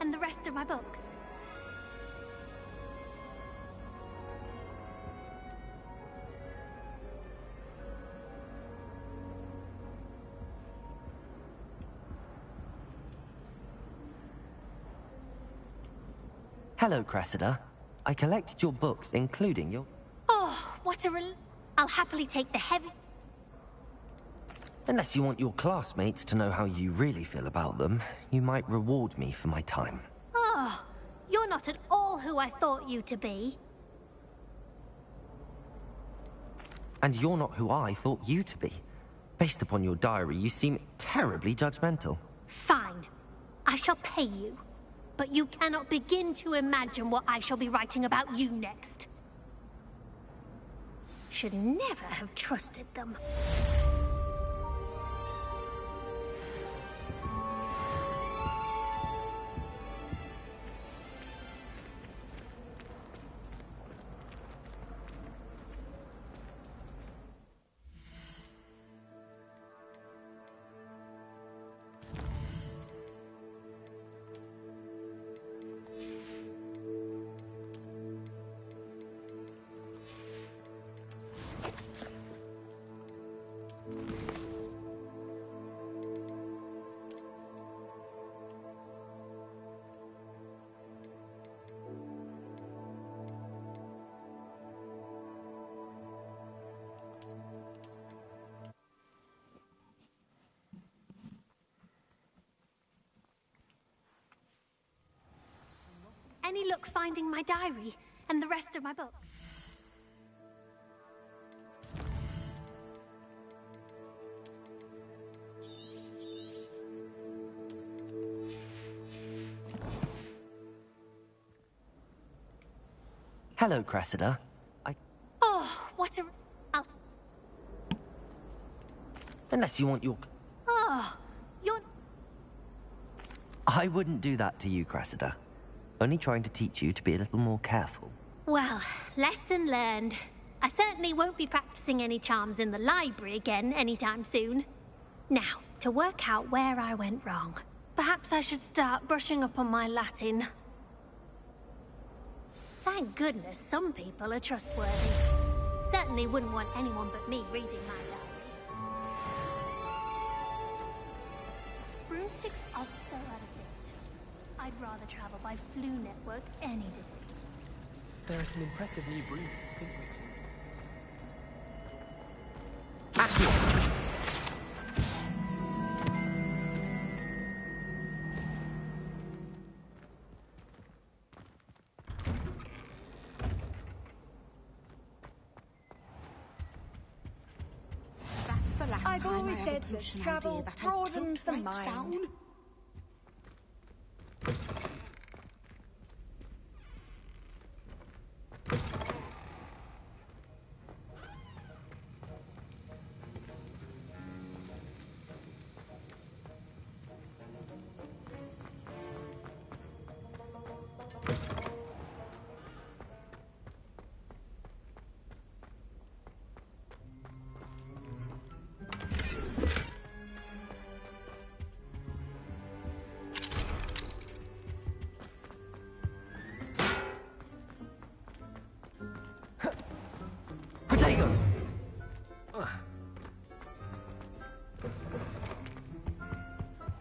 And the rest of my books. Hello, Cressida. I collected your books, including your... Oh, what a I'll happily take the heavy... Unless you want your classmates to know how you really feel about them, you might reward me for my time. Oh, you're not at all who I thought you to be. And you're not who I thought you to be. Based upon your diary, you seem terribly judgmental. Fine. I shall pay you. But you cannot begin to imagine what I shall be writing about you next. Should never have trusted them. Any luck finding my diary and the rest of my books? Hello, Cressida. Oh, what a... Unless you want your... Oh, you're... I wouldn't do that to you, Cressida. Only trying to teach you to be a little more careful. Well, lesson learned. I certainly won't be practicing any charms in the library again anytime soon. Now, to work out where I went wrong. Perhaps I should start brushing up on my Latin. Thank goodness some people are trustworthy. Certainly wouldn't want anyone but me reading my diary. Broomsticks are so out of date. I'd rather travel by Flu Network any day. There are some impressive new brooms at Spinkwick. I've always said that travel broadens the mind.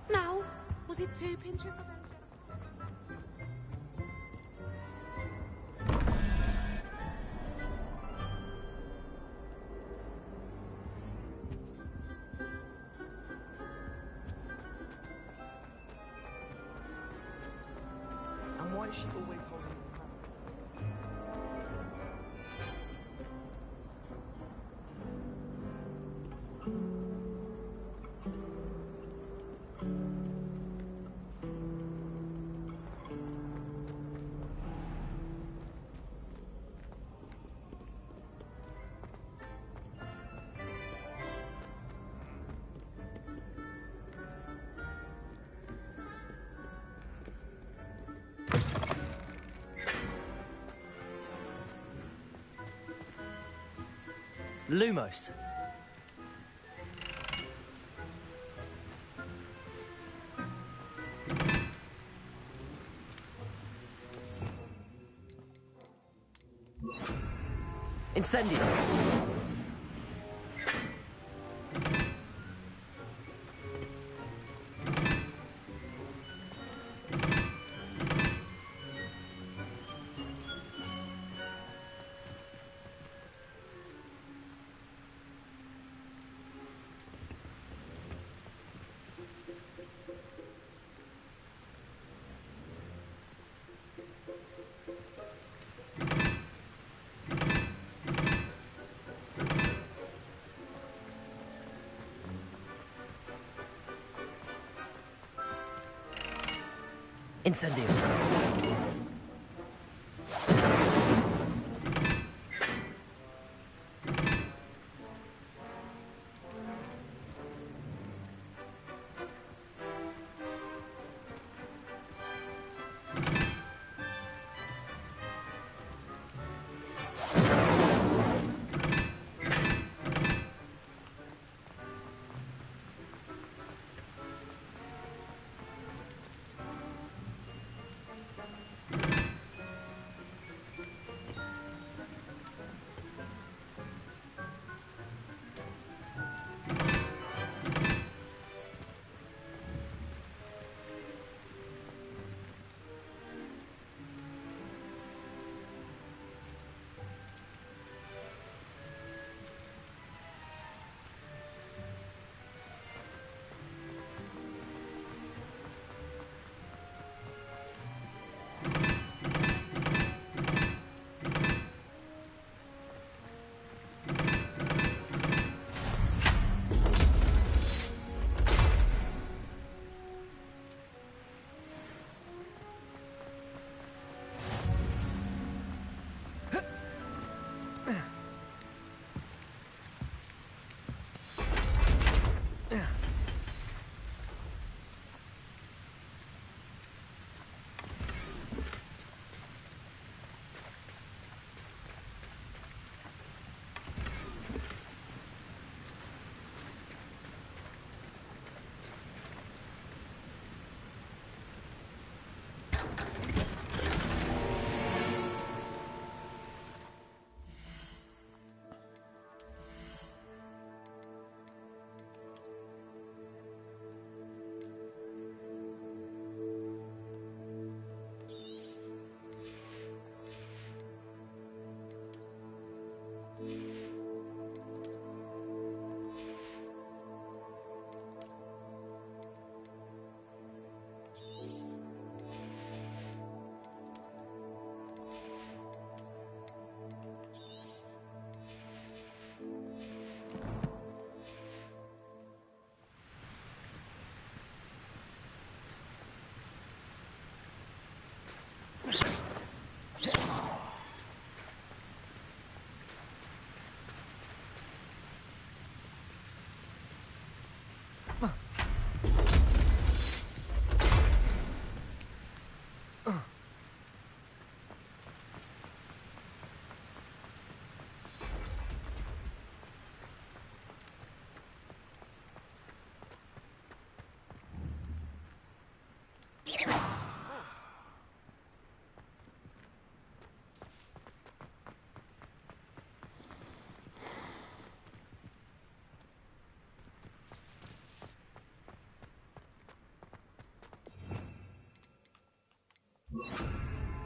Now, was it too pinch of And why is she always holding her hand? Lumos. Incendio. Incendio.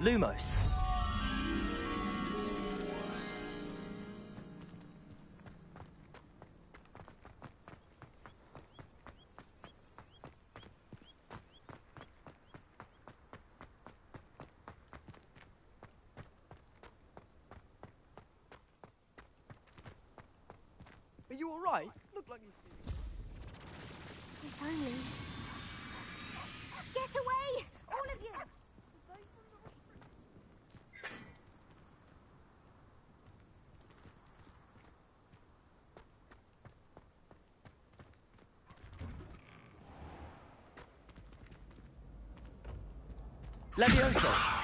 Lumos. Are you alright? Look like you. If only. Get away! All of you! Levioso!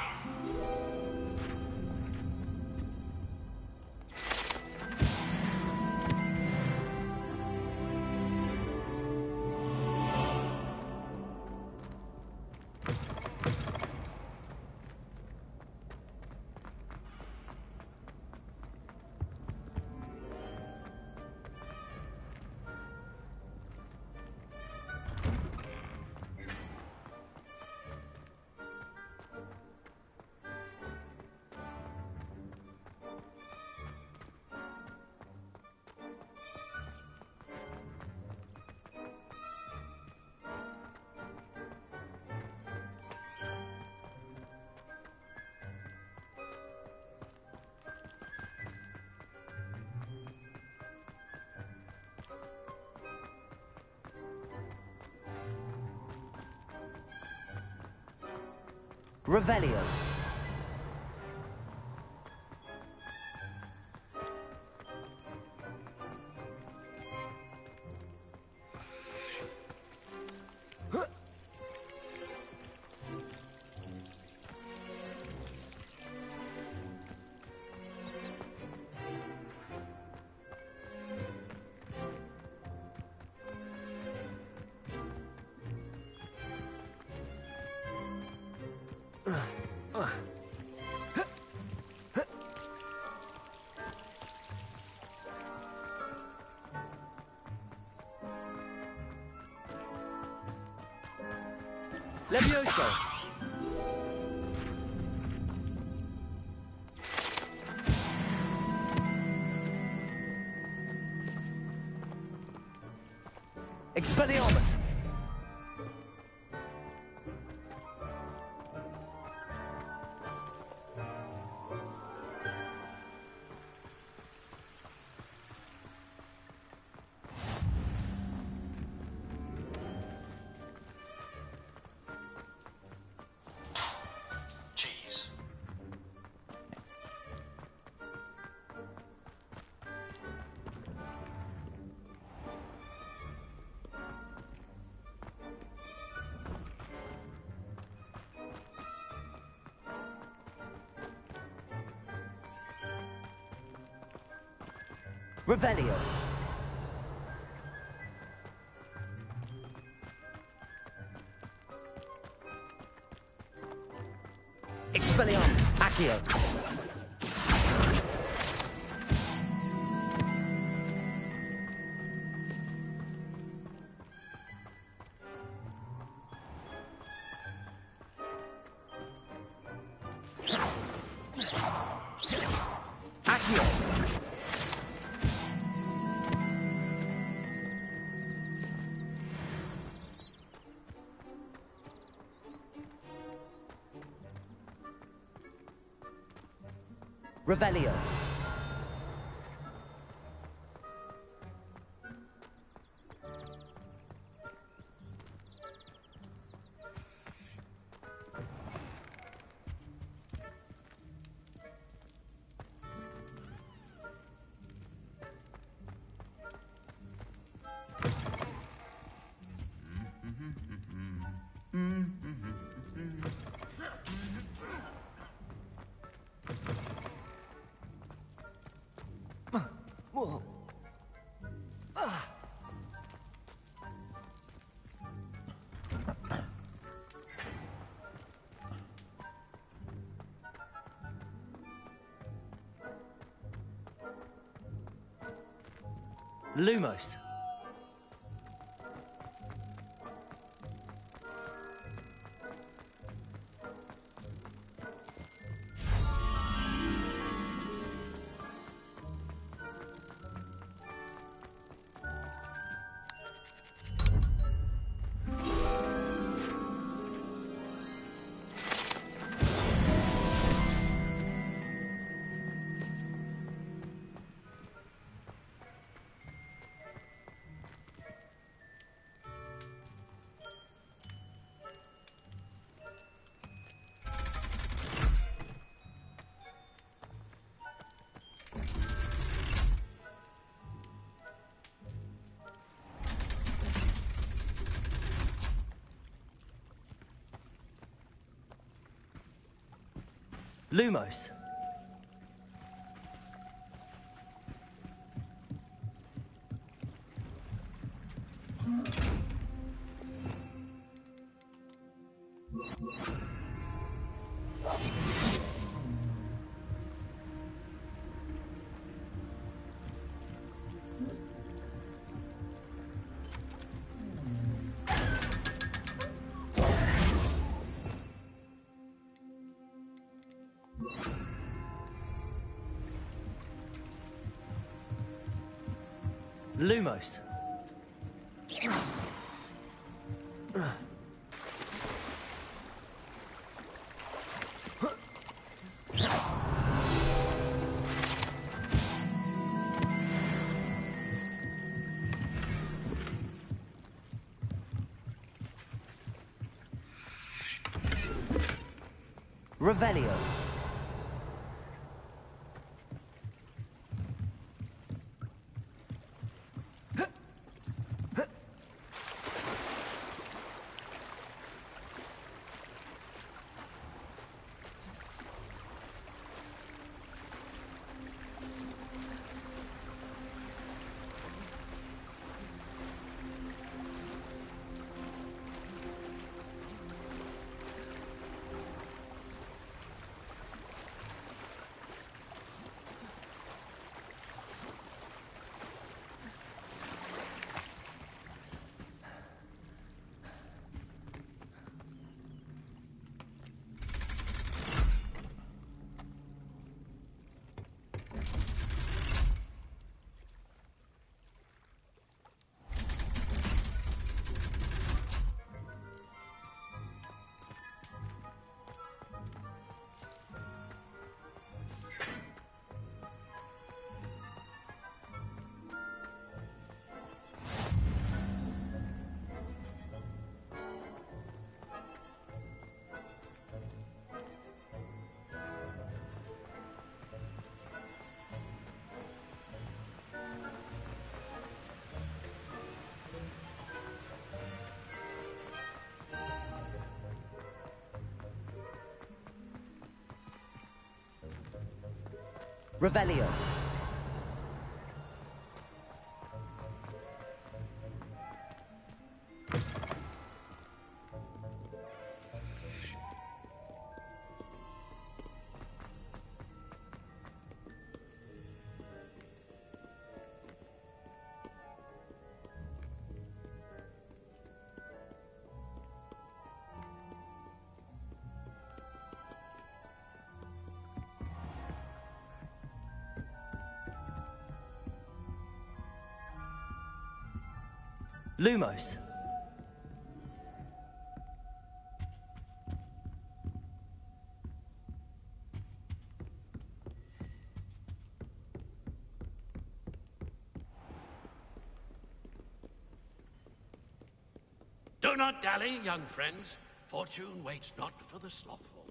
Revelio. Levioso! Expelliarmus! Cheese. Revelio. Expelliarmus. Accio. Accio. Revelio. Whoa. Lumos. Lumos. Lumos. Revelio. Revelio. Lumos. Do not dally, young friends. Fortune waits not for the slothful.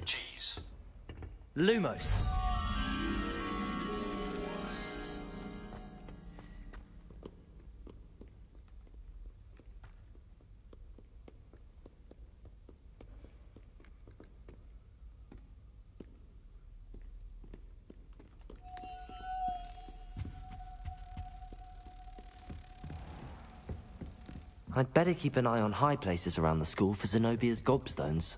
Cheese. Lumos. I'd better keep an eye on high places around the school for Zenobia's gobstones.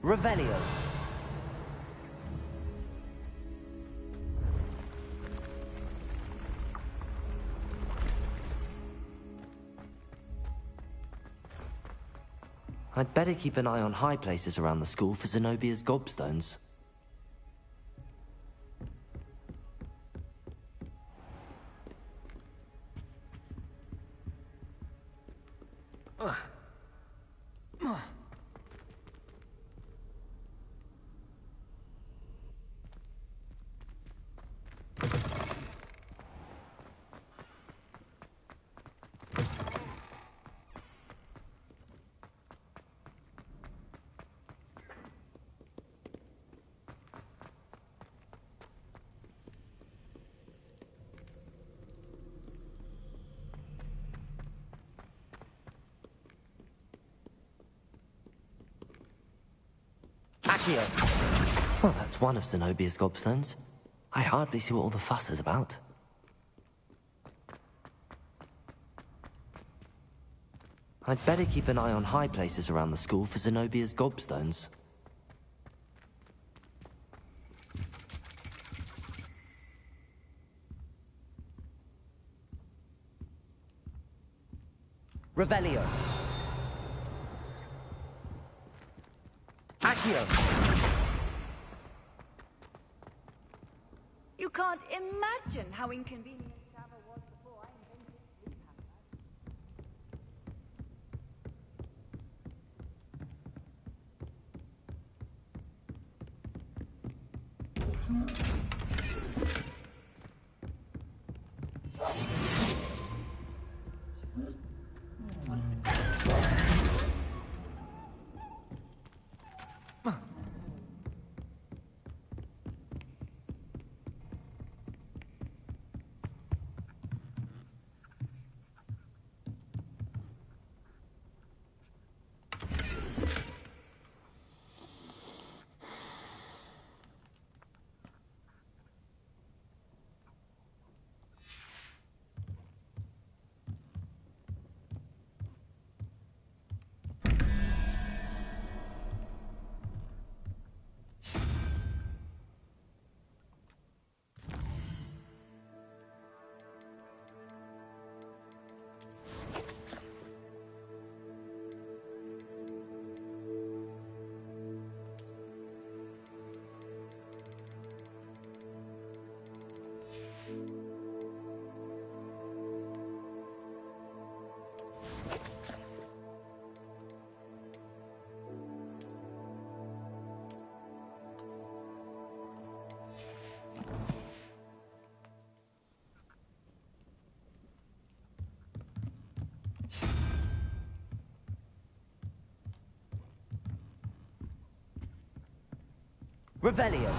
Revelio. I'd better keep an eye on high places around the school for Zenobia's gobstones. Well, that's one of Zenobia's gobstones. I hardly see what all the fuss is about. I'd better keep an eye on high places around the school for Zenobia's gobstones. Revelio. You can't imagine how inconvenient travel was before I invented blue Revelio.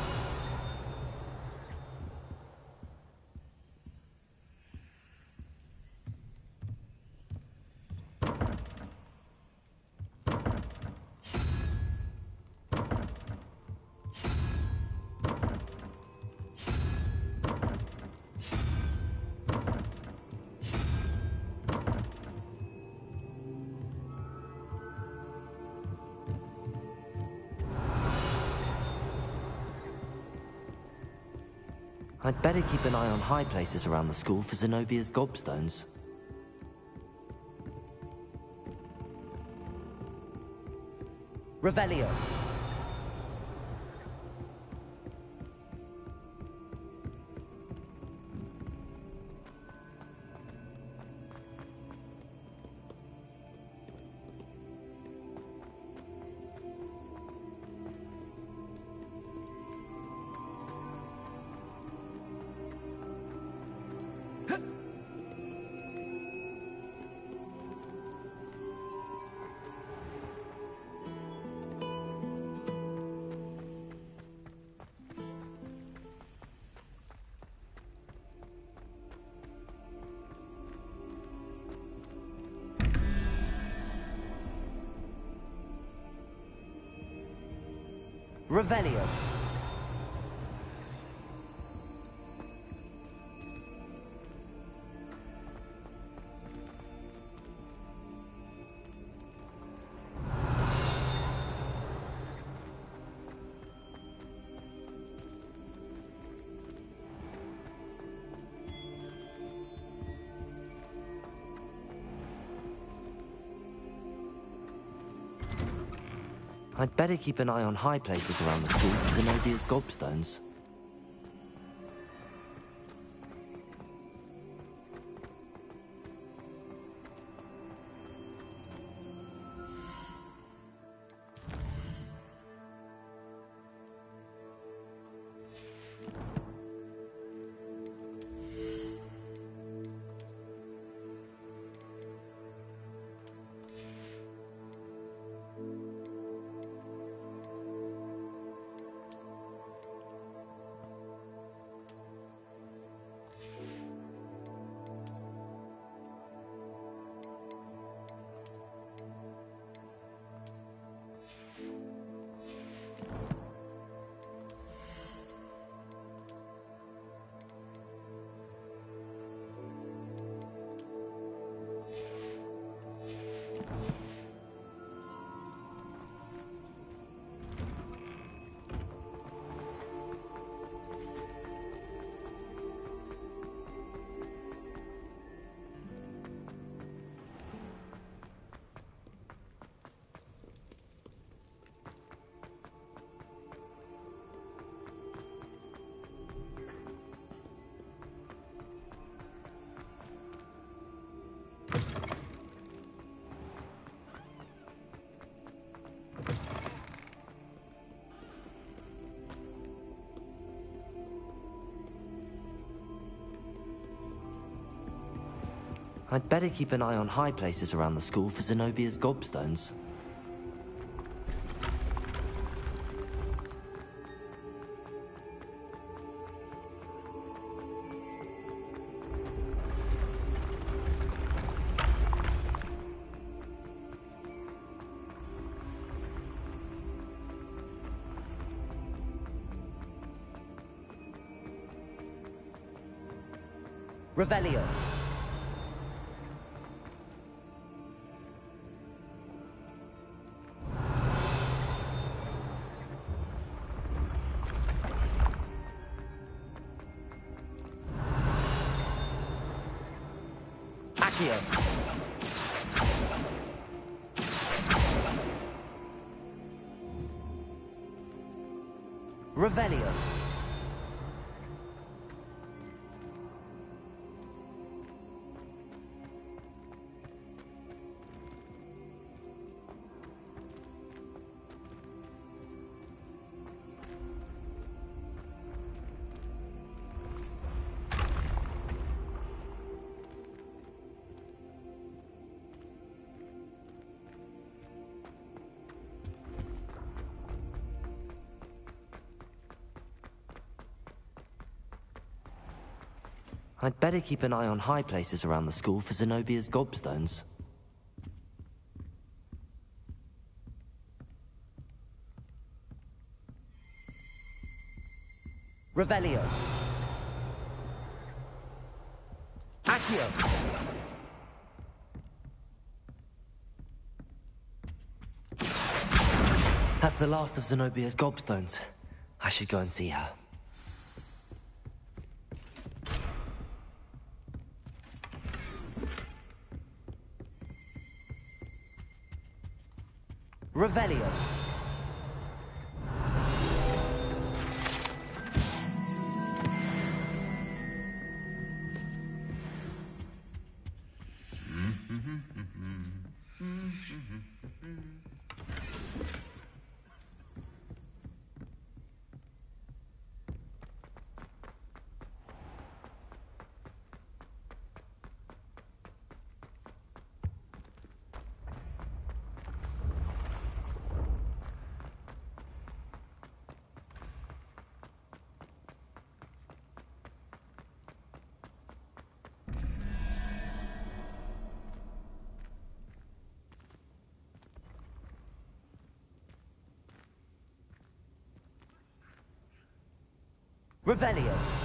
I'd better keep an eye on high places around the school for Zenobia's gobstones. Revelio. Revelio. I'd better keep an eye on high places around the school for Zenobia's gobstones. I'd better keep an eye on high places around the school for Zenobia's gobstones. Revelio. Revelio. I'd better keep an eye on high places around the school for Zenobia's gobstones. Revelio. Accio. That's the last of Zenobia's gobstones. I should go and see her. Revelio. Revelio.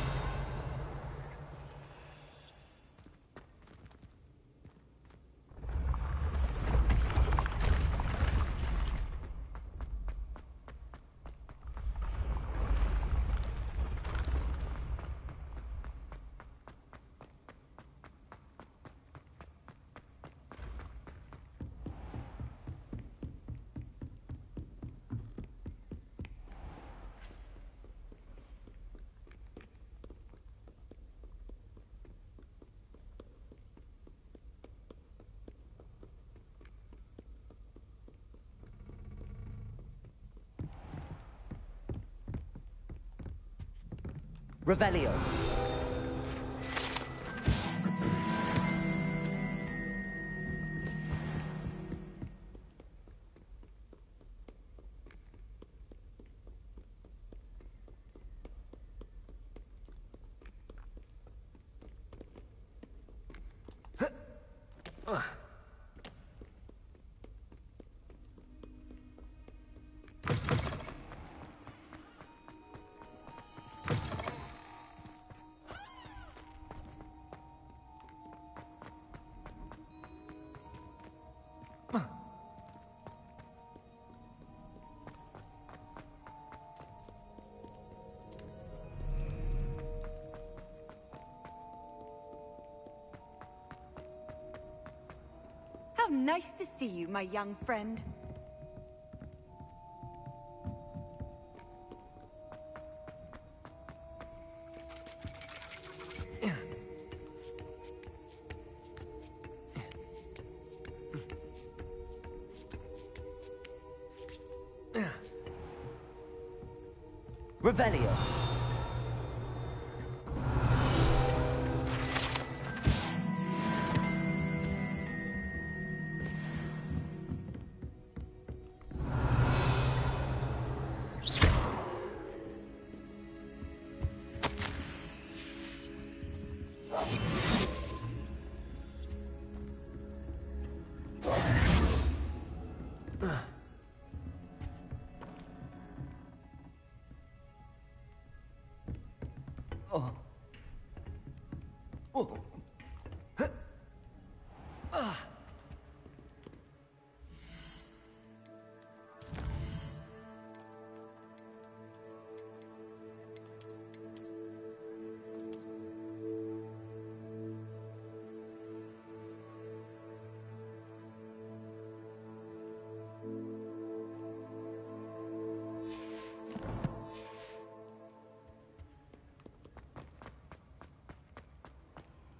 Revelio. How nice to see you, my young friend. Revelio.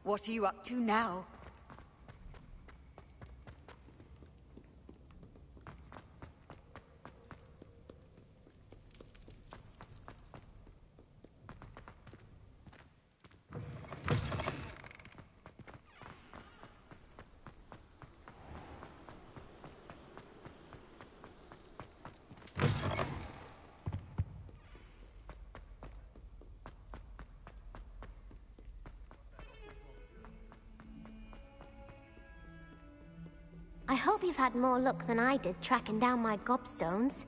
What are you up to now? I hope you've had more luck than I did tracking down my gobstones.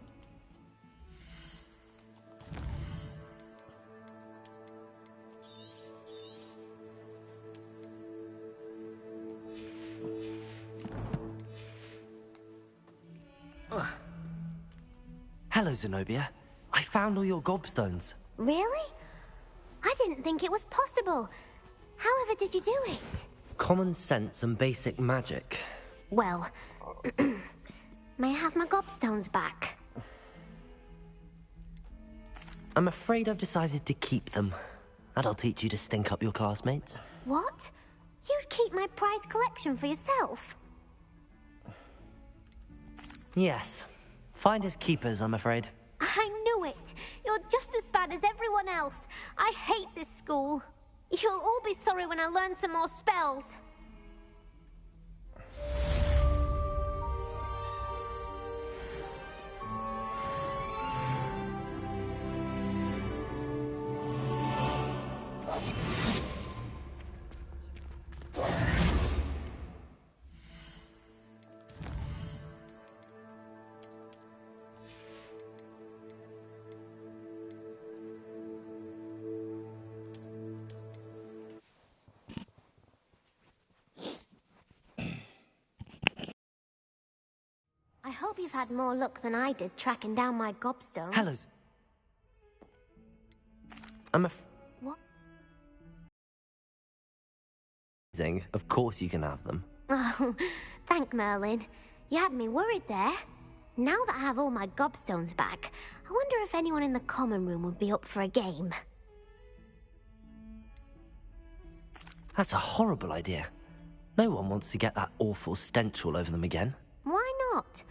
Hello, Zenobia. I found all your gobstones. Really? I didn't think it was possible. However did you do it? Common sense and basic magic. Well, may I have my gobstones back? I'm afraid I've decided to keep them. That'll teach you to stink up your classmates. What? You'd keep my prized collection for yourself? Yes. Finders keepers, I'm afraid. I knew it! You're just as bad as everyone else. I hate this school. You'll all be sorry when I learn some more spells. I hope you've had more luck than I did tracking down my gobstones. Hello. What? Of course you can have them. Oh, thank Merlin. You had me worried there. Now that I have all my gobstones back, I wonder if anyone in the common room would be up for a game. That's a horrible idea. No one wants to get that awful stench all over them again. Why not?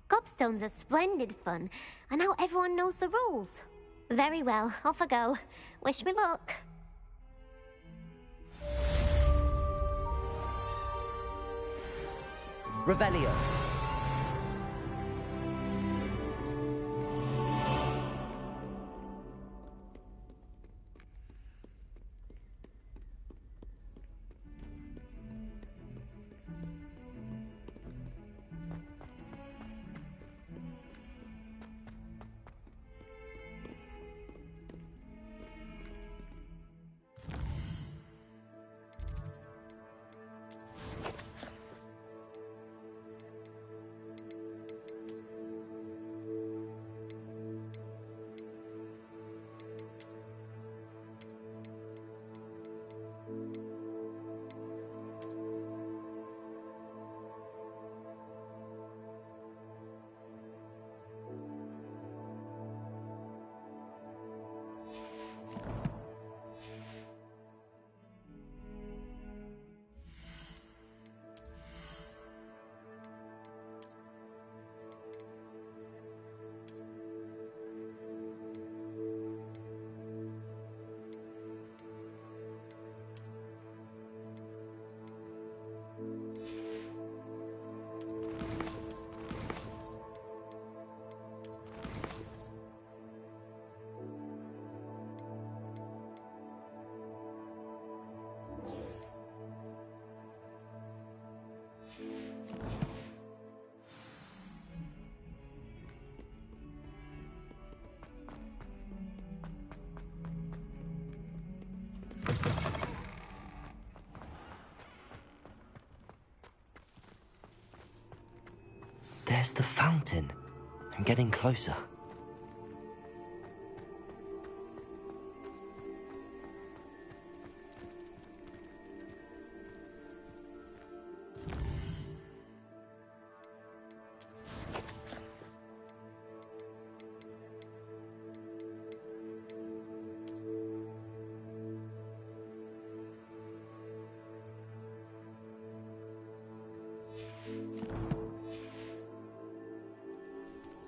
Gobstones are splendid fun, and now everyone knows the rules. Very well, off I go. Wish me luck. Revelio. There's the fountain. I'm getting closer.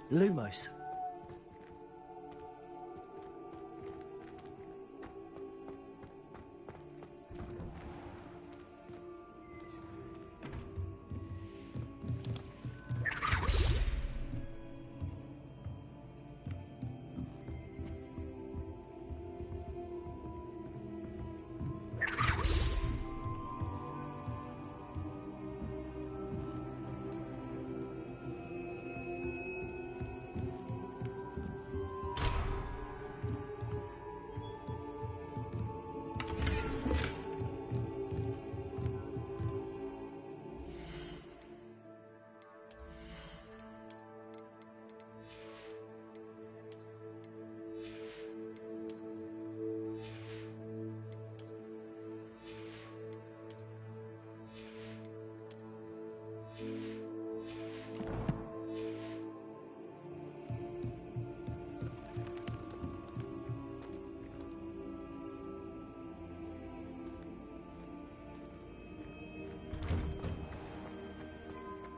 Lumos.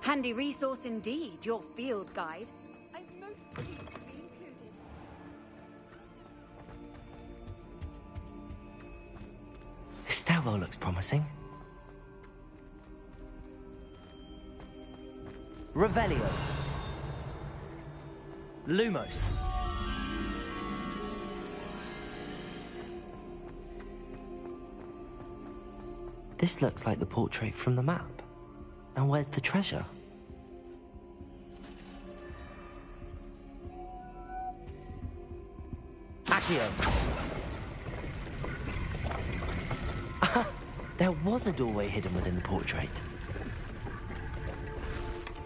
Handy resource indeed, your field guide. I'm most pleased to be included. This stairwell looks promising. Revelio. Lumos. This looks like the portrait from the map. And where's the treasure? Accio. There was a doorway hidden within the portrait.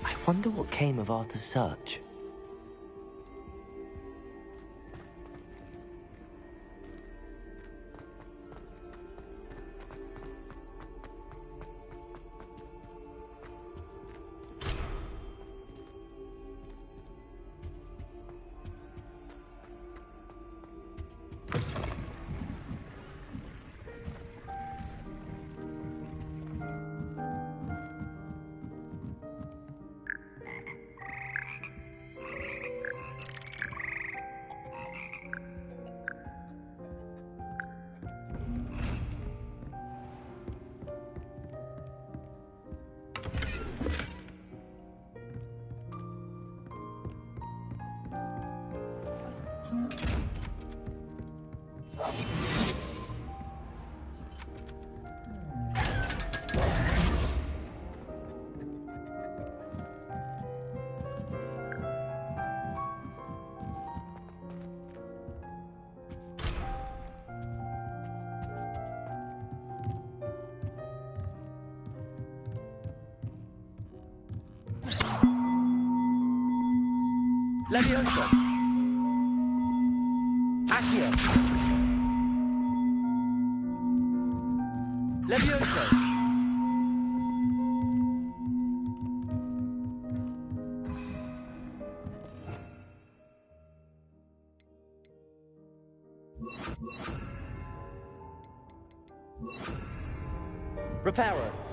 I wonder what came of Arthur's search. Leviosa! Accio! Leviosa! Reparo!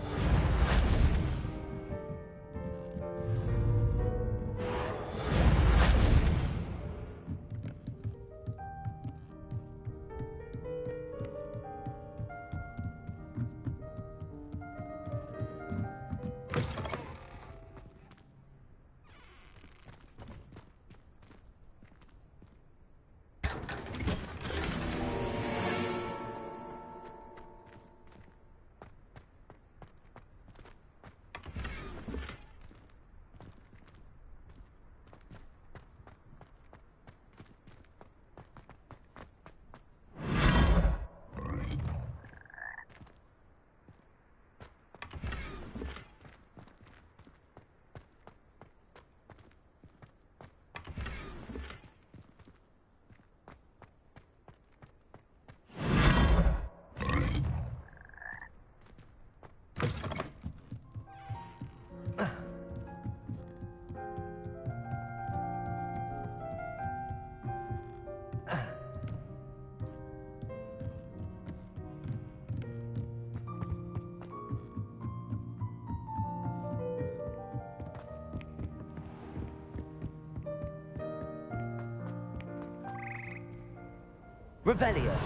Revelio.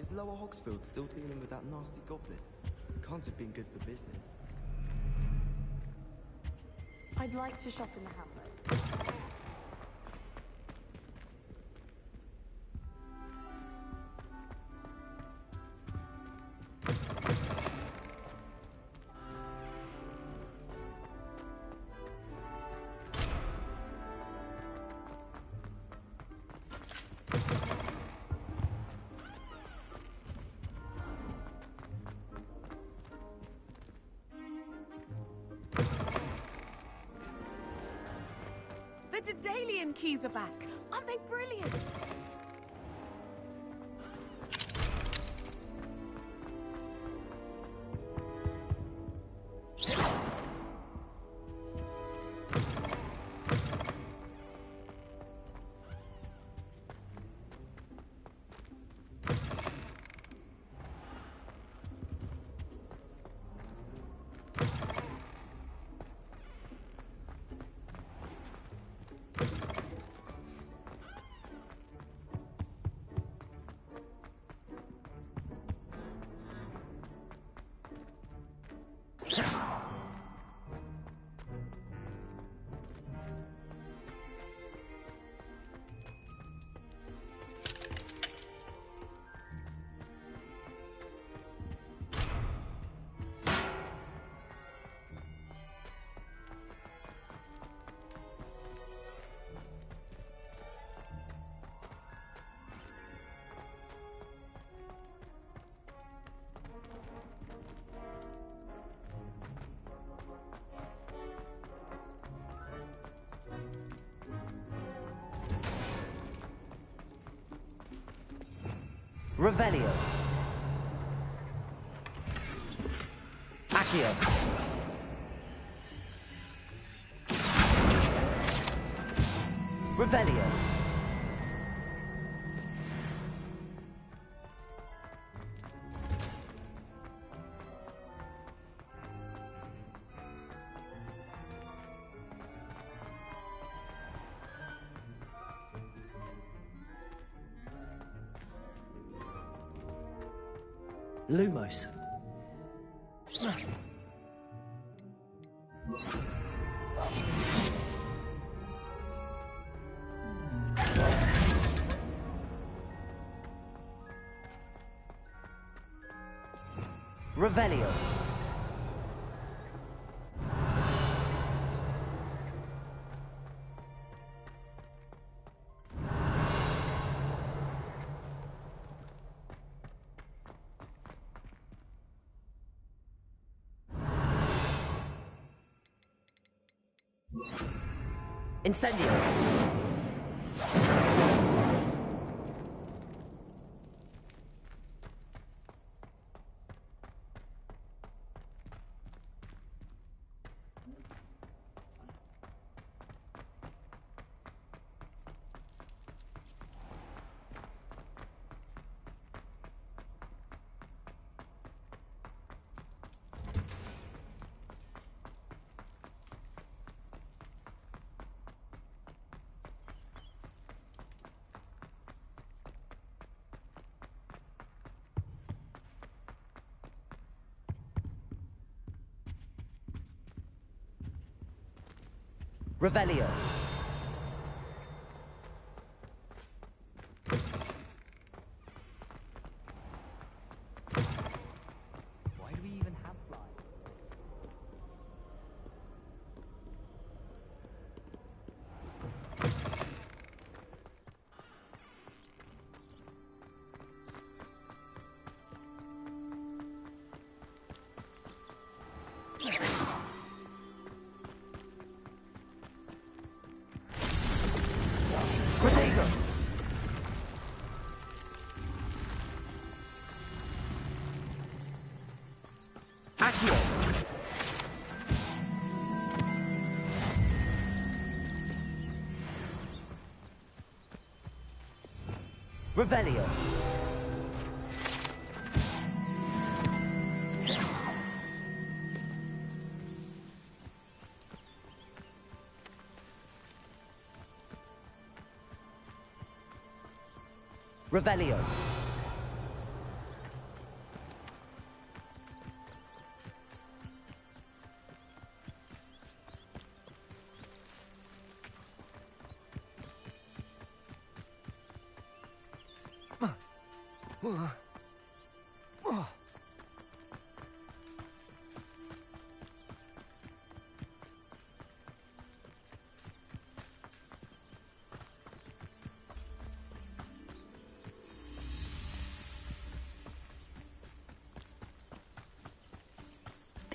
Is Lower Hogsfield still dealing with that nasty goblin? Can't have been good for business. I'd like to shop in the hamlet. The Daedalian keys are back. Aren't they brilliant? Revelio. Accio. Revelio. Lumos. Revelio. Incendio. Revelio. Why do we even have flies? Revelio. Revelio.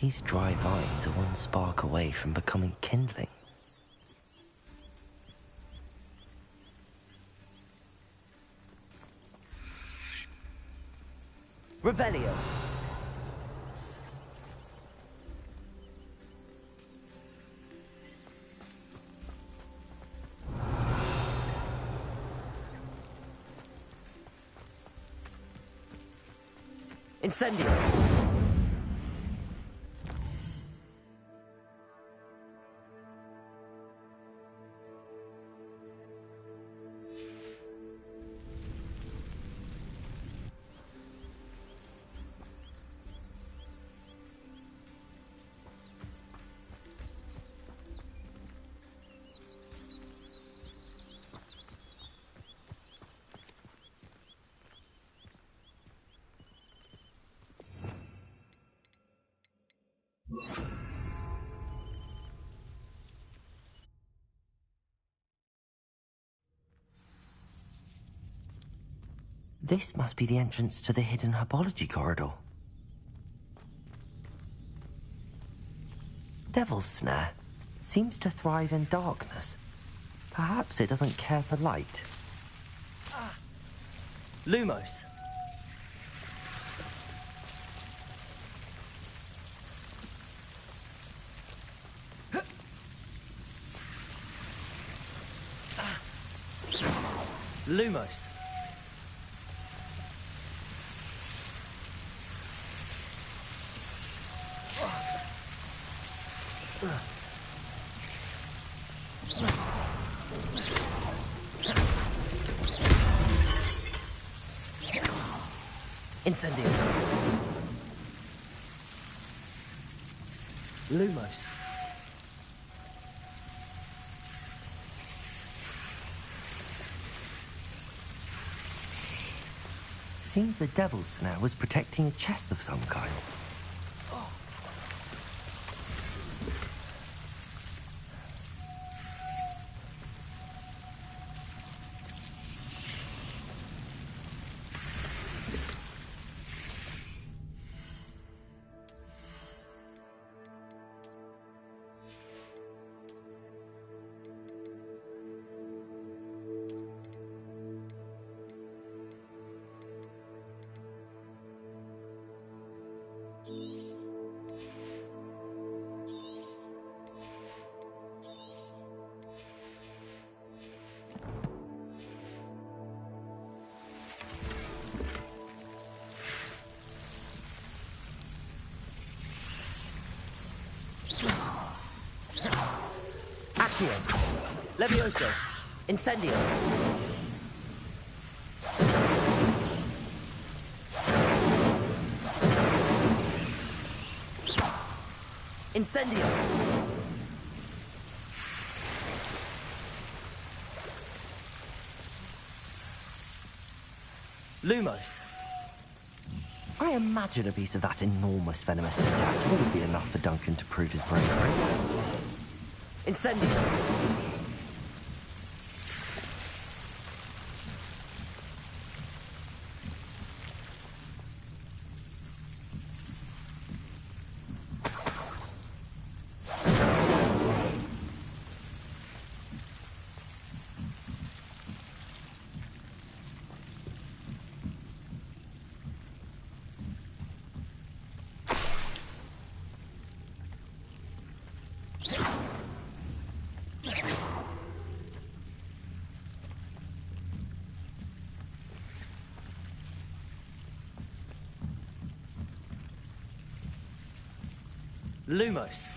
These dry vines are one spark away from becoming kindling. Revelio. Incendio. This must be the entrance to the hidden herbology corridor. Devil's Snare seems to thrive in darkness. Perhaps it doesn't care for light. Lumos. Lumos. Incendio. Lumos. Seems the Devil's Snare was protecting a chest of some kind. Accio. Levioso. Incendio. Incendio. Lumos. I imagine a piece of that enormous venomous attack wouldn't be enough for Duncan to prove his bravery. Incendio. Lumos.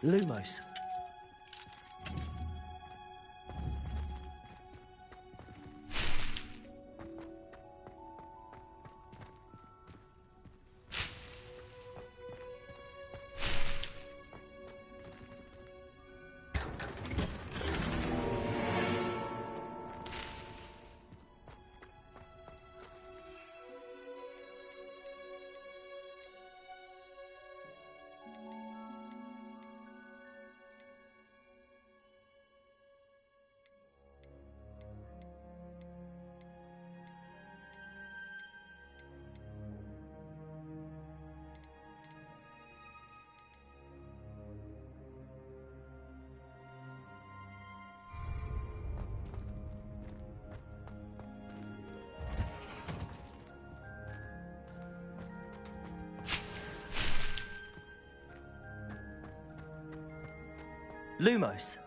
Lumos. Lumos.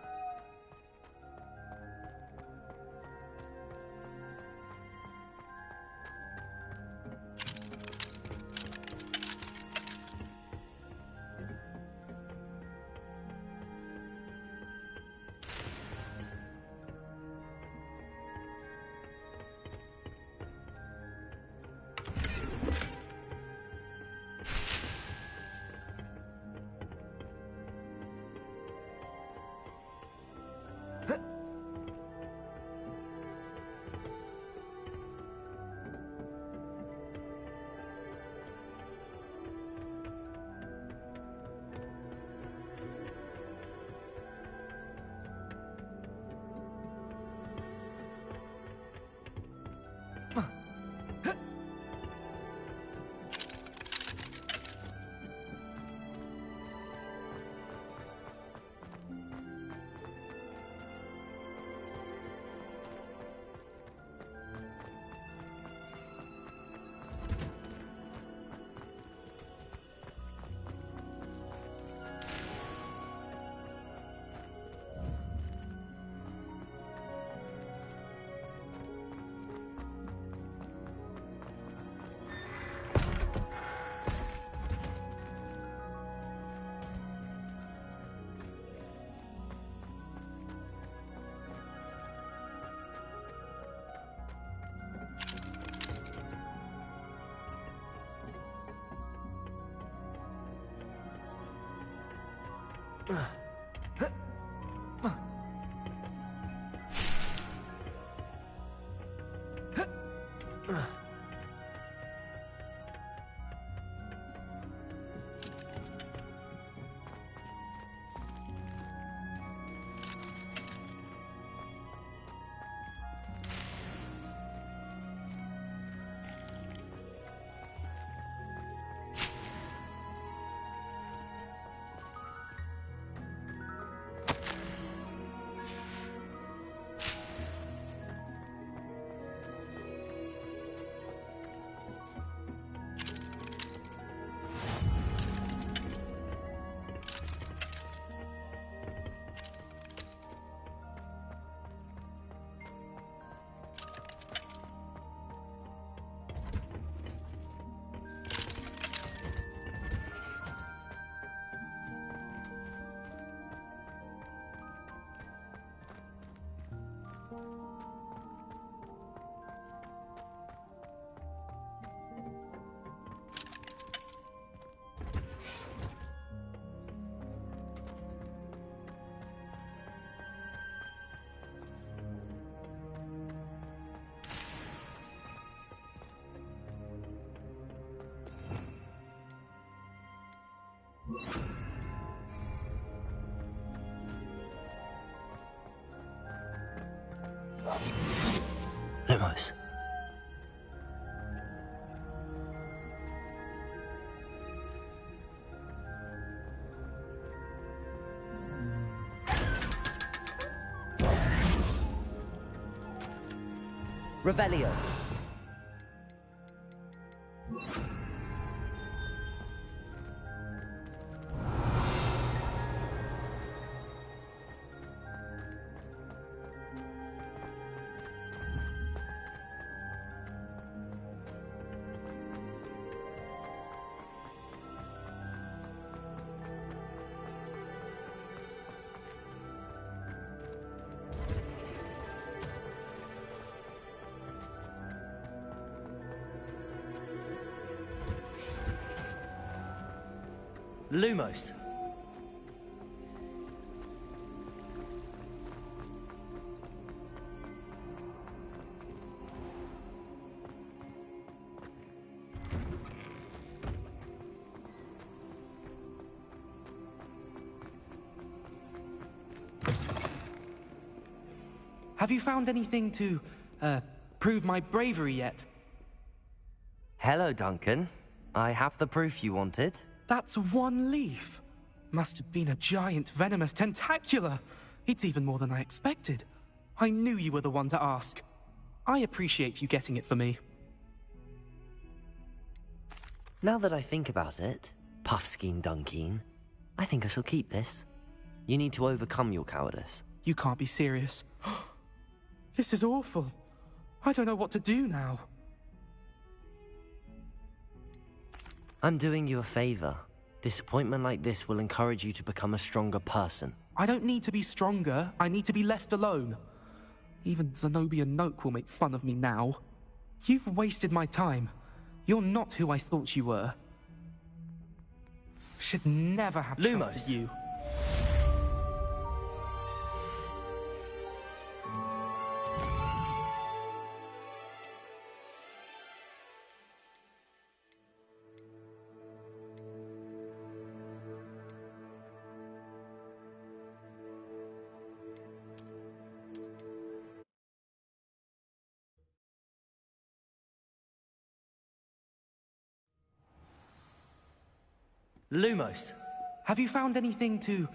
Lumos. Revelio. Lumos. Have you found anything to, prove my bravery yet? Hello, Duncan. I have the proof you wanted. That's one leaf. Must have been a giant venomous tentacula. It's even more than I expected. I knew you were the one to ask. I appreciate you getting it for me. Now that I think about it, Puffskein Dunkeen, I think I shall keep this. You need to overcome your cowardice. You can't be serious. This is awful. I don't know what to do now. I'm doing you a favor. Disappointment like this will encourage you to become a stronger person. I don't need to be stronger. I need to be left alone. Even Zenobia Noak will make fun of me now. You've wasted my time. You're not who I thought you were. Should never have trusted you. Lumos, have you found anything to...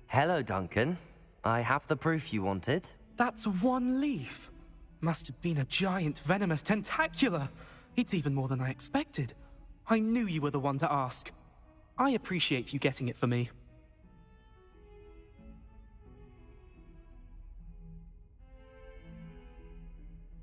Hello, Duncan. I have the proof you wanted. That's one leaf. Must have been a giant venomous tentacula. It's even more than I expected. I knew you were the one to ask. I appreciate you getting it for me.